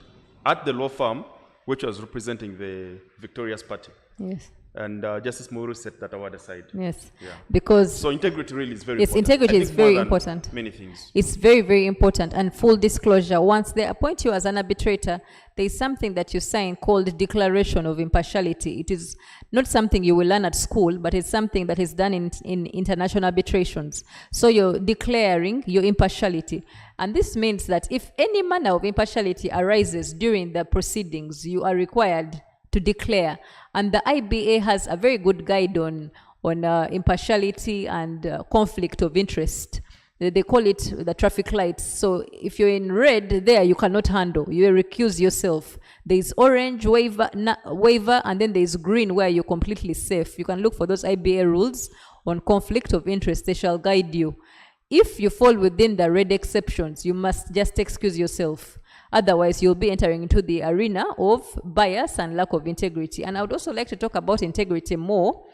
at the law firm which was representing the victorious party. Yes. And Justice Muru set that award aside. Yes. Yeah. Because so integrity really is very yes, important. integrity is very important. Many things. It's very, very important. And full disclosure, once they appoint you as an arbitrator, there is something that you sign called declaration of impartiality. It is not something you will learn at school, but it's something that is done in international arbitrations. So you're declaring your impartiality. And this means that if any manner of impartiality arises during the proceedings, you are required to declare. And the IBA has a very good guide on impartiality and conflict of interest. They call it the traffic lights. So if you're in red there, you cannot handle. You recuse yourself. There is orange waiver, and then there is green where you're completely safe. You can look for those IBA rules on conflict of interest. They shall guide you. If you fall within the red exceptions, you must just excuse yourself. Otherwise, you'll be entering into the arena of bias and lack of integrity. And I would also like to talk about integrity more.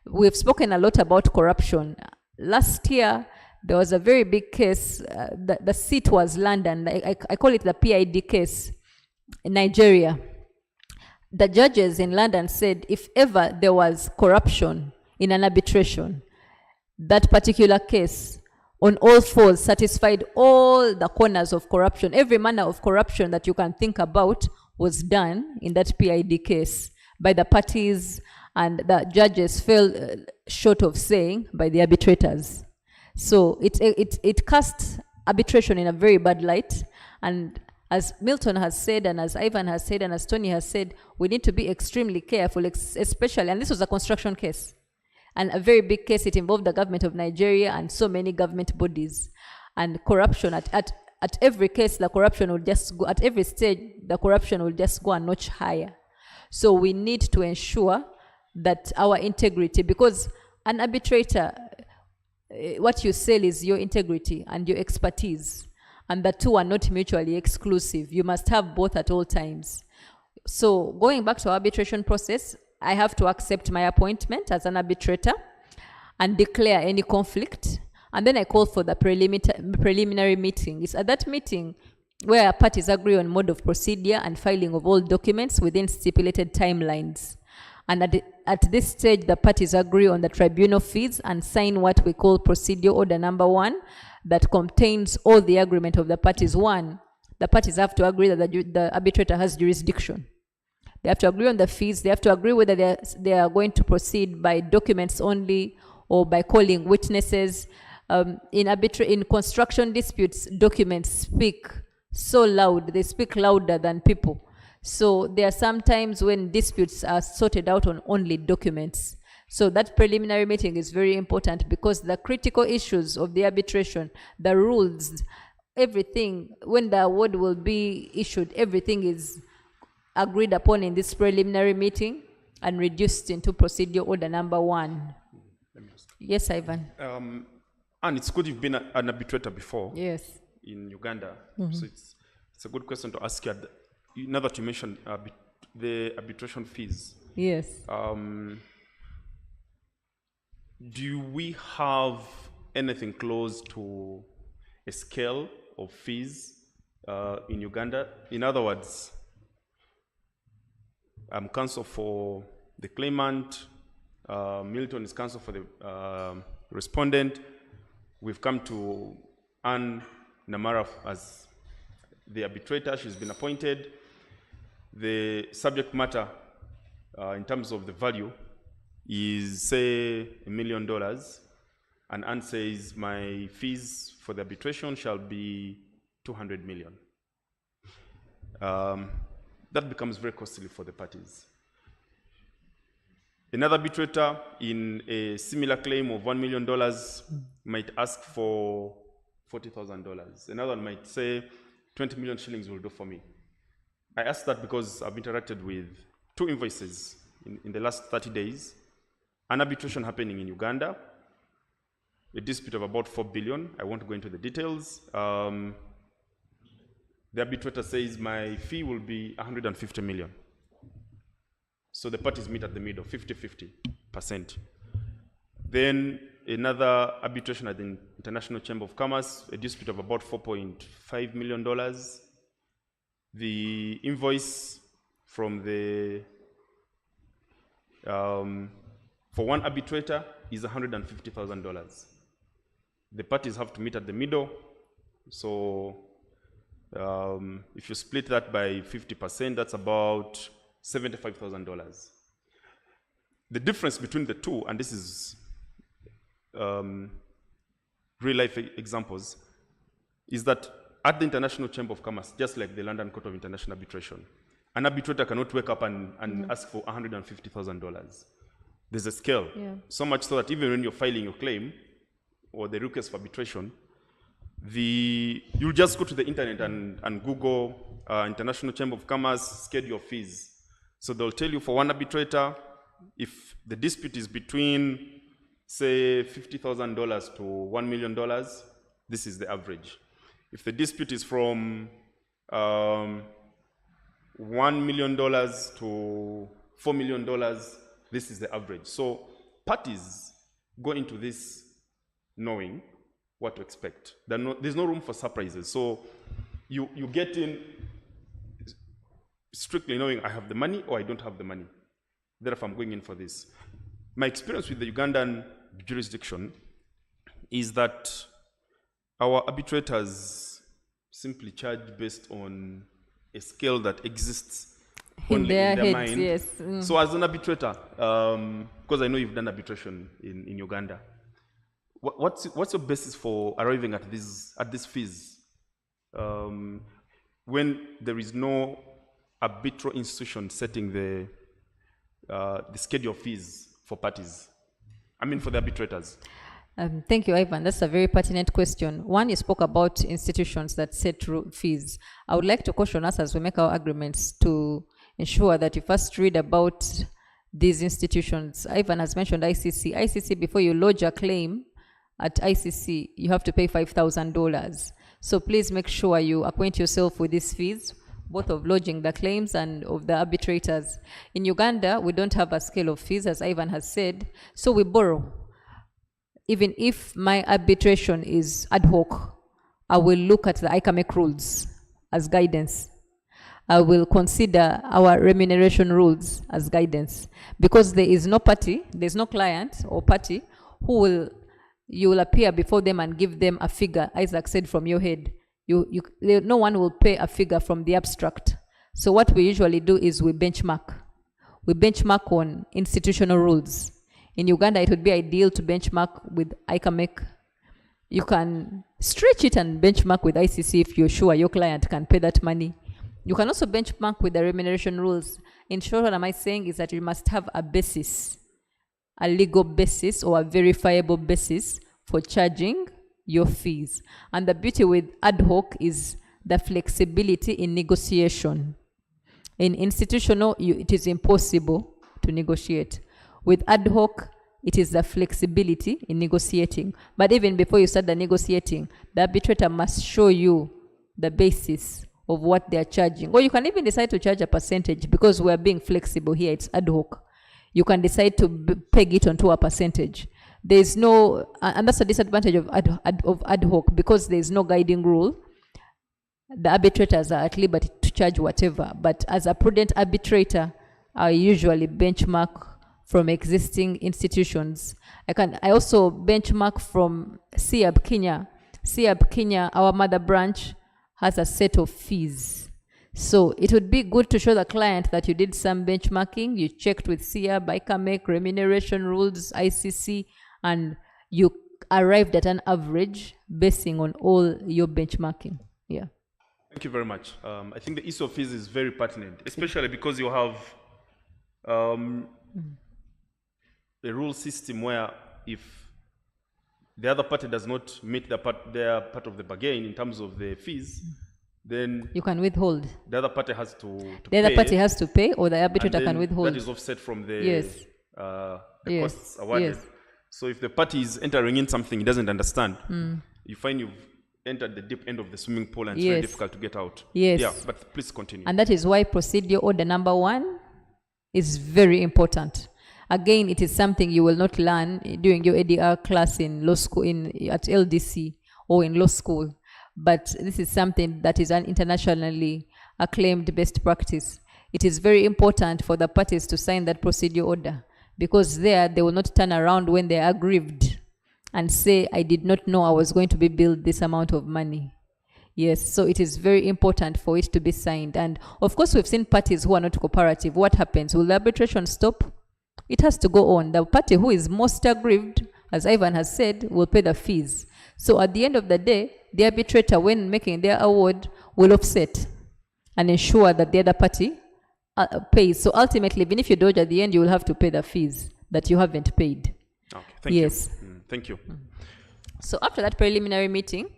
We've spoken a lot about corruption. Last year, there was a very big case. The seat was London. I call it the PID case in Nigeria. The judges in London said if ever there was corruption in an arbitration, that particular case on all fours satisfied all the corners of corruption. Every manner of corruption that you can think about was done in that PID case by the parties, and the judges fell short of saying by the arbitrators. So it cast arbitration in a very bad light. And as Milton has said, and as Ivan has said, and as Tony has said, we need to be extremely careful, especially, and this was a construction case. And a very big case, it involved the government of Nigeria and so many government bodies. And corruption, at every case, the corruption will just go, at every stage, the corruption will just go a notch higher. So we need to ensure that our integrity, because an arbitrator, what you sell is your integrity and your expertise. And the two are not mutually exclusive. You must have both at all times. So going back to arbitration process, I have to accept my appointment as an arbitrator and declare any conflict. And then I call for the preliminary meeting. It's at that meeting where parties agree on mode of procedure and filing of all documents within stipulated timelines. And at this stage, the parties agree on the tribunal fees and sign what we call procedure order number 1 that contains all the agreement of the parties. One, the parties have to agree that the arbitrator has jurisdiction. They have to agree on the fees. They have to agree whether they are going to proceed by documents only or by calling witnesses. In construction disputes, documents speak so loud. They speak louder than people. So there are some times when disputes are sorted out on only documents. So that preliminary meeting is very important because the critical issues of the arbitration, the rules, everything, when the award will be issued, everything is agreed upon in this preliminary meeting and reduced into procedure order number 1. Yes, Ivan. And it's good you've been an arbitrator before. Yes. In Uganda. So it's a good question to ask you. Now that you mentioned the arbitration fees. Yes. Do we have anything close to a scale of fees in Uganda? In other words, I'm counsel for the claimant, Milton is counsel for the respondent. We've come to Anne Namara as the arbitrator. She's been appointed. The subject matter in terms of the value is, say, $1 million. And Anne says, my fees for the arbitration shall be 200 million. That becomes very costly for the parties. Another arbitrator in a similar claim of $1 million might ask for $40,000. Another one might say 20 million shillings will do for me. I ask that because I've interacted with 2 invoices in the last 30 days. An arbitration happening in Uganda, a dispute of about 4 billion. I won't go into the details. The arbitrator says my fee will be 150 million. So the parties meet at the middle, 50-50%. Then another arbitration at the International Chamber of Commerce, a dispute of about $4.5 million. The invoice from the for one arbitrator is $150,000. The parties have to meet at the middle. So if you split that by 50%, that's about $75,000. The difference between the two, and this is real life examples, is that at the International Chamber of Commerce, just like the London Court of International Arbitration, an arbitrator cannot wake up and ask for $150,000. There's a scale. Yeah. So much so that even when you're filing your claim or the request for arbitration, you'll just go to the internet and Google International Chamber of Commerce schedule of fees. So they'll tell you for one arbitrator, if the dispute is between, say, $50,000 to $1 million, this is the average. If the dispute is from $1 million to $4 million, this is the average. So parties go into this knowing what to expect. There's no room for surprises. So you get in strictly knowing I have the money or I don't have the money. Therefore, I'm going in for this. My experience with the Ugandan jurisdiction is that our arbitrators simply charge based on a scale that exists only in their mind. Yes. So as an arbitrator, because I know you've done arbitration in Uganda, what's your basis for arriving at these fees when there is no arbitral institution setting the schedule of fees for parties? I mean, for the arbitrators. Thank you, Ivan. That's a very pertinent question. One, you spoke about institutions that set fees. I would like to caution us as we make our agreements to ensure that you first read about these institutions. Ivan has mentioned ICC. ICC, before you lodge a claim at ICC, you have to pay $5,000. So please make sure you acquaint yourself with these fees. both of lodging the claims and of the arbitrators. In Uganda, we don't have a scale of fees, as Ivan has said, so we borrow. Even if my arbitration is ad hoc, I will look at the ICAMEC rules as guidance. I will consider our remuneration rules as guidance, because there is no party, there's no client or party who will, you will appear before them and give them a figure, Isaac said, from your head. No one will pay a figure from the abstract. So what we usually do is we benchmark. We benchmark on institutional rules. In Uganda, it would be ideal to benchmark with ICAMEC. You can stretch it and benchmark with ICC if you're sure your client can pay that money. You can also benchmark with the remuneration rules. In short, what am I saying is that you must have a basis, a legal basis or a verifiable basis for charging your fees. And the beauty with ad hoc is the flexibility in negotiation. In institutional, it is impossible to negotiate. With ad hoc, it is the flexibility in negotiating. But even before you start the negotiating, the arbitrator must show you the basis of what they are charging. Or you can even decide to charge a percentage, because we are being flexible here, it's ad hoc. You can decide to peg it onto a percentage. There is no, and that's a disadvantage of ad hoc, because there is no guiding rule. The arbitrators are at liberty to charge whatever, but as a prudent arbitrator, I usually benchmark from existing institutions. I also benchmark from CIAB Kenya. CIAB Kenya, our mother branch, has a set of fees. So it would be good to show the client that you did some benchmarking, you checked with CIAB, ICAMEC, remuneration rules, ICC, and you arrived at an average basing on all your benchmarking. Yeah. Thank you very much. I think the issue of fees is very pertinent, especially because you have a rule system where if the other party does not meet their part of the bargain in terms of the fees, then you can withhold. The other party has to the pay. Other party has to pay, or the arbitrator can withhold. That is offset from the, yes. The costs awarded. Yes. So if the party is entering in something he doesn't understand, you find you've entered the deep end of the swimming pool and it's very difficult to get out. Yes. Yeah, but please continue. And that is why procedure order number 1 is very important. Again, it is something you will not learn during your ADR class in law school, at LDC or in law school. But this is something that is an internationally acclaimed best practice. It is very important for the parties to sign that procedure order, because there they will not turn around when they are aggrieved and say, I did not know I was going to be billed this amount of money. Yes, so it is very important for it to be signed. And of course, we've seen parties who are not cooperative. What happens? Will the arbitration stop? It has to go on. The party who is most aggrieved, as Ivan has said, will pay the fees. So at the end of the day, the arbitrator, when making their award, will offset and ensure that the other party pays. So ultimately, even if you dodge at the end, you will have to pay the fees that you haven't paid. Okay, thank you. Thank you. So after that preliminary meeting,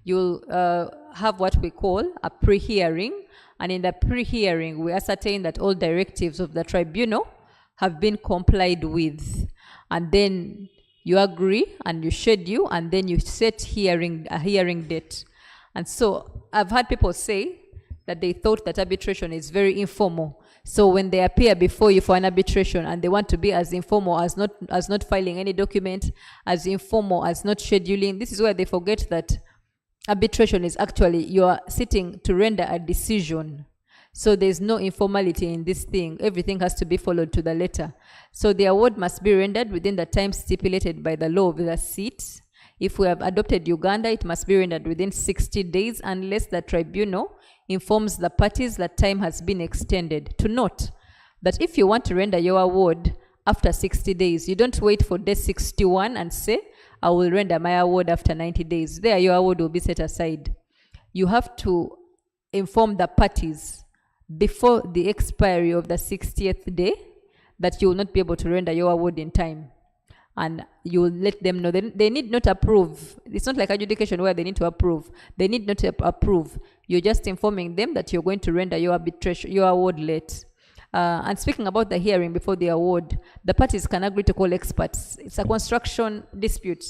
you'll have what we call a pre-hearing. And in the pre-hearing, we ascertain that all directives of the tribunal have been complied with. And then you agree and you schedule, and then you set a hearing date. And so I've had people say that they thought that arbitration is very informal. So when they appear before you for an arbitration and they want to be as informal as not filing any document, as informal as not scheduling, this is where they forget that arbitration is actually, you are sitting to render a decision. So there's no informality in this thing. Everything has to be followed to the letter. So the award must be rendered within the time stipulated by the law of the seat. If we have adopted Uganda, it must be rendered within 60 days unless the tribunal informs the parties that time has been extended. To note that if you want to render your award after 60 days, you don't wait for day 61 and say, I will render my award after 90 days. There, your award will be set aside. You have to inform the parties before the expiry of the 60th day that you will not be able to render your award in time. And you will let them know. They need not approve. It's not like adjudication where they need to approve. They need not approve. You're just informing them that you're going to render your award late. And speaking about the hearing before the award, the parties can agree to call experts. It's a construction dispute.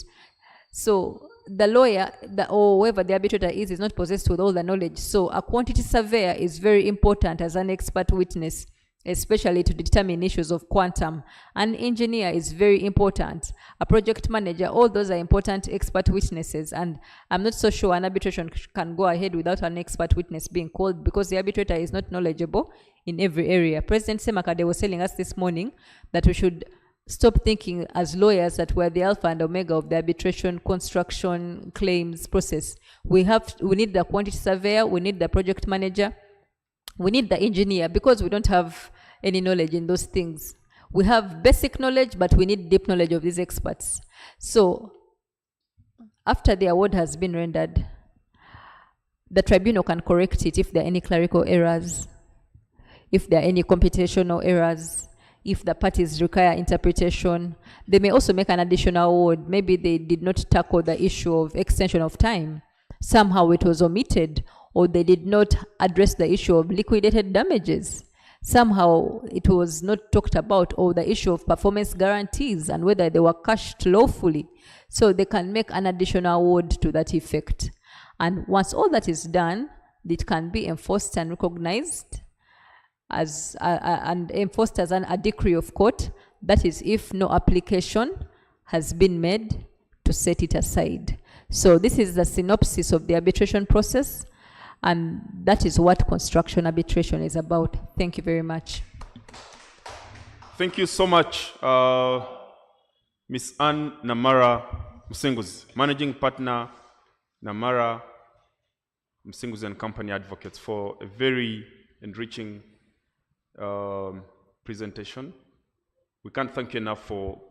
So the lawyer or whoever the arbitrator is not possessed with all the knowledge. So a quantity surveyor is very important as an expert witness, especially to determine issues of quantum. An engineer is very important. A project manager, all those are important expert witnesses. And I'm not so sure an arbitration can go ahead without an expert witness being called, because the arbitrator is not knowledgeable in every area. President Semakade was telling us this morning that we should stop thinking as lawyers that we're the alpha and omega of the arbitration, construction, claims process. We need the quantity surveyor, we need the project manager, we need the engineer, because we don't have any knowledge in those things. We have basic knowledge, but we need deep knowledge of these experts. So after the award has been rendered, the tribunal can correct it if there are any clerical errors, if there are any computational errors, if the parties require interpretation. They may also make an additional award. Maybe they did not tackle the issue of extension of time. Somehow it was omitted, or they did not address the issue of liquidated damages. Somehow it was not talked about, or the issue of performance guarantees and whether they were cashed lawfully. So they can make an additional award to that effect. And once all that is done, it can be enforced and recognized as and enforced as a decree of court. That is, if no application has been made to set it aside. So this is the synopsis of the arbitration process, and that is what construction arbitration is about. Thank you very much. Thank you so much, Ms. Ann Namara Msinguzi, Managing Partner, Namara Msinguzi and Company Advocates, for a very enriching presentation. We can't thank you enough for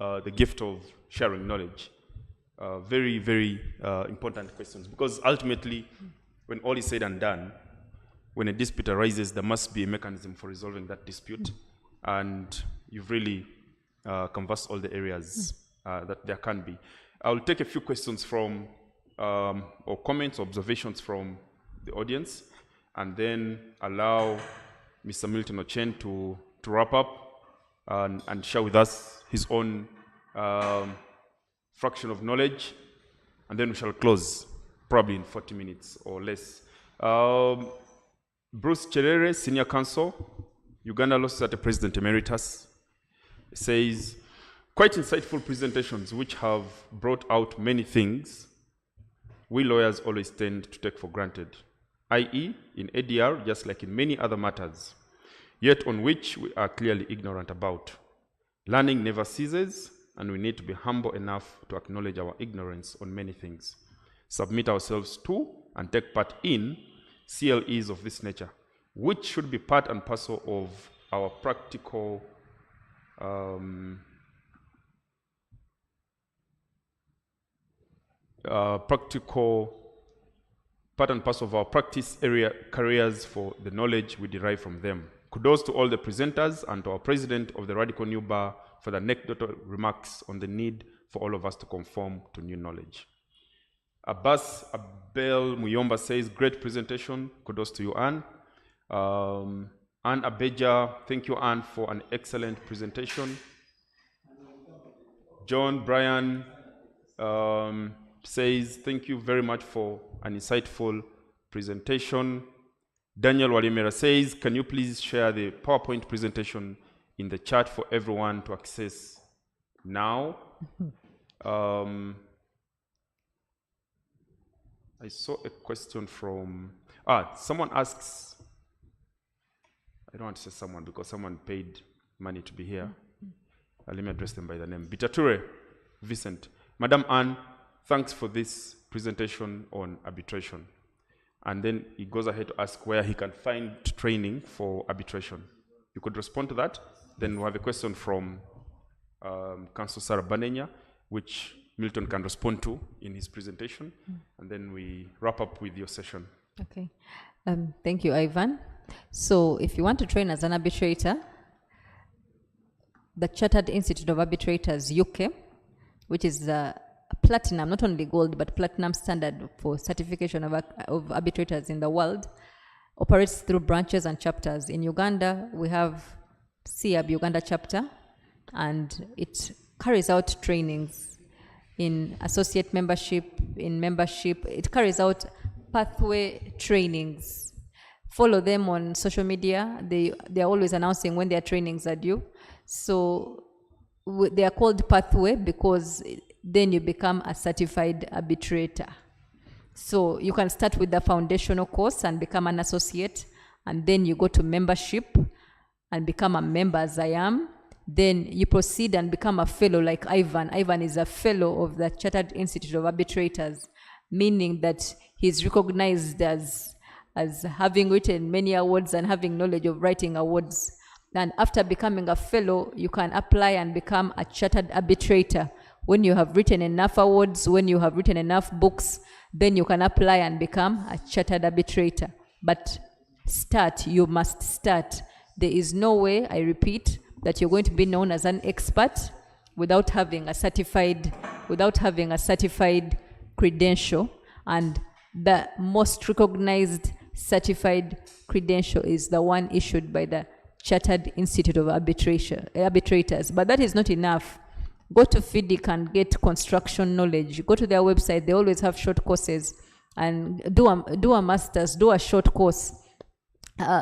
the gift of sharing knowledge. Very, very important questions, because ultimately, when all is said and done, when a dispute arises, there must be a mechanism for resolving that dispute. And you've really canvassed all the areas that there can be. I'll take a few questions from, or comments, observations from the audience, and then allow Mr. Milton Ochen to wrap up and share with us his own fraction of knowledge, and then we shall close probably in 40 minutes or less. Bruce Cherere, Senior Counsel, Uganda Law Society President Emeritus, says, quite insightful presentations which have brought out many things we lawyers always tend to take for granted, i.e. in ADR, just like in many other matters, yet on which we are clearly ignorant about. Learning never ceases, and we need to be humble enough to acknowledge our ignorance on many things, submit ourselves to and take part in CLEs of this nature, which should be part and parcel of our practical part and parcel of our practice area careers for the knowledge we derive from them. Kudos to all the presenters and to our president of the Radical New Bar for the anecdotal remarks on the need for all of us to conform to new knowledge. Abbas Abel Muyomba says, great presentation. Kudos to you, Anne. Anne Abeja, thank you, Anne, for an excellent presentation. John Bryan says, thank you very much for an insightful presentation. Daniel Walimera says, can you please share the PowerPoint presentation in the chat for everyone to access now? I saw a question from, someone asks, I don't want to say someone because someone paid money to be here. Let me address them by the name. Bitature Vincent. Madam Anne, thanks for this presentation on arbitration. And then he goes ahead to ask where he can find training for arbitration. You could respond to that. Then we have a question from Council Sarah Banenya, which Milton can respond to in his presentation. And then we wrap up with your session. Okay. Thank you, Ivan. So if you want to train as an arbitrator, the Chartered Institute of Arbitrators UK, which is platinum, not only gold, but platinum standard for certification of arbitrators in the world, operates through branches and chapters. In Uganda, we have CIAB Uganda chapter, and it carries out trainings in associate membership, in membership. It carries out pathway trainings. Follow them on social media. They are always announcing when their trainings are due. So they are called pathway because then you become a certified arbitrator. So you can start with the foundational course and become an associate, and then you go to membership and become a member, as I am. Then you proceed and become a fellow like Ivan. Ivan is a fellow of the Chartered Institute of Arbitrators, meaning that he's recognized as having written many awards and having knowledge of writing awards. And after becoming a fellow, you can apply and become a chartered arbitrator. When you have written enough awards, when you have written enough books, then you can apply and become a chartered arbitrator. But you must start. There is no way, I repeat, that you're going to be known as an expert without having a certified credential. And the most recognized certified credential is the one issued by the Chartered Institute of Arbitrators. But that is not enough. Go to FIDIC and get construction knowledge. Go to their website. They always have short courses. And do a master's, do a short course.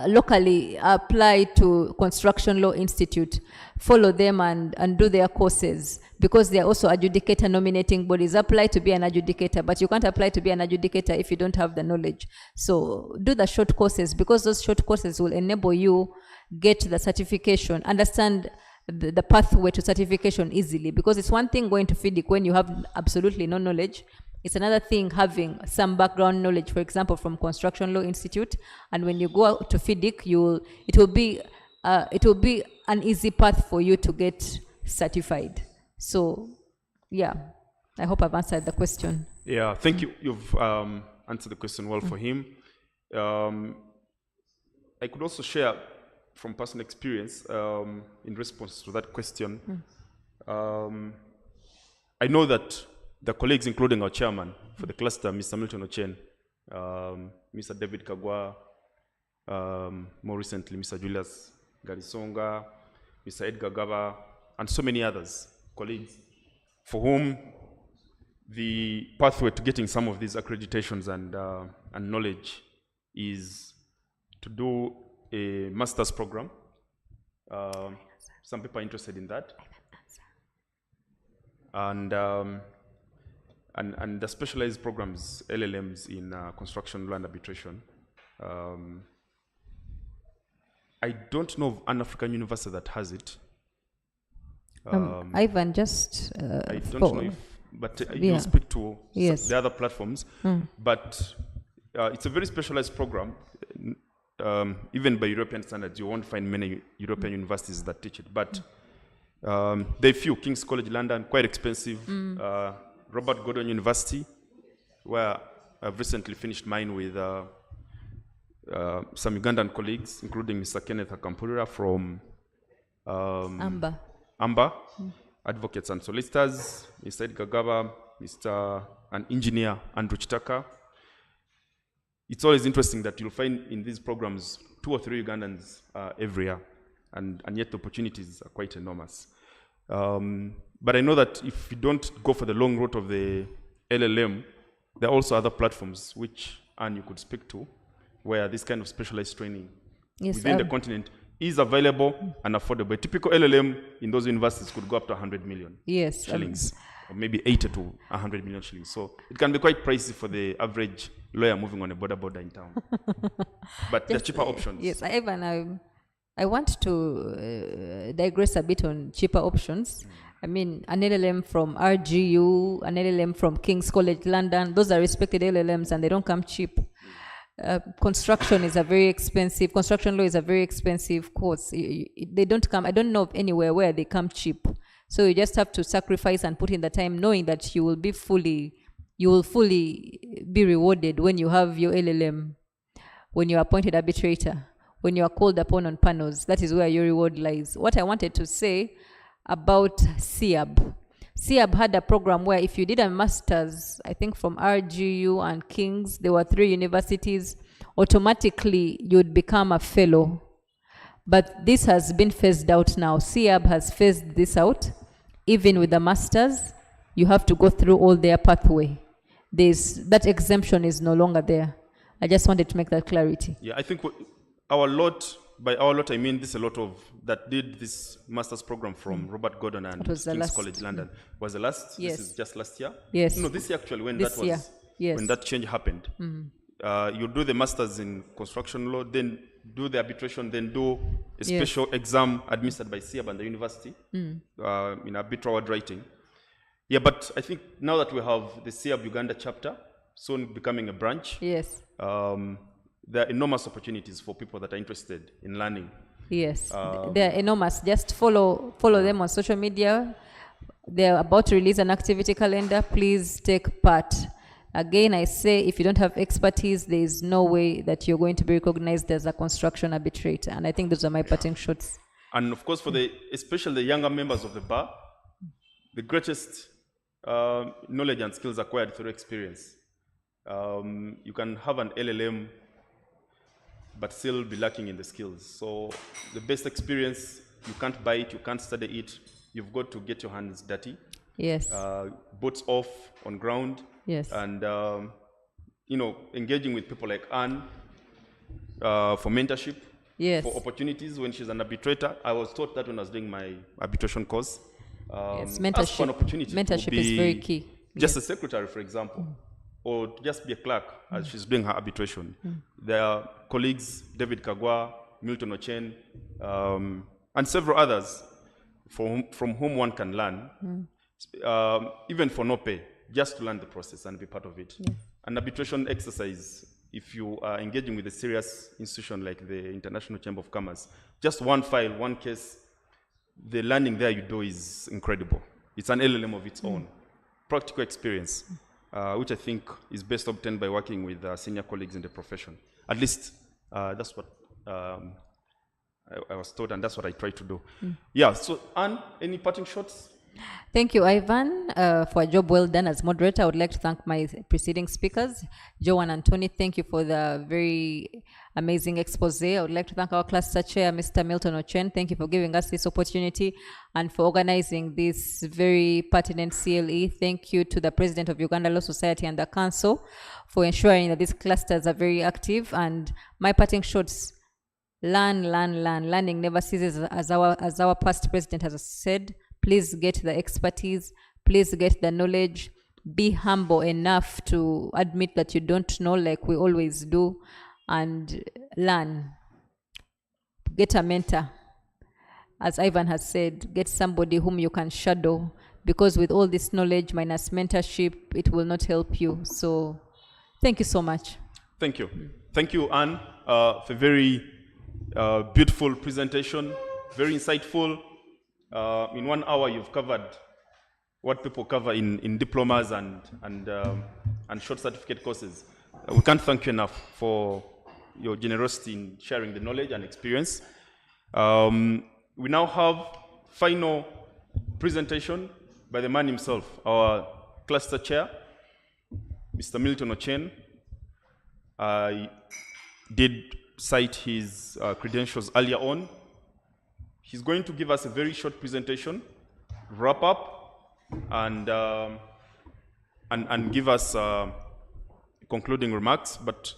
Locally, apply to Construction Law Institute. Follow them and do their courses, because they are also adjudicator nominating bodies. Apply to be an adjudicator, but you can't apply to be an adjudicator if you don't have the knowledge. So do the short courses, because those short courses will enable you get the certification, understand the pathway to certification easily. Because it's one thing going to FIDIC when you have absolutely no knowledge. It's another thing having some background knowledge, for example, from Construction Law Institute. And when you go out to FIDIC, it will be an easy path for you to get certified. So, yeah, I hope I've answered the question. Yeah, thank you. You've answered the question well for him. I could also share from personal experience in response to that question. I know that the colleagues, including our chairman for the cluster, Mr. Milton Ochen, Mr. David Kagwa, more recently, Mr. Julius Garisonga, Mr. Edgar Gaba, and so many others, colleagues, for whom the pathway to getting some of these accreditations and knowledge is to do a master's program. Some people are interested in that. And the specialized programs, LLMs in construction law and arbitration. I don't know of an African university that has it. Ivan, just I don't know if, but you speak to the other platforms. But it's a very specialized program. Even by European standards, you won't find many European universities that teach it. But there are few. King's College London, quite expensive. Robert Gordon University, where I've recently finished mine with some Ugandan colleagues, including Mr. Kenneth Akampurira from Amber, Advocates and Solicitors, Mr. Edgar Gaba, an engineer, Andrew Chitaka. It's always interesting that you'll find in these programs 2 or 3 Ugandans every year, and yet the opportunities are quite enormous. But I know that if you don't go for the long route of the LLM, there are also other platforms which Anne you could speak to, where this kind of specialized training within the continent is available and affordable. A typical LLM in those universities could go up to 100 million shillings, or maybe 80 to 100 million shillings. So it can be quite pricey for the average lawyer moving on a border in town. But there are cheaper options. Yes, Ivan, I want to digress a bit on cheaper options. I mean, an LLM from RGU, an LLM from King's College London, those are respected LLMs and they don't come cheap. Construction law is a very expensive course. They don't come, I don't know of anywhere where they come cheap. So you just have to sacrifice and put in the time, knowing that you will fully be rewarded when you have your LLM, when you're appointed arbitrator, when you are called upon on panels. That is where your reward lies. What I wanted to say about SIAB. SIAB had a program where if you did a master's, I think from RGU and King's, there were 3 universities, automatically you'd become a fellow. But this has been phased out now. SIAB has phased this out, even with the master's. you have to go through all their pathway. That exemption is no longer there. I just wanted to make that clarity. Yeah, I think our lot, by our lot I mean this a lot of that did this master's program from Robert Gordon and It was the King's last. College London. Was the last? Yes. This is just last year? Yes. No, this year actually when This that was year, yes. when that change happened. You do the masters in construction law, then do the arbitration, then do a special exam administered by SIAB and the university in arbitral award writing. Yeah, but I think now that we have the SIAB Uganda chapter soon becoming a branch, Yes. there are enormous opportunities for people that are interested in learning. Yes, they're enormous. Just follow them on social media. They're about to release an activity calendar. Please take part. Again, I say, if you don't have expertise, there is no way that you're going to be recognized as a construction arbitrator. And I think those are my parting shots. And of course, for especially the younger members of the bar, the greatest knowledge and skills acquired through experience. You can have an LLM, but still be lacking in the skills. So the best experience, you can't buy it, you can't study it. You've got to get your hands dirty. Yes. Boots off on ground. Yes. And, engaging with people like Anne for mentorship, Yes. for opportunities when she's an arbitrator. I was taught that when I was doing my arbitration course. Yes, Ask for an opportunity to mentorship is be very key. Just a secretary, for example, or to just be a clerk as she's doing her arbitration. There are colleagues, David Kagwa, Milton Ochen, and several others from whom one can learn, even for no pay, just to learn the process and be part of it. An arbitration exercise, if you are engaging with a serious institution like the International Chamber of Commerce, just one file, one case, the learning there you do is incredible. It's an LLM of its own. Practical experience, which I think is best obtained by working with senior colleagues in the profession. At least that's what I was taught, and that's what I try to do. Yeah, so Anne, any parting shots? Thank you, Ivan, for a job well done as moderator. I would like to thank my preceding speakers, Joe and Anthony. Thank you for the very amazing expose. I would like to thank our cluster chair, Mr. Milton Ochen. Thank you for giving us this opportunity and for organizing this very pertinent CLE. Thank you to the President of Uganda Law Society and the Council for ensuring that these clusters are very active. And my parting shots: learn. Learning never ceases, as our past president has said. Please get the expertise, please get the knowledge, be humble enough to admit that you don't know, like we always do, and learn. Get a mentor. As Ivan has said, get somebody whom you can shadow, because with all this knowledge minus mentorship, it will not help you. So thank you so much. Thank you. Thank you, Anne, for a very beautiful presentation, very insightful. In 1 hour, you've covered what people cover in diplomas and short certificate courses. We can't thank you enough for your generosity in sharing the knowledge and experience. We now have final presentation by the man himself, our cluster chair, Mr. Milton Ochen. I did cite his credentials earlier on. He's going to give us a very short presentation, wrap up, and give us concluding remarks. But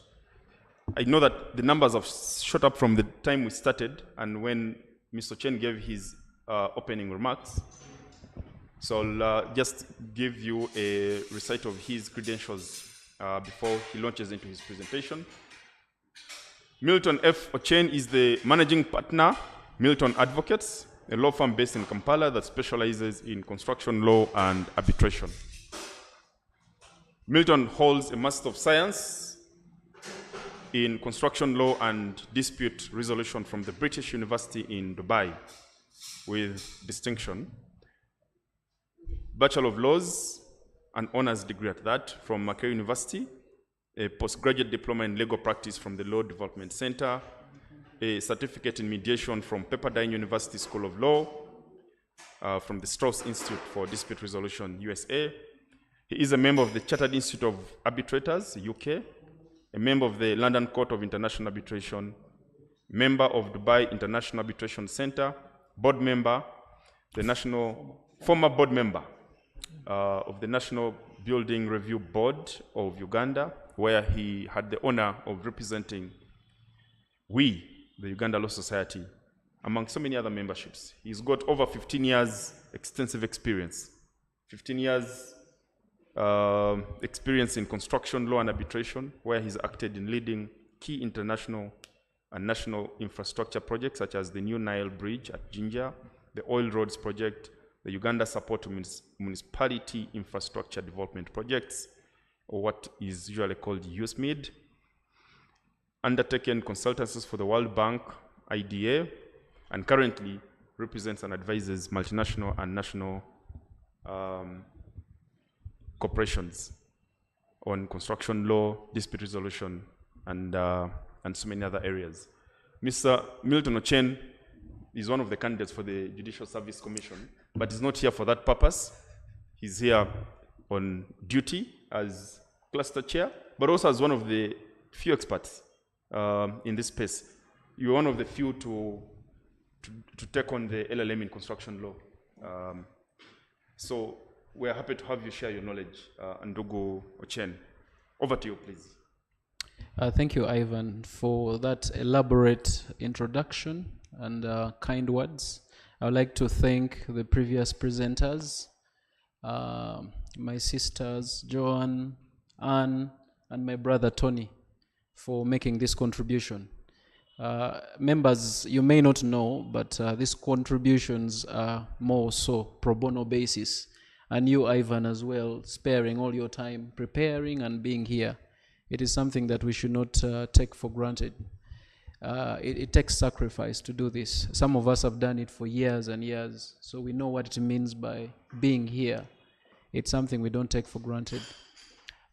I know that the numbers have shot up from the time we started and when Mr. Chen gave his opening remarks. So I'll just give you a recite of his credentials before he launches into his presentation. Milton F. Ochen is the managing partner, Milton Advocates, a law firm based in Kampala that specializes in construction law and arbitration. Milton holds a Master of Science in construction law and dispute resolution from the British University in Dubai with distinction. Bachelor of Laws, an honors degree at that from Makerere University, a postgraduate diploma in legal practice from the Law Development Center, a certificate in mediation from Pepperdine University School of Law, from the Strauss Institute for Dispute Resolution, USA. He is a member of the Chartered Institute of Arbitrators, UK, a member of the London Court of International Arbitration, member of Dubai International Arbitration Center, board member, former board member of the National Building Review Board of Uganda, where he had the honor of representing the Uganda Law Society, among so many other memberships. He's got over 15 years extensive experience. 15 years experience in construction law and arbitration, where he's acted in leading key international and national infrastructure projects such as the New Nile Bridge at Jinja, the Oil Roads Project, the Uganda Support to Municipality Infrastructure Development Projects, or what is usually called USMID, undertaken consultancies for the World Bank, IDA, and currently represents and advises multinational and national corporations on construction law, dispute resolution, and so many other areas. Mr. Milton Ochen is one of the candidates for the Judicial Service Commission, but he's not here for that purpose. He's here on duty as cluster chair, but also as one of the few experts in this space. You're one of the few to take on the LLM in construction law. So we're happy to have you share your knowledge, Ndugu Ochen. Over to you, please. Thank you, Ivan, for that elaborate introduction and kind words. I would like to thank the previous presenters, my sisters, Joan, Anne, and my brother, Tony, for making this contribution. Members, you may not know, but these contributions are more so pro bono basis. And you, Ivan, as well, sparing all your time, preparing and being here. It is something that we should not take for granted. It takes sacrifice to do this. Some of us have done it for years and years, so we know what it means by being here. It's something we don't take for granted.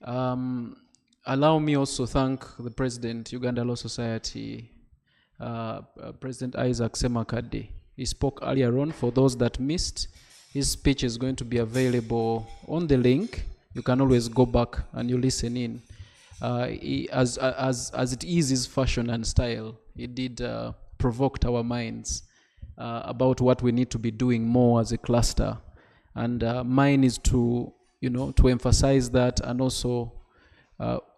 Allow me also thank the President, Uganda Law Society, President Isaac Semakadde. He spoke earlier on. For those that missed, his speech is going to be available on the link. You can always go back and you listen in. As it is his fashion and style, he did provoke our minds about what we need to be doing more as a cluster. And mine is to emphasize that and also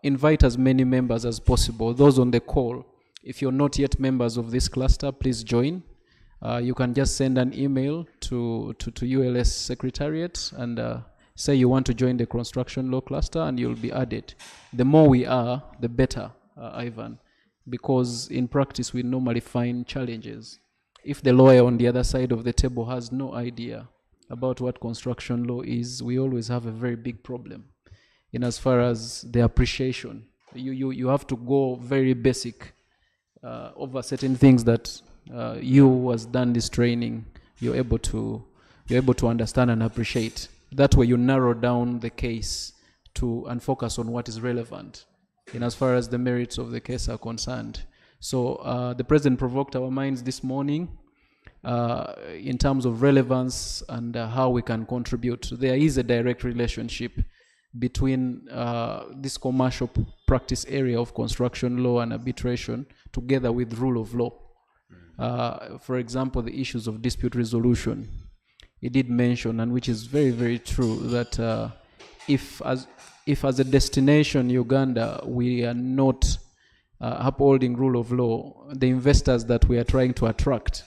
invite as many members as possible. Those on the call, if you're not yet members of this cluster, please join. You can just send an email to ULS Secretariat and say you want to join the construction law cluster, and you'll be added. The more we are, the better, Ivan, because in practice we normally find challenges. If the lawyer on the other side of the table has no idea about what construction law is, we always have a very big problem in as far as the appreciation. You have to go very basic over certain things that you who has done this training, you're able to understand and appreciate. That way you narrow down the case and focus on what is relevant in as far as the merits of the case are concerned. So the President provoked our minds this morning in terms of relevance and how we can contribute. There is a direct relationship between this commercial practice area of construction law and arbitration together with rule of law. For example, the issues of dispute resolution. He did mention, and which is very, very true, that if as a destination Uganda we are not upholding rule of law, the investors that we are trying to attract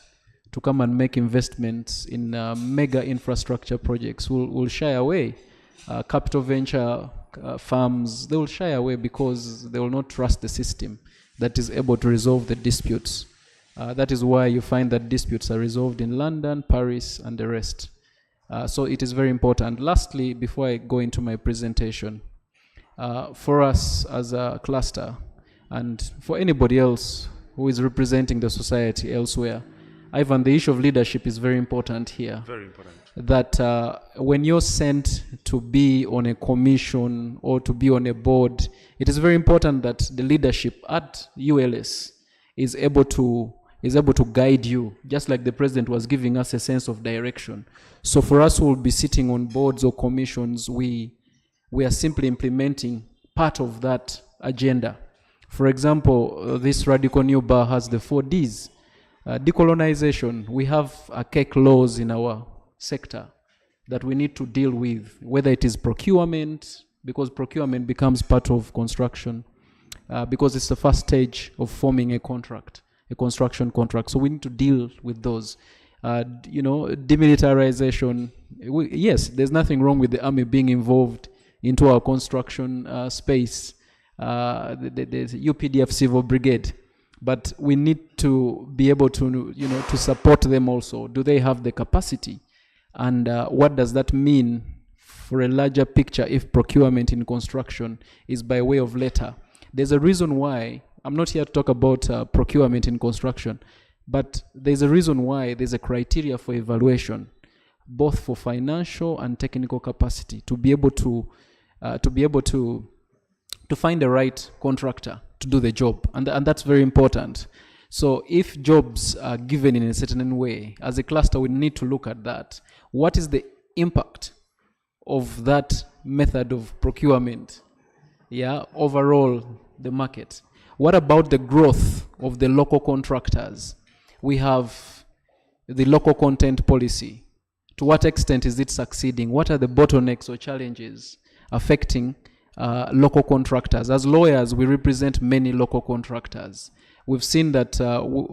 to come and make investments in mega infrastructure projects will shy away. Capital venture firms, they will shy away because they will not trust the system that is able to resolve the disputes. That is why you find that disputes are resolved in London, Paris, and the rest. So it is very important. Lastly, before I go into my presentation, for us as a cluster, and for anybody else who is representing the society elsewhere, Ivan, the issue of leadership is very important here. Very important. That when you're sent to be on a commission or to be on a board, it is very important that the leadership at ULS is able to guide you, just like the President was giving us a sense of direction. So for us who will be sitting on boards or commissions, we are simply implementing part of that agenda. For example, this radical new bar has the 4 Ds. Decolonization, we have archaic laws in our sector. that we need to deal with, whether it is procurement, because procurement becomes part of construction, because it's the first stage of forming a contract, a construction contract. So we need to deal with those. Demilitarization. Yes, there's nothing wrong with the army being involved into our construction space. There's UPDF Civil Brigade, but we need to be able to, to support them also. Do they have the capacity? And what does that mean for a larger picture if procurement in construction is by way of letter? There's a reason why, I'm not here to talk about procurement in construction, but there's a reason why there's a criteria for evaluation, both for financial and technical capacity, to be able to find the right contractor to do the job, and that's very important. So if jobs are given in a certain way, as a cluster, we need to look at that. What is the impact of that method of procurement, overall the market? What about the growth of the local contractors? We have the local content policy. To what extent is it succeeding? What are the bottlenecks or challenges affecting local contractors? As lawyers, we represent many local contractors. We've seen that,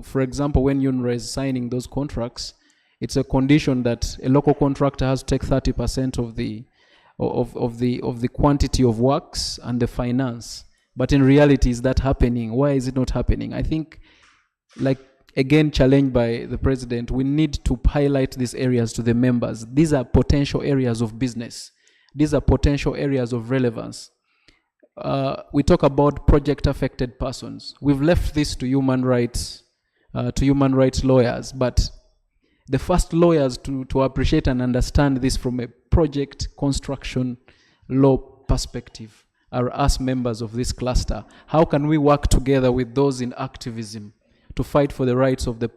for example, when UNRWA is signing those contracts, it's a condition that a local contractor has to take 30% of the quantity of works and the finance. But in reality, is that happening? Why is it not happening? I think, again, challenged by the president, we need to highlight these areas to the members. These are potential areas of business. These are potential areas of relevance. We talk about project affected persons. We've left this to human rights lawyers, but the first lawyers to appreciate and understand this from a project construction law perspective are us, members of this cluster. How can we work together with those in activism to fight for the rights of the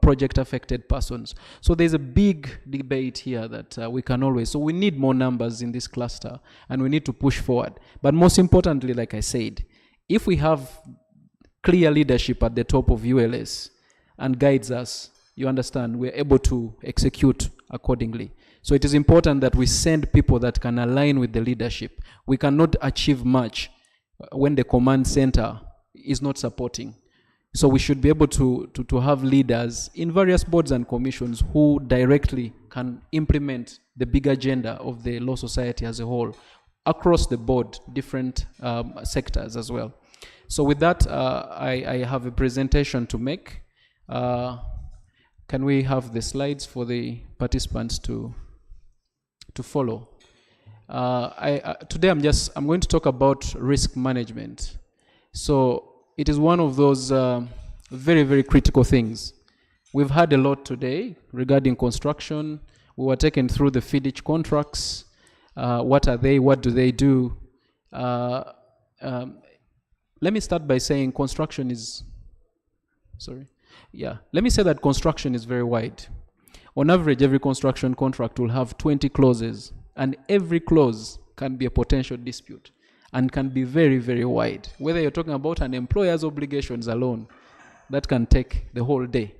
project affected persons? So there's a big debate here that we can always, so we need more numbers in this cluster and we need to push forward. But most importantly, like I said, if we have clear leadership at the top of ULS and guides us, you understand, we're able to execute accordingly. So it is important that we send people that can align with the leadership. We cannot achieve much when the command center is not supporting. So we should be able to have leaders in various boards and commissions who directly can implement the big agenda of the law society as a whole, across the board, different sectors as well. So with that, I have a presentation to make. Can we have the slides for the participants to follow? Today I'm going to talk about risk management. So it is one of those very, very critical things. We've had a lot today regarding construction. We were taken through the FIDIC contracts. What are they? What do they do? Let me start by saying construction is, let me say that construction is very wide. On average, every construction contract will have 20 clauses, and every clause can be a potential dispute and can be very, very wide. Whether you're talking about an employer's obligations alone, that can take the whole day.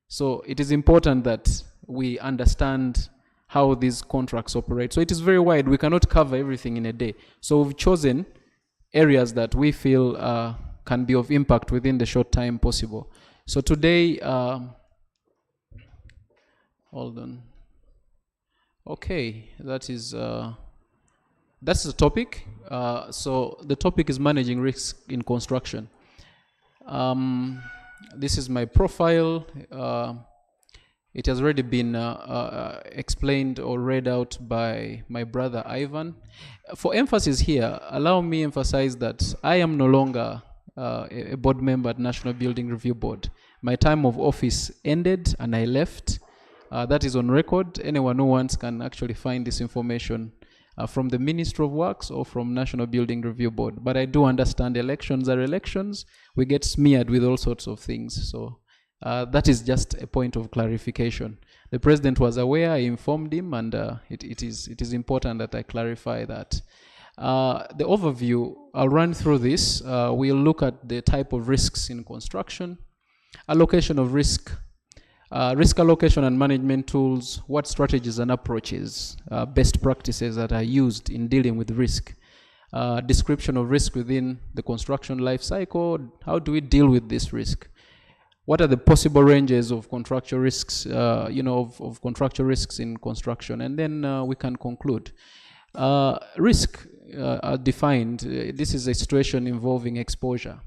So it is important that we understand how these contracts operate. So it is very wide. We cannot cover everything in a day. So we've chosen areas that we feel can be of impact within the short time possible. So today, hold on. Okay, that's the topic. So the topic is managing risk in construction. This is my profile. It has already been explained or read out by my brother Ivan. For emphasis here, allow me emphasize that I am no longer a board member at National Building Review Board. My time of office ended and I left. That is on record. Anyone who wants can actually find this information from the Ministry of Works or from National Building Review Board. But I do understand elections are elections. We get smeared with all sorts of things. So that is just a point of clarification. The president was aware, I informed him, and it is important that I clarify that. The overview, I'll run through this. We'll look at the type of risks in construction, allocation of risk, Risk allocation and management tools, what strategies and approaches, best practices that are used in dealing with risk. Description of risk within the construction life cycle, how do we deal with this risk? What are the possible ranges of contractual risks, of contractual risks in construction? And then we can conclude. Risk are defined, this is a situation involving exposure,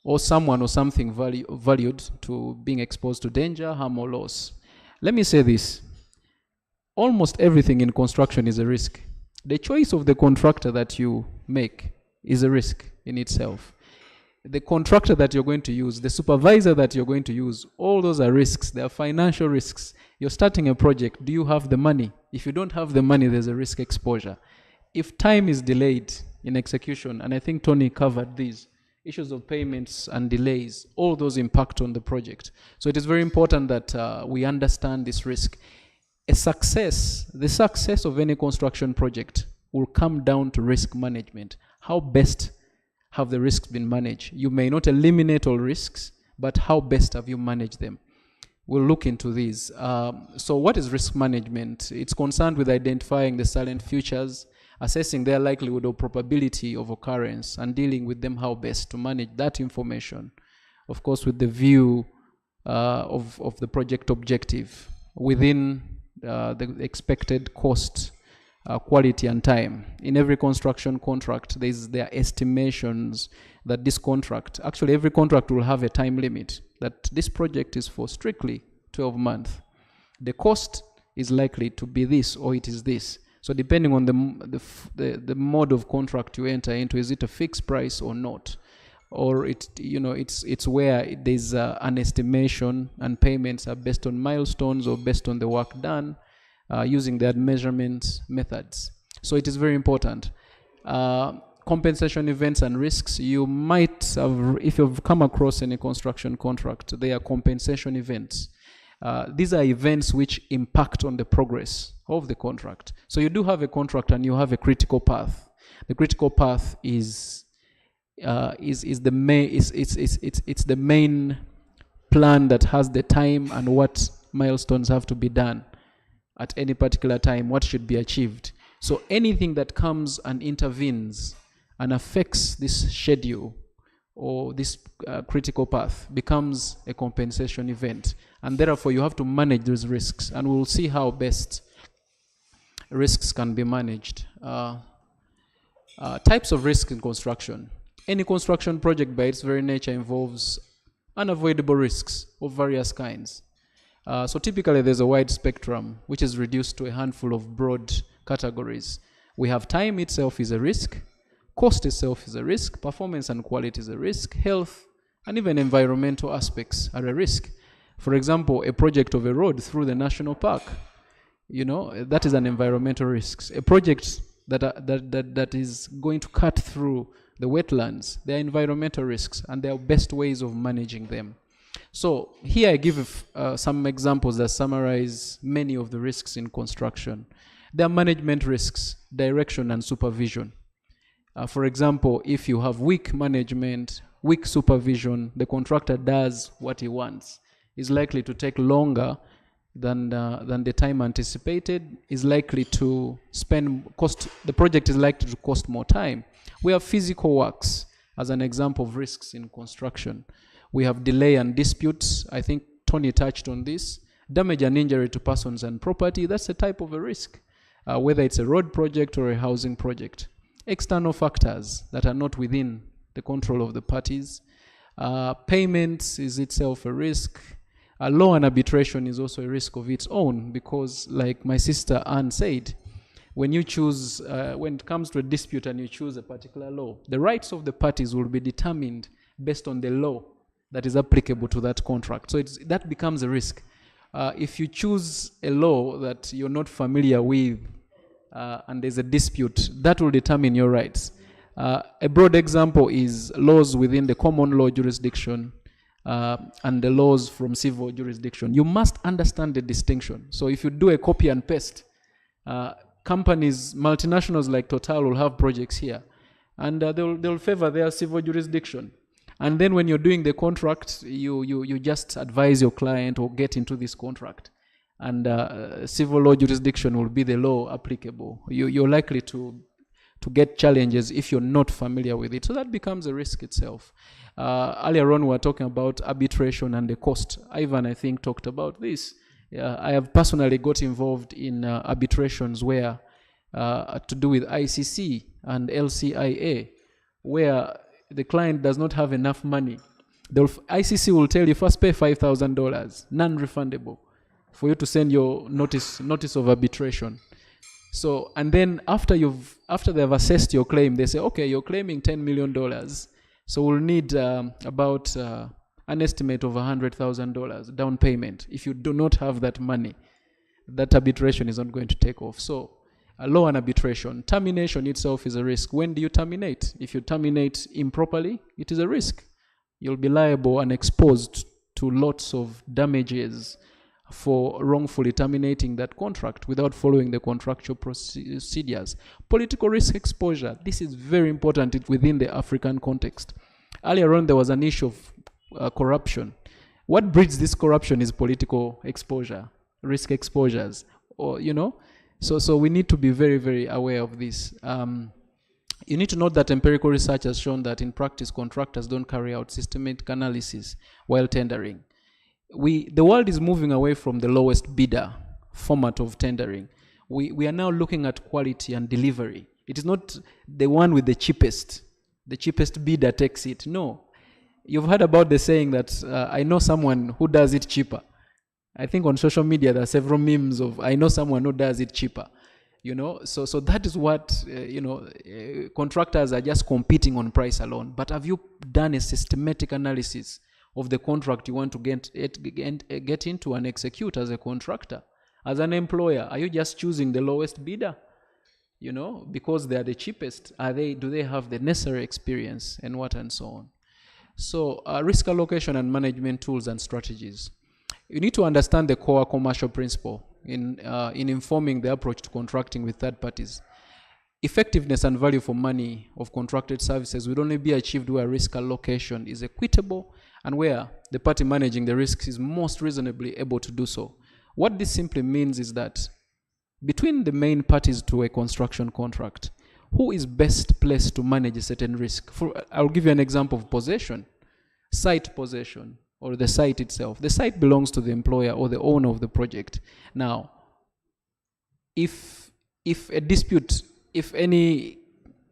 or someone or something valued to being exposed to danger, harm, or loss. Let me say this. Almost everything in construction is a risk. The choice of the contractor that you make is a risk in itself. The contractor that you're going to use, the supervisor that you're going to use, all those are risks. They are financial risks. You're starting a project. Do you have the money? If you don't have the money, there's a risk exposure. If time is delayed in execution, and I think Tony covered these, issues of payments and delays, all those impact on the project. So it is very important that we understand this risk. The success of any construction project will come down to risk management. How best have the risks been managed? You may not eliminate all risks, but how best have you managed them? We'll look into these. So what is risk management? It's concerned with identifying the silent futures, assessing their likelihood or probability of occurrence, and dealing with them how best to manage that information, of course with the view of the project objective within the expected cost, quality, and time. In every construction contract, there are estimations that this contract, actually every contract will have a time limit, that this project is for strictly 12 months. The cost is likely to be this, or it is this. So depending on the mode of contract you enter into, is it a fixed price or not? Or it's where there's an estimation and payments are based on milestones or based on the work done using that measurement methods. So it is very important. Compensation events and risks, you might have, if you've come across any construction contract, they are compensation events. These are events which impact on the progress of the contract. So you do have a contract and you have a critical path. The critical path is the main plan that has the time and what milestones have to be done at any particular time, what should be achieved. So anything that comes and intervenes and affects this schedule or this critical path becomes a compensation event, and therefore you have to manage those risks, and we'll see how best risks can be managed. Types of risk in construction. Any construction project by its very nature involves unavoidable risks of various kinds. So typically there's a wide spectrum which is reduced to a handful of broad categories. We have time itself is a risk, cost itself is a risk, performance and quality is a risk, health and even environmental aspects are a risk. For example, a project of a road through the national park, that is an environmental risk. A project that is going to cut through the wetlands, there are environmental risks, and there are best ways of managing them. So here I give some examples that summarize many of the risks in construction. There are management risks, direction and supervision. For example, if you have weak management, weak supervision, the contractor does what he wants, is likely to take longer than the time anticipated, is likely to the project is likely to cost more time. We have physical works as an example of risks in construction. We have delay and disputes. I think Tony touched on this. Damage and injury to persons and property, that's a type of a risk, whether it's a road project or a housing project. External factors that are not within the control of the parties. Payments is itself a risk. Law and arbitration is also a risk of its own, because like my sister Anne said, when you choose, when it comes to a dispute and you choose a particular law, the rights of the parties will be determined based on the law that is applicable to that contract. So that becomes a risk. If you choose a law that you're not familiar with and there's a dispute, that will determine your rights. A broad example is laws within the common law jurisdiction and the laws from civil jurisdiction. You must understand the distinction. So if you do a copy and paste, companies, multinationals like Total will have projects here, and they'll favor their civil jurisdiction. And then when you're doing the contract, you just advise your client or get into this contract. And civil law jurisdiction will be the law applicable. You're likely to get challenges if you're not familiar with it. So that becomes a risk itself. Earlier on, we were talking about arbitration and the cost. Ivan, I think, talked about this. I have personally got involved in arbitrations where to do with ICC and LCIA, where the client does not have enough money. ICC will tell you first pay $5,000, non-refundable, for you to send your notice of arbitration. So, and then after they have assessed your claim, they say, okay, you're claiming $10 million, so we'll need about an estimate of $100,000 down payment. If you do not have that money, that arbitration is not going to take off. So, law and arbitration. Termination itself is a risk. When do you terminate? If you terminate improperly, it is a risk. You'll be liable and exposed to lots of damages for wrongfully terminating that contract without following the contractual procedures. Political risk exposure. This is very important within the African context. Earlier on, there was an issue of corruption. What breeds this corruption is political exposure, risk exposures, or, you know. So we need to be very, very aware of this. You need to note that empirical research has shown that in practice, contractors don't carry out systematic analysis while tendering. The world is moving away from the lowest bidder format of tendering. We are now looking at quality and delivery. It is not the one with the cheapest bidder takes it. No. You've heard about the saying that I know someone who does it cheaper. I think on social media there are several memes of I know someone who does it cheaper, you know. So that is what contractors are just competing on price alone. But have you done a systematic analysis of the contract you want to get into and execute as a contractor? As an employer, are you just choosing the lowest bidder, you know, because they are the cheapest? Do they have the necessary experience and what and so on? So risk allocation and management tools and strategies. You need to understand the core commercial principle in informing the approach to contracting with third parties. Effectiveness and value for money of contracted services would only be achieved where risk allocation is equitable and where the party managing the risks is most reasonably able to do so. What this simply means is that between the main parties to a construction contract, who is best placed to manage a certain risk? I'll give you an example of possession, site possession, or the site itself. The site belongs to the employer or the owner of the project. Now, if a dispute, if any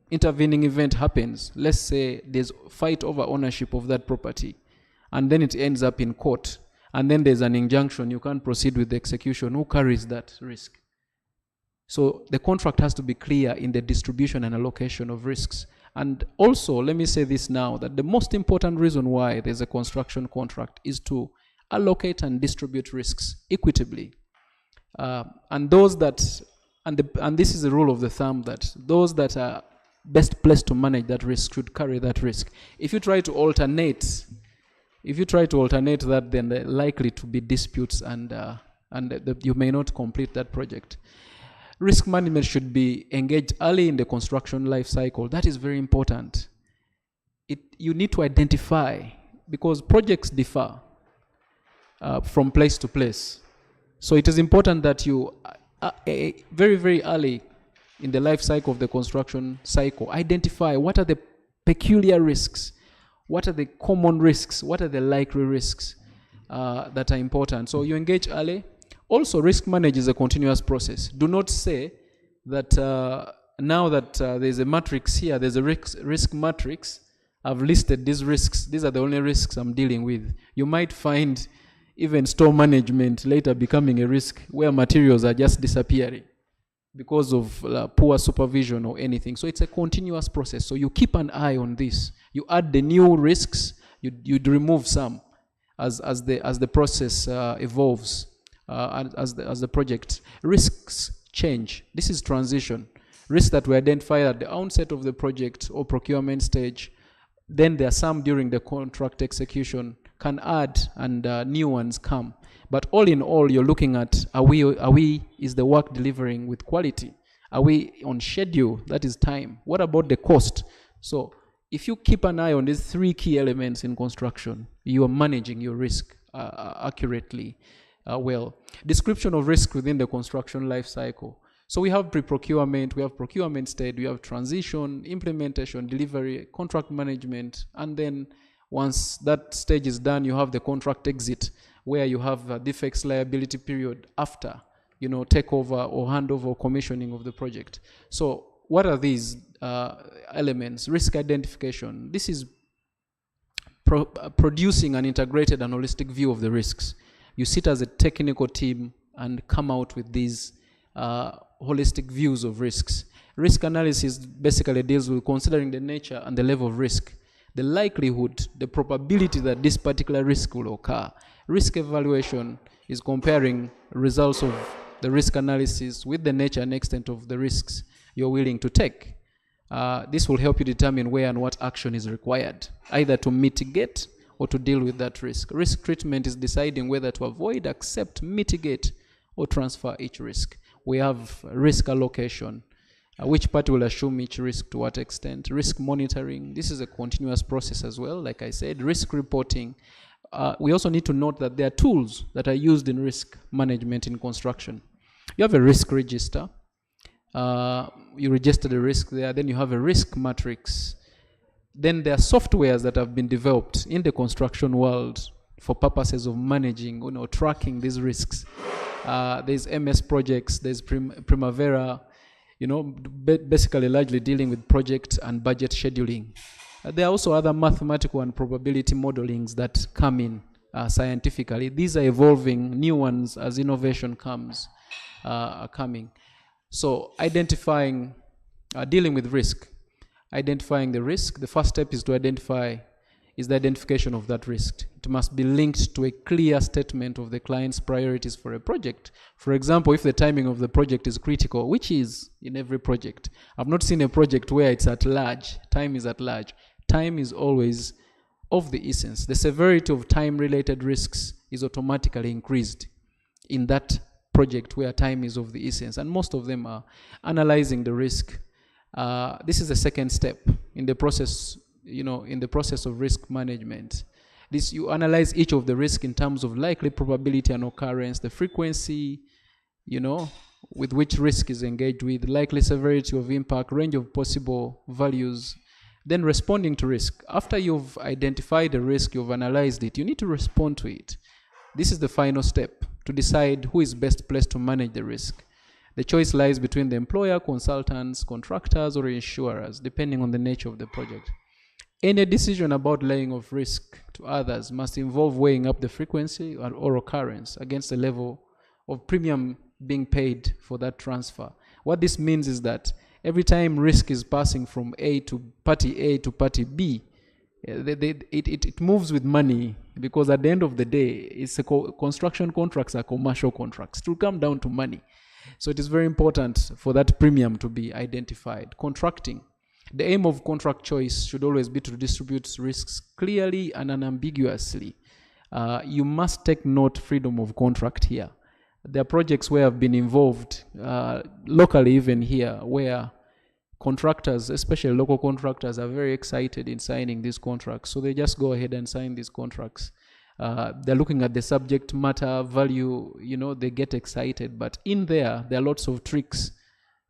intervening event happens, let's say there's a fight over ownership of that property, and then it ends up in court, and then there's an injunction, you can't proceed with the execution, who carries that risk? So the contract has to be clear in the distribution and allocation of risks. And also, let me say this now, that the most important reason why there's a construction contract is to allocate and distribute risks equitably. And this is the rule of the thumb, that those that are best placed to manage that risk should carry that risk. If you try to alternate that, then there are likely to be disputes and you may not complete that project. Risk management should be engaged early in the construction life cycle. That is very important. You need to identify, because projects differ from place to place. So it is important that you, very, very early in the life cycle of the construction cycle, identify what are the peculiar risks, what are the common risks, what are the likely risks that are important. So you engage early. Also, risk management is a continuous process. Do not say that now that there's a matrix here, there's a risk matrix, I've listed these risks, these are the only risks I'm dealing with. You might find even store management later becoming a risk where materials are just disappearing because of poor supervision or anything. So it's a continuous process. So you keep an eye on this. You add the new risks, you remove some as the process evolves. As the project. Risks change. This is transition. Risks that were identified at the onset of the project or procurement stage, then there are some during the contract execution, can add, and new ones come. But all in all, you're looking at, is the work delivering with quality? Are we on schedule? That is time. What about the cost? So if you keep an eye on these three key elements in construction, you are managing your risk accurately. Well, description of risk within the construction life cycle. So we have pre-procurement, we have procurement stage, we have transition, implementation, delivery, contract management, and then once that stage is done, you have the contract exit, where you have a defects liability period after, takeover or handover or commissioning of the project. So what are these elements? Risk identification. This is producing an integrated and holistic view of the risks. You sit as a technical team and come out with these holistic views of risks. Risk analysis basically deals with considering the nature and the level of risk, the likelihood, the probability that this particular risk will occur. Risk evaluation is comparing results of the risk analysis with the nature and extent of the risks you're willing to take. This will help you determine where and what action is required, either to mitigate or to deal with that risk. Risk treatment is deciding whether to avoid, accept, mitigate, or transfer each risk. We have risk allocation, which party will assume each risk to what extent. Risk monitoring, this is a continuous process as well, like I said. Risk reporting. We also need to note that there are tools that are used in risk management in construction. You have a risk register. You register the risk there. Then you have a risk matrix. Then there are softwares that have been developed in the construction world for purposes of managing, tracking these risks. There's MS projects, there's Primavera, basically largely dealing with project and budget scheduling. There are also other mathematical and probability modelings that come in scientifically. These are evolving, new ones as innovation comes, are coming. So identifying, dealing with risk, identifying the risk. The first step is to identify, is the identification of that risk. It must be linked to a clear statement of the client's priorities for a project. For example, if the timing of the project is critical, which is in every project. I've not seen a project where it's at large, time is at large. Time is always of the essence. The severity of time-related risks is automatically increased in that project where time is of the essence, and most of them are analyzing the risk. This is the second step in the process, in the process of risk management. You analyze each of the risk in terms of likely probability and occurrence, the frequency, with which risk is engaged with, likely severity of impact, range of possible values, then responding to risk. After you've identified the risk, you've analyzed it, you need to respond to it. This is the final step to decide who is best placed to manage the risk. The choice lies between the employer, consultants, contractors, or insurers, depending on the nature of the project. Any decision about laying off risk to others must involve weighing up the frequency or occurrence against the level of premium being paid for that transfer. What this means is that every time risk is passing from party A to party B, it moves with money, because at the end of the day, construction contracts are commercial contracts. It will come down to money. So it is very important for that premium to be identified. Contracting. The aim of contract choice should always be to distribute risks clearly and unambiguously. You must take note freedom of contract here. There are projects where I've been involved, locally even here, where contractors, especially local contractors, are very excited in signing these contracts. So they just go ahead and sign these contracts. They're looking at the subject matter value, they get excited. But in there are lots of tricks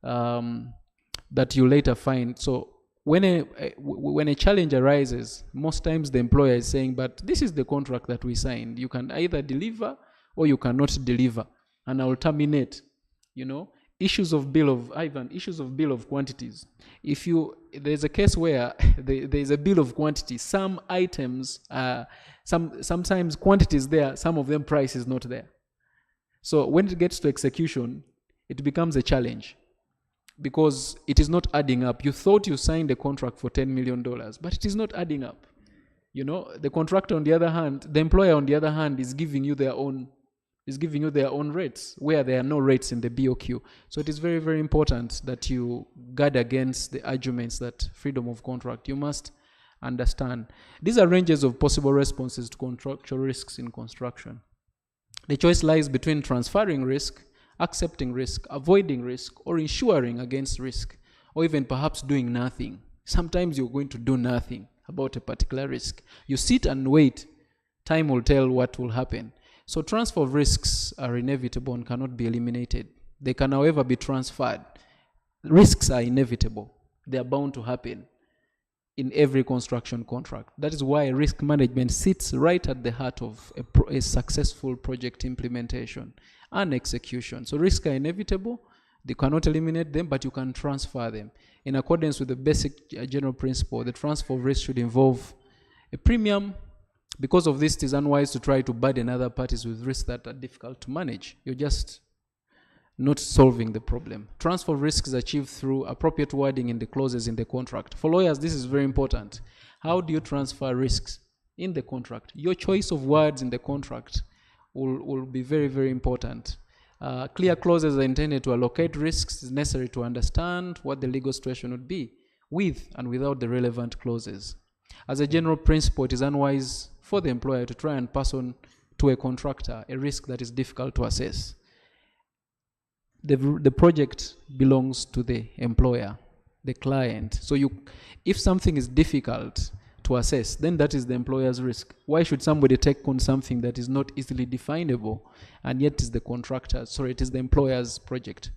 that you later find. So when a challenge arises, most times the employer is saying, but this is the contract that we signed. You can either deliver or you cannot deliver, and I will terminate, Issues of bill of quantities. There's a case where there's a bill of quantity. Some items, sometimes quantity is there, some of them price is not there. So when it gets to execution, it becomes a challenge, because it is not adding up. You thought you signed a contract for $10 million, but it is not adding up. The contractor on the other hand, the employer on the other hand is giving you their own rates where there are no rates in the BOQ. So it is very, very important that you guard against the arguments that freedom of contract. You must understand. These are ranges of possible responses to contractual risks in construction. The choice lies between transferring risk, accepting risk, avoiding risk, or insuring against risk, or even perhaps doing nothing. Sometimes you're going to do nothing about a particular risk. You sit and wait. Time will tell what will happen. So transfer of risks are inevitable and cannot be eliminated. They can, however, be transferred. Risks are inevitable. They are bound to happen in every construction contract. That is why risk management sits right at the heart of a successful project implementation and execution. So risks are inevitable. They cannot eliminate them, but you can transfer them. In accordance with the basic general principle, the transfer of risk should involve a premium. Because of this, it is unwise to try to burden other parties with risks that are difficult to manage. You're just not solving the problem. Transfer of risk is achieved through appropriate wording in the clauses in the contract. For lawyers, this is very important. How do you transfer risks in the contract? Your choice of words in the contract will be very, very important. Clear clauses are intended to allocate risks. It's necessary to understand what the legal situation would be with and without the relevant clauses. As a general principle, it is unwise for the employer to try and pass on to a contractor a risk that is difficult to assess. The project belongs to the employer, the client. So if something is difficult to assess, then that is the employer's risk. Why should somebody take on something that is not easily definable and yet is it is the employer's project?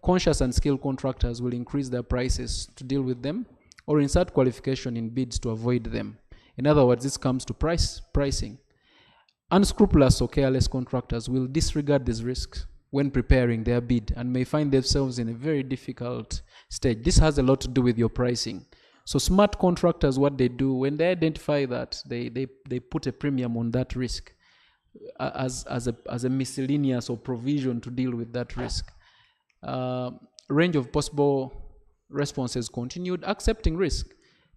Conscious and skilled contractors will increase their prices to deal with them or insert qualification in bids to avoid them. In other words, this comes to pricing. Unscrupulous or careless contractors will disregard these risks when preparing their bid and may find themselves in a very difficult stage. This has a lot to do with your pricing. So smart contractors, what they do, when they identify that, they put a premium on that risk as a miscellaneous or provision to deal with that risk. Range of possible responses continued. Accepting risk.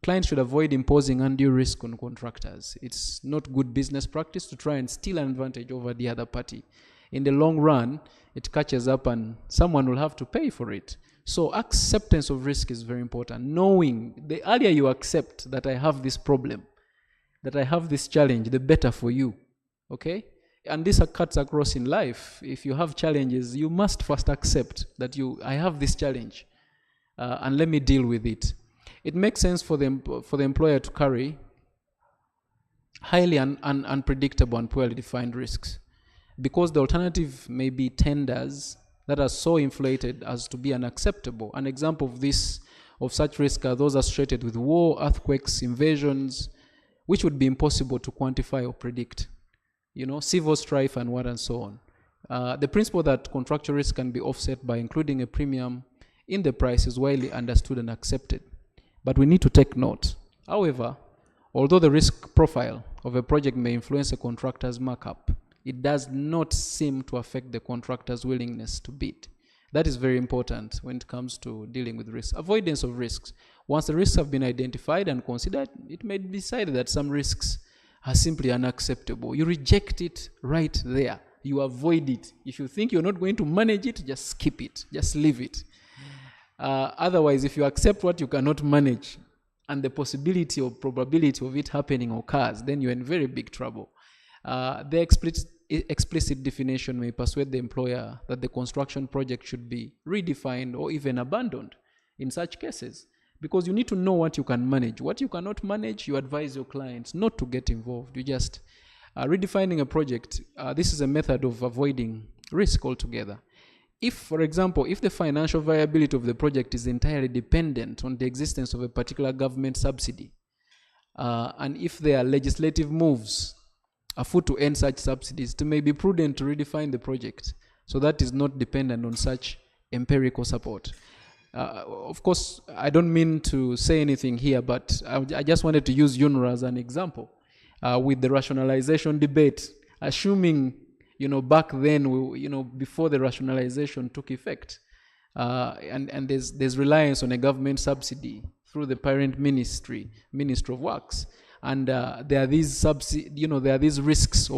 Clients should avoid imposing undue risk on contractors. It's not good business practice to try and steal an advantage over the other party. In the long run, it catches up and someone will have to pay for it. So acceptance of risk is very important. Knowing, the earlier you accept that I have this problem, that I have this challenge, the better for you. Okay? And this cuts across in life. If you have challenges, you must first accept that I have this challenge and let me deal with it. It makes sense for the employer to carry highly unpredictable and poorly defined risks, because the alternative may be tenders that are so inflated as to be unacceptable. An example of such risk are those associated with war, earthquakes, invasions, which would be impossible to quantify or predict. Civil strife and what and so on. The principle that contractual risk can be offset by including a premium in the price is widely understood and accepted. But we need to take note. However, although the risk profile of a project may influence a contractor's markup, it does not seem to affect the contractor's willingness to bid. That is very important when it comes to dealing with risks. Avoidance of risks. Once the risks have been identified and considered, it may be decided that some risks are simply unacceptable. You reject it right there. You avoid it. If you think you're not going to manage it, just skip it. Just leave it. Otherwise, if you accept what you cannot manage and the possibility or probability of it happening occurs, then you're in very big trouble. The explicit definition may persuade the employer that the construction project should be redefined or even abandoned in such cases, because you need to know what you can manage. What you cannot manage, you advise your clients not to get involved. You just redefining a project. This is a method of avoiding risk altogether. If, for example, if the financial viability of the project is entirely dependent on the existence of a particular government subsidy, and if there are legislative moves afoot to end such subsidies, it may be prudent to redefine the project so that is not dependent on such empirical support. Of course, I don't mean to say anything here, but I just wanted to use UNRWA as an example with the rationalization debate, assuming back then, before the rationalization took effect, and there's reliance on a government subsidy through the parent Ministry of Works, and there are these risks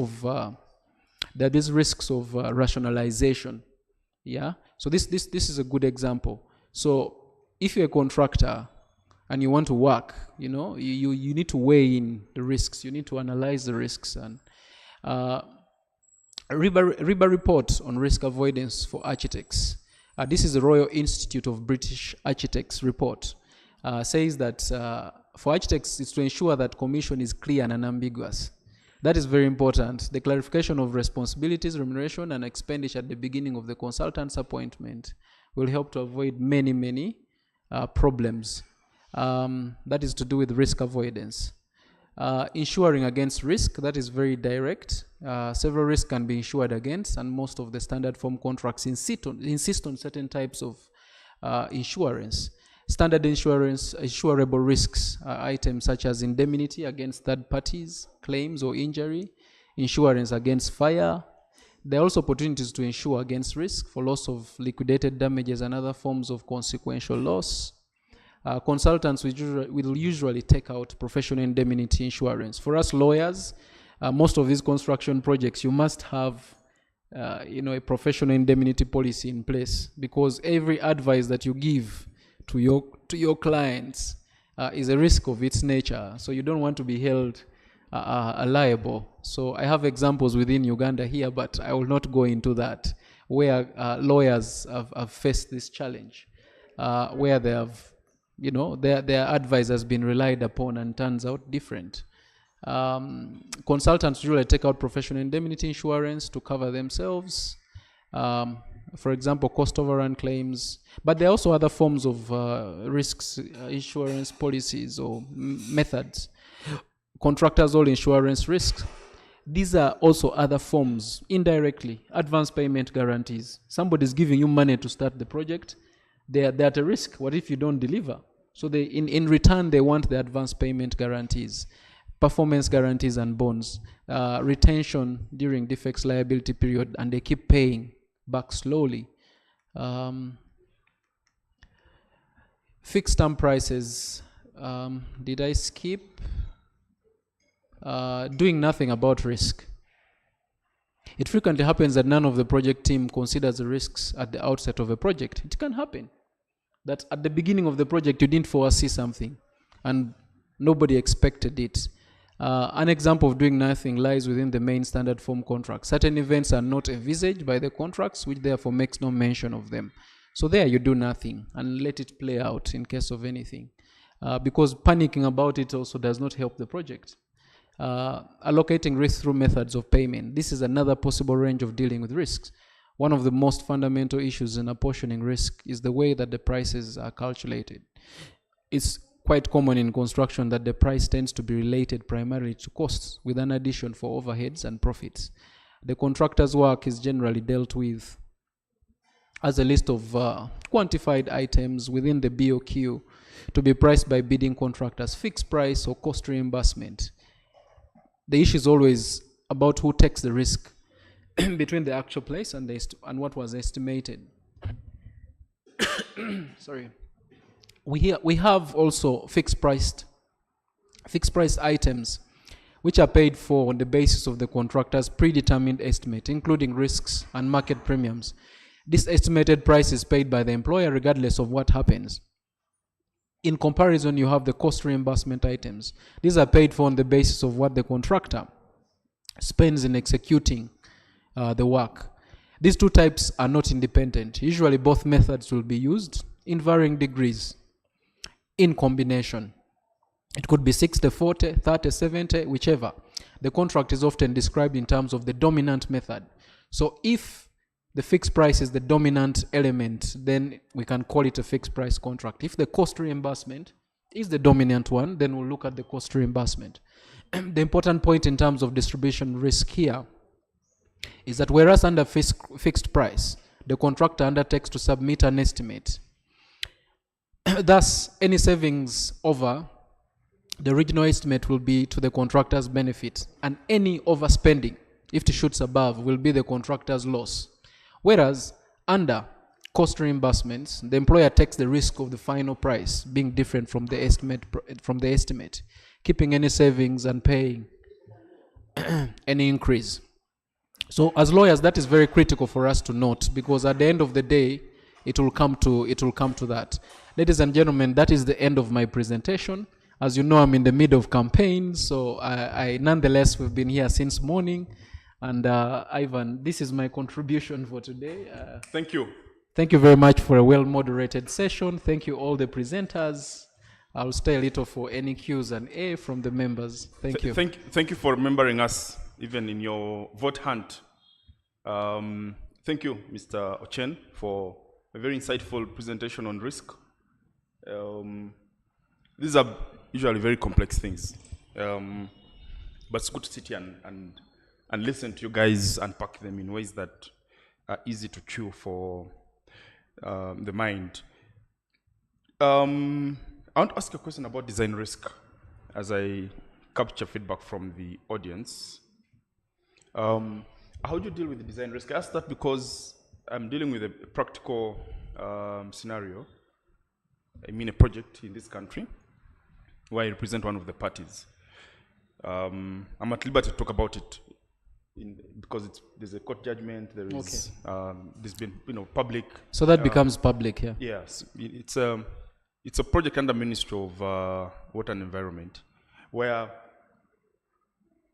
of rationalization. Yeah. So this is a good example. So if you're a contractor and you want to work, you need to weigh in the risks. You need to analyze the risks. And RIBA report on risk avoidance for architects. This is the Royal Institute of British Architects report. says that for architects, it's to ensure that commission is clear and unambiguous. That is very important. The clarification of responsibilities, remuneration, and expenditure at the beginning of the consultant's appointment will help to avoid many problems. That is to do with risk avoidance. Insuring against risk, that is very direct. Several risks can be insured against, and most of the standard form contracts insist on certain types of insurance. Standard insurance, insurable risks items such as indemnity against third parties, claims or injury, insurance against fire. There are also opportunities to insure against risk for loss of liquidated damages and other forms of consequential loss. Consultants will usually take out professional indemnity insurance. For us lawyers, most of these construction projects, you must have a professional indemnity policy in place, because every advice that you give to your clients is a risk of its nature. So you don't want to be held liable. So I have examples within Uganda here, but I will not go into that, where lawyers have faced this challenge, where they have, their advice has been relied upon and turns out different. Consultants usually take out professional indemnity insurance to cover themselves. For example, cost overrun claims, but there are also other forms of risks, insurance policies or methods. Contractors all insurance risks. These are also other forms, indirectly, advance payment guarantees. Somebody's giving you money to start the project. They're at a risk. What if you don't deliver? So they, in return, they want the advance payment guarantees, performance guarantees and bonds, retention during defects liability period, and they keep paying back slowly. Fixed term prices. Did I skip? Doing nothing about risk. It frequently happens that none of the project team considers the risks at the outset of a project. It can happen that at the beginning of the project you didn't foresee something and nobody expected it. An example of doing nothing lies within the main standard form contract. Certain events are not envisaged by the contracts, which therefore makes no mention of them. So there you do nothing and let it play out in case of anything. Because panicking about it also does not help the project. Allocating risk through methods of payment. This is another possible range of dealing with risks. One of the most fundamental issues in apportioning risk is the way that the prices are calculated. It's quite common in construction that the price tends to be related primarily to costs, with an addition for overheads and profits. The contractor's work is generally dealt with as a list of quantified items within the BOQ to be priced by bidding contractors, fixed price or cost reimbursement. The issue is always about who takes the risk between the actual price and what was estimated. Sorry. We have also fixed priced items which are paid for on the basis of the contractor's predetermined estimate, including risks and market premiums. This estimated price is paid by the employer regardless of what happens. In comparison, you have the cost reimbursement items. These are paid for on the basis of what the contractor spends in executing the work. These two types are not independent. Usually both methods will be used in varying degrees in combination. It could be 60-40, 30-70, whichever. The contract is often described in terms of the dominant method. So if the fixed price is the dominant element, then we can call it a fixed price contract. If the cost reimbursement is the dominant one, then we'll look at the cost reimbursement. The important point in terms of distribution risk here is that whereas under fixed price, the contractor undertakes to submit an estimate. Thus, any savings over the original estimate will be to the contractor's benefit, and any overspending, if it shoots above, will be the contractor's loss. Whereas under cost reimbursements, the employer takes the risk of the final price being different from the estimate, keeping any savings and paying any increase. So as lawyers, that is very critical for us to note, because at the end of the day, it will come to that. Ladies and gentlemen, that is the end of my presentation. As you know, I'm in the middle of campaign, so I nonetheless, we've been here since morning. And Ivan, this is my contribution for today. Thank you. Thank you very much for a well-moderated session. Thank you all the presenters. I'll stay a little for any Qs and A from the members. Thank you. Thank you for remembering us, even in your vote hunt. Thank you, Mr. Ochen, for a very insightful presentation on risk. These are usually very complex things, but it's good to sit here and listen to you guys unpack them in ways that are easy to chew for the mind. I want to ask you a question about design risk as I capture feedback from the audience. How do you deal with the design risk? I ask that because I'm dealing with a practical scenario. I mean a project in this country where I represent one of the parties. I'm at liberty to talk about it because there's a court judgment, there's been public. So that becomes public, yeah. Yes, it's a project under Ministry of Water and Environment, where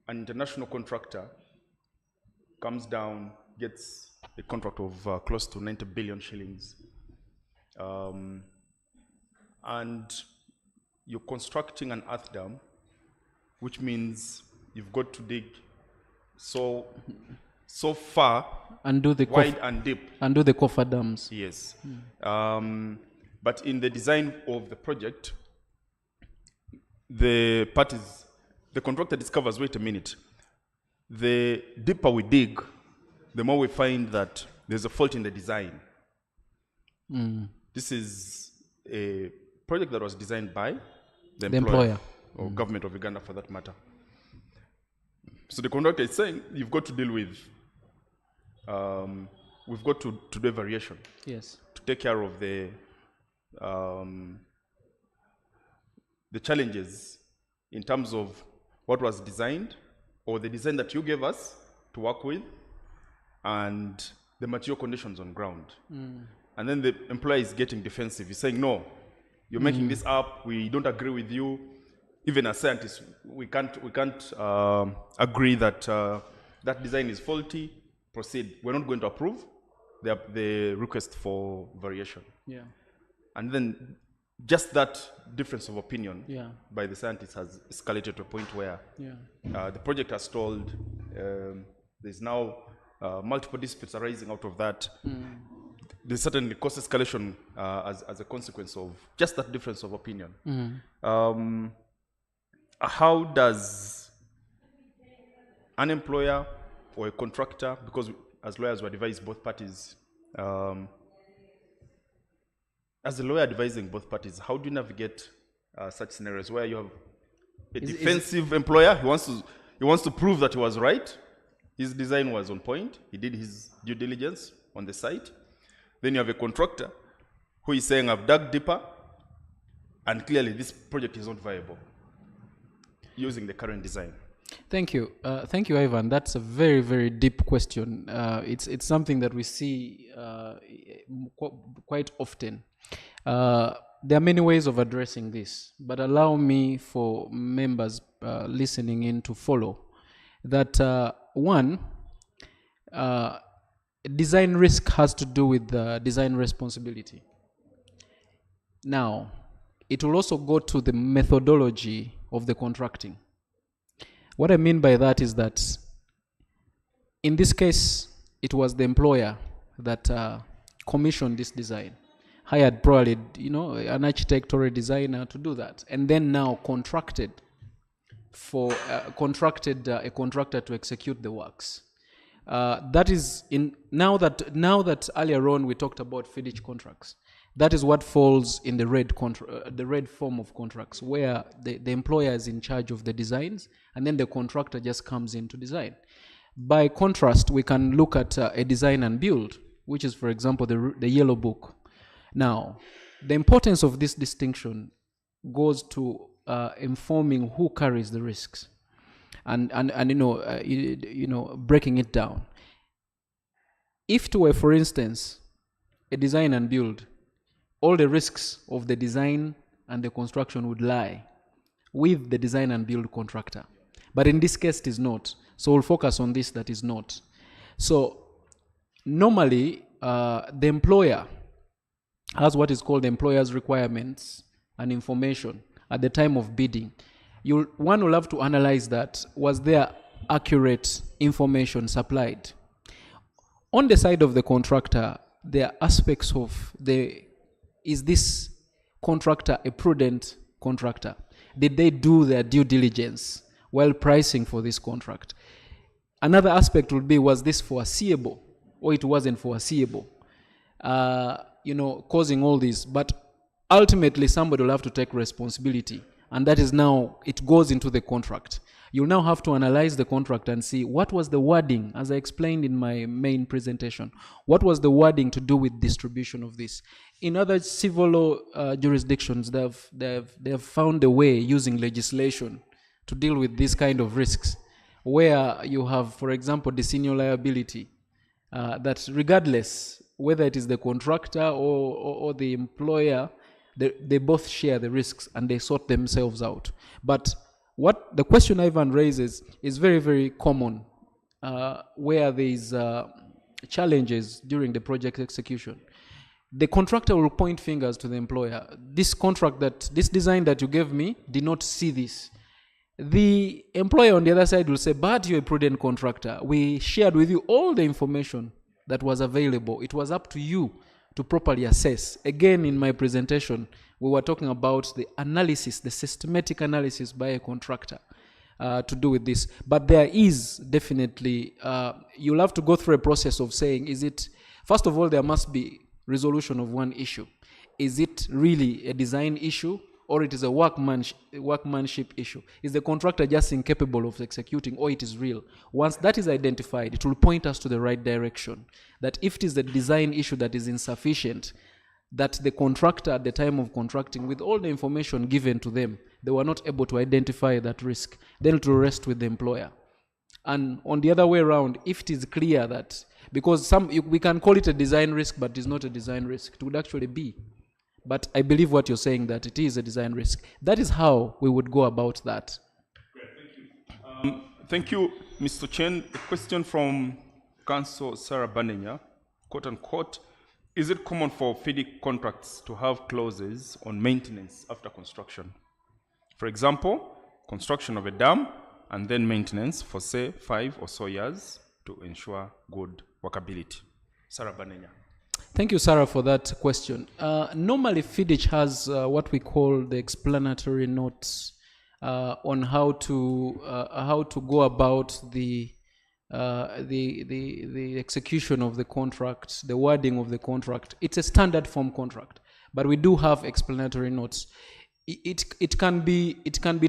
an international contractor comes down, gets a contract of close to 90 billion shillings, and you're constructing an earth dam, which means you've got to dig so far, wide and deep. And do the coffer dams. Yes. But in the design of the project, the contractor discovers, wait a minute, the deeper we dig, the more we find that there's a fault in the design. This is a project that was designed by the employer. Or government of Uganda, for that matter. So the contractor is saying, you've got to deal with, we've got to do a variation. Yes. To take care of the challenges in terms of what was designed, or the design that you gave us to work with, and the material conditions on ground. And then the employer is getting defensive. He's saying, no, you're making this up, we don't agree with you. Even as scientists, we can't agree that that design is faulty. Proceed. We're not going to approve the request for variation. Yeah. And then just that difference of opinion by the scientists has escalated to a point where the project has stalled. There's now multiple disputes arising out of that. There's certainly cost escalation as a consequence of just that difference of opinion. How does an employer or a contractor, because as lawyers we advise both parties, as a lawyer advising both parties, how do you navigate such scenarios where you have a defensive employer, he wants to prove that he was right, his design was on point, he did his due diligence on the site. Then you have a contractor who is saying, I've dug deeper, and clearly this project is not viable using the current design. Thank you, Ivan. That's a very, very deep question. It's something that we see quite often. There are many ways of addressing this, but allow me for members listening in to follow that. One, design risk has to do with design responsibility. Now, it will also go to the methodology of the contracting. What I mean by that is that in this case, it was the employer that commissioned this design, hired probably an architect or a designer to do that, and then now contracted a contractor to execute the works. That is now that earlier on we talked about FIDIC contracts. That is what falls in the red form of contracts, where the employer is in charge of the designs, and then the contractor just comes in to design. By contrast, we can look at a design and build, which is, for example, the Yellow Book. Now, the importance of this distinction goes to informing who carries the risks, and breaking it down. If it were, for instance, a design and build, all the risks of the design and the construction would lie with the design and build contractor. But in this case, it is not. So we'll focus on this that is not. So normally, the employer has what is called the employer's requirements an information at the time of bidding, one will have to analyze that. Was there accurate information supplied? On the side of the contractor, there are aspects of is this contractor a prudent contractor? Did they do their due diligence while pricing for this contract? Another aspect would be, was this foreseeable or it wasn't foreseeable? Causing all this. But ultimately, somebody will have to take responsibility. And that is now, it goes into the contract. You'll now have to analyze the contract and see what was the wording, as I explained in my main presentation. What was the wording to do with distribution of this? In other civil law jurisdictions, they have found a way using legislation to deal with this kind of risks, where you have, for example, the senior liability, that regardless whether it is the contractor or the employer, they both share the risks and they sort themselves out. But what the question Ivan raises is very, very common, where there is challenges during the project execution. The contractor will point fingers to the employer. This design that you gave me did not see this. The employer on the other side will say, but you're a prudent contractor. We shared with you all the information that was available. It was up to you to properly assess. Again, in my presentation, we were talking about the analysis, the systematic analysis by a contractor to do with this. But there is definitely, you'll have to go through a process of saying, first of all, there must be resolution of one issue. Is it really a design issue, or it is a workmanship issue? Is the contractor just incapable of executing, or it is real? Once that is identified, it will point us to the right direction. That if it is the design issue that is insufficient, that the contractor at the time of contracting, with all the information given to them, they were not able to identify that risk, then it will rest with the employer. And on the other way around, if it is clear that, because we can call it a design risk, but it is not a design risk, it would actually be. But I believe what you're saying, that it is a design risk. That is how we would go about that. Great, thank you. Thank you, Mr. Chen. A question from Council Sarah Banenya, quote unquote, is it common for FIDIC contracts to have clauses on maintenance after construction? For example, construction of a dam and then maintenance for, say, 5 or so years to ensure good workability. Sarah Banenya. Thank you, Sarah, for that question. Normally, FIDIC has what we call the explanatory notes on how to go about the execution of the contract, the wording of the contract. It's a standard form contract, but we do have explanatory notes. It can be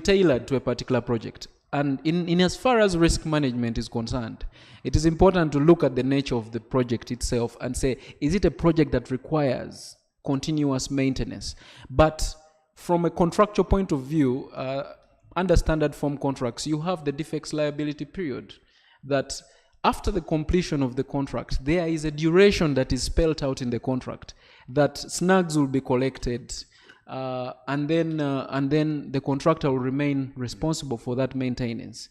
tailored to a particular project. And in as far as risk management is concerned, it is important to look at the nature of the project itself and say, is it a project that requires continuous maintenance? But from a contractual point of view, under standard form contracts, you have the defects liability period, that after the completion of the contract, there is a duration that is spelled out in the contract, that snags will be collected, and then the contractor will remain responsible for that maintenance.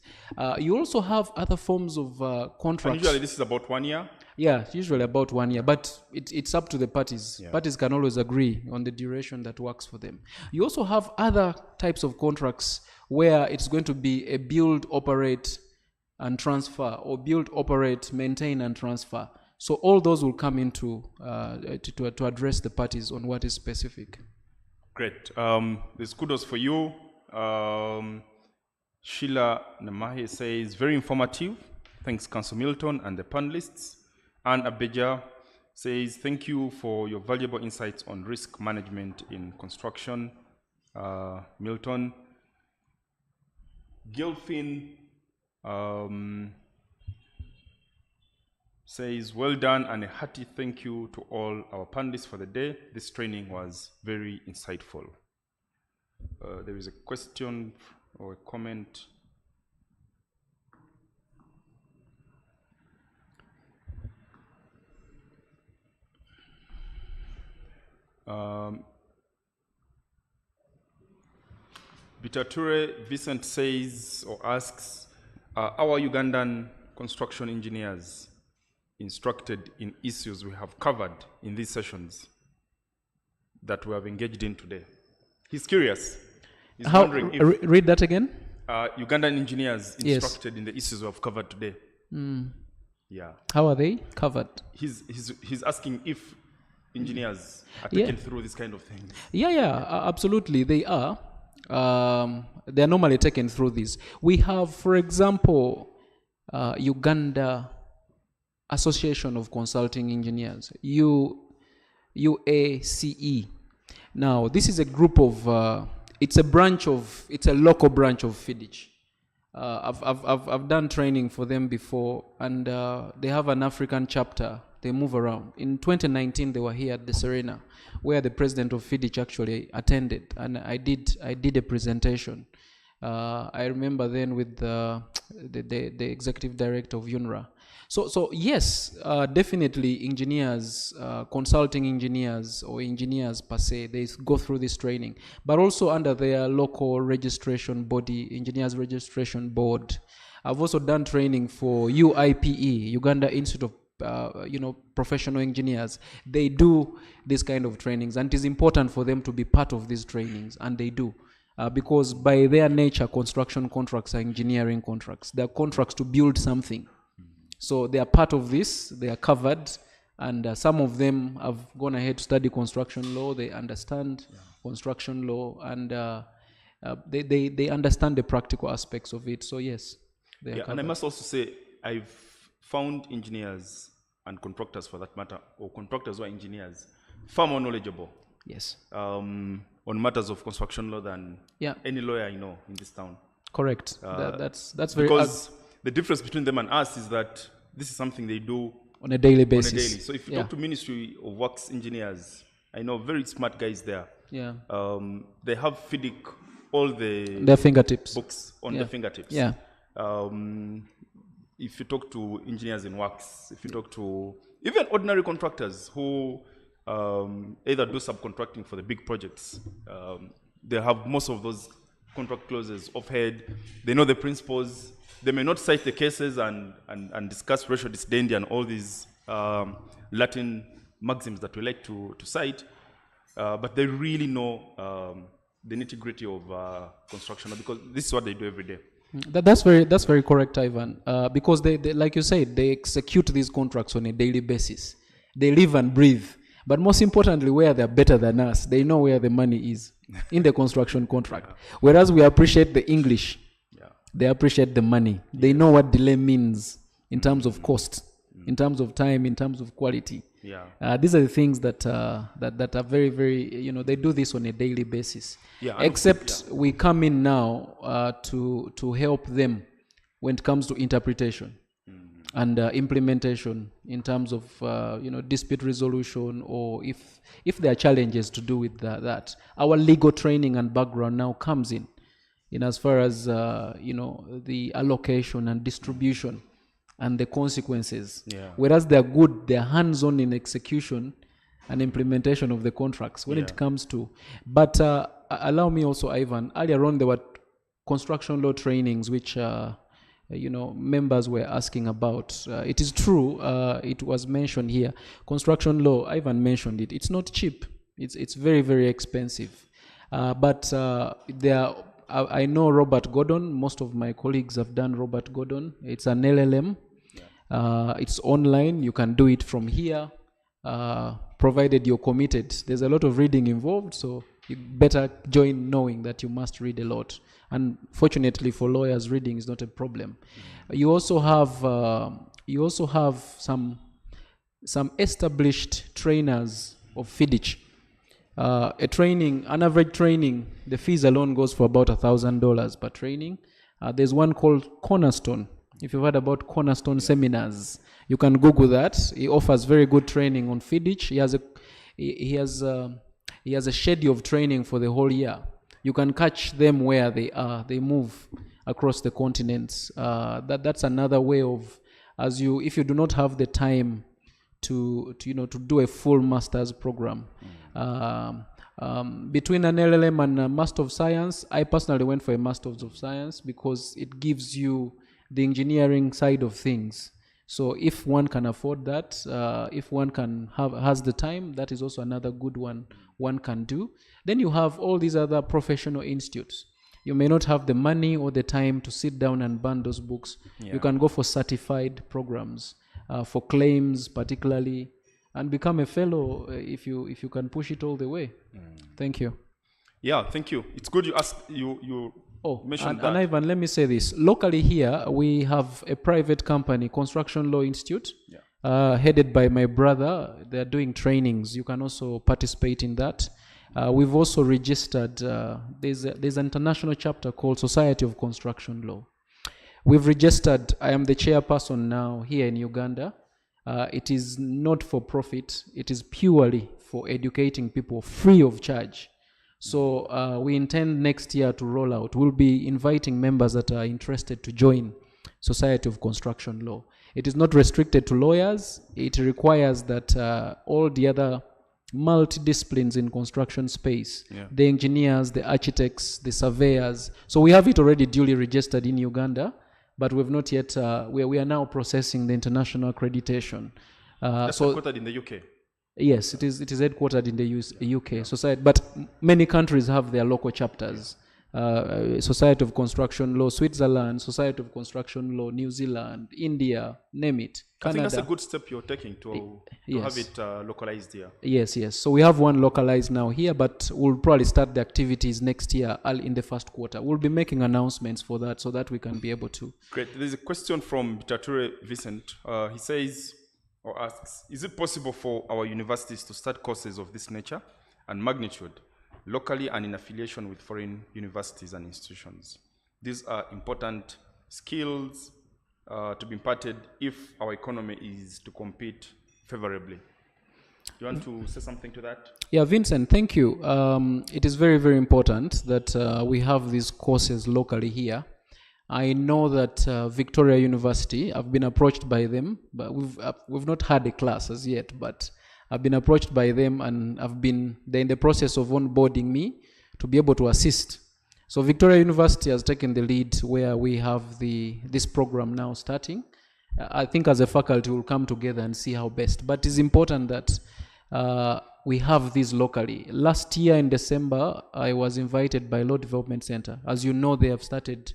You also have other forms of contracts. And usually this is about 1 year? Yeah, it's usually about 1 year, but it's up to the parties. Yeah. Parties can always agree on the duration that works for them. You also have other types of contracts where it's going to be a build, operate, and transfer, or build, operate, maintain, and transfer. So all those will come into to address the parties on what is specific. Great. There's kudos for you. Sheila Namahe says, very informative. Thanks, Council Milton and the panelists. Anne Abeja says, thank you for your valuable insights on risk management in construction. Milton. Gilfin says, well done, and a hearty thank you to all our panelists for the day. This training was very insightful. There is a question or a comment. Bitature Vicent says or asks, our Ugandan construction engineers instructed in issues we have covered in these sessions that we have engaged in today? He's curious. He's How, wondering if read that again. Ugandan engineers Yes. instructed in the issues we have covered today. Yeah. How are they covered? He's asking if engineers are Yeah. taken through this kind of thing. Yeah, absolutely, they are. They are normally taken through this. We have, for example, Uganda Association of Consulting Engineers, UACE. Now, this is a group of, it's a local branch of FIDIC. I've done training for them before, and they have an African chapter. They move around. In 2019, they were here at the Serena, where the president of FIDIC actually attended, and I did a presentation. I remember then with the executive director of UNRWA. So yes, definitely engineers, consulting engineers or engineers per se, they go through this training, but also under their local registration body, Engineers Registration Board. I've also done training for UIPE, Uganda Institute of Professional Engineers. They do this kind of trainings, and it is important for them to be part of these trainings, and they do. Because by their nature, construction contracts are engineering contracts. They're contracts to build something. So they are part of this, they are covered, and some of them have gone ahead to study construction law, they understand construction law, and they understand the practical aspects of it. So yes, they are Yeah, covered. and I must also say, I've found engineers and contractors for that matter, or contractors who are engineers, far more knowledgeable Yes, on matters of construction law than yeah, any lawyer I know in this town. correct. That's very Because the difference between them and us is that this is something they do on a daily on a basis. daily. So if you Yeah. talk to Ministry of Works engineers, I know very smart guys there. Yeah, They have FIDIC, all the their fingertips. books on Yeah. their fingertips. Yeah, If you talk to engineers in works, if you talk to even ordinary contractors who either do subcontracting for the big projects, they have most of those contract clauses off head. They know the principles. They may not cite the cases and discuss ratio disdain and all these Latin maxims that we like to cite, but they really know the nitty-gritty of construction, because this is what they do every day. That's very correct, Ivan. Because they, like you said, they execute these contracts on a daily basis. They live and breathe. But most importantly, where they're better than us, they know where the money is in the construction contract. Whereas we appreciate the English, they appreciate the money. They know what delay means in terms of cost, in terms of time, in terms of quality. Yeah. These are the things that that are very, very, they do this on a daily basis. Yeah, and Except we come in now to help them when it comes to interpretation and implementation in terms of dispute resolution, or if there are challenges to do with that. Our legal training and background now comes in as far as the allocation and distribution and the consequences. Yeah. Whereas they're good, they're hands-on in execution and implementation of the contracts when it comes to. But allow me also, Ivan, earlier on there were construction law trainings which members were asking about. It is true, it was mentioned here. Construction law, Ivan mentioned it. It's not cheap. It's very, very expensive. But I know Robert Gordon. Most of my colleagues have done Robert Gordon. It's an LLM. It's online. You can do it from here, provided you're committed. There's a lot of reading involved, so you better join knowing that you must read a lot. And fortunately for lawyers, reading is not a problem. You also have some established trainers of FIDIC. An average training, the fees alone goes for about $1,000 per training. There's one called Cornerstone. If you've heard about Cornerstone seminars, you can Google that. He offers very good training on FIDIC. He has a schedule of training for the whole year. You can catch them where they are. They move across the continents. That's another way of, if you do not have the time to do a full master's program. Between an LLM and a Master of Science, I personally went for a Master of Science because it gives you the engineering side of things. So if one can afford that, if one has the time, that is also another good one can do. Then you have all these other professional institutes. You may not have the money or the time to sit down and burn those books. You can go for certified programs, for claims particularly, and become a fellow if you can push it all the way. Thank you. Yeah, thank you. It's good you asked, you mentioned that. And Ivan, let me say this. Locally here, we have a private company, Construction Law Institute, headed by my brother. They're doing trainings. You can also participate in that. We've also registered, there's an international chapter called Society of Construction Law. We've registered, I am the chairperson now here in Uganda. It is not for profit. It is purely for educating people free of charge. So we intend next year to roll out. We'll be inviting members that are interested to join Society of Construction Law. It is not restricted to lawyers. It requires that all the other multidisciplines in construction space, the engineers, the architects, the surveyors. So we have it already duly registered in Uganda, but we've not yet, we are now processing the international accreditation. That's so headquartered in the UK. Yes, it is headquartered in the UK society, but many countries have their local chapters. Society of Construction Law Switzerland, Society of Construction Law New Zealand, India, name it. I think Canada. that's a good step you're taking to have it localized here. Yes. So we have one localized now here, but we'll probably start the activities next year in the first quarter. We'll be making announcements for that so that we can be able to. Great. There's a question from Bitature Vincent. He says or asks, is it possible for our universities to start courses of this nature and magnitude locally and in affiliation with foreign universities and institutions? These are important skills to be imparted if our economy is to compete favorably. Do you want to say something to that? Yeah, Vincent, thank you. It is very, very important that we have these courses locally here. I know that Victoria University, I've been approached by them, but we've not had a class as yet, but I've been approached by them and they're in the process of onboarding me to be able to assist. So Victoria University has taken the lead where we have this program now starting. I think as a faculty we'll come together and see how best, but it's important that we have this locally. Last year in December, I was invited by Law Development Center. As you know, they have started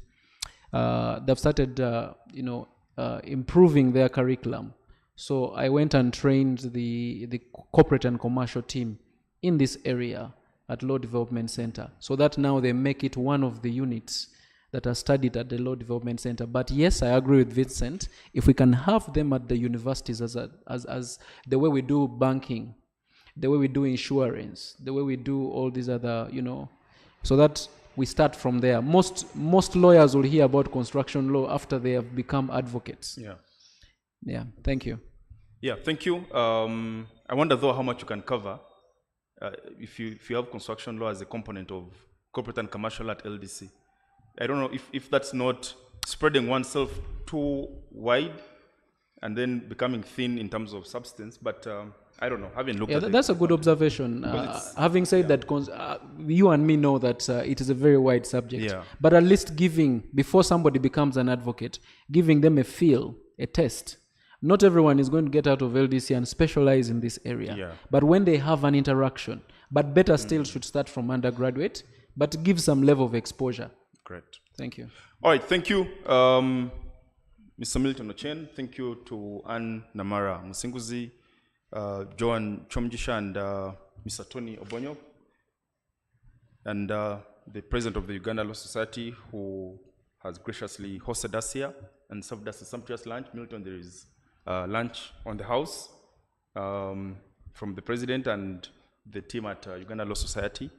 improving their curriculum. So I went and trained the corporate and commercial team in this area at Law Development Center, so that now they make it one of the units that are studied at the Law Development Center. But yes, I agree with Vincent. If we can have them at the universities as the way we do banking, the way we do insurance, the way we do all these other, so that we start from there. Most lawyers will hear about construction law after they have become advocates. Yeah, thank you. Yeah, thank you. I wonder though how much you can cover if you have construction law as a component of corporate and commercial at LDC. I don't know if that's not spreading oneself too wide and then becoming thin in terms of substance, but I don't know. Having looked at it. That's a good observation. Having said that, you and me know that it is a very wide subject. Yeah. But at least before somebody becomes an advocate, giving them a feel, a test. Not everyone is going to get out of LDC and specialize in this area. Yeah. But when they have an interaction, but better still should start from undergraduate, but give some level of exposure. Great. Thank you. All right, thank you, Mr. Milton Ochen. Thank you to Anne Namara Musinguzi, Joan Chomjisha, and Mr. Tony Obonyo, and the president of the Uganda Law Society, who has graciously hosted us here and served us a sumptuous lunch. Milton, there is lunch on the house from the president and the team at Uganda Law Society.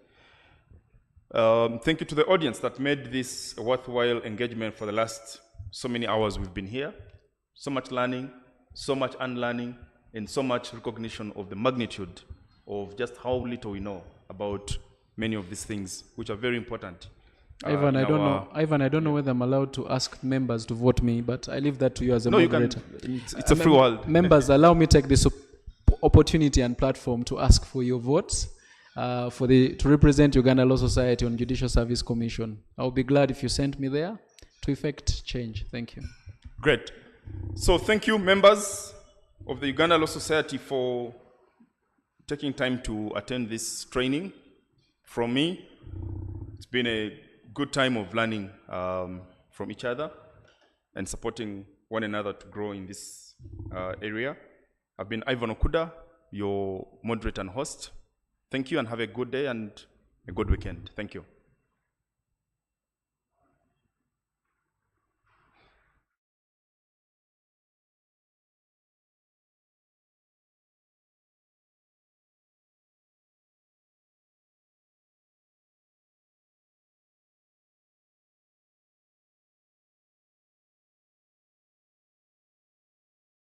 Thank you to the audience that made this a worthwhile engagement for the last so many hours we've been here. So much learning, so much unlearning, and so much recognition of the magnitude of just how little we know about many of these things, which are very important. Ivan, I don't know whether I'm allowed to ask members to vote me, but I leave that to you as a moderator. It's a free world. Members, allow me to take this opportunity and platform to ask for your votes to represent Uganda Law Society on Judicial Service Commission. I'll be glad if you send me there to effect change. Thank you. Great. So thank you, members of the Uganda Law Society, for taking time to attend this training. From me, it's been a good time of learning from each other and supporting one another to grow in this area. I've been Ivan Okuda, your moderator and host. Thank you and have a good day and a good weekend. Thank you.